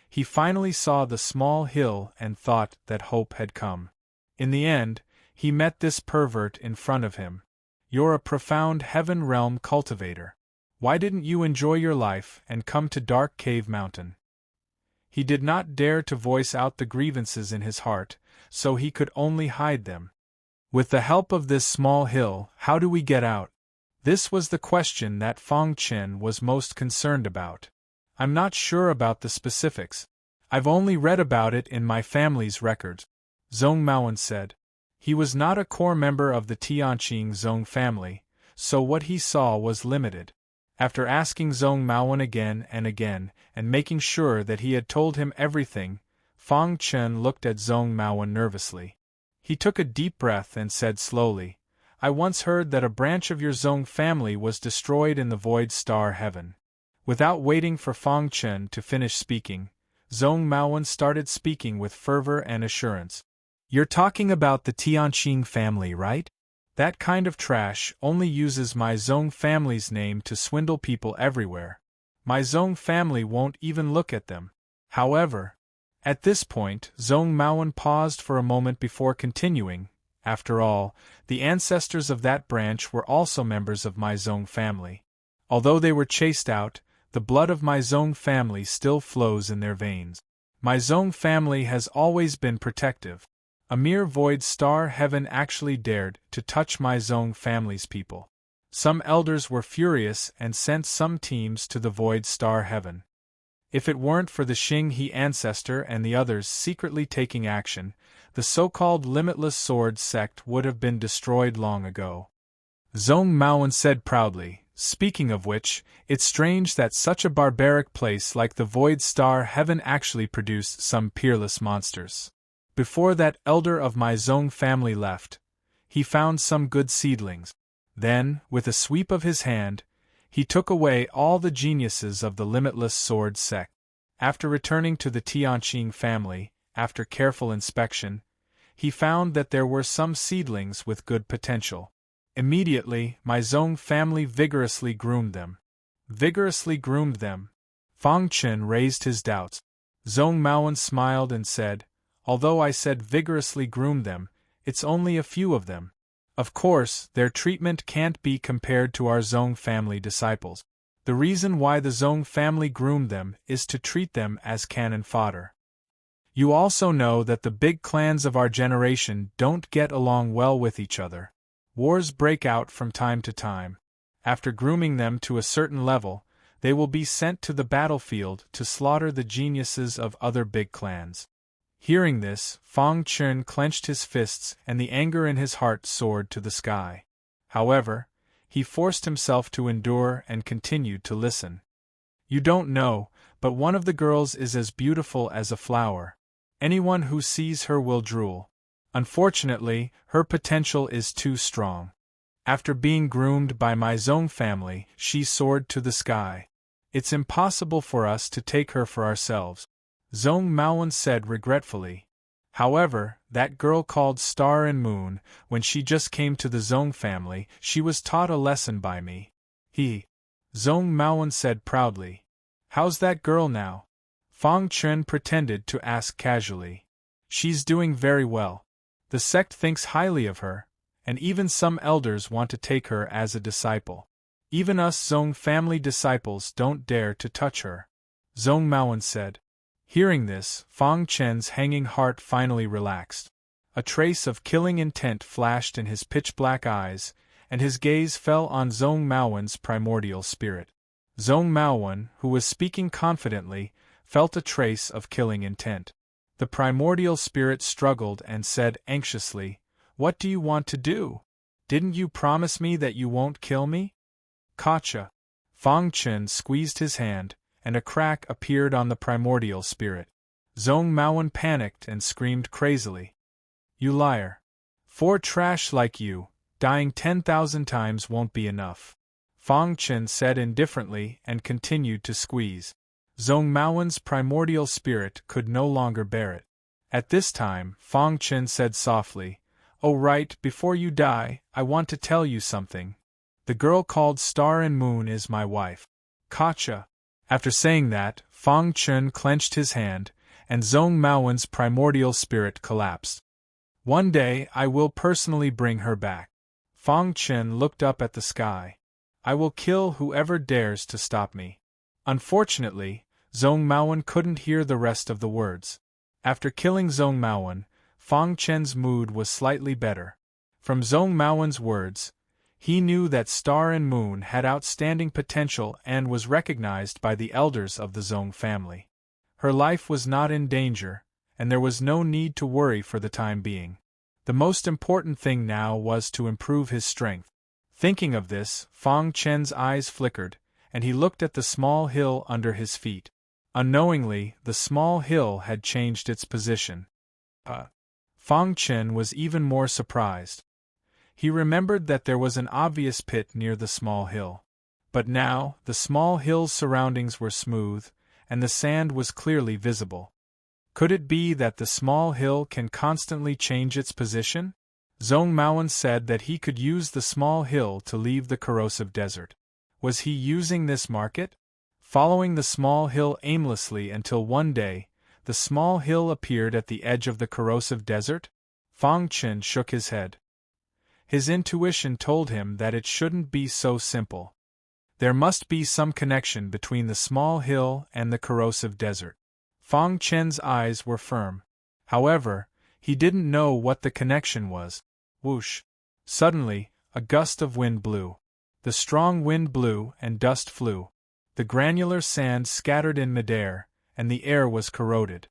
he finally saw the small hill and thought that hope had come. In the end, he met this pervert in front of him. "You're a profound heaven realm cultivator. Why didn't you enjoy your life and come to Dark Cave Mountain?" He did not dare to voice out the grievances in his heart, so he could only hide them. "With the help of this small hill, how do we get out?" This was the question that Fang Chen was most concerned about. "I'm not sure about the specifics. I've only read about it in my family's records," Zhong Maoan said. He was not a core member of the Tianqing Zhong family, so what he saw was limited. After asking Zhong Maoan again and making sure that he had told him everything, Fang Chen looked at Zhong Maoan nervously. He took a deep breath and said slowly, "I once heard that a branch of your Zhong family was destroyed in the Void Star Heaven." Without waiting for Fang Chen to finish speaking, Zhong Maoan started speaking with fervor and assurance. "You're talking about the Tianqing family, right? That kind of trash only uses my Zhong family's name to swindle people everywhere. My Zhong family won't even look at them." However, at this point, Zhong Maoan paused for a moment before continuing. "After all, the ancestors of that branch were also members of my Zhong family. Although they were chased out, the blood of my Zhong family still flows in their veins. My Zhong family has always been protective. A mere Void Star Heaven actually dared to touch my Zhong family's people. Some elders were furious and sent some teams to the Void Star Heaven. If it weren't for the Xing He ancestor and the others secretly taking action, the so-called Limitless Sword sect would have been destroyed long ago," Zhong Maoan said proudly. "Speaking of which, it's strange that such a barbaric place like the Void Star Heaven actually produced some peerless monsters. Before that elder of my Zhong family left, he found some good seedlings. Then, with a sweep of his hand, he took away all the geniuses of the Limitless Sword sect. After returning to the Tianqing family, after careful inspection, he found that there were some seedlings with good potential. Immediately, my Zhong family vigorously groomed them." "Vigorously groomed them?" Fang Chen raised his doubts. Zhong Maoan smiled and said, "Although I said vigorously groomed them, it's only a few of them. Of course, their treatment can't be compared to our Zhong family disciples. The reason why the Zhong family groomed them is to treat them as cannon fodder. You also know that the big clans of our generation don't get along well with each other. Wars break out from time to time. After grooming them to a certain level, they will be sent to the battlefield to slaughter the geniuses of other big clans." Hearing this, Fang Chen clenched his fists and the anger in his heart soared to the sky. However, he forced himself to endure and continued to listen. "You don't know, but one of the girls is as beautiful as a flower. Anyone who sees her will drool. Unfortunately, her potential is too strong. After being groomed by my Zhong family, she soared to the sky. It's impossible for us to take her for ourselves," Zhong Maoan said regretfully. However, that girl called Star and Moon, when she just came to the Zong family, she was taught a lesson by me. Zong Maoan said proudly. How's that girl now? Fang Chen pretended to ask casually. She's doing very well. The sect thinks highly of her, and even some elders want to take her as a disciple. Even us Zong family disciples don't dare to touch her. Zong Maoan said. Hearing this, Fang Chen's hanging heart finally relaxed. A trace of killing intent flashed in his pitch-black eyes, and his gaze fell on Zong Maoan's primordial spirit. Zong Maoan, who was speaking confidently, felt a trace of killing intent. The primordial spirit struggled and said anxiously, "What do you want to do? Didn't you promise me that you won't kill me?" Gotcha. Fang Chen squeezed his hand, and a crack appeared on the primordial spirit. Zong Maoan panicked and screamed crazily. "You liar! For trash like you, dying 10,000 times won't be enough," Fang Chen said indifferently and continued to squeeze. Zong Maoan's primordial spirit could no longer bear it. At this time, Fang Chen said softly, "Oh right, before you die, I want to tell you something. The girl called Star and Moon is my wife." Gotcha. After saying that, Fang Chen clenched his hand, and Zong Maoan's primordial spirit collapsed. "One day I will personally bring her back." Fang Chen looked up at the sky. "I will kill whoever dares to stop me." Unfortunately, Zong Maoan couldn't hear the rest of the words. After killing Zong Maoan, Fang Chen's mood was slightly better. From Zong Maoan's words, he knew that Star and Moon had outstanding potential and was recognized by the elders of the Zong family. Her life was not in danger, and there was no need to worry for the time being. The most important thing now was to improve his strength. Thinking of this, Fang Chen's eyes flickered, and he looked at the small hill under his feet. Unknowingly, the small hill had changed its position. Fang Chen was even more surprised. He remembered that there was an obvious pit near the small hill. But now, the small hill's surroundings were smooth, and the sand was clearly visible. Could it be that the small hill can constantly change its position? Zong Maoan said that he could use the small hill to leave the corrosive desert. Was he using this market? Following the small hill aimlessly until one day, the small hill appeared at the edge of the corrosive desert? Fang Chen shook his head. His intuition told him that it shouldn't be so simple. There must be some connection between the small hill and the corrosive desert. Fang Chen's eyes were firm. However, he didn't know what the connection was. Whoosh! Suddenly, a gust of wind blew. The strong wind blew and dust flew. The granular sand scattered in midair, and the air was corroded.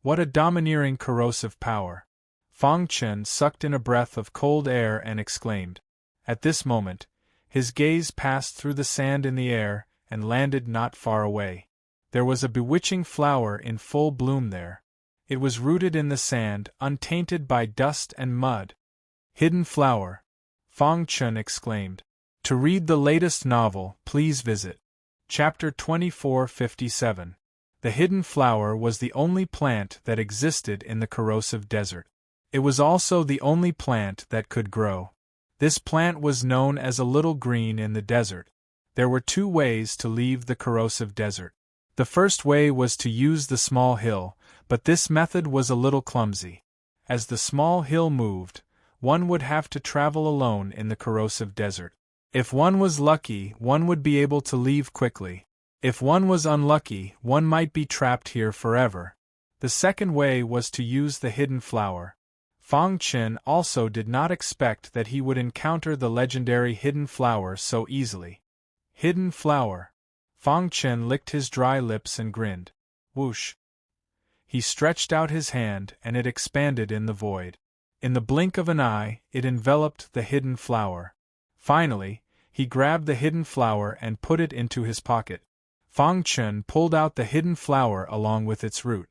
What a domineering corrosive power! Fang Chen sucked in a breath of cold air and exclaimed. At this moment, his gaze passed through the sand in the air and landed not far away. There was a bewitching flower in full bloom there. It was rooted in the sand, untainted by dust and mud. Hidden flower! Fang Chen exclaimed. To read the latest novel, please visit Chapter 2457. The hidden flower was the only plant that existed in the corrosive desert. It was also the only plant that could grow. This plant was known as a little green in the desert. There were two ways to leave the corrosive desert. The first way was to use the small hill, but this method was a little clumsy. As the small hill moved, one would have to travel alone in the corrosive desert. If one was lucky, one would be able to leave quickly. If one was unlucky, one might be trapped here forever. The second way was to use the hidden flower. Fang Chen also did not expect that he would encounter the legendary hidden flower so easily. Hidden flower. Fang Chen licked his dry lips and grinned. Whoosh! He stretched out his hand and it expanded in the void. In the blink of an eye, it enveloped the hidden flower. Finally, he grabbed the hidden flower and put it into his pocket. Fang Chen pulled out the hidden flower along with its root.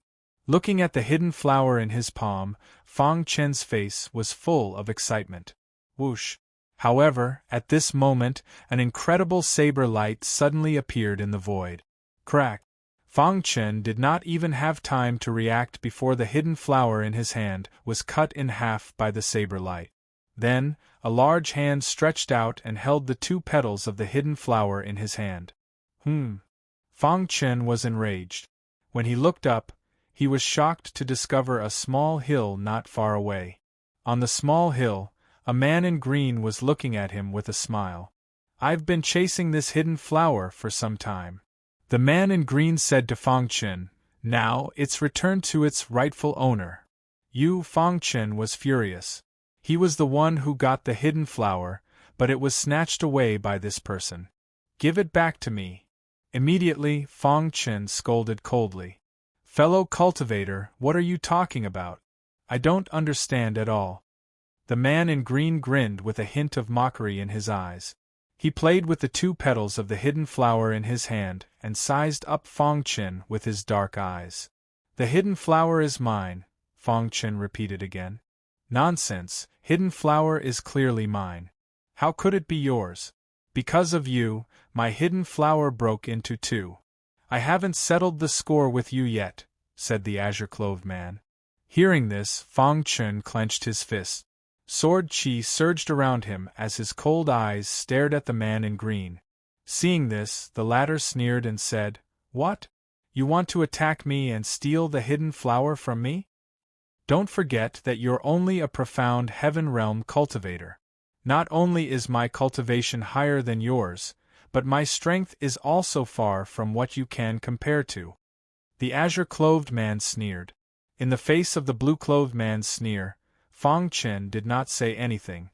Looking at the hidden flower in his palm, Fang Chen's face was full of excitement. Whoosh! However, at this moment, an incredible saber light suddenly appeared in the void. Crack! Fang Chen did not even have time to react before the hidden flower in his hand was cut in half by the saber light. Then, a large hand stretched out and held the 2 petals of the hidden flower in his hand. Fang Chen was enraged. When he looked up, he was shocked to discover a small hill not far away. On the small hill, a man in green was looking at him with a smile. "I've been chasing this hidden flower for some time," the man in green said to Fang Chen. "Now it's returned to its rightful owner." Fang Chen was furious. He was the one who got the hidden flower, but it was snatched away by this person. "Give it back to me." Immediately, Fang Chen scolded coldly. "Fellow cultivator, what are you talking about? I don't understand at all." The man in green grinned with a hint of mockery in his eyes. He played with the 2 petals of the hidden flower in his hand and sized up Fang Chen with his dark eyes. "The hidden flower is mine," Fang Chen repeated again. "Nonsense, hidden flower is clearly mine. How could it be yours? Because of you, my hidden flower broke into 2. "I haven't settled the score with you yet," said the azure-clothed man. Hearing this, Fang Chen clenched his fist. Sword chi surged around him as his cold eyes stared at the man in green. Seeing this, the latter sneered and said, "What? You want to attack me and steal the hidden flower from me? Don't forget that you're only a profound heaven realm cultivator. Not only is my cultivation higher than yours, but my strength is also far from what you can compare to." The azure-clothed man sneered. In the face of the blue-clothed man's sneer, Fang Chen did not say anything.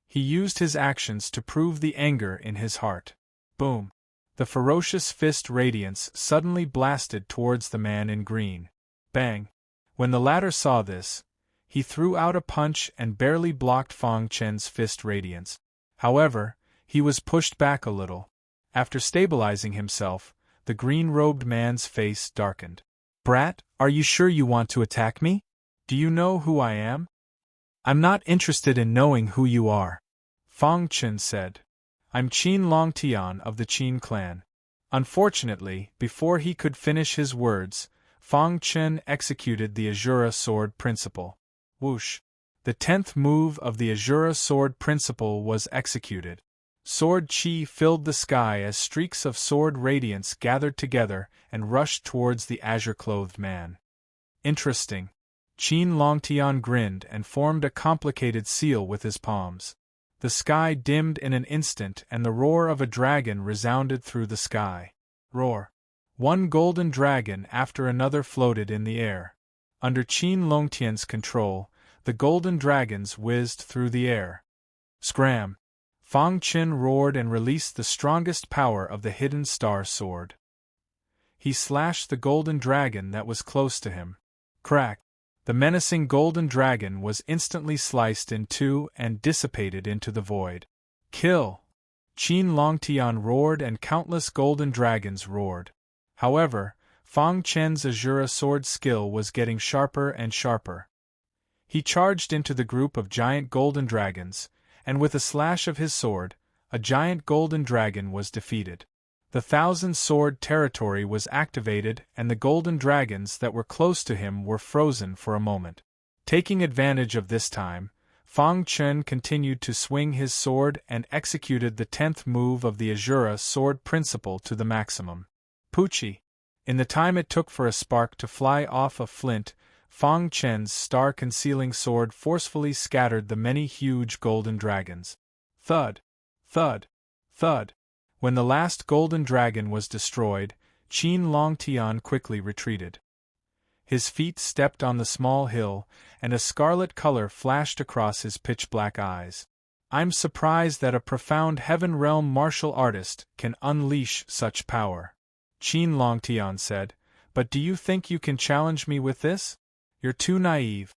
He used his actions to prove the anger in his heart. Boom! The ferocious fist radiance suddenly blasted towards the man in green. Bang! When the latter saw this, he threw out a punch and barely blocked Fang Chen's fist radiance. However, he was pushed back a little. After stabilizing himself, the green-robed man's face darkened. "Brat, are you sure you want to attack me? Do you know who I am?" "I'm not interested in knowing who you are," Fang Chen said. "I'm Qin Longtian of the Qin clan." Unfortunately, before he could finish his words, Fang Chen executed the Azura Sword Principle. Whoosh! The 10th move of the Azura Sword Principle was executed. Sword chi filled the sky as streaks of sword radiance gathered together and rushed towards the azure-clothed man. "Interesting." Qin Longtian grinned and formed a complicated seal with his palms. The sky dimmed in an instant and the roar of a dragon resounded through the sky. Roar! One golden dragon after another floated in the air. Under Qin Longtian's control, the golden dragons whizzed through the air. Scram! Fang Chen roared and released the strongest power of the hidden star sword. He slashed the golden dragon that was close to him. Crack! The menacing golden dragon was instantly sliced in 2 and dissipated into the void. Kill! Qin Longtian roared and countless golden dragons roared. However, Fang Chen's Azura sword skill was getting sharper and sharper. He charged into the group of giant golden dragons, and with a slash of his sword, a giant golden dragon was defeated. The 1,000-sword territory was activated and the golden dragons that were close to him were frozen for a moment. Taking advantage of this time, Fang Chen continued to swing his sword and executed the 10th move of the Azura Sword Principle to the maximum. Poochie! In the time it took for a spark to fly off a flint, Fang Chen's star-concealing sword forcefully scattered the many huge golden dragons. Thud! Thud! Thud! When the last golden dragon was destroyed, Qin Longtian quickly retreated. His feet stepped on the small hill, and a scarlet color flashed across his pitch-black eyes. "I'm surprised that a profound heaven realm martial artist can unleash such power," Qin Longtian said, "but do you think you can challenge me with this? You're too naive."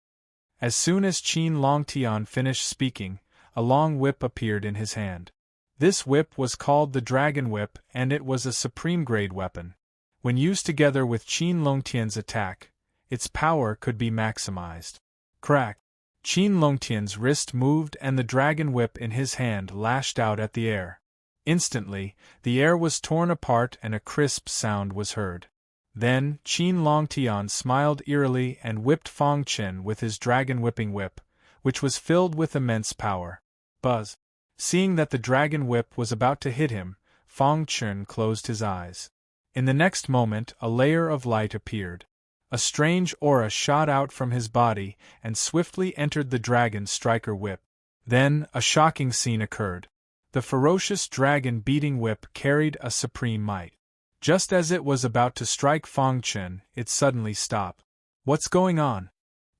As soon as Qin Longtian finished speaking, a long whip appeared in his hand. This whip was called the Dragon Whip and it was a supreme-grade weapon. When used together with Qin Longtian's attack, its power could be maximized. Crack! Qin Longtian's wrist moved and the Dragon Whip in his hand lashed out at the air. Instantly, the air was torn apart and a crisp sound was heard. Then, Qin Longtian smiled eerily and whipped Fang Chen with his dragon whipping whip, which was filled with immense power. Buzz! Seeing that the dragon whip was about to hit him, Fang Chen closed his eyes. In the next moment, a layer of light appeared. A strange aura shot out from his body and swiftly entered the dragon striker whip. Then, a shocking scene occurred. The ferocious dragon beating whip carried a supreme might. Just as it was about to strike Fang Chen, it suddenly stopped. What's going on?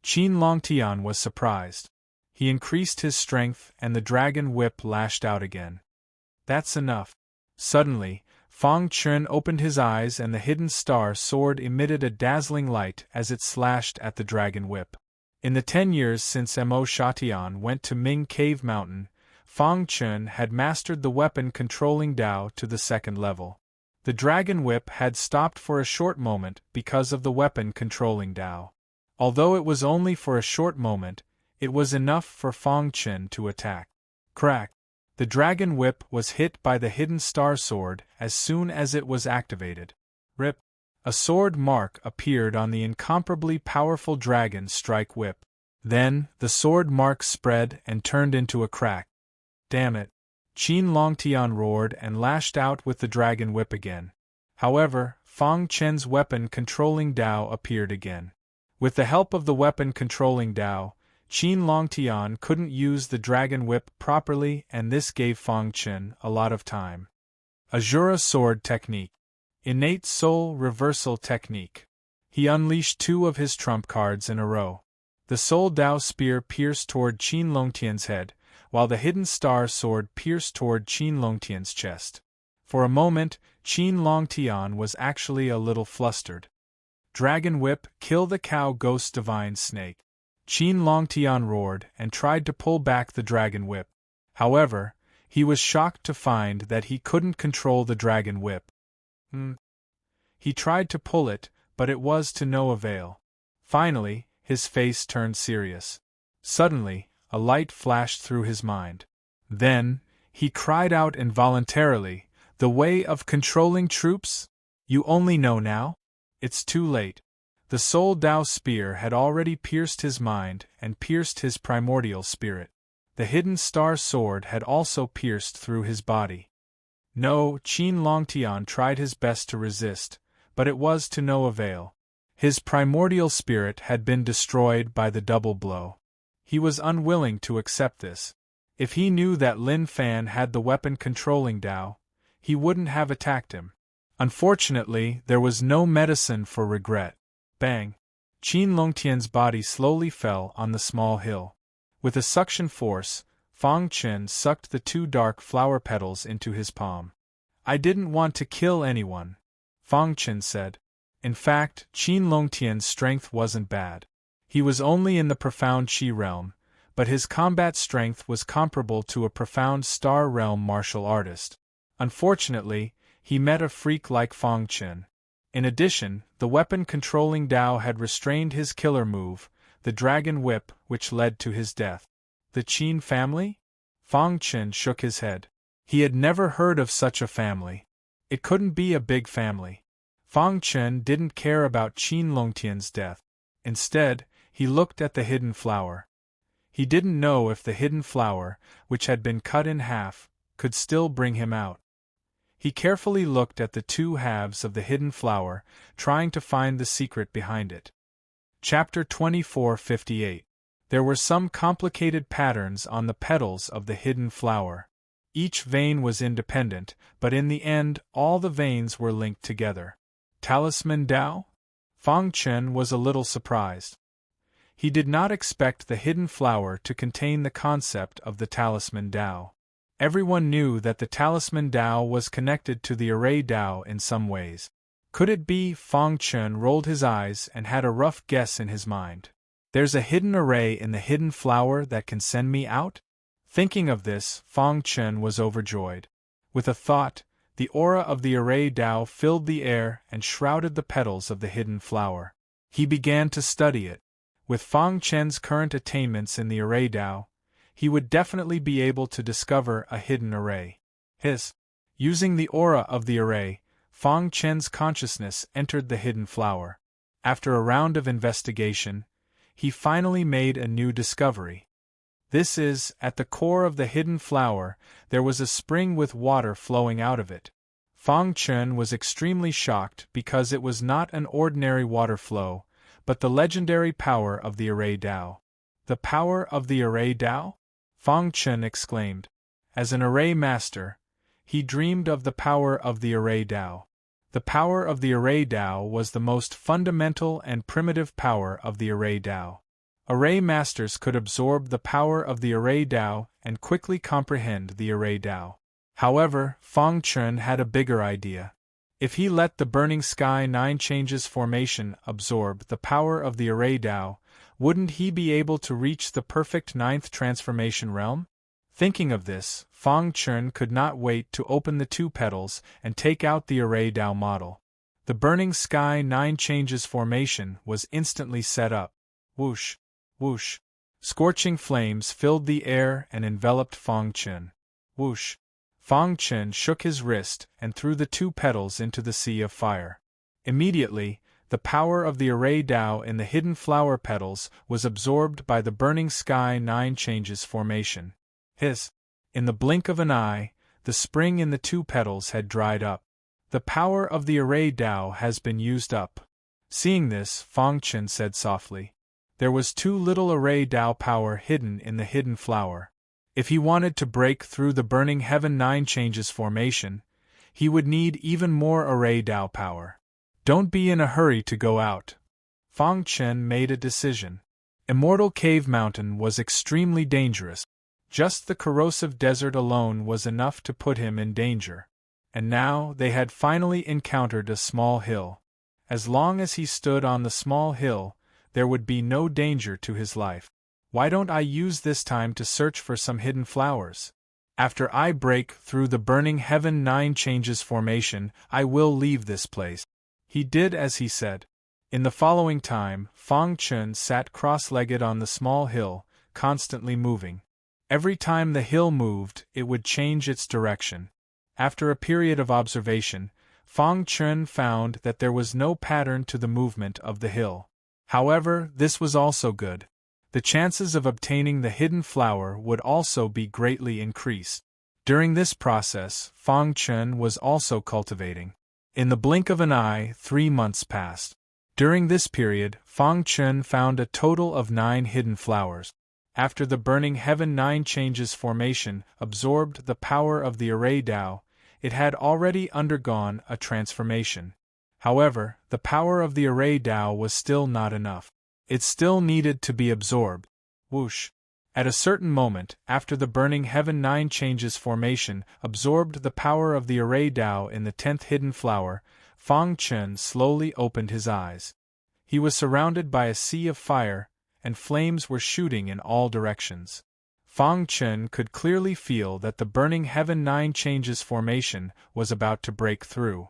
Qin Longtian was surprised. He increased his strength and the dragon whip lashed out again. That's enough. Suddenly, Fang Chen opened his eyes and the hidden star sword emitted a dazzling light as it slashed at the dragon whip. In the 10 years since Mo Shatian went to Ming Cave Mountain, Fang Chen had mastered the weapon-controlling Dao to the 2nd level. The dragon whip had stopped for a short moment because of the weapon-controlling Dao. Although it was only for a short moment, it was enough for Fang Chen to attack. Crack! The dragon whip was hit by the hidden star sword as soon as it was activated. Rip! A sword mark appeared on the incomparably powerful dragon strike whip. Then, the sword mark spread and turned into a crack. Damn it! Qin Longtian roared and lashed out with the dragon whip again. However, Fang Chen's weapon-controlling Dao appeared again. With the help of the weapon-controlling Dao, Qin Longtian couldn't use the dragon whip properly and this gave Fang Chen a lot of time. Azura Sword Technique. Innate Soul Reversal Technique. He unleashed 2 of his trump cards in a row. The Soul Dao Spear pierced toward Qin Longtian's head, while the hidden star sword pierced toward Qin Longtian's chest. For a moment, Qin Longtian was actually a little flustered. Dragon Whip, kill the cow ghost divine snake. Qin Longtian roared and tried to pull back the dragon whip. However, he was shocked to find that he couldn't control the dragon whip. He tried to pull it, but it was to no avail. Finally, his face turned serious. Suddenly, a light flashed through his mind. Then, he cried out involuntarily, "The way of controlling troops? You only know now? It's too late." The Soul Dao Spear had already pierced his mind and pierced his primordial spirit. The hidden star sword had also pierced through his body. No, Qin Longtian tried his best to resist, but it was to no avail. His primordial spirit had been destroyed by the double blow. He was unwilling to accept this. If he knew that Lin Fan had the weapon-controlling Dao, he wouldn't have attacked him. Unfortunately, there was no medicine for regret. Bang! Qin Longtian's body slowly fell on the small hill. With a suction force, Fang Chen sucked the 2 dark flower petals into his palm. "I didn't want to kill anyone," Fang Chen said. In fact, Qin Longtian's strength wasn't bad. He was only in the profound Qi realm, but his combat strength was comparable to a profound Star realm martial artist. Unfortunately, he met a freak like Fang Chen. In addition, the weapon-controlling Dao had restrained his killer move, the dragon whip, which led to his death. The Qin family? Fang Chen shook his head. He had never heard of such a family. It couldn't be a big family. Fang Chen didn't care about Qin Longtian's death. Instead, he looked at the hidden flower. He didn't know if the hidden flower, which had been cut in half, could still bring him out. He carefully looked at the 2 halves of the hidden flower, trying to find the secret behind it. Chapter 2458. There were some complicated patterns on the petals of the hidden flower. Each vein was independent, but in the end, all the veins were linked together. Talisman Dao? Fang Chen was a little surprised. He did not expect the hidden flower to contain the concept of the Talisman Dao. Everyone knew that the Talisman Dao was connected to the Array Dao in some ways. Could it be? Fang Chen rolled his eyes and had a rough guess in his mind. There's a hidden array in the hidden flower that can send me out? Thinking of this, Fang Chen was overjoyed. With a thought, the aura of the Array Dao filled the air and shrouded the petals of the hidden flower. He began to study it. With Fang Chen's current attainments in the Array Dao, he would definitely be able to discover a hidden array. Using the aura of the array, Fang Chen's consciousness entered the hidden flower. After a round of investigation, he finally made a new discovery. This is, at the core of the hidden flower, there was a spring with water flowing out of it. Fang Chen was extremely shocked because it was not an ordinary water flow, but the legendary power of the Array Dao. The power of the Array Dao? Fang Chen exclaimed. As an Array Master, he dreamed of the power of the Array Dao. The power of the Array Dao was the most fundamental and primitive power of the Array Dao. Array Masters could absorb the power of the Array Dao and quickly comprehend the Array Dao. However, Fang Chen had a bigger idea. If he let the Burning Sky 9 Changes formation absorb the power of the Array Dao, wouldn't he be able to reach the perfect 9th transformation realm? Thinking of this, Fang Chen could not wait to open the 2 petals and take out the Array Dao model. The Burning Sky 9 Changes formation was instantly set up. Whoosh! Whoosh! Scorching flames filled the air and enveloped Fang Chen. Whoosh! Fang Chen shook his wrist and threw the 2 petals into the sea of fire. Immediately, the power of the Array Dao in the hidden flower petals was absorbed by the Burning Sky 9 Changes formation. In the blink of an eye, the spring in the 2 petals had dried up. The power of the Array Dao has been used up. Seeing this, Fang Chen said softly. There was too little Array Dao power hidden in the hidden flower. If he wanted to break through the Burning Heaven 9 Changes formation, he would need even more Array Dao power. Don't be in a hurry to go out. Fang Chen made a decision. Immortal Cave Mountain was extremely dangerous. Just the corrosive desert alone was enough to put him in danger. And now they had finally encountered a small hill. As long as he stood on the small hill, there would be no danger to his life. Why don't I use this time to search for some hidden flowers? After I break through the Burning Heaven 9 Changes formation, I will leave this place. He did as he said. In the following time, Fang Chen sat cross-legged on the small hill, constantly moving. Every time the hill moved, it would change its direction. After a period of observation, Fang Chen found that there was no pattern to the movement of the hill. However, this was also good. The chances of obtaining the hidden flower would also be greatly increased. During this process, Fang Chen was also cultivating. In the blink of an eye, 3 months passed. During this period, Fang Chen found a total of 9 hidden flowers. After the Burning Heaven 9 Changes formation absorbed the power of the Array Dao, it had already undergone a transformation. However, the power of the Array Dao was still not enough. It still needed to be absorbed. Whoosh! At a certain moment, after the Burning Heaven 9 Changes formation absorbed the power of the Array Dao in the 10th hidden flower, Fang Chen slowly opened his eyes. He was surrounded by a sea of fire, and flames were shooting in all directions. Fang Chen could clearly feel that the Burning Heaven 9 Changes formation was about to break through.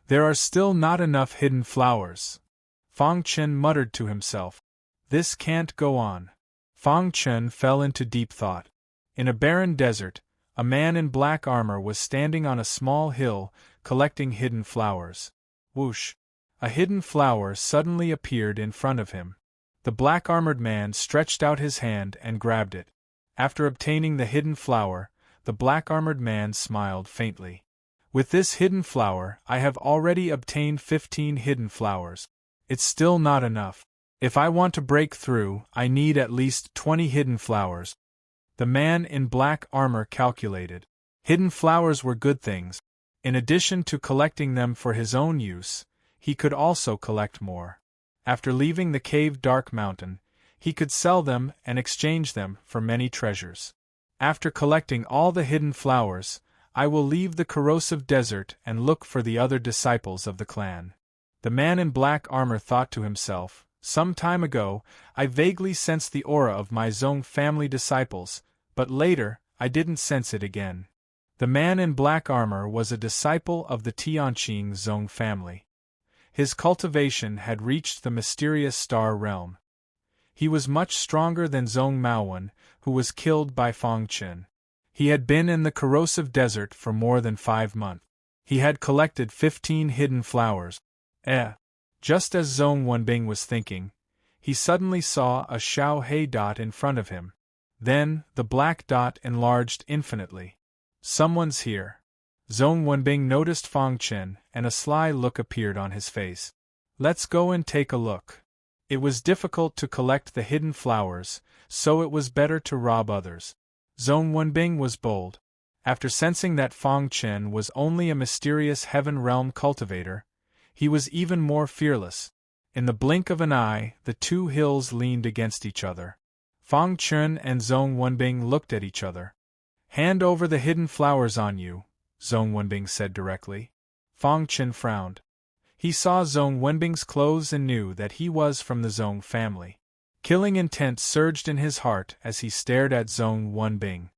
There are still not enough hidden flowers. Fang Chen muttered to himself. This can't go on. Fang Chen fell into deep thought. In a barren desert, a man in black armor was standing on a small hill, collecting hidden flowers. Whoosh! A hidden flower suddenly appeared in front of him. The black-armored man stretched out his hand and grabbed it. After obtaining the hidden flower, the black-armored man smiled faintly. With this hidden flower, I have already obtained 15 hidden flowers. It's still not enough. If I want to break through, I need at least 20 hidden flowers. The man in black armor calculated. Hidden flowers were good things. In addition to collecting them for his own use, he could also collect more. After leaving the cave Dark Mountain, he could sell them and exchange them for many treasures. After collecting all the hidden flowers, I will leave the corrosive desert and look for the other disciples of the clan. The man in black armor thought to himself, some time ago, I vaguely sensed the aura of my Zhong family disciples, but later, I didn't sense it again. The man in black armor was a disciple of the Tianqing Zhong family. His cultivation had reached the mysterious star realm. He was much stronger than Zhong Maowen, who was killed by Fang Chen. He had been in the corrosive desert for more than 5 months. He had collected 15 hidden flowers. Just as Zhong Wenbing was thinking, he suddenly saw a Xiao Hei dot in front of him. Then, the black dot enlarged infinitely. Someone's here. Zhong Wenbing noticed Fang Chen, and a sly look appeared on his face. Let's go and take a look. It was difficult to collect the hidden flowers, so it was better to rob others. Zhong Wenbing was bold. After sensing that Fang Chen was only a mysterious heaven realm cultivator, he was even more fearless. In the blink of an eye, the two hills leaned against each other. Fang Chen and Zhong Wenbing looked at each other. Hand over the hidden flowers on you, Zhong Wenbing said directly. Fang Chen frowned. He saw Zhong Wenbing's clothes and knew that he was from the Zhong family. Killing intent surged in his heart as he stared at Zhong Wenbing.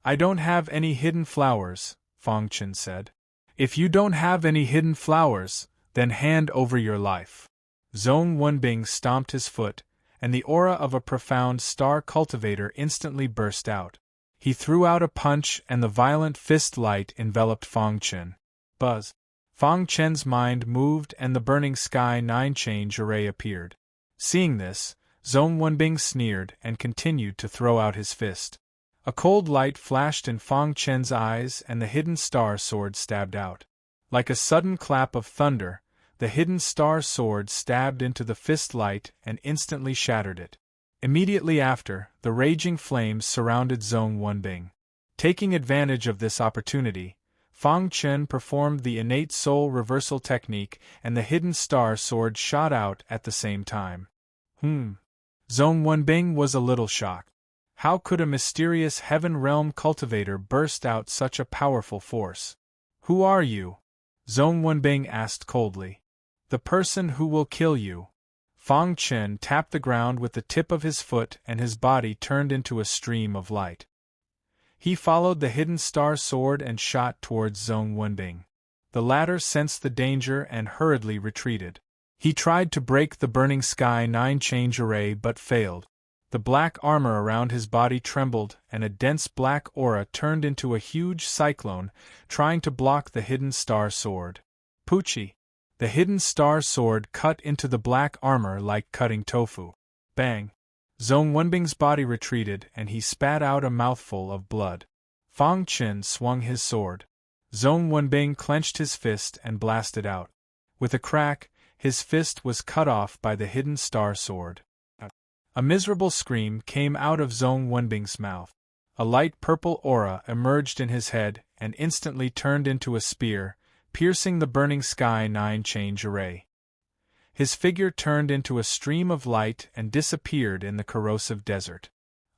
I don't have any hidden flowers, Fang Chen said. If you don't have any hidden flowers, then hand over your life. Zhong Wenbing stomped his foot, and the aura of a profound star cultivator instantly burst out. He threw out a punch and the violent fist light enveloped Fang Chen. Buzz. Fang Chen's mind moved and the burning sky 9-change array appeared. Seeing this, Zhong Wenbing sneered and continued to throw out his fist. A cold light flashed in Fang Chen's eyes and the hidden star sword stabbed out. Like a sudden clap of thunder, the hidden star sword stabbed into the fist light and instantly shattered it. Immediately after, the raging flames surrounded Zhong Wenbing. Taking advantage of this opportunity, Fang Chen performed the innate soul reversal technique and the hidden star sword shot out at the same time. Zhong Wenbing was a little shocked. How could a mysterious heaven realm cultivator burst out such a powerful force? Who are you? Zhong Wenbing asked coldly. The person who will kill you. Fang Chen tapped the ground with the tip of his foot and his body turned into a stream of light. He followed the hidden star sword and shot towards Zhong Wenbing. The latter sensed the danger and hurriedly retreated. He tried to break the burning sky 9-change array but failed. The black armor around his body trembled and a dense black aura turned into a huge cyclone, trying to block the hidden star sword. Poochie! The hidden star sword cut into the black armor like cutting tofu. Bang! Zhong Wenbing's body retreated and he spat out a mouthful of blood. Fang Chen swung his sword. Zhong Wenbing clenched his fist and blasted out. With a crack, his fist was cut off by the hidden star sword. A miserable scream came out of Zhong Wenbing's mouth. A light purple aura emerged in his head and instantly turned into a spear, piercing the burning sky 9-change array. His figure turned into a stream of light and disappeared in the corrosive desert.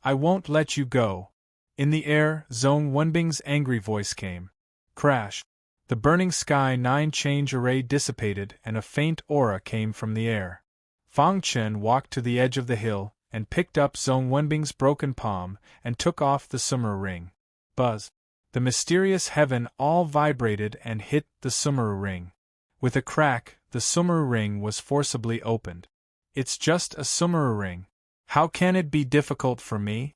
I won't let you go. In the air, Zhong Wenbing's angry voice came. Crash! The burning sky 9-change array dissipated and a faint aura came from the air. Fang Chen walked to the edge of the hill and picked up Zhong Wenbing's broken palm and took off the Summer ring. Buzz! The mysterious heaven all vibrated and hit the Summer ring. With a crack, the Summer ring was forcibly opened. It's just a Summer ring. How can it be difficult for me?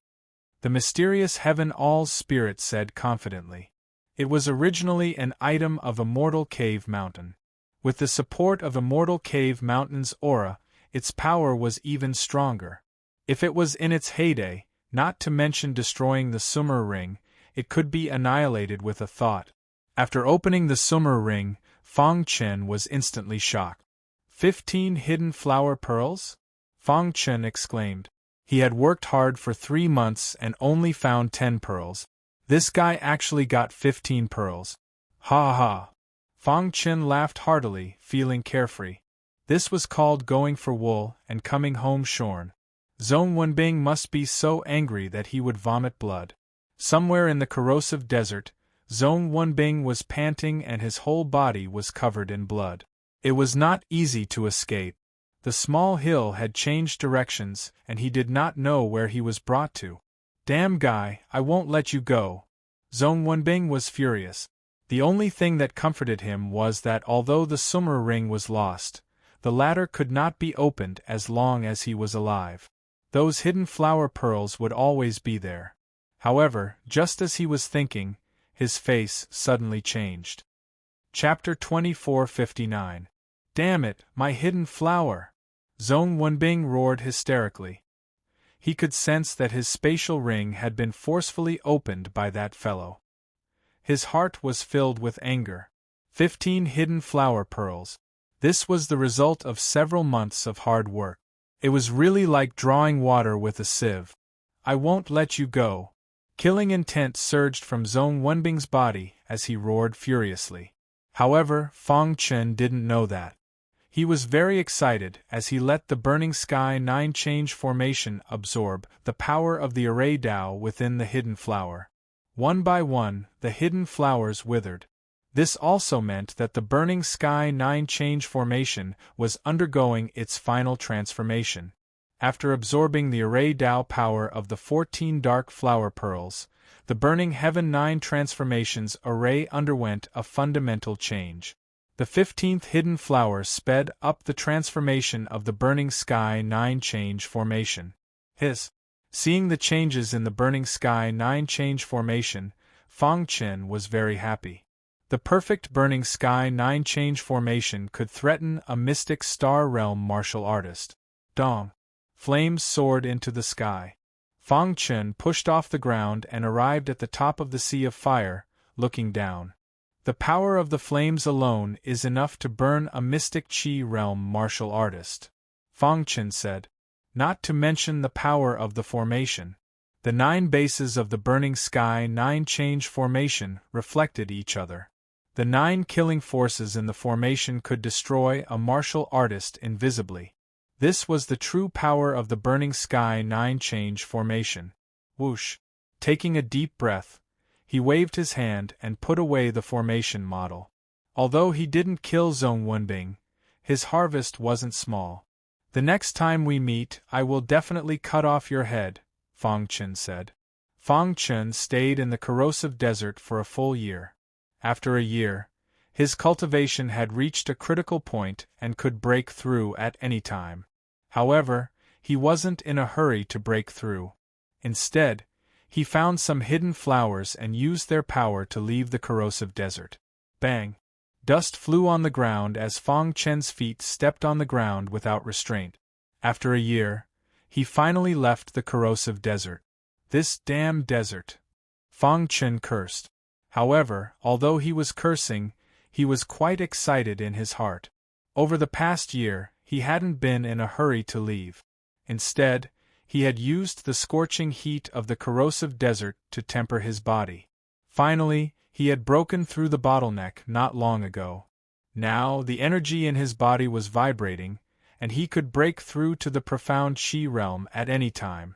The mysterious heaven all's spirit said confidently. It was originally an item of Immortal Cave Mountain. With the support of Immortal Cave Mountain's aura, its power was even stronger. If it was in its heyday, not to mention destroying the Summer ring, it could be annihilated with a thought. After opening the Summer ring, Fang Chen was instantly shocked. 15 hidden flower pearls? Fang Chen exclaimed. He had worked hard for 3 months and only found 10 pearls. This guy actually got 15 pearls. Ha ha! Fang Chen laughed heartily, feeling carefree. This was called going for wool and coming home shorn. Zhong Wenbing must be so angry that he would vomit blood. Somewhere in the corrosive desert, Zhong Wenbing was panting and his whole body was covered in blood. It was not easy to escape. The small hill had changed directions and he did not know where he was brought to. Damn guy, I won't let you go. Zhong Wenbing was furious. The only thing that comforted him was that although the Summer ring was lost, the latter could not be opened as long as he was alive. Those hidden flower pearls would always be there. However, just as he was thinking, his face suddenly changed. Chapter 2459. Damn it, my hidden flower! Zhong Wenbing roared hysterically. He could sense that his spatial ring had been forcefully opened by that fellow. His heart was filled with anger. 15 hidden flower pearls. This was the result of several months of hard work. It was really like drawing water with a sieve. I won't let you go. Killing intent surged from Zhong Wenbing's body as he roared furiously. However, Fang Chen didn't know that. He was very excited as he let the Burning Sky 9 change formation absorb the power of the array Dao within the hidden flower. One by one, the hidden flowers withered. This also meant that the Burning Sky 9 change formation was undergoing its final transformation. After absorbing the array Dao power of the 14 dark flower pearls, the Burning Heaven 9 transformations array underwent a fundamental change. The 15th hidden flower sped up the transformation of the Burning Sky 9 change formation. Seeing the changes in the Burning Sky 9 change formation, Fang Chen was very happy. The perfect Burning Sky 9 change formation could threaten a mystic star realm martial artist. Dong! Flames soared into the sky. Fang Chen pushed off the ground and arrived at the top of the sea of fire, looking down. The power of the flames alone is enough to burn a mystic Qi realm martial artist, Fang Chen said. Not to mention the power of the formation. The 9 bases of the Burning Sky 9 change formation reflected each other. The 9 killing forces in the formation could destroy a martial artist invisibly. This was the true power of the Burning Sky 9 change formation. Whoosh! Taking a deep breath, he waved his hand and put away the formation model. Although he didn't kill Zhong Wenbing, his harvest wasn't small. The next time we meet, I will definitely cut off your head, Fang Chen said. Fang Chen stayed in the corrosive desert for a full year. After a year, his cultivation had reached a critical point and could break through at any time. However, he wasn't in a hurry to break through. Instead, he found some hidden flowers and used their power to leave the corrosive desert. Bang! Dust flew on the ground as Fang Chen's feet stepped on the ground without restraint. After a year, he finally left the corrosive desert. This damn desert! Fang Chen cursed. However, although he was cursing, he was quite excited in his heart. Over the past year, he hadn't been in a hurry to leave. Instead, he had used the scorching heat of the corrosive desert to temper his body. Finally, he had broken through the bottleneck not long ago. Now, the energy in his body was vibrating, and he could break through to the profound Qi realm at any time.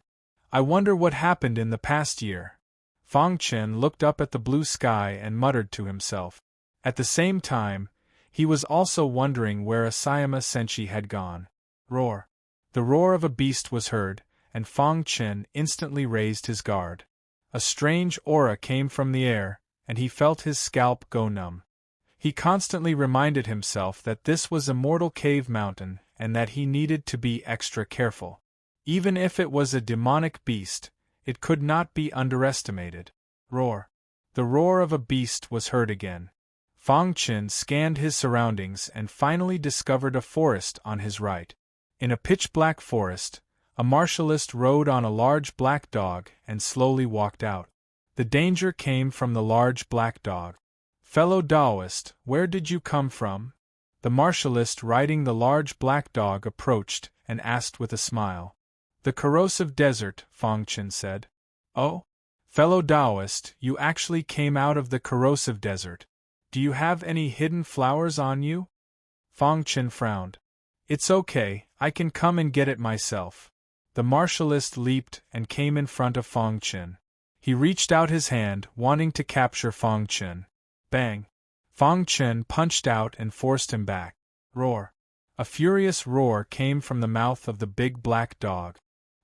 I wonder what happened in the past year. Fang Chen looked up at the blue sky and muttered to himself. At the same time, he was also wondering where Asayama Senshi had gone. Roar! The roar of a beast was heard, and Fang Chen instantly raised his guard. A strange aura came from the air, and he felt his scalp go numb. He constantly reminded himself that this was Immortal Cave Mountain and that he needed to be extra careful. Even if it was a demonic beast, it could not be underestimated. Roar! The roar of a beast was heard again. Fang Chen scanned his surroundings and finally discovered a forest on his right. In a pitch-black forest, a martialist rode on a large black dog and slowly walked out. The danger came from the large black dog. Fellow Taoist, where did you come from? The martialist riding the large black dog approached and asked with a smile. The corrosive desert, Fang Chen said. Oh? Fellow Taoist, you actually came out of the corrosive desert. Do you have any hidden flowers on you? Fang Chen frowned. It's okay, I can come and get it myself. The martialist leaped and came in front of Fang Chen. He reached out his hand, wanting to capture Fang Chen. Bang! Fang Chen punched out and forced him back. Roar! A furious roar came from the mouth of the big black dog.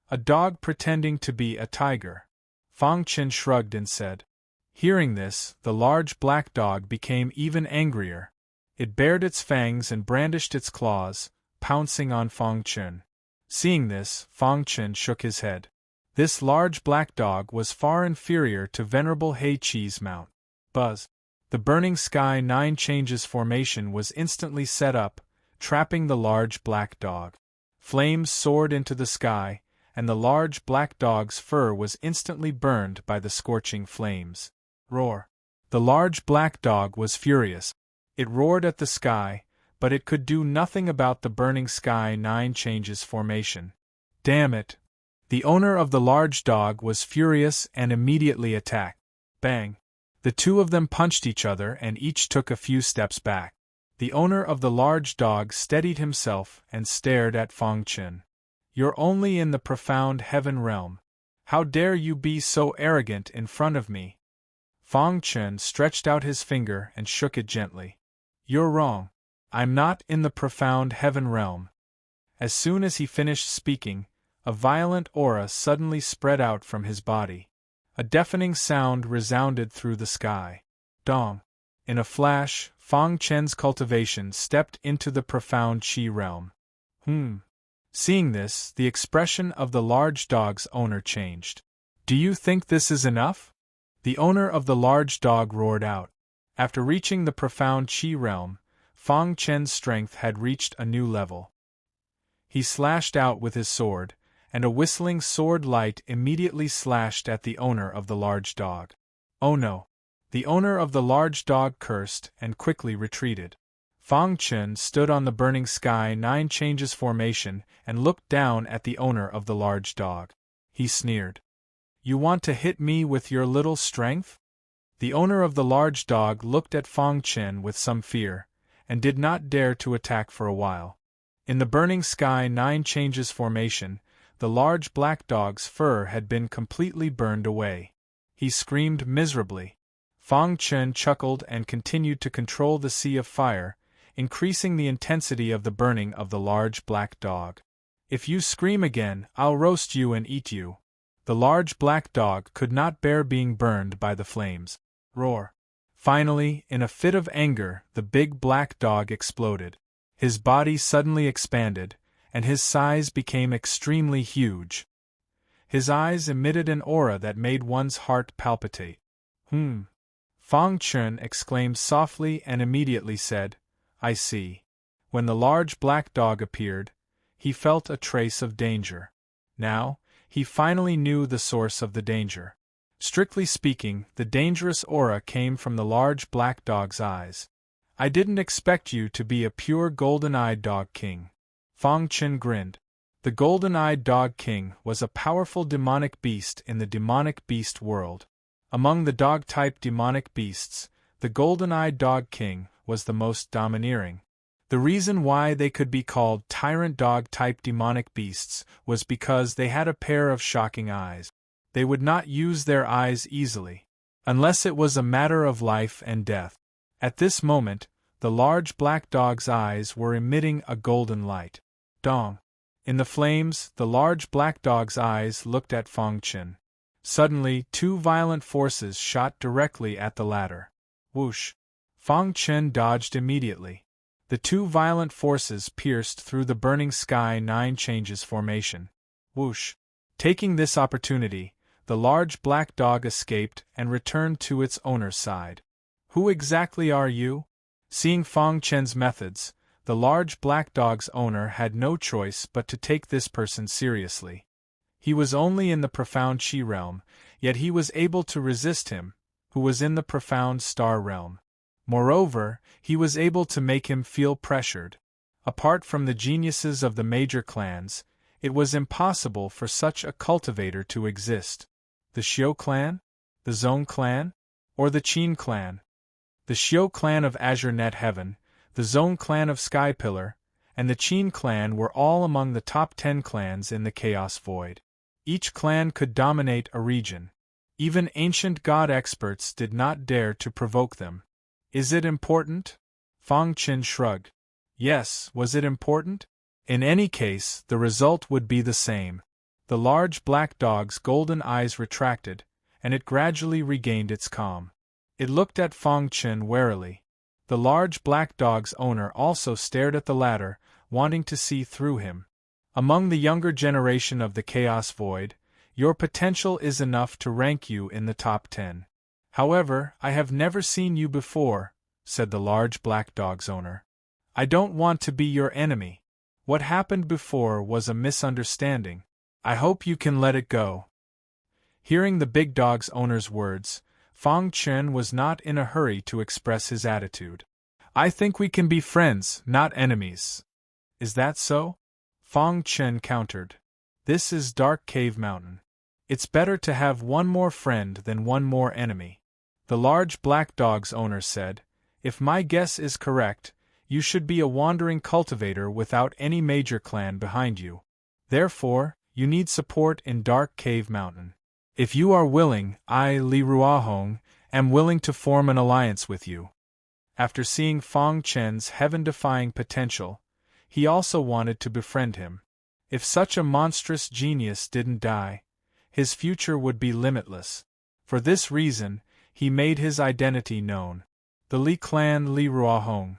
A dog pretending to be a tiger. Fang Chen shrugged and said. Hearing this, the large black dog became even angrier. It bared its fangs and brandished its claws, pouncing on Fang Chen. Seeing this, Fang Chen shook his head. This large black dog was far inferior to Venerable He Qi's mount. Buzz! The burning sky 9 changes formation was instantly set up, trapping the large black dog. Flames soared into the sky, and the large black dog's fur was instantly burned by the scorching flames. Roar! The large black dog was furious. It roared at the sky, but it could do nothing about the burning sky 9 changes formation. Damn it! The owner of the large dog was furious and immediately attacked. Bang! The two of them punched each other and each took a few steps back. The owner of the large dog steadied himself and stared at Fang Chen. "You're only in the profound heaven realm. How dare you be so arrogant in front of me?" Fang Chen stretched out his finger and shook it gently. "You're wrong. I'm not in the profound heaven realm." As soon as he finished speaking, a violent aura suddenly spread out from his body. A deafening sound resounded through the sky. Dong! In a flash, Fang Chen's cultivation stepped into the profound Qi realm. Seeing this, the expression of the large dog's owner changed. "Do you think this is enough?" The owner of the large dog roared out. After reaching the profound Qi realm, Fang Chen's strength had reached a new level. He slashed out with his sword, and a whistling sword light immediately slashed at the owner of the large dog. "Oh no!" The owner of the large dog cursed and quickly retreated. Fang Chen stood on the burning sky 9 changes formation and looked down at the owner of the large dog. He sneered. "You want to hit me with your little strength?" The owner of the large dog looked at Fang Chen with some fear, and did not dare to attack for a while. In the burning sky 9 changes formation, the large black dog's fur had been completely burned away. He screamed miserably. Fang Chen chuckled and continued to control the sea of fire, increasing the intensity of the burning of the large black dog. "If you scream again, I'll roast you and eat you." The large black dog could not bear being burned by the flames. Roar! Finally, in a fit of anger, the big black dog exploded. His body suddenly expanded, and his size became extremely huge. His eyes emitted an aura that made one's heart palpitate. Fang Chen exclaimed softly and immediately said, "I see." When the large black dog appeared, he felt a trace of danger. Now, he finally knew the source of the danger. Strictly speaking, the dangerous aura came from the large black dog's eyes. "I didn't expect you to be a pure golden-eyed dog king." Fang Chen grinned. The golden-eyed dog king was a powerful demonic beast in the demonic beast world. Among the dog-type demonic beasts, the golden-eyed dog king was the most domineering. The reason why they could be called tyrant dog-type demonic beasts was because they had a pair of shocking eyes. They would not use their eyes easily, unless it was a matter of life and death. At this moment, the large black dog's eyes were emitting a golden light. Dong! In the flames, the large black dog's eyes looked at Fang Chen. Suddenly, 2 violent forces shot directly at the latter. Whoosh! Fang Chen dodged immediately. The 2 violent forces pierced through the burning sky 9 changes formation. Whoosh! Taking this opportunity, the large black dog escaped and returned to its owner's side. "Who exactly are you?" Seeing Fang Chen's methods, the large black dog's owner had no choice but to take this person seriously. He was only in the profound Qi realm, yet he was able to resist him, who was in the profound star realm. Moreover, he was able to make him feel pressured. Apart from the geniuses of the major clans, it was impossible for such a cultivator to exist. The Xiao clan? The Zong clan? Or the Qin clan? The Xiao clan of Azure Net Heaven, the Zong clan of Sky Pillar, and the Qin clan were all among the top 10 clans in the Chaos Void. Each clan could dominate a region. Even ancient god experts did not dare to provoke them. Is it important? Fang Chen shrugged. Yes, was it important? In any case, the result would be the same. The large black dog's golden eyes retracted, and it gradually regained its calm. It looked at Fang Chen warily. The large black dog's owner also stared at the latter, wanting to see through him. Among the younger generation of the Chaos Void, your potential is enough to rank you in the top 10. However, I have never seen you before, said the large black dog's owner. I don't want to be your enemy. What happened before was a misunderstanding. I hope you can let it go. Hearing the big dog's owner's words, Fang Chen was not in a hurry to express his attitude. I think we can be friends, not enemies. Is that so? Fang Chen countered. This is Dark Cave Mountain. It's better to have one more friend than one more enemy. The large black dog's owner said, If my guess is correct, you should be a wandering cultivator without any major clan behind you. Therefore, you need support in Dark Cave Mountain. If you are willing, I, Li Ruahong, am willing to form an alliance with you. After seeing Fang Chen's heaven-defying potential, he also wanted to befriend him. If such a monstrous genius didn't die, his future would be limitless. For this reason, he made his identity known. The Li Clan Li Ruahong.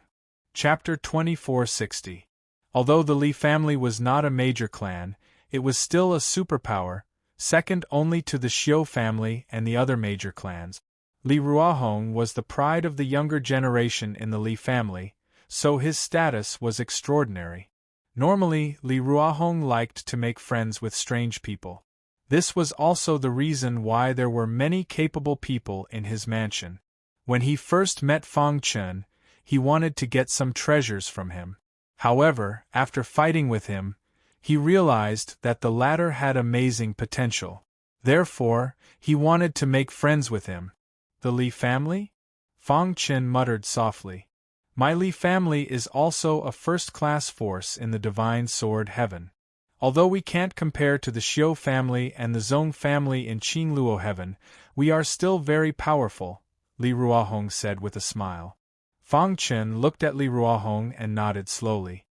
Chapter 2460. Although the Li family was not a major clan, it was still a superpower, second only to the Xiu family and the other major clans. Li Ruahong was the pride of the younger generation in the Li family, so his status was extraordinary. Normally, Li Ruahong liked to make friends with strange people. This was also the reason why there were many capable people in his mansion. When he first met Fang Chen, he wanted to get some treasures from him. However, after fighting with him, he realized that the latter had amazing potential. Therefore, he wanted to make friends with him. The Li family? Fang Chen muttered softly. My Li family is also a first-class force in the divine sword heaven. Although we can't compare to the Xiu family and the Zong family in Qingluo heaven, we are still very powerful, Li Ruahong said with a smile. Fang Chen looked at Li Ruahong and nodded slowly.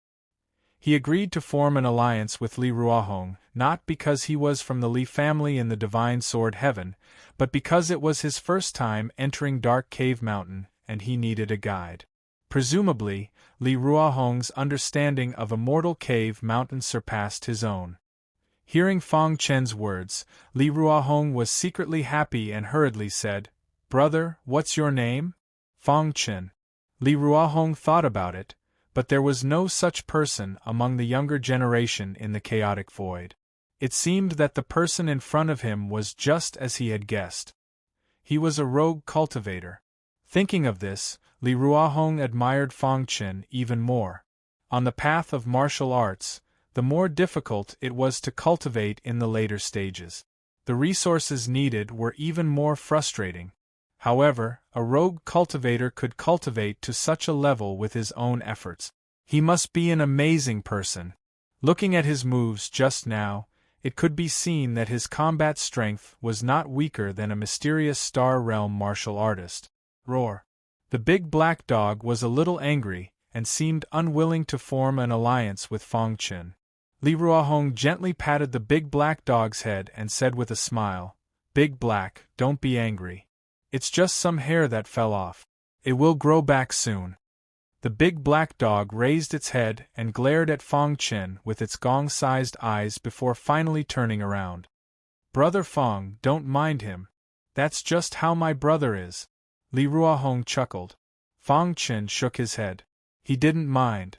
He agreed to form an alliance with Li Ruahong, not because he was from the Li family in the divine sword heaven, but because it was his first time entering Dark Cave Mountain and he needed a guide. Presumably, Li Ruahong's understanding of Immortal Cave Mountain surpassed his own. Hearing Fang Chen's words, Li Ruahong was secretly happy and hurriedly said, Brother, what's your name? Fang Chen. Li Ruahong thought about it, but there was no such person among the younger generation in the chaotic void. It seemed that the person in front of him was just as he had guessed. He was a rogue cultivator. Thinking of this, Li Ruahong admired Fang Chen even more. On the path of martial arts, the more difficult it was to cultivate in the later stages. The resources needed were even more frustrating. However, a rogue cultivator could cultivate to such a level with his own efforts. He must be an amazing person. Looking at his moves just now, it could be seen that his combat strength was not weaker than a mysterious Star Realm martial artist. Roar. The big black dog was a little angry, and seemed unwilling to form an alliance with Fang Chen. Li Ruahong gently patted the big black dog's head and said with a smile, Big Black, don't be angry. It's just some hair that fell off. It will grow back soon. The big black dog raised its head and glared at Fang Chen with its gong-sized eyes before finally turning around. Brother Fang, don't mind him. That's just how my brother is. Li Ruahong chuckled. Fang Chen shook his head. He didn't mind.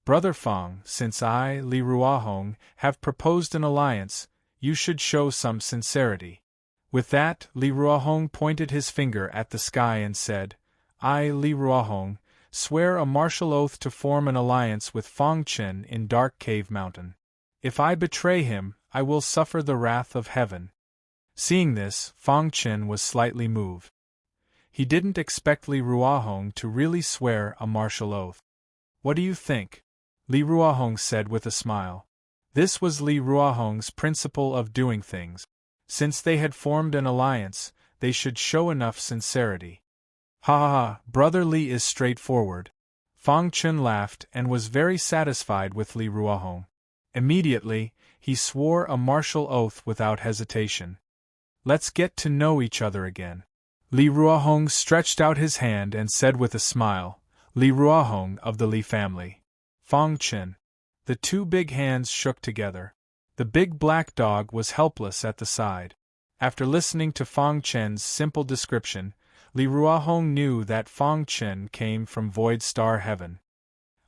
Brother Fang, since I, Li Ruahong, have proposed an alliance, you should show some sincerity. With that, Li Ruahong pointed his finger at the sky and said, I, Li Ruahong, swear a martial oath to form an alliance with Fang Chen in Dark Cave Mountain. If I betray him, I will suffer the wrath of heaven. Seeing this, Fang Chen was slightly moved. He didn't expect Li Ruahong to really swear a martial oath. What do you think? Li Ruahong said with a smile. This was Li Ruahong's principle of doing things. Since they had formed an alliance, they should show enough sincerity. Ha ha ha, Brother Li is straightforward. Fang Chen laughed and was very satisfied with Li Ruahong. Immediately, he swore a martial oath without hesitation. Let's get to know each other again. Li Ruahong stretched out his hand and said with a smile, Li Ruahong of the Li family. Fang Chen. The two big hands shook together. The big black dog was helpless at the side. After listening to Fong Chen's simple description, Li Ruahong knew that Fong Chen came from Void Star Heaven.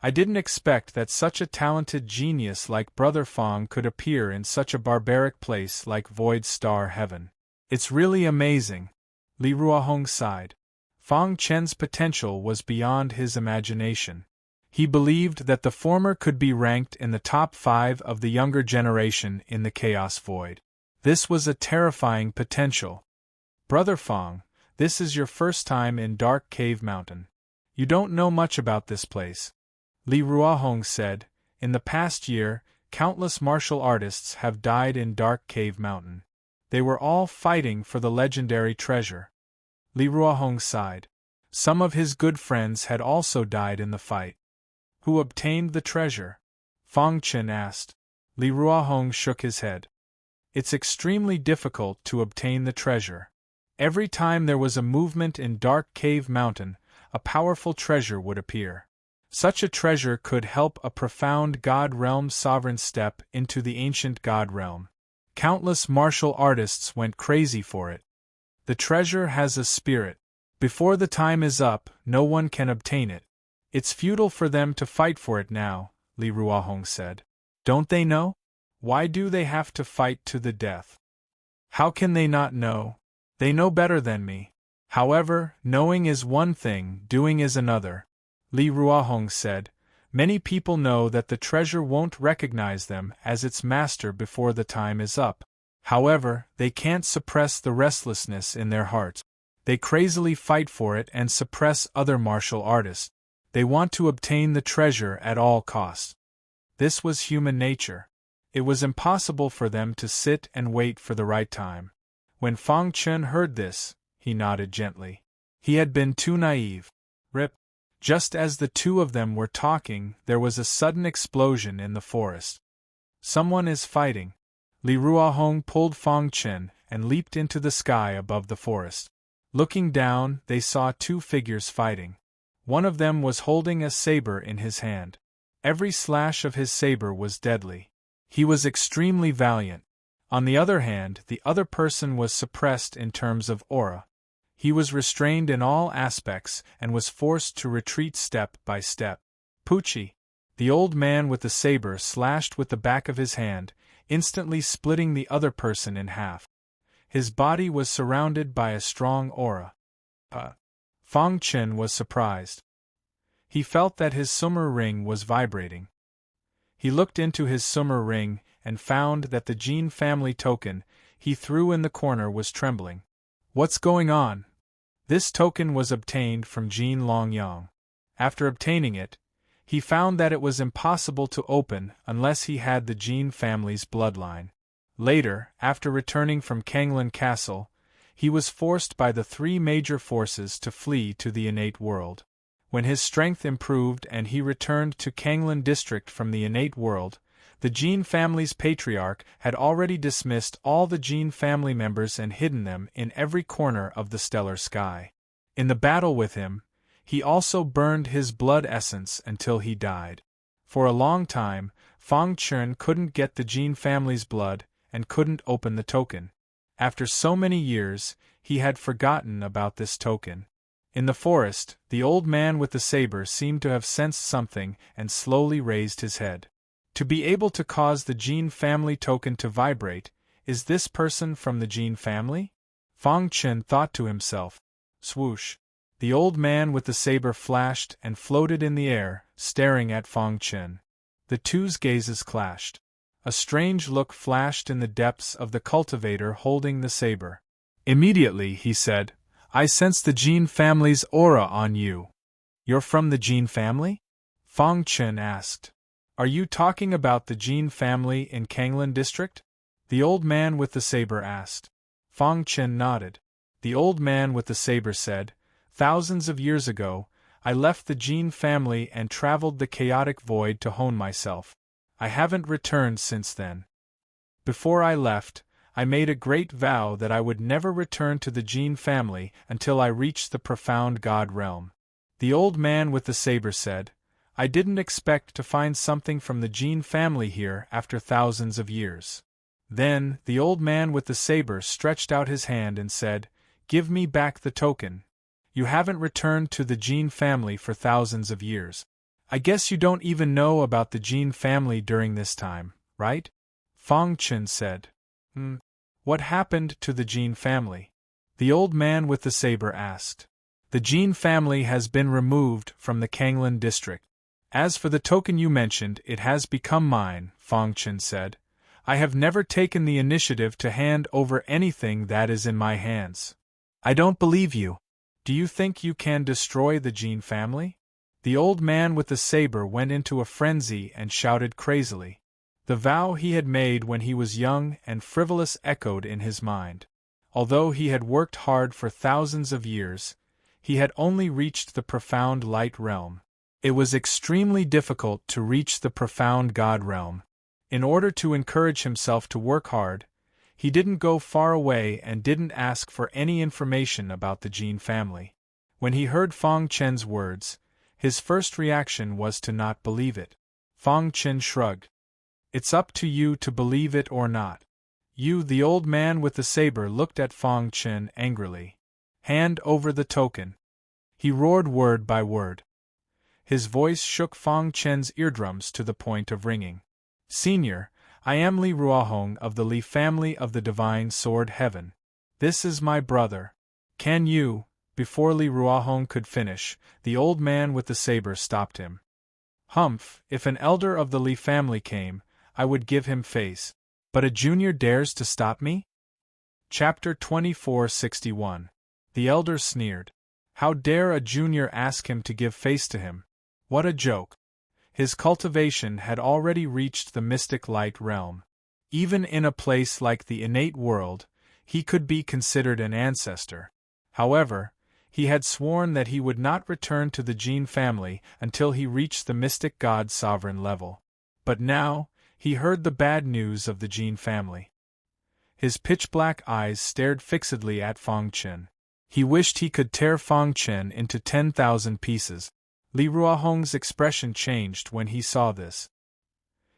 I didn't expect that such a talented genius like Brother Fong could appear in such a barbaric place like Void Star Heaven. It's really amazing. Li Ruahong sighed. Fong Chen's potential was beyond his imagination. He believed that the former could be ranked in the top 5 of the younger generation in the Chaos Void. This was a terrifying potential. Brother Fong, this is your first time in Dark Cave Mountain. You don't know much about this place. Li Ruahong said, in the past year, countless martial artists have died in Dark Cave Mountain. They were all fighting for the legendary treasure. Li Ruahong sighed. Some of his good friends had also died in the fight. Who obtained the treasure? Fong Chen asked. Li Ruahong shook his head. It's extremely difficult to obtain the treasure. Every time there was a movement in Dark Cave Mountain, a powerful treasure would appear. Such a treasure could help a profound God Realm sovereign step into the ancient God Realm. Countless martial artists went crazy for it. The treasure has a spirit. Before the time is up, no one can obtain it. It's futile for them to fight for it now, Li Ruahong said. Don't they know? Why do they have to fight to the death? How can they not know? They know better than me. However, knowing is one thing, doing is another. Li Ruahong said, many people know that the treasure won't recognize them as its master before the time is up. However, they can't suppress the restlessness in their hearts. They crazily fight for it and suppress other martial artists. They want to obtain the treasure at all costs. This was human nature. It was impossible for them to sit and wait for the right time. When Fong Chen heard this, he nodded gently. He had been too naive. Rip. Just as the two of them were talking, there was a sudden explosion in the forest. Someone is fighting. Li Ruahong pulled Fong Chen and leaped into the sky above the forest. Looking down, they saw two figures fighting. One of them was holding a saber in his hand. Every slash of his saber was deadly. He was extremely valiant. On the other hand, the other person was suppressed in terms of aura. He was restrained in all aspects and was forced to retreat step by step. Poochie! The old man with the saber slashed with the back of his hand, instantly splitting the other person in half. His body was surrounded by a strong aura. Fong Chen was surprised. He felt that his summer ring was vibrating. He looked into his summer ring and found that the Jin family token he threw in the corner was trembling. What's going on? This token was obtained from Jin Longyang. After obtaining it, he found that it was impossible to open unless he had the Jin family's bloodline. Later, after returning from Kanglin Castle, he was forced by the 3 major forces to flee to the innate world. When his strength improved and he returned to Kanglin district from the innate world, the Jin family's patriarch had already dismissed all the Jin family members and hidden them in every corner of the stellar sky. In the battle with him, he also burned his blood essence until he died. For a long time, Fong Chen couldn't get the Jin family's blood and couldn't open the token. After so many years, he had forgotten about this token. In the forest, the old man with the saber seemed to have sensed something and slowly raised his head. To be able to cause the Jin family token to vibrate, is this person from the Jin family? Fong Chen thought to himself. Swoosh! The old man with the saber flashed and floated in the air, staring at Fong Chen. The two's gazes clashed. A strange look flashed in the depths of the cultivator holding the saber. Immediately, he said, I sense the Jin family's aura on you. You're from the Jin family? Fong Chen asked. Are you talking about the Jin family in Kanglin district? The old man with the saber asked. Fong Chen nodded. The old man with the saber said, Thousands of years ago, I left the Jin family and traveled the chaotic void to hone myself. I haven't returned since then. Before I left, I made a great vow that I would never return to the Jin family until I reached the profound God realm. The old man with the saber said, I didn't expect to find something from the Jin family here after thousands of years. Then, the old man with the saber stretched out his hand and said, "Give me back the token. You haven't returned to the Jin family for thousands of years. I guess you don't even know about the Jin family during this time, right?" Fang Chen said. What happened to the Jin family?" the old man with the saber asked. "The Jin family has been removed from the Kanglan district. As for the token you mentioned, it has become mine," Fang Chen said. "I have never taken the initiative to hand over anything that is in my hands." "I don't believe you. Do you think you can destroy the Jin family?" The old man with the saber went into a frenzy and shouted crazily. The vow he had made when he was young and frivolous echoed in his mind. Although he had worked hard for thousands of years, he had only reached the profound light realm. It was extremely difficult to reach the profound God realm. In order to encourage himself to work hard, he didn't go far away and didn't ask for any information about the Jin family. When he heard Fang Chen's words, his first reaction was to not believe it. Fang Chen shrugged. "It's up to you to believe it or not." The old man with the saber looked at Fang Chen angrily. "Hand over the token." He roared word by word. His voice shook Fang Chen's eardrums to the point of ringing. "Senior, I am Li Ruohong of the Li family of the Divine Sword Heaven. This is my brother. Can you—" Before Li Ruohong could finish, the old man with the saber stopped him. "Humph, if an elder of the Li family came, I would give him face. But a junior dares to stop me?" Chapter 2461. The elder sneered. How dare a junior ask him to give face to him? What a joke! His cultivation had already reached the mystic light realm. Even in a place like the innate world, he could be considered an ancestor. However, he had sworn that he would not return to the Jin family until he reached the mystic god sovereign level. But now, he heard the bad news of the Jin family. His pitch-black eyes stared fixedly at Fang Chen. He wished he could tear Fang Chen into 10,000 pieces. Li Ruohong's expression changed when he saw this.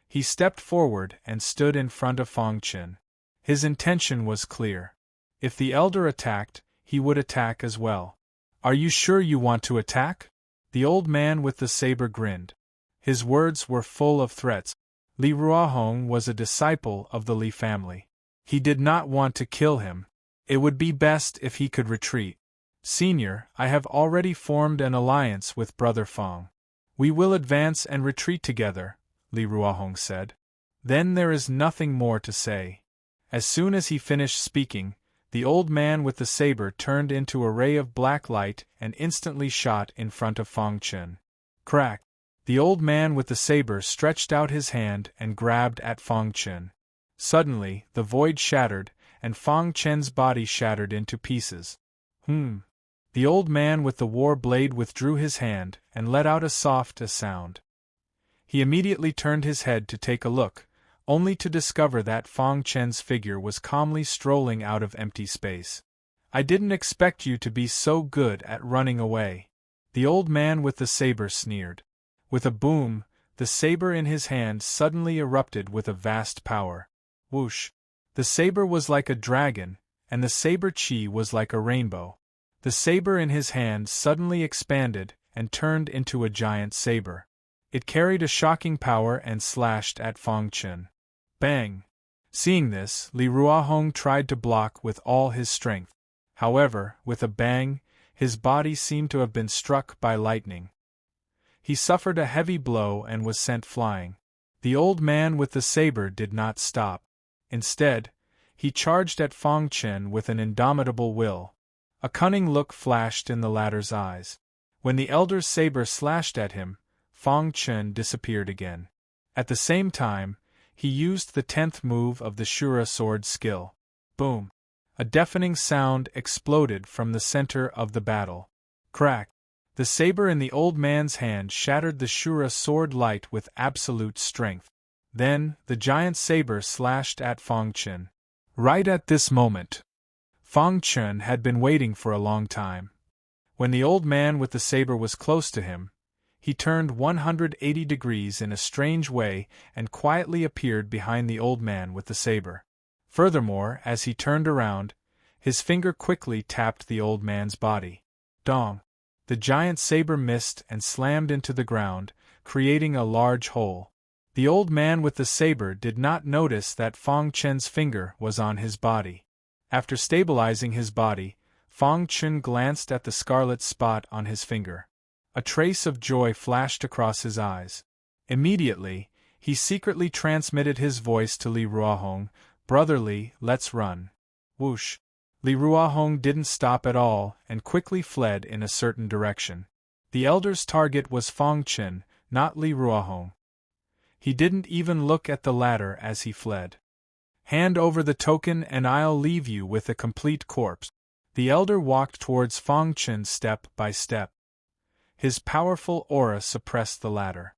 He stepped forward and stood in front of Fang Chen. His intention was clear. If the elder attacked, he would attack as well. "Are you sure you want to attack?" The old man with the saber grinned. His words were full of threats. Li Ruohong was a disciple of the Li family. He did not want to kill him. It would be best if he could retreat. "Senior, I have already formed an alliance with Brother Fang. We will advance and retreat together," Li Ruohong said. "Then there is nothing more to say." As soon as he finished speaking, the old man with the saber turned into a ray of black light and instantly shot in front of Fang Chen. Crack! The old man with the saber stretched out his hand and grabbed at Fang Chen. Suddenly, the void shattered, and Fang Chen's body shattered into pieces. The old man with the war blade withdrew his hand and let out a soft sound. He immediately turned his head to take a look, only to discover that Fang Chen's figure was calmly strolling out of empty space. "I didn't expect you to be so good at running away," the old man with the saber sneered. With a boom, the saber in his hand suddenly erupted with a vast power. Whoosh! The saber was like a dragon, and the saber chi was like a rainbow. The saber in his hand suddenly expanded and turned into a giant saber. It carried a shocking power and slashed at Fang Chen. Bang! Seeing this, Li Ruohong tried to block with all his strength. However, with a bang, his body seemed to have been struck by lightning. He suffered a heavy blow and was sent flying. The old man with the saber did not stop. Instead, he charged at Fang Chen with an indomitable will. A cunning look flashed in the latter's eyes. When the elder's saber slashed at him, Fang Chen disappeared again. At the same time, he used the 10th move of the Shura sword skill. Boom! A deafening sound exploded from the center of the battle. Crack! The saber in the old man's hand shattered the Shura sword light with absolute strength. Then, the giant saber slashed at Fang Chen. Right at this moment, Fang Chen had been waiting for a long time. When the old man with the saber was close to him, he turned 180 degrees in a strange way and quietly appeared behind the old man with the saber. Furthermore, as he turned around, his finger quickly tapped the old man's body. Dong! The giant saber missed and slammed into the ground, creating a large hole. The old man with the saber did not notice that Fang Chen's finger was on his body. After stabilizing his body, Fang Chen glanced at the scarlet spot on his finger. A trace of joy flashed across his eyes. Immediately, he secretly transmitted his voice to Li Ruohong, "Brother Li, let's run." Whoosh! Li Ruohong didn't stop at all and quickly fled in a certain direction. The elder's target was Fang Chen, not Li Ruohong. He didn't even look at the latter as he fled. "Hand over the token and I'll leave you with a complete corpse." The elder walked towards Fang Chen step by step. His powerful aura suppressed the latter.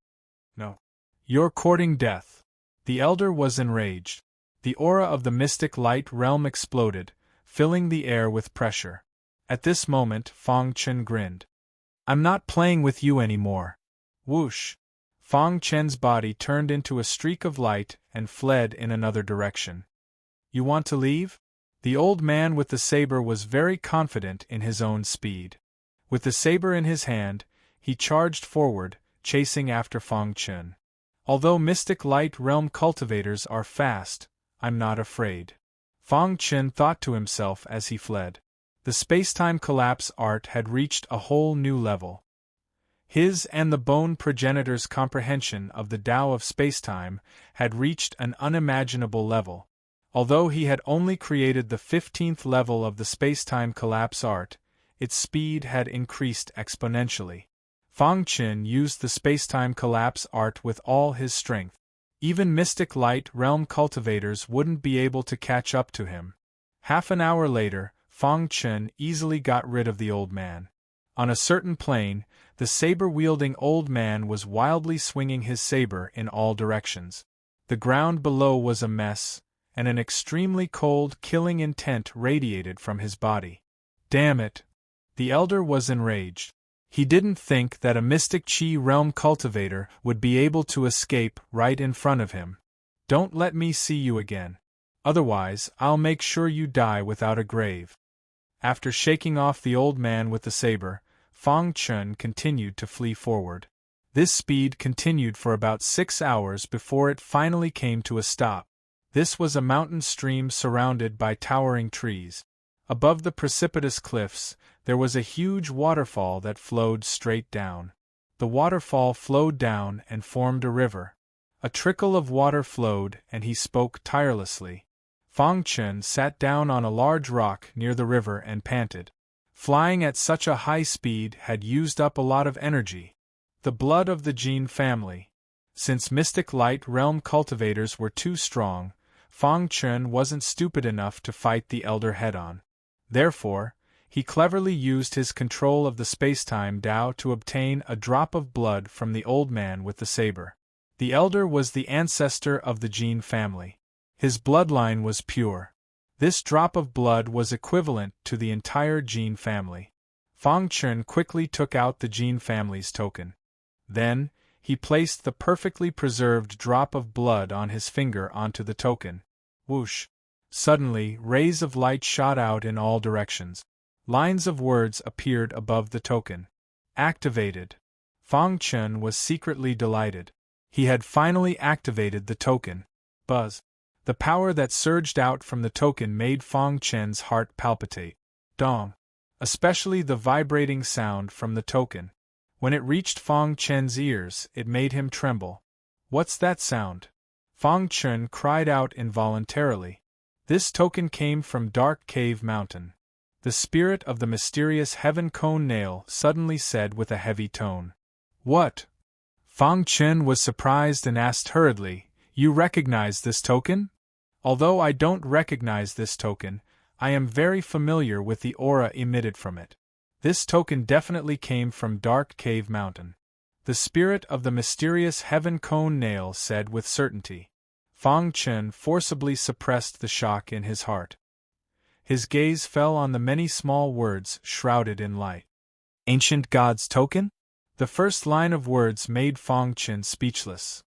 "No. You're courting death." The elder was enraged. The aura of the mystic light realm exploded, filling the air with pressure. At this moment, Fang Chen grinned. "I'm not playing with you anymore." Whoosh! Fang Chen's body turned into a streak of light and fled in another direction. "You want to leave?" The old man with the saber was very confident in his own speed. With the saber in his hand, he charged forward, chasing after Fang Chen. "Although mystic light realm cultivators are fast, I'm not afraid," Fang Chen thought to himself as he fled. The spacetime collapse art had reached a whole new level. His and the bone progenitor's comprehension of the Tao of spacetime had reached an unimaginable level. Although he had only created the 15th level of the spacetime collapse art, its speed had increased exponentially. Fang Chen used the spacetime collapse art with all his strength. Even mystic light realm cultivators wouldn't be able to catch up to him. Half an hour later, Fang Chen easily got rid of the old man. On a certain plain, the saber-wielding old man was wildly swinging his saber in all directions. The ground below was a mess, and an extremely cold, killing intent radiated from his body. "Damn it!" The elder was enraged. He didn't think that a mystic Qi realm cultivator would be able to escape right in front of him. "Don't let me see you again. Otherwise, I'll make sure you die without a grave." After shaking off the old man with the saber, Fang Chen continued to flee forward. This speed continued for about 6 hours before it finally came to a stop. This was a mountain stream surrounded by towering trees. Above the precipitous cliffs, there was a huge waterfall that flowed straight down. The waterfall flowed down and formed a river. A trickle of water flowed and he spoke tirelessly. Fang Chen sat down on a large rock near the river and panted. Flying at such a high speed had used up a lot of energy. The blood of the Jin family. Since mystic light realm cultivators were too strong, Fang Chen wasn't stupid enough to fight the elder head-on. Therefore, he cleverly used his control of the spacetime Tao to obtain a drop of blood from the old man with the saber. The elder was the ancestor of the Jin family. His bloodline was pure. This drop of blood was equivalent to the entire Jin family. Fang Chen quickly took out the Jin family's token. Then, he placed the perfectly preserved drop of blood on his finger onto the token. Whoosh! Suddenly, rays of light shot out in all directions. Lines of words appeared above the token. Activated. Fang Chen was secretly delighted. He had finally activated the token. Buzz. The power that surged out from the token made Fang Chen's heart palpitate. Dong. Especially the vibrating sound from the token. When it reached Fang Chen's ears, it made him tremble. "What's that sound?" Fang Chen cried out involuntarily. This token came from Dark Cave Mountain. The spirit of the mysterious Heaven Cone Nail suddenly said with a heavy tone. "What?" Fang Chen was surprised and asked hurriedly, "You recognize this token?" "Although I don't recognize this token, I am very familiar with the aura emitted from it. This token definitely came from Dark Cave Mountain." The spirit of the mysterious Heaven Cone Nail said with certainty. Fang Chen forcibly suppressed the shock in his heart. His gaze fell on the many small words shrouded in light. "Ancient God's token?" The first line of words made Fang Chen speechless.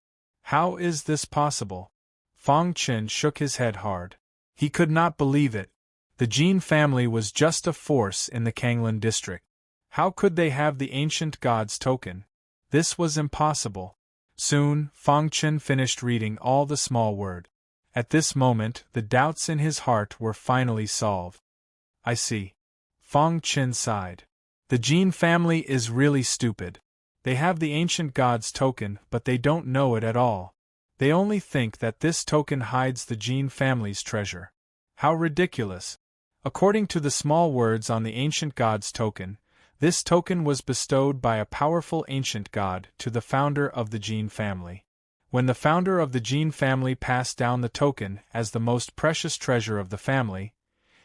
How is this possible? Fang Chen shook his head hard. He could not believe it. The Jin family was just a force in the Kanglan district. How could they have the ancient god's token? This was impossible. Soon, Fang Chen finished reading all the small word. At this moment, the doubts in his heart were finally solved. I see. Fang Chen sighed. The Jin family is really stupid. They have the ancient god's token, but they don't know it at all. They only think that this token hides the Jin family's treasure. How ridiculous! According to the small words on the ancient god's token, this token was bestowed by a powerful ancient god to the founder of the Jin family. When the founder of the Jin family passed down the token as the most precious treasure of the family,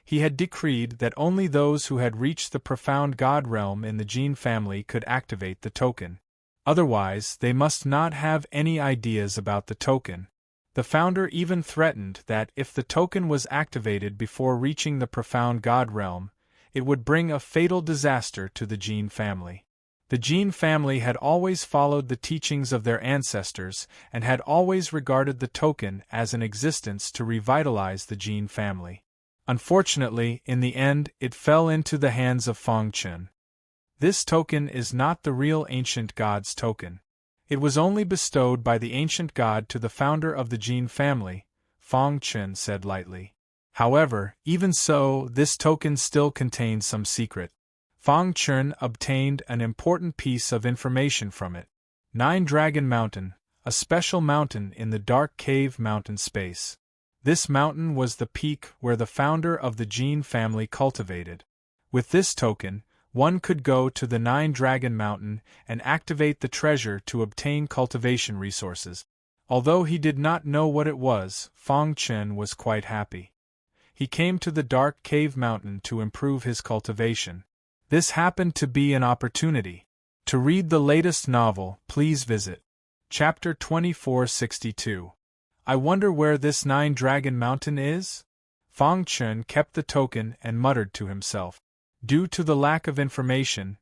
he had decreed that only those who had reached the profound god realm in the Jin family could activate the token. Otherwise, they must not have any ideas about the token. The founder even threatened that if the token was activated before reaching the profound god realm, it would bring a fatal disaster to the Jin family. The Jin family had always followed the teachings of their ancestors and had always regarded the token as an existence to revitalize the Jin family. Unfortunately, in the end, it fell into the hands of Fang Chen. This token is not the real ancient god's token. It was only bestowed by the ancient god to the founder of the Jin family, Fang Chen said lightly. However, even so, this token still contains some secret. Fang Chen obtained an important piece of information from it. 9 Dragon Mountain, a special mountain in the dark cave mountain space. This mountain was the peak where the founder of the Jin family cultivated. With this token, one could go to the 9 Dragon Mountain and activate the treasure to obtain cultivation resources. Although he did not know what it was, Fang Chen was quite happy. He came to the dark cave mountain to improve his cultivation. This happened to be an opportunity. To read the latest novel, please visit Chapter 2462. I wonder where this 9 Dragon Mountain is? Fang Chen kept the token and muttered to himself. Due to the lack of information,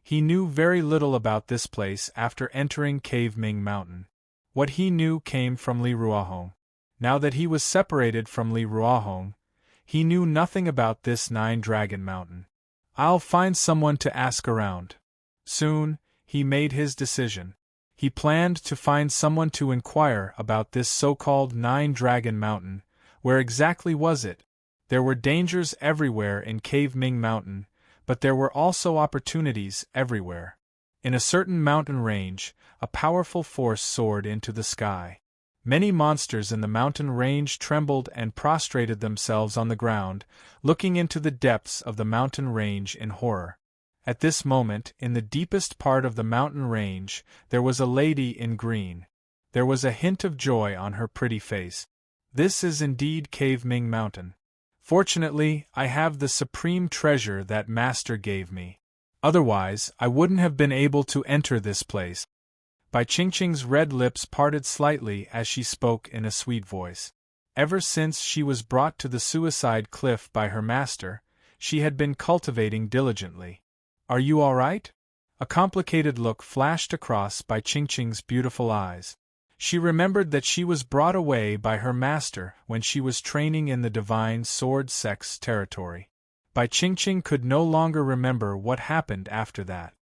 he knew very little about this place after entering Cave Ming Mountain. What he knew came from Li Ruahong. Now that he was separated from Li Ruahong, he knew nothing about this 9 Dragon Mountain. I'll find someone to ask around. Soon, he made his decision. He planned to find someone to inquire about this so-called 9 Dragon Mountain. Where exactly was it? There were dangers everywhere in Cave Ming Mountain, but there were also opportunities everywhere. In a certain mountain range, a powerful force soared into the sky. Many monsters in the mountain range trembled and prostrated themselves on the ground, looking into the depths of the mountain range in horror. At this moment, in the deepest part of the mountain range, there was a lady in green. There was a hint of joy on her pretty face. This is indeed Cave Ming Mountain. Fortunately, I have the supreme treasure that Master gave me. Otherwise, I wouldn't have been able to enter this place. Bai Qingqing's red lips parted slightly as she spoke in a sweet voice. Ever since she was brought to the suicide cliff by her master, she had been cultivating diligently. Are you all right? A complicated look flashed across Bai Qingqing's beautiful eyes. She remembered that she was brought away by her master when she was training in the divine sword sect's territory. Bai Qingqing could no longer remember what happened after that.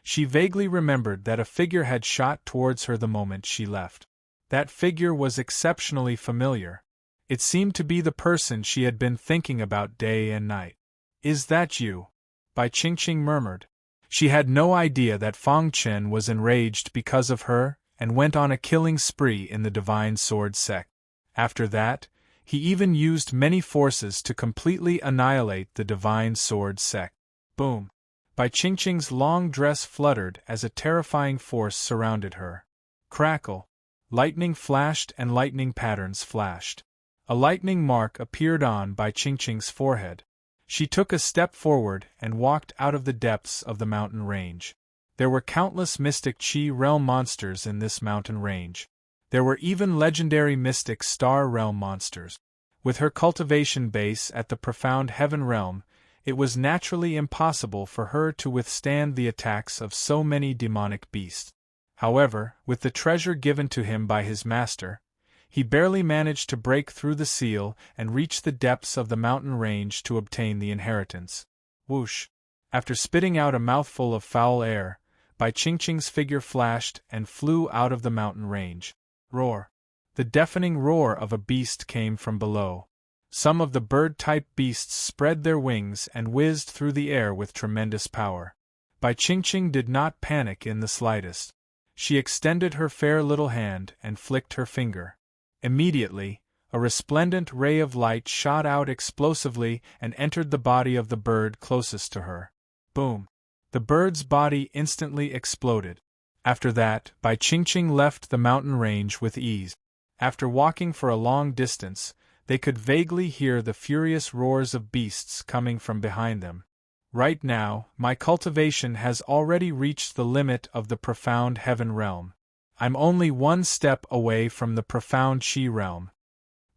She vaguely remembered that a figure had shot towards her the moment she left. That figure was exceptionally familiar. It seemed to be the person she had been thinking about day and night. Is that you? Bai Qingqing murmured. She had no idea that Fang Chen was enraged because of her and went on a killing spree in the divine sword sect. After that, he even used many forces to completely annihilate the divine sword sect. Boom! Bai Qingqing's long dress fluttered as a terrifying force surrounded her. Crackle! Lightning flashed and lightning patterns flashed. A lightning mark appeared on Bai Qingqing's forehead. She took a step forward and walked out of the depths of the mountain range. There were countless mystic Qi realm monsters in this mountain range. There were even legendary mystic star realm monsters. With her cultivation base at the profound heaven realm, it was naturally impossible for her to withstand the attacks of so many demonic beasts. However, with the treasure given to him by his master, He barely managed to break through the seal and reach the depths of the mountain range to obtain the inheritance. Whoosh! After spitting out a mouthful of foul air, Bai Qingqing's figure flashed and flew out of the mountain range. Roar! The deafening roar of a beast came from below. Some of the bird-type beasts spread their wings and whizzed through the air with tremendous power. Bai Qingqing did not panic in the slightest. She extended her fair little hand and flicked her finger. Immediately, a resplendent ray of light shot out explosively and entered the body of the bird closest to her. Boom! The bird's body instantly exploded. After that, Bai Qingqing left the mountain range with ease. After walking for a long distance, they could vaguely hear the furious roars of beasts coming from behind them. Right now, my cultivation has already reached the limit of the profound heaven realm. I'm only one step away from the profound Qi realm.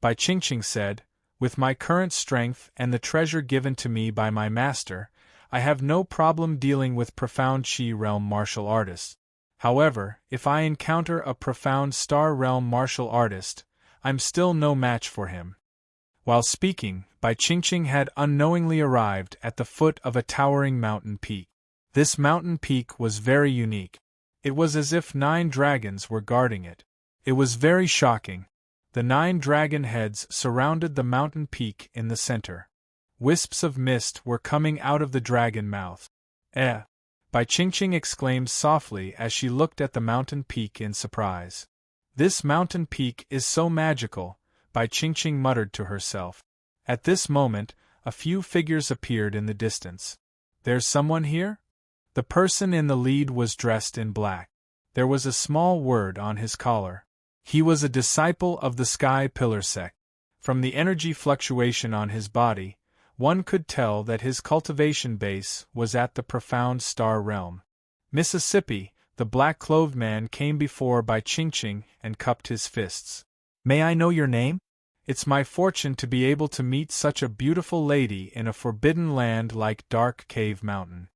Bai Qingqing said, with my current strength and the treasure given to me by my master, I have no problem dealing with profound Qi realm martial artists. However, if I encounter a profound star realm martial artist, I'm still no match for him. While speaking, Bai Qingqing had unknowingly arrived at the foot of a towering mountain peak. This mountain peak was very unique. It was as if 9 dragons were guarding it. It was very shocking. The 9 dragon heads surrounded the mountain peak in the center. Wisps of mist were coming out of the dragon mouth. Eh! Bai Qingqing exclaimed softly as she looked at the mountain peak in surprise. This mountain peak is so magical, Bai Qingqing muttered to herself. At this moment, a few figures appeared in the distance. There's someone here? The person in the lead was dressed in black. There was a small word on his collar. He was a disciple of the Sky Pillar sect. From the energy fluctuation on his body, one could tell that his cultivation base was at the profound star realm. Mississippi, the black-clothed man came before Bai Qingqing and cupped his fists. May I know your name? It's my fortune to be able to meet such a beautiful lady in a forbidden land like Dark Cave Mountain.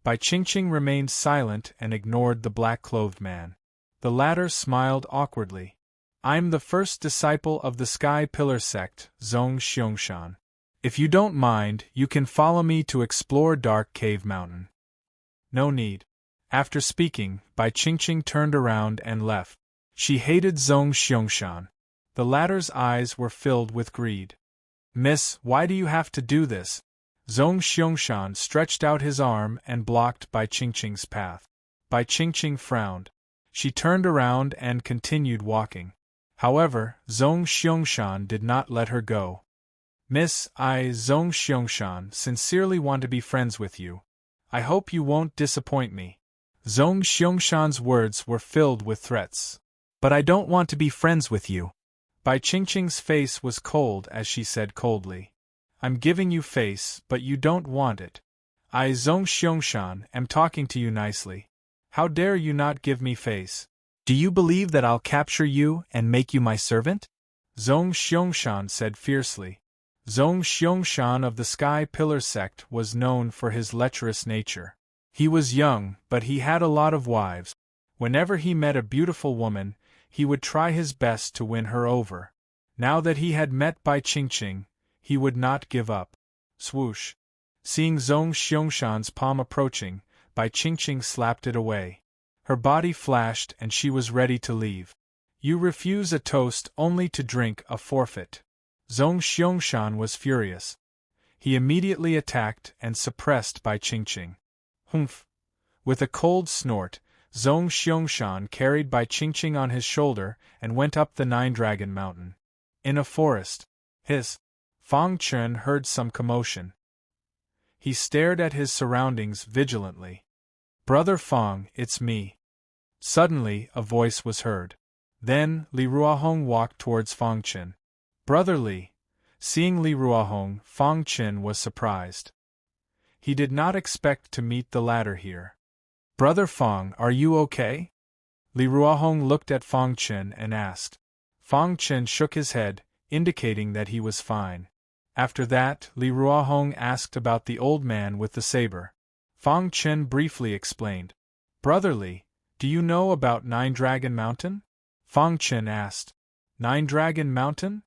Bai Qingqing remained silent and ignored the black-clothed man. The latter smiled awkwardly. I'm the first disciple of the Sky Pillar sect, Zhong Xiangshan. If you don't mind, you can follow me to explore Dark Cave Mountain. No need. After speaking, Bai Qingqing turned around and left. She hated Zhong Xiangshan. The latter's eyes were filled with greed. Miss, why do you have to do this? Zhong Xiangshan stretched out his arm and blocked Bai Qingqing's path. Bai Qingqing frowned. She turned around and continued walking. However, Zhong Xiangshan did not let her go. Miss, Zhong Xiangshan, sincerely want to be friends with you. I hope you won't disappoint me. Zhong Xiangshan's words were filled with threats. But I don't want to be friends with you. Bai Qingqing's face was cold as she said coldly. I'm giving you face, but you don't want it. I, Zhong Xiangshan, am talking to you nicely. How dare you not give me face? Do you believe that I'll capture you and make you my servant? Zhong Xiangshan said fiercely. Zhong Xiangshan of the Sky Pillar sect was known for his lecherous nature. He was young, but he had a lot of wives. Whenever he met a beautiful woman, he would try his best to win her over. Now that he had met Bai Qingqing, he would not give up. Swoosh! Seeing Zhong Xiangshan's palm approaching, Bai Qingqing slapped it away. Her body flashed and she was ready to leave. You refuse a toast only to drink a forfeit. Zhong Xiangshan was furious. He immediately attacked and suppressed Bai Qingqing. Humph! With a cold snort, Zhong Xiangshan carried Bai Qingqing on his shoulder and went up the 9-Dragon Mountain. In a forest. Hiss! Fang Chen heard some commotion. He stared at his surroundings vigilantly. Brother Fang, it's me. Suddenly, a voice was heard. Then, Li Ruohong walked towards Fang Chen. Brother Li. Seeing Li Ruohong, Fang Chen was surprised. He did not expect to meet the latter here. Brother Fang, are you okay? Li Ruohong looked at Fang Chen and asked. Fang Chen shook his head, indicating that he was fine. After that, Li Ruohong asked about the old man with the saber. Fang Chen briefly explained. Brother Li, do you know about 9-Dragon Mountain? Fang Chen asked. Nine-Dragon Mountain?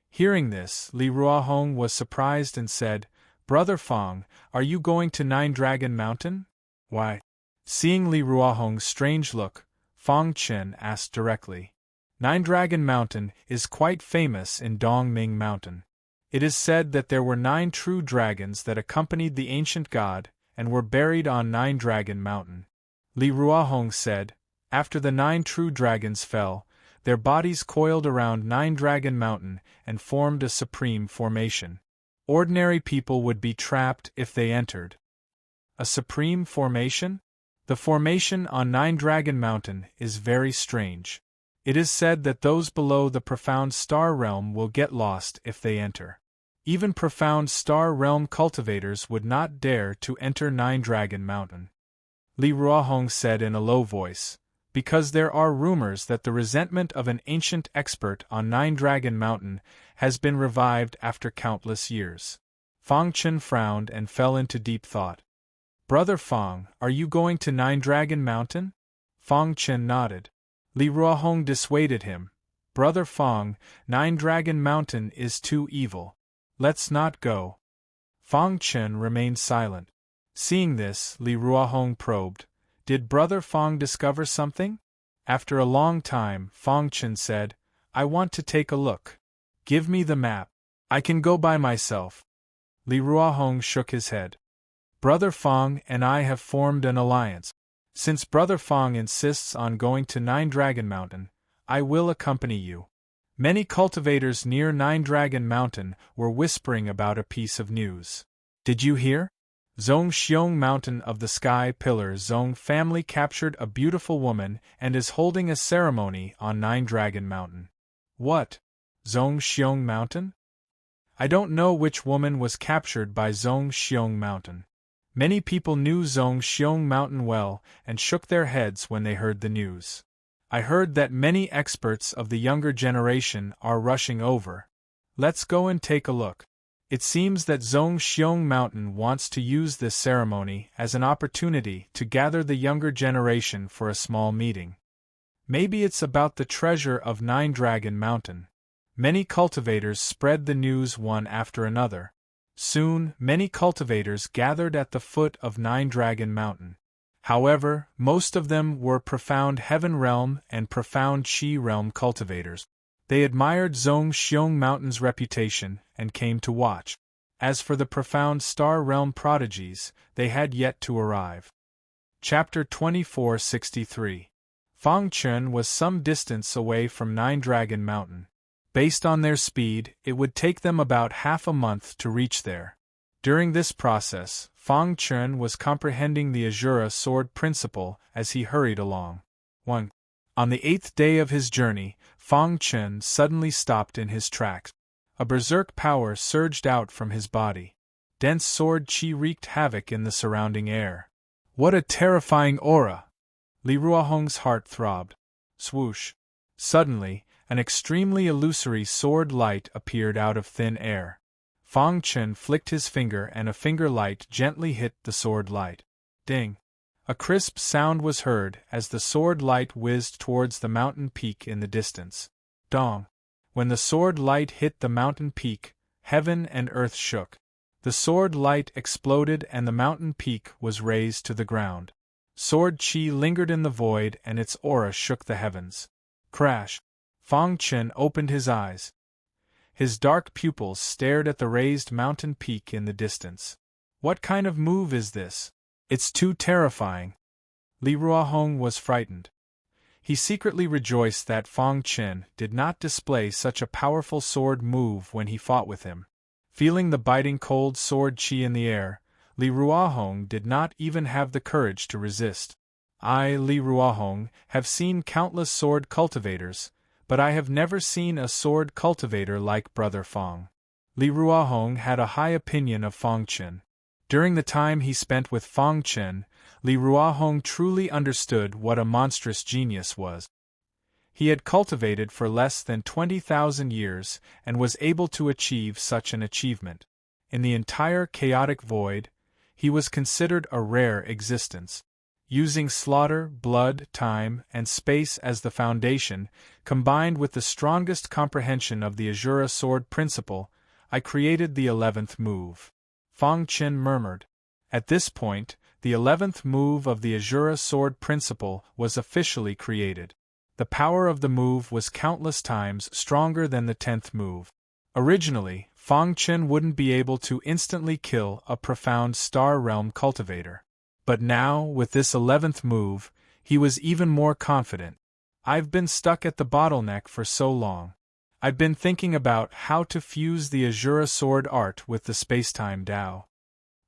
Hearing this, Li Ruahong was surprised and said, Brother Fong, are you going to Nine-Dragon Mountain? Why? Seeing Li Ruahong's strange look, Fong Chen asked directly. Nine-Dragon Mountain is quite famous in Dongming Mountain. It is said that there were 9 true dragons that accompanied the ancient god, and were buried on Nine-Dragon Mountain. Li Ruahong said, after the 9 true dragons fell, their bodies coiled around Nine-Dragon Mountain and formed a supreme formation. Ordinary people would be trapped if they entered. A supreme formation? The formation on Nine-Dragon Mountain is very strange. It is said that those below the profound star realm will get lost if they enter. Even profound star realm cultivators would not dare to enter Nine-Dragon Mountain. Li Ruahong said in a low voice, because there are rumors that the resentment of an ancient expert on Nine-Dragon Mountain has been revived after countless years. Fong Chen frowned and fell into deep thought. Brother Fong, are you going to Nine-Dragon Mountain? Fong Chen nodded. Li Ruahong dissuaded him. Brother Fong, Nine-Dragon Mountain is too evil. Let's not go. Fong Chen remained silent. Seeing this, Li Ruahong probed. Did Brother Fong discover something? After a long time, Fong Chen said, I want to take a look. Give me the map. I can go by myself. Li Ruahong shook his head. Brother Fong and I have formed an alliance. Since Brother Fong insists on going to Nine-Dragon Mountain, I will accompany you. Many cultivators near Nine-Dragon Mountain were whispering about a piece of news. Did you hear? Zhongxiong Mountain of the Sky Pillar Zhong family captured a beautiful woman and is holding a ceremony on Nine-Dragon Mountain. What? Zhongxiong Mountain? I don't know which woman was captured by Zhongxiong Mountain. Many people knew Zhongxiong Mountain well and shook their heads when they heard the news. I heard that many experts of the younger generation are rushing over. Let's go and take a look. It seems that Zhongxiong Mountain wants to use this ceremony as an opportunity to gather the younger generation for a small meeting. Maybe it's about the treasure of Nine-Dragon Mountain. Many cultivators spread the news one after another. Soon, many cultivators gathered at the foot of Nine-Dragon Mountain. However, most of them were profound Heaven Realm and profound Qi Realm cultivators. They admired Zhongxiong Mountain's reputation and came to watch. As for the profound Star Realm prodigies, they had yet to arrive. Chapter 2463. Fong Chen was some distance away from Nine-Dragon Mountain. Based on their speed, it would take them about half a month to reach there. During this process, Fong Chen was comprehending the Azura sword principle as he hurried along. 1. On the 8th day of his journey, Fong Chen suddenly stopped in his tracks. A berserk power surged out from his body. Dense sword qi wreaked havoc in the surrounding air. What a terrifying aura! Li Ruahong's heart throbbed. Swoosh! Suddenly, an extremely illusory sword light appeared out of thin air. Fong Chen flicked his finger and a finger light gently hit the sword light. Ding! A crisp sound was heard as the sword light whizzed towards the mountain peak in the distance. Dong! When the sword light hit the mountain peak, heaven and earth shook. The sword light exploded and the mountain peak was razed to the ground. Sword qi lingered in the void and its aura shook the heavens. Crash! Fong Chen opened his eyes. His dark pupils stared at the raised mountain peak in the distance. What kind of move is this? It's too terrifying. Li Ruahong was frightened. He secretly rejoiced that Fong Chen did not display such a powerful sword move when he fought with him. Feeling the biting cold sword qi in the air, Li Ruahong did not even have the courage to resist. I, Li Ruahong, have seen countless sword cultivators, but I have never seen a sword cultivator like Brother Fong. Li Ruahong had a high opinion of Fong Chen. During the time he spent with Fong Chen, Li Ruahong truly understood what a monstrous genius was. He had cultivated for less than 20,000 years and was able to achieve such an achievement. In the entire chaotic void, he was considered a rare existence. Using slaughter, blood, time, and space as the foundation, combined with the strongest comprehension of the Azura Sword principle, I created the 11th move. Fang Chen murmured. At this point, the 11th move of the Azura Sword principle was officially created. The power of the move was countless times stronger than the 10th move. Originally, Fang Chen wouldn't be able to instantly kill a profound Star Realm cultivator. But now, with this 11th move, he was even more confident. I've been stuck at the bottleneck for so long. I've been thinking about how to fuse the Azura Sword art with the Spacetime Tao.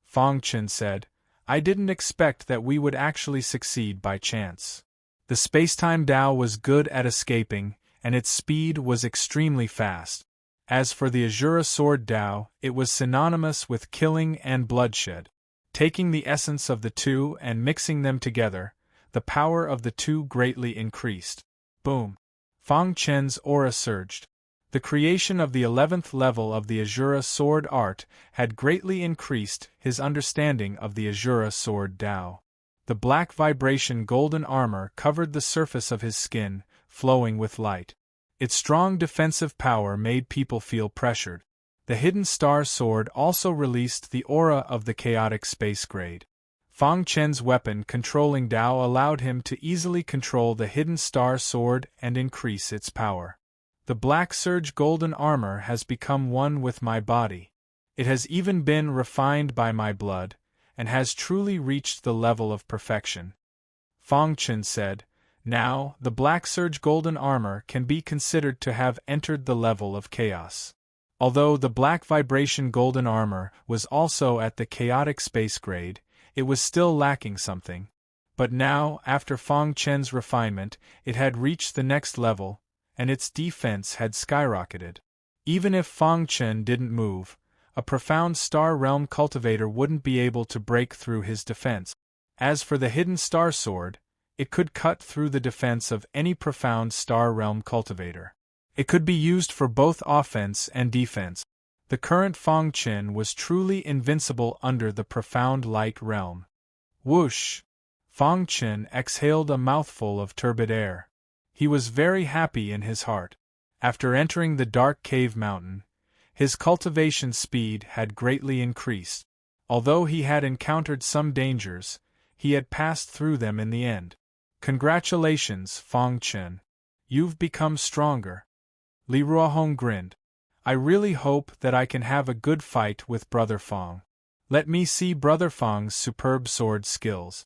Fang Chen said, I didn't expect that we would actually succeed by chance. The Spacetime Tao was good at escaping, and its speed was extremely fast. As for the Azura Sword Tao, it was synonymous with killing and bloodshed. Taking the essence of the two and mixing them together, the power of the two greatly increased. Boom! Fang Chen's aura surged. The creation of the 11th level of the Azura Sword art had greatly increased his understanding of the Azura Sword Tao. The black vibration golden armor covered the surface of his skin, flowing with light. Its strong defensive power made people feel pressured. The Hidden Star Sword also released the aura of the Chaotic Space Grade. Fang Chen's weapon controlling Tao allowed him to easily control the Hidden Star Sword and increase its power. The Black Surge golden armor has become one with my body. It has even been refined by my blood, and has truly reached the level of perfection. Fang Chen said, now, the Black Surge golden armor can be considered to have entered the level of chaos. Although the Black Vibration golden armor was also at the Chaotic Space Grade, it was still lacking something. But now, after Fang Chen's refinement, it had reached the next level, and its defense had skyrocketed. Even if Fang Chen didn't move, a profound Star Realm cultivator wouldn't be able to break through his defense. As for the Hidden Star Sword, it could cut through the defense of any profound Star Realm cultivator. It could be used for both offense and defense. The current Fang Chen was truly invincible under the profound light realm. Whoosh! Fang Chen exhaled a mouthful of turbid air. He was very happy in his heart. After entering the dark cave mountain, his cultivation speed had greatly increased. Although he had encountered some dangers, he had passed through them in the end. Congratulations, Fang Chen. You've become stronger. Li Ruohong grinned. I really hope that I can have a good fight with Brother Fang. Let me see Brother Fang's superb sword skills.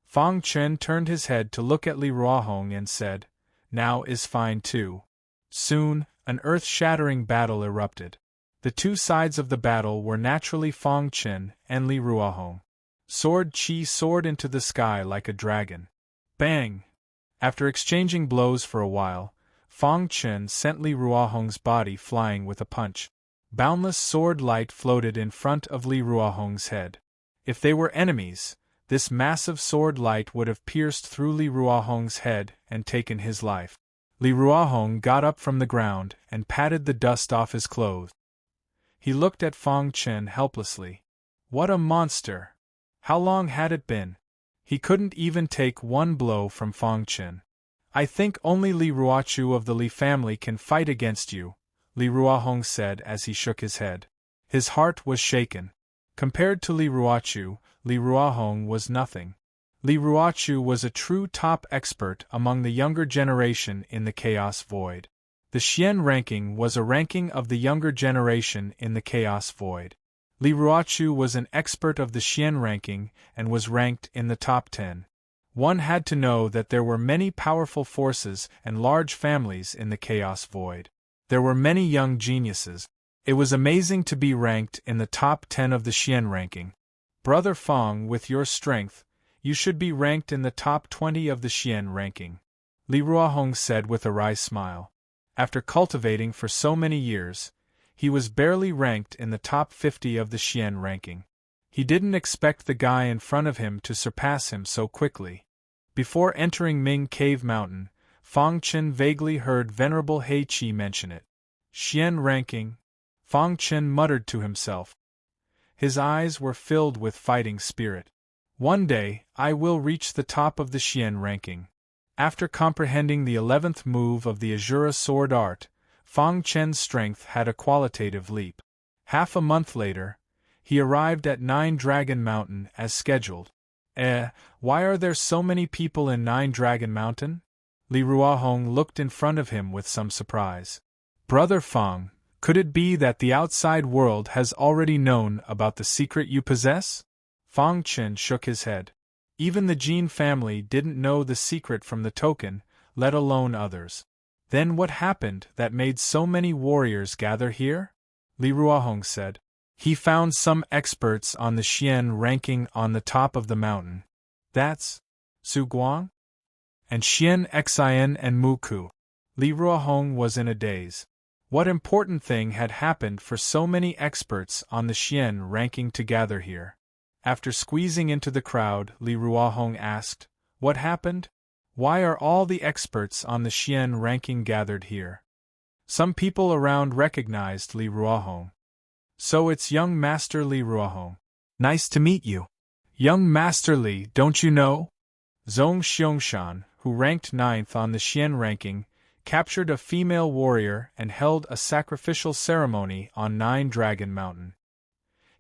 Fang Chen turned his head to look at Li Ruohong and said, now is fine too. Soon, an earth-shattering battle erupted. The two sides of the battle were naturally Fang Chen and Li Ruohong. Sword Qi soared into the sky like a dragon. Bang! After exchanging blows for a while, Fang Chen sent Li Ruohong's body flying with a punch. Boundless sword light floated in front of Li Ruohong's head. If they were enemies, this massive sword light would have pierced through Li Ruohong's head and taken his life. Li Ruohong got up from the ground and patted the dust off his clothes. He looked at Fang Chen helplessly. What a monster! How long had it been? He couldn't even take one blow from Fang Chen. I think only Li Ruochu of the Li family can fight against you, Li Ruohong said as he shook his head. His heart was shaken. Compared to Li Ruochu, Li Ruohong was nothing. Li Ruochu was a true top expert among the younger generation in the Chaos Void. The Xian ranking was a ranking of the younger generation in the Chaos Void. Li Ruochu was an expert of the Xian ranking and was ranked in the top 10. One had to know that there were many powerful forces and large families in the Chaos Void. There were many young geniuses. It was amazing to be ranked in the top 10 of the Xian ranking. Brother Fang, with your strength, you should be ranked in the top 20 of the Xian ranking, Li Ruohong said with a wry smile. After cultivating for so many years, he was barely ranked in the top 50 of the Xian ranking. He didn't expect the guy in front of him to surpass him so quickly. Before entering Ming Cave Mountain, Fang Chen vaguely heard Venerable He Qi mention it. Xian ranking? Fang Chen muttered to himself. His eyes were filled with fighting spirit. One day, I will reach the top of the Xian ranking. After comprehending the 11th move of the Azura sword art, Fang Chen's strength had a qualitative leap. Half a month later, he arrived at Nine Dragon Mountain as scheduled. Why are there so many people in Nine Dragon Mountain? Li Ruohong looked in front of him with some surprise. Brother Fang, could it be that the outside world has already known about the secret you possess? Fang Chen shook his head. Even the Jin family didn't know the secret from the token, let alone others. Then what happened that made so many warriors gather here? Li Ruohong said. He found some experts on the Xian ranking on the top of the mountain. That's Su Guang? And Xian Xin and Muku. Li Ruohong was in a daze. What important thing had happened for so many experts on the Xian ranking to gather here? After squeezing into the crowd, Li Ruohong asked, "What happened? Why are all the experts on the Xian ranking gathered here?" Some people around recognized Li Ruohong. "So it's young Master Li Ruohong. Nice to meet you." "Young Master Li, don't you know?" Zhong Xiangshan, who ranked 9th on the Xian ranking, captured a female warrior and held a sacrificial ceremony on Nine Dragon Mountain.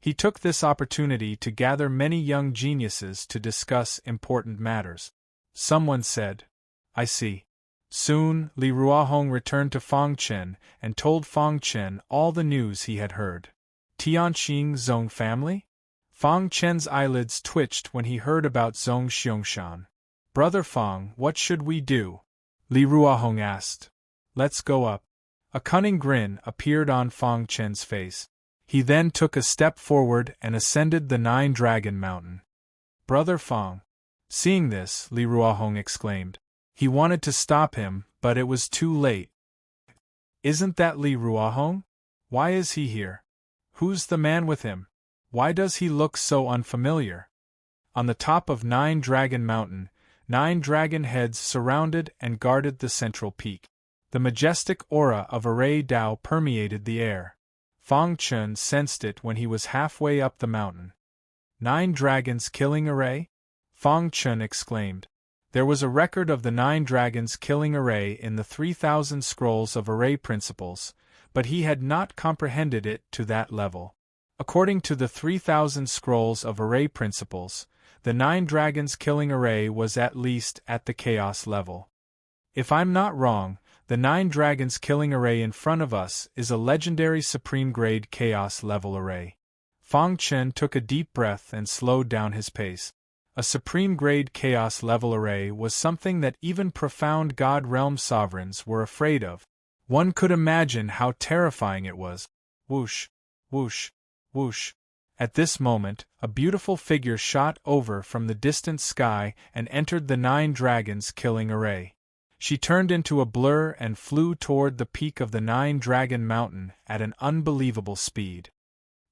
He took this opportunity to gather many young geniuses to discuss important matters. Someone said, "I see." Soon, Li Ruohong returned to Fang Chen and told Fang Chen all the news he had heard. Tianqing Zhong family? Fang Chen's eyelids twitched when he heard about Zhong Xiangshan. "Brother Fang, what should we do?" Li Ruohong asked. "Let's go up." A cunning grin appeared on Fang Chen's face. He then took a step forward and ascended the Nine Dragon Mountain. "Brother Fang." Seeing this, Li Ruohong exclaimed. He wanted to stop him, but it was too late. "Isn't that Li Ruohong? Why is he here? Who's the man with him? Why does he look so unfamiliar?" On the top of Nine Dragon Mountain, 9 dragon heads surrounded and guarded the central peak. The majestic aura of Array Dao permeated the air. Fang Chen sensed it when he was halfway up the mountain. 9 dragons killing Array? Fang Chen exclaimed. There was a record of the 9 dragons killing Array in the 3,000 scrolls of Array principles, but he had not comprehended it to that level. According to the 3,000 scrolls of Array principles, the 9 dragons killing Array was at least at the chaos level. If I'm not wrong, the 9 dragons killing Array in front of us is a legendary supreme grade chaos level array. Fang Chen took a deep breath and slowed down his pace. A supreme grade chaos level array was something that even profound God realm sovereigns were afraid of. One could imagine how terrifying it was. Whoosh, whoosh, whoosh. At this moment, a beautiful figure shot over from the distant sky and entered the 9 dragons killing array. She turned into a blur and flew toward the peak of the 9 Dragon Mountain at an unbelievable speed.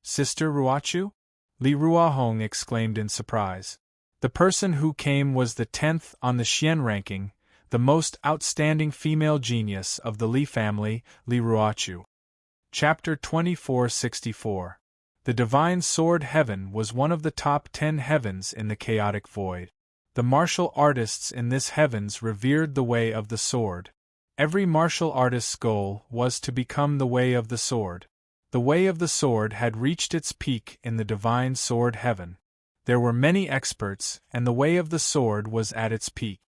"Sister Ruochu?" Li Ruohong exclaimed in surprise. The person who came was the 10th on the Xian ranking, the most outstanding female genius of the Li family, Li Ruochu. Chapter 2464. The Divine Sword Heaven was one of the top 10 heavens in the chaotic void. The martial artists in this heavens revered the way of the sword. Every martial artist's goal was to become the way of the sword. The way of the sword had reached its peak in the Divine Sword Heaven. There were many experts, and the way of the sword was at its peak.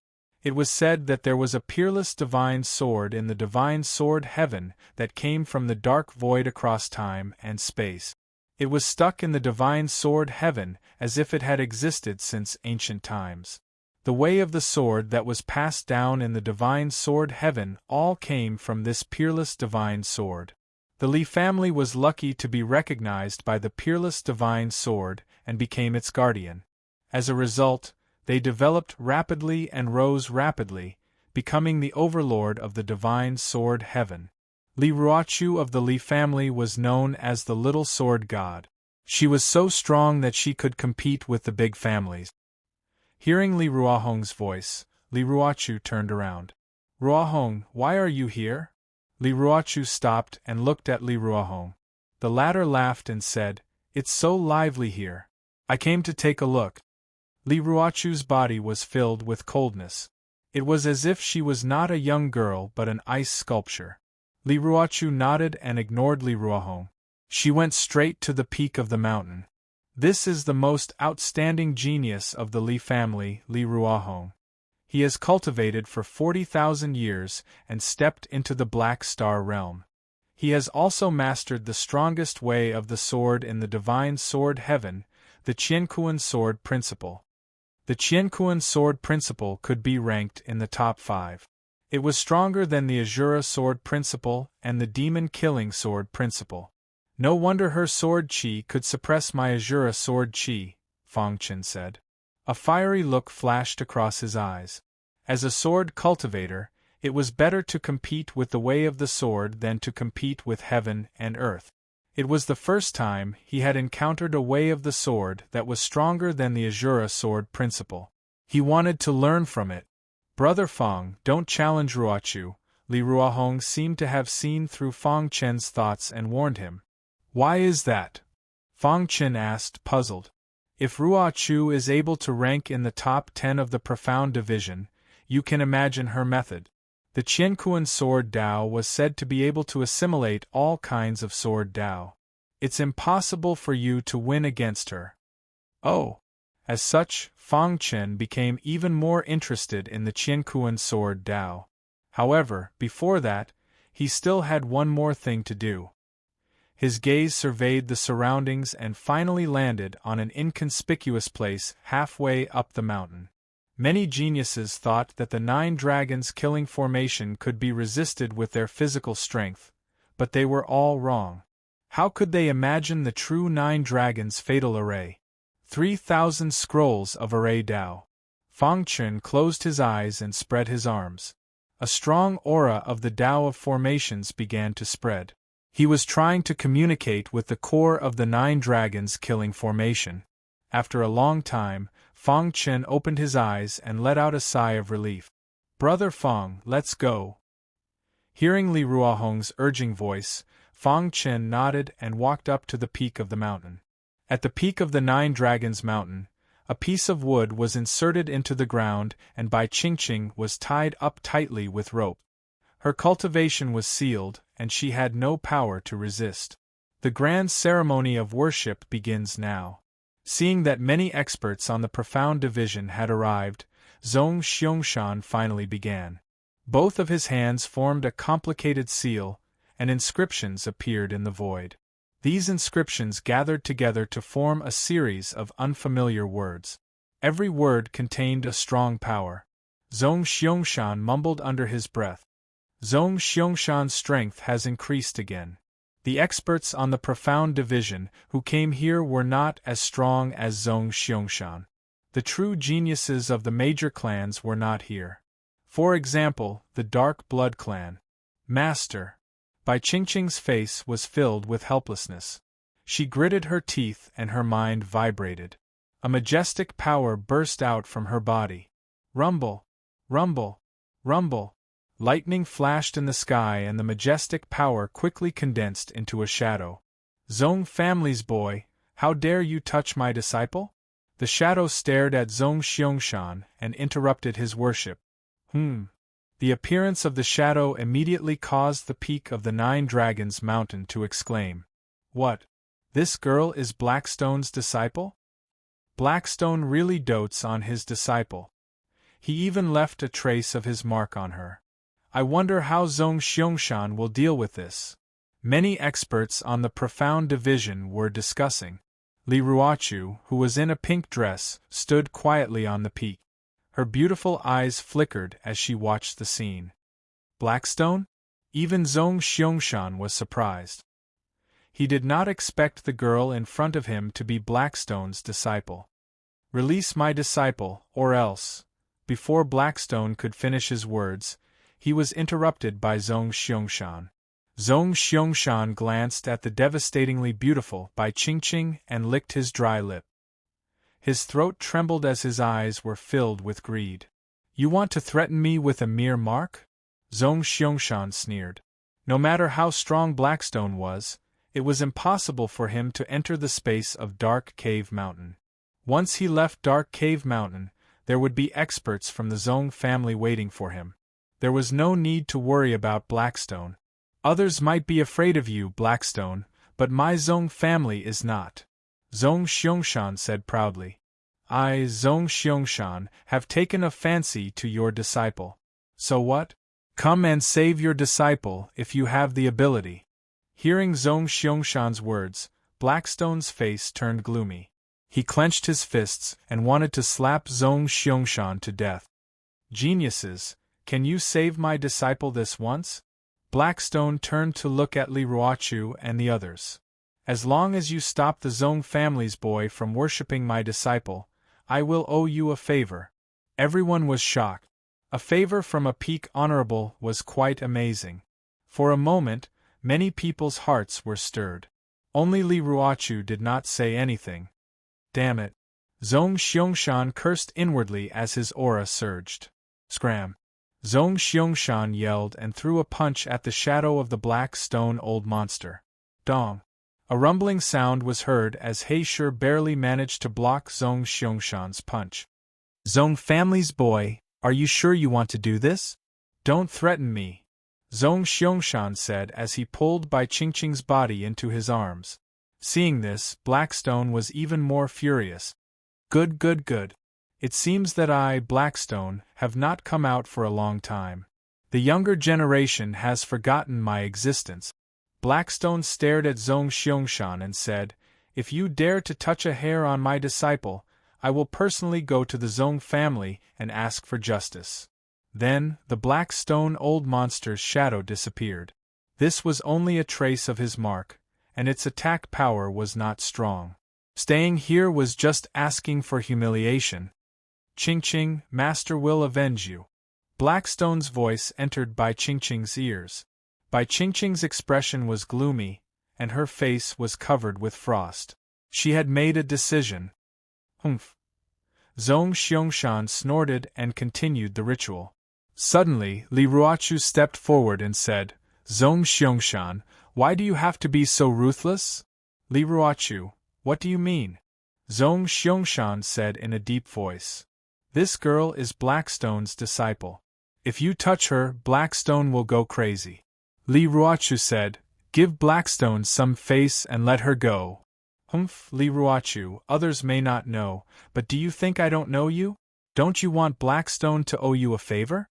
It was said that there was a peerless divine sword in the Divine Sword Heaven that came from the dark void across time and space. It was stuck in the Divine Sword Heaven as if it had existed since ancient times. The way of the sword that was passed down in the Divine Sword Heaven all came from this peerless divine sword. The Li family was lucky to be recognized by the peerless divine sword and became its guardian. As a result, they developed rapidly and rose rapidly, becoming the overlord of the Divine Sword Heaven. Li Ruochu of the Li family was known as the Little Sword God. She was so strong that she could compete with the big families. Hearing Li Ruohong's voice, Li Ruochu turned around. "Ruohong, why are you here?" Li Ruochu stopped and looked at Li Ruohong. The latter laughed and said, "It's so lively here. I came to take a look." Li Ruochu's body was filled with coldness. It was as if she was not a young girl but an ice sculpture. Li Ruochu nodded and ignored Li Ruohong. She went straight to the peak of the mountain. This is the most outstanding genius of the Li family, Li Ruohong. He has cultivated for 40,000 years and stepped into the Black Star realm. He has also mastered the strongest way of the sword in the divine sword heaven, the Qiankuan sword principle. The Qiankuan sword principle could be ranked in the top 5. It was stronger than the Azura sword principle and the demon-killing sword principle. No wonder her sword chi could suppress my Azura sword chi, Fang Chen said. A fiery look flashed across his eyes. As a sword cultivator, it was better to compete with the way of the sword than to compete with heaven and earth. It was the first time he had encountered a way of the sword that was stronger than the Azura sword principle. He wanted to learn from it. Brother Fang, don't challenge Ruochu. Li Ruohong seemed to have seen through Fang Chen's thoughts and warned him. Why is that? Fang Chen asked, puzzled. If Ruochu is able to rank in the top 10 of the profound division, you can imagine her method. The Qiankuan sword Dao was said to be able to assimilate all kinds of sword Dao. It's impossible for you to win against her. Oh! As such, Fang Chen became even more interested in the Qiankuan sword Dao. However, before that, he still had one more thing to do. His gaze surveyed the surroundings and finally landed on an inconspicuous place halfway up the mountain. Many geniuses thought that the 9 dragons killing formation could be resisted with their physical strength, but they were all wrong. How could they imagine the true 9 dragons' fatal array? 3,000 scrolls of array Dao. Fang Chen closed his eyes and spread his arms. A strong aura of the Dao of formations began to spread. He was trying to communicate with the core of the 9 dragons killing formation. After a long time, Fang Chen opened his eyes and let out a sigh of relief. Brother Fang, let's go. Hearing Li Ruohong's urging voice, Fang Chen nodded and walked up to the peak of the mountain. At the peak of the 9 Dragons Mountain, a piece of wood was inserted into the ground and Bai Qingqing was tied up tightly with rope. Her cultivation was sealed, and she had no power to resist. The grand ceremony of worship begins now. Seeing that many experts on the profound division had arrived, Zhong Xiangshan finally began. Both of his hands formed a complicated seal, and inscriptions appeared in the void. These inscriptions gathered together to form a series of unfamiliar words. Every word contained a strong power. Zhong Xiangshan mumbled under his breath. Zhong Xiangshan's strength has increased again. The experts on the profound division who came here were not as strong as Zhong Xiangshan. The true geniuses of the major clans were not here. For example, the Dark Blood clan. Master. Bai Qingqing's face was filled with helplessness. She gritted her teeth and her mind vibrated. A majestic power burst out from her body. Rumble! Rumble! Rumble! Lightning flashed in the sky and the majestic power quickly condensed into a shadow. Zhong family's boy, how dare you touch my disciple? The shadow stared at Zhong Xiangshan and interrupted his worship. The appearance of the shadow immediately caused the peak of the 9 Dragons Mountain to exclaim. What? This girl is Blackstone's disciple? Blackstone really dotes on his disciple. He even left a trace of his mark on her. I wonder how Zhong Xiangshan will deal with this. Many experts on the profound division were discussing. Li Ruochu, who was in a pink dress, stood quietly on the peak. Her beautiful eyes flickered as she watched the scene. Blackstone? Even Zhong Xiangshan was surprised. He did not expect the girl in front of him to be Blackstone's disciple. Release my disciple, or else. Before Blackstone could finish his words, he was interrupted by Zhong Xiangshan. Zhong Xiangshan glanced at the devastatingly beautiful Bai Qingqing and licked his dry lip. His throat trembled as his eyes were filled with greed. You want to threaten me with a mere mark? Zhong Xiangshan sneered. No matter how strong Blackstone was, it was impossible for him to enter the space of Dark Cave Mountain. Once he left Dark Cave Mountain, there would be experts from the Zong family waiting for him. There was no need to worry about Blackstone. Others might be afraid of you, Blackstone, but my Zong family is not. Zong Xiangshan said proudly. I, Zong Xiangshan, have taken a fancy to your disciple. So what? Come and save your disciple if you have the ability. Hearing Zong Xiangshan's words, Blackstone's face turned gloomy. He clenched his fists and wanted to slap Zong Xiangshan to death. Geniuses, can you save my disciple this once? Blackstone turned to look at Li Ruochu and the others. As long as you stop the Zong family's boy from worshipping my disciple, I will owe you a favor. Everyone was shocked. A favor from a peak honorable was quite amazing. For a moment, many people's hearts were stirred. Only Li Ruochu did not say anything. Damn it. Zong Xiangshan cursed inwardly as his aura surged. Scram. Zong Xiangshan yelled and threw a punch at the shadow of the black stone old monster. Dong. A rumbling sound was heard as He Shi barely managed to block Zong Xiangshan's punch. Zong family's boy, are you sure you want to do this? Don't threaten me, Zong Xiangshan said as he pulled Bai Qingqing's body into his arms. Seeing this, Blackstone was even more furious. Good. It seems that I, Blackstone, have not come out for a long time. The younger generation has forgotten my existence. Blackstone stared at Zong Xiangshan and said, If you dare to touch a hair on my disciple, I will personally go to the Zong family and ask for justice. Then, the black stone old monster's shadow disappeared. This was only a trace of his mark, and its attack power was not strong. Staying here was just asking for humiliation. Qingqing, Master will avenge you. Blackstone's voice entered Bai Qingqing's ears. Bai Qingqing's expression was gloomy, and her face was covered with frost. She had made a decision. Humph. Zong Xiangshan snorted and continued the ritual. Suddenly, Li Ruochu stepped forward and said, Zong Xiangshan, why do you have to be so ruthless? Li Ruochu, what do you mean? Zong Xiangshan said in a deep voice. This girl is Blackstone's disciple. If you touch her, Blackstone will go crazy. Li Ruochu said, Give Blackstone some face and let her go. Humph, Li Ruochu, others may not know, but do you think I don't know you? Don't you want Blackstone to owe you a favor?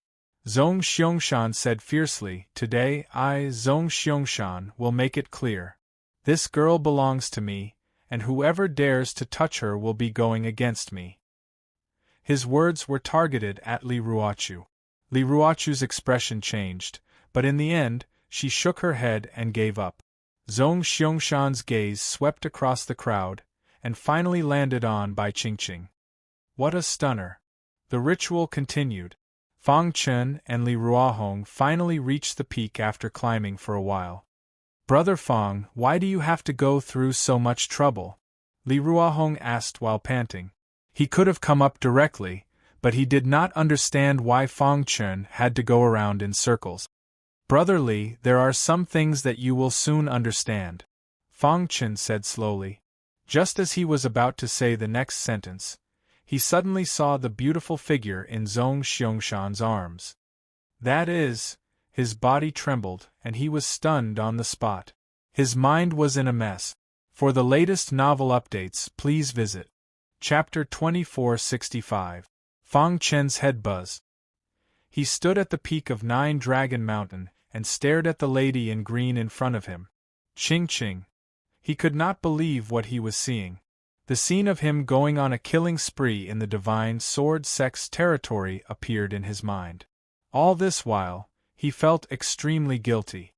Zong Xiangshan said fiercely, Today I, Zong Xiangshan, will make it clear. This girl belongs to me, and whoever dares to touch her will be going against me. His words were targeted at Li Ruochu. Li Ruochu's expression changed, but in the end, she shook her head and gave up. Zong Xiangshan's gaze swept across the crowd, and finally landed on Bai Qingqing. What a stunner! The ritual continued. Fang Chen and Li Ruohong finally reached the peak after climbing for a while. Brother Fang, why do you have to go through so much trouble? Li Ruohong asked while panting. He could have come up directly, but he did not understand why Fang Chen had to go around in circles. Brother Li, there are some things that you will soon understand, Fang Chen said slowly. Just as he was about to say the next sentence, he suddenly saw the beautiful figure in Zong Xiangshan's arms. That is, his body trembled, and he was stunned on the spot. His mind was in a mess. For the latest novel updates, please visit Chapter 2465. Fang Chen's head buzzed. He stood at the peak of Nine Dragon Mountain and stared at the lady in green in front of him. Qingqing. He could not believe what he was seeing. The scene of him going on a killing spree in the divine sword sect's territory appeared in his mind. All this while, he felt extremely guilty.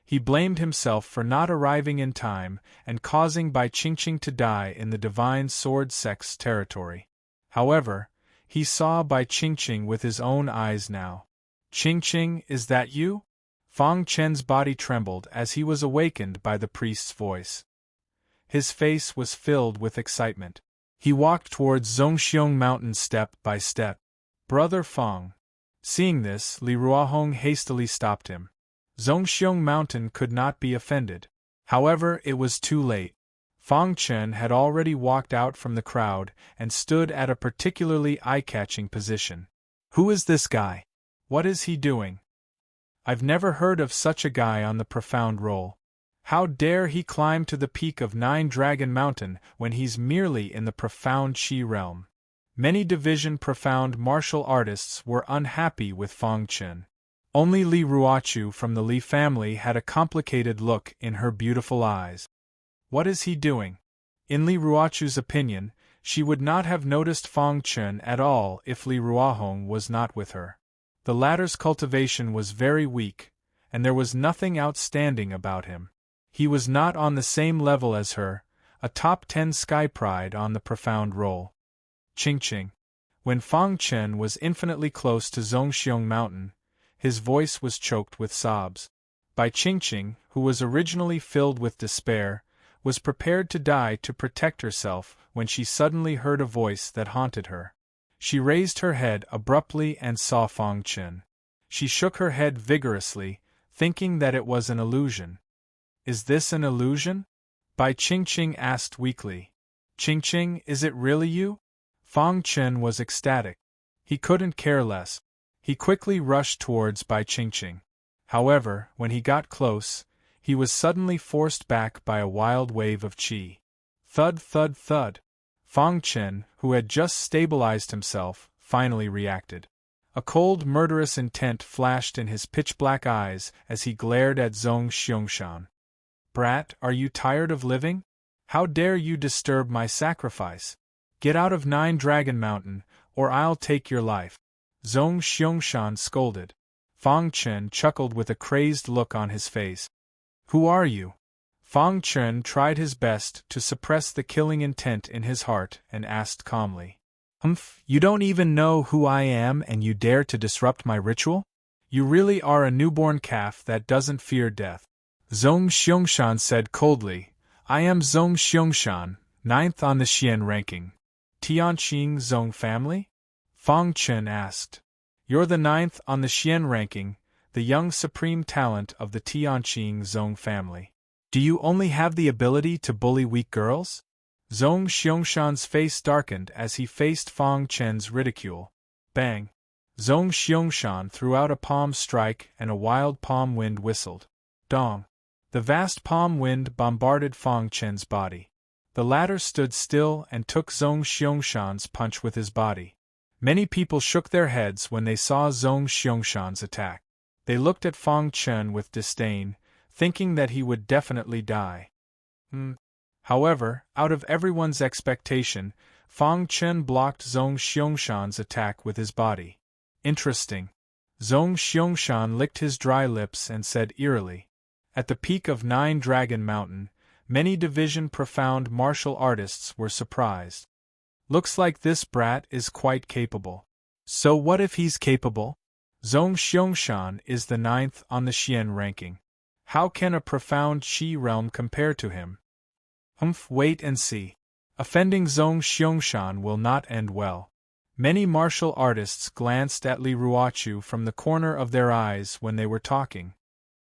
He blamed himself for not arriving in time and causing Bai Qingqing to die in the divine sword sect's territory. However, he saw Bai Qingqing with his own eyes now. Qingqing, is that you? Fang Chen's body trembled as he was awakened by the priest's voice. His face was filled with excitement. He walked towards Zongxiong Mountain step by step. Brother Fang. Seeing this, Li Ruohong hastily stopped him. Zongxiong Mountain could not be offended. However, it was too late. Fang Chen had already walked out from the crowd and stood at a particularly eye-catching position. Who is this guy? What is he doing? I've never heard of such a guy on the profound roll. How dare he climb to the peak of Nine Dragon Mountain when he's merely in the profound Qi realm? Many division profound martial artists were unhappy with Fang Chen. Only Li Ruochu from the Li family had a complicated look in her beautiful eyes. What is he doing? In Li Ruochu's opinion, she would not have noticed Fang Chen at all if Li Ruohong was not with her. The latter's cultivation was very weak, and there was nothing outstanding about him. He was not on the same level as her, a top 10 sky pride on the profound roll. Ching-ching. When Fang Chen was infinitely close to Zhongxiong Mountain, his voice was choked with sobs. Bai Ching-ching, who was originally filled with despair, was prepared to die to protect herself when she suddenly heard a voice that haunted her. She raised her head abruptly and saw Fang Chen. She shook her head vigorously, thinking that it was an illusion. Is this an illusion? Bai Ching-ching asked weakly. Ching-ching, is it really you? Fang Chen was ecstatic. He couldn't care less. He quickly rushed towards Bai Ching-ching. However, when he got close, he was suddenly forced back by a wild wave of qi. Thud, thud, thud. Fang Chen, who had just stabilized himself, finally reacted. A cold, murderous intent flashed in his pitch-black eyes as he glared at Zhong Xiangshan. Brat, are you tired of living? How dare you disturb my sacrifice? Get out of Nine Dragon Mountain, or I'll take your life. Zhong Xiangshan scolded. Fang Chen chuckled with a crazed look on his face. Who are you? Fang Chen tried his best to suppress the killing intent in his heart and asked calmly. You don't even know who I am and you dare to disrupt my ritual? You really are a newborn calf that doesn't fear death. Zhong Xiangshan said coldly, I am Zhong Xiangshan, 9th on the Xian ranking. Tianqing Zhong family? Fang Chen asked. You're the 9th on the Xian ranking, the young supreme talent of the Tianqing Zhong family. Do you only have the ability to bully weak girls? Zhong Xiangshan's face darkened as he faced Fang Chen's ridicule. Bang! Zhong Xiangshan threw out a palm strike and a wild palm wind whistled. Dong! The vast palm wind bombarded Fang Chen's body. The latter stood still and took Zhong Xiangshan's punch with his body. Many people shook their heads when they saw Zhong Xiangshan's attack. They looked at Fang Chen with disdain, thinking that he would definitely die. However, out of everyone's expectation, Fang Chen blocked Zhong Xiangshan's attack with his body. Interesting. Zhong Xiangshan licked his dry lips and said eerily. At the peak of Nine Dragon Mountain, many division profound martial artists were surprised. Looks like this brat is quite capable. So what if he's capable? Zhong Xiangshan is the 9th on the Xian ranking. How can a profound Qi realm compare to him? Wait and see. Offending Zhong Xiangshan will not end well. Many martial artists glanced at Li Ruochu from the corner of their eyes when they were talking.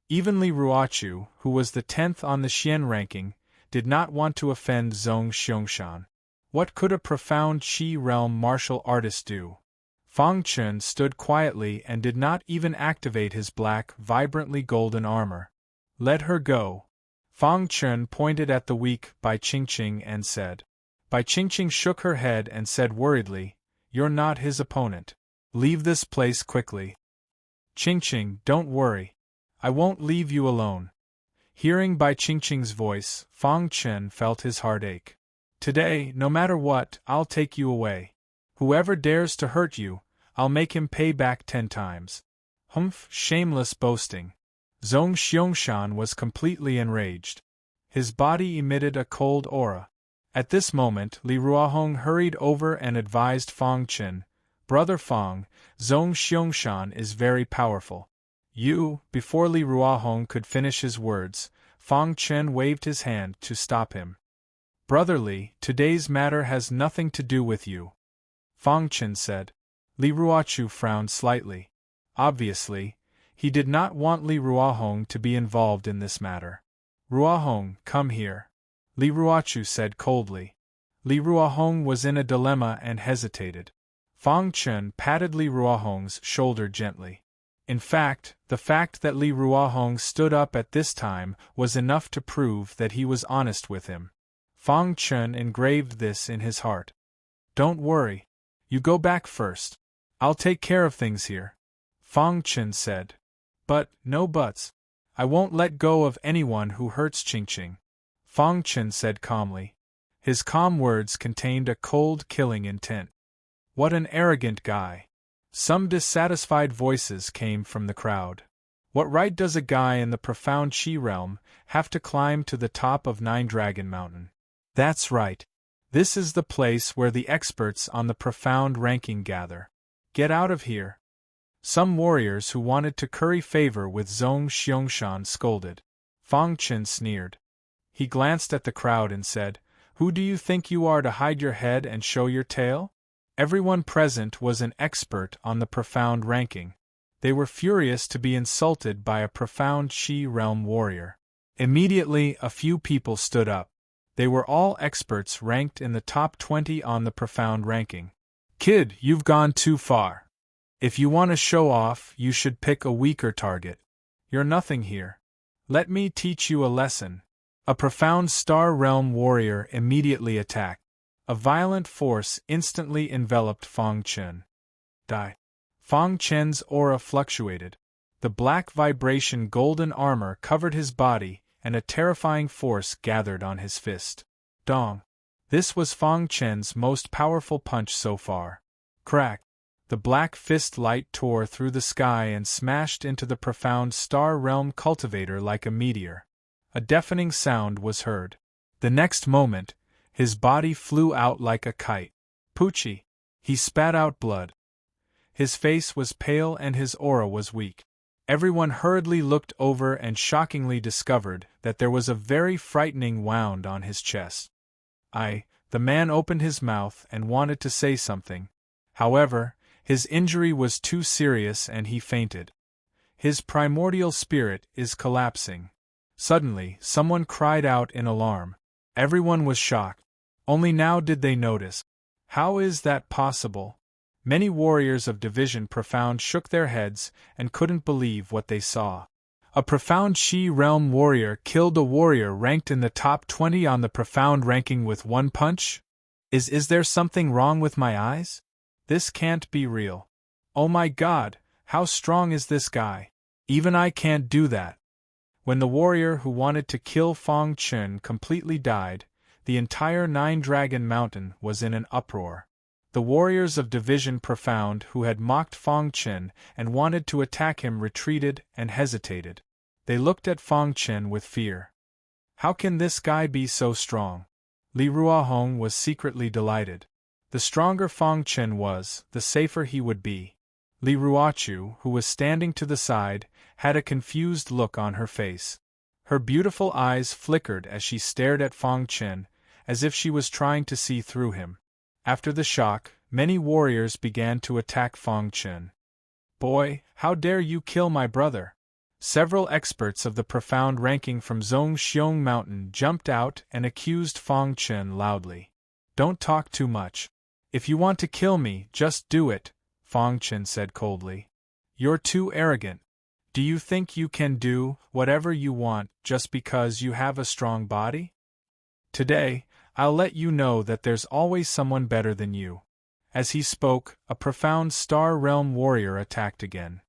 Even Li Ruochu, who was the 10th on the Xian ranking, did not want to offend Zhong Xiangshan. What could a profound Qi realm martial artist do? Fang Chen stood quietly and did not even activate his black, vibrantly golden armor. Let her go. Fang Chen pointed at the weak Bai Ching-ching and said. Bai Ching-ching shook her head and said worriedly, You're not his opponent. Leave this place quickly. Ching-ching, don't worry. I won't leave you alone. Hearing Bai Ching-ching's voice, Fang Chen felt his heart ache. Today, no matter what, I'll take you away. Whoever dares to hurt you, I'll make him pay back 10 times. Shameless boasting. Zhong Xiangshan was completely enraged. His body emitted a cold aura. At this moment, Li Ruohong hurried over and advised Fang Chen, Brother Fang, Zhong Xiangshan is very powerful. Before Li Ruohong could finish his words, Fang Chen waved his hand to stop him. Brother Li, today's matter has nothing to do with you. Fang Chen said. Li Ruochu frowned slightly. Obviously, he did not want Li Ruohong to be involved in this matter. Ruohong, come here. Li Ruochu said coldly. Li Ruohong was in a dilemma and hesitated. Fang Chen patted Li Ruohong's shoulder gently. In fact, the fact that Li Ruohong stood up at this time was enough to prove that he was honest with him. Fang Chen engraved this in his heart. Don't worry. You go back first. I'll take care of things here. Fang Chen said. But, no buts. I won't let go of anyone who hurts Qingqing. Fang Chen said calmly. His calm words contained a cold, killing intent. What an arrogant guy. Some dissatisfied voices came from the crowd. What right does a guy in the profound Qi realm have to climb to the top of Nine Dragon Mountain? That's right. This is the place where the experts on the profound ranking gather. Get out of here. Some warriors who wanted to curry favor with Zhong Xiangshan scolded. Fang Chen sneered. He glanced at the crowd and said, Who do you think you are to hide your head and show your tail? Everyone present was an expert on the profound ranking. They were furious to be insulted by a profound Qi realm warrior. Immediately, a few people stood up. They were all experts ranked in the top 20 on the profound ranking. Kid, you've gone too far. If you want to show off, you should pick a weaker target. You're nothing here. Let me teach you a lesson. A profound star realm warrior immediately attacked. A violent force instantly enveloped Fang Chen. Die. Fang Chen's aura fluctuated. The black vibration golden armor covered his body, and a terrifying force gathered on his fist. Dong. This was Fang Chen's most powerful punch so far. Crack. The black fist light tore through the sky and smashed into the profound star realm cultivator like a meteor. A deafening sound was heard. The next moment, his body flew out like a kite. Poochie. He spat out blood. His face was pale and his aura was weak. Everyone hurriedly looked over and shockingly discovered that there was a very frightening wound on his chest. The man opened his mouth and wanted to say something. However, his injury was too serious and he fainted. His primordial spirit is collapsing. Suddenly, someone cried out in alarm. Everyone was shocked. Only now did they notice. How is that possible? Many warriors of Division Profound shook their heads and couldn't believe what they saw. A profound Qi realm warrior killed a warrior ranked in the top 20 on the profound ranking with one punch? Is there something wrong with my eyes? This can't be real. Oh my God, how strong is this guy? Even I can't do that. When the warrior who wanted to kill Fang Chen completely died, the entire Nine Dragon Mountain was in an uproar. The warriors of Division Profound who had mocked Fang Chen and wanted to attack him retreated and hesitated. They looked at Fang Chen with fear. How can this guy be so strong? Li Ruohong was secretly delighted. The stronger Fang Chen was, the safer he would be. Li Ruochu, who was standing to the side, had a confused look on her face. Her beautiful eyes flickered as she stared at Fang Chen, as if she was trying to see through him. After the shock, many warriors began to attack Fang Chen. Boy, how dare you kill my brother? Several experts of the profound ranking from Zhongxiong Mountain jumped out and accused Fang Chen loudly. Don't talk too much. If you want to kill me, just do it, Fang Chen said coldly. You're too arrogant. Do you think you can do whatever you want just because you have a strong body? Today, I'll let you know that there's always someone better than you. As he spoke, a profound star realm warrior attacked again.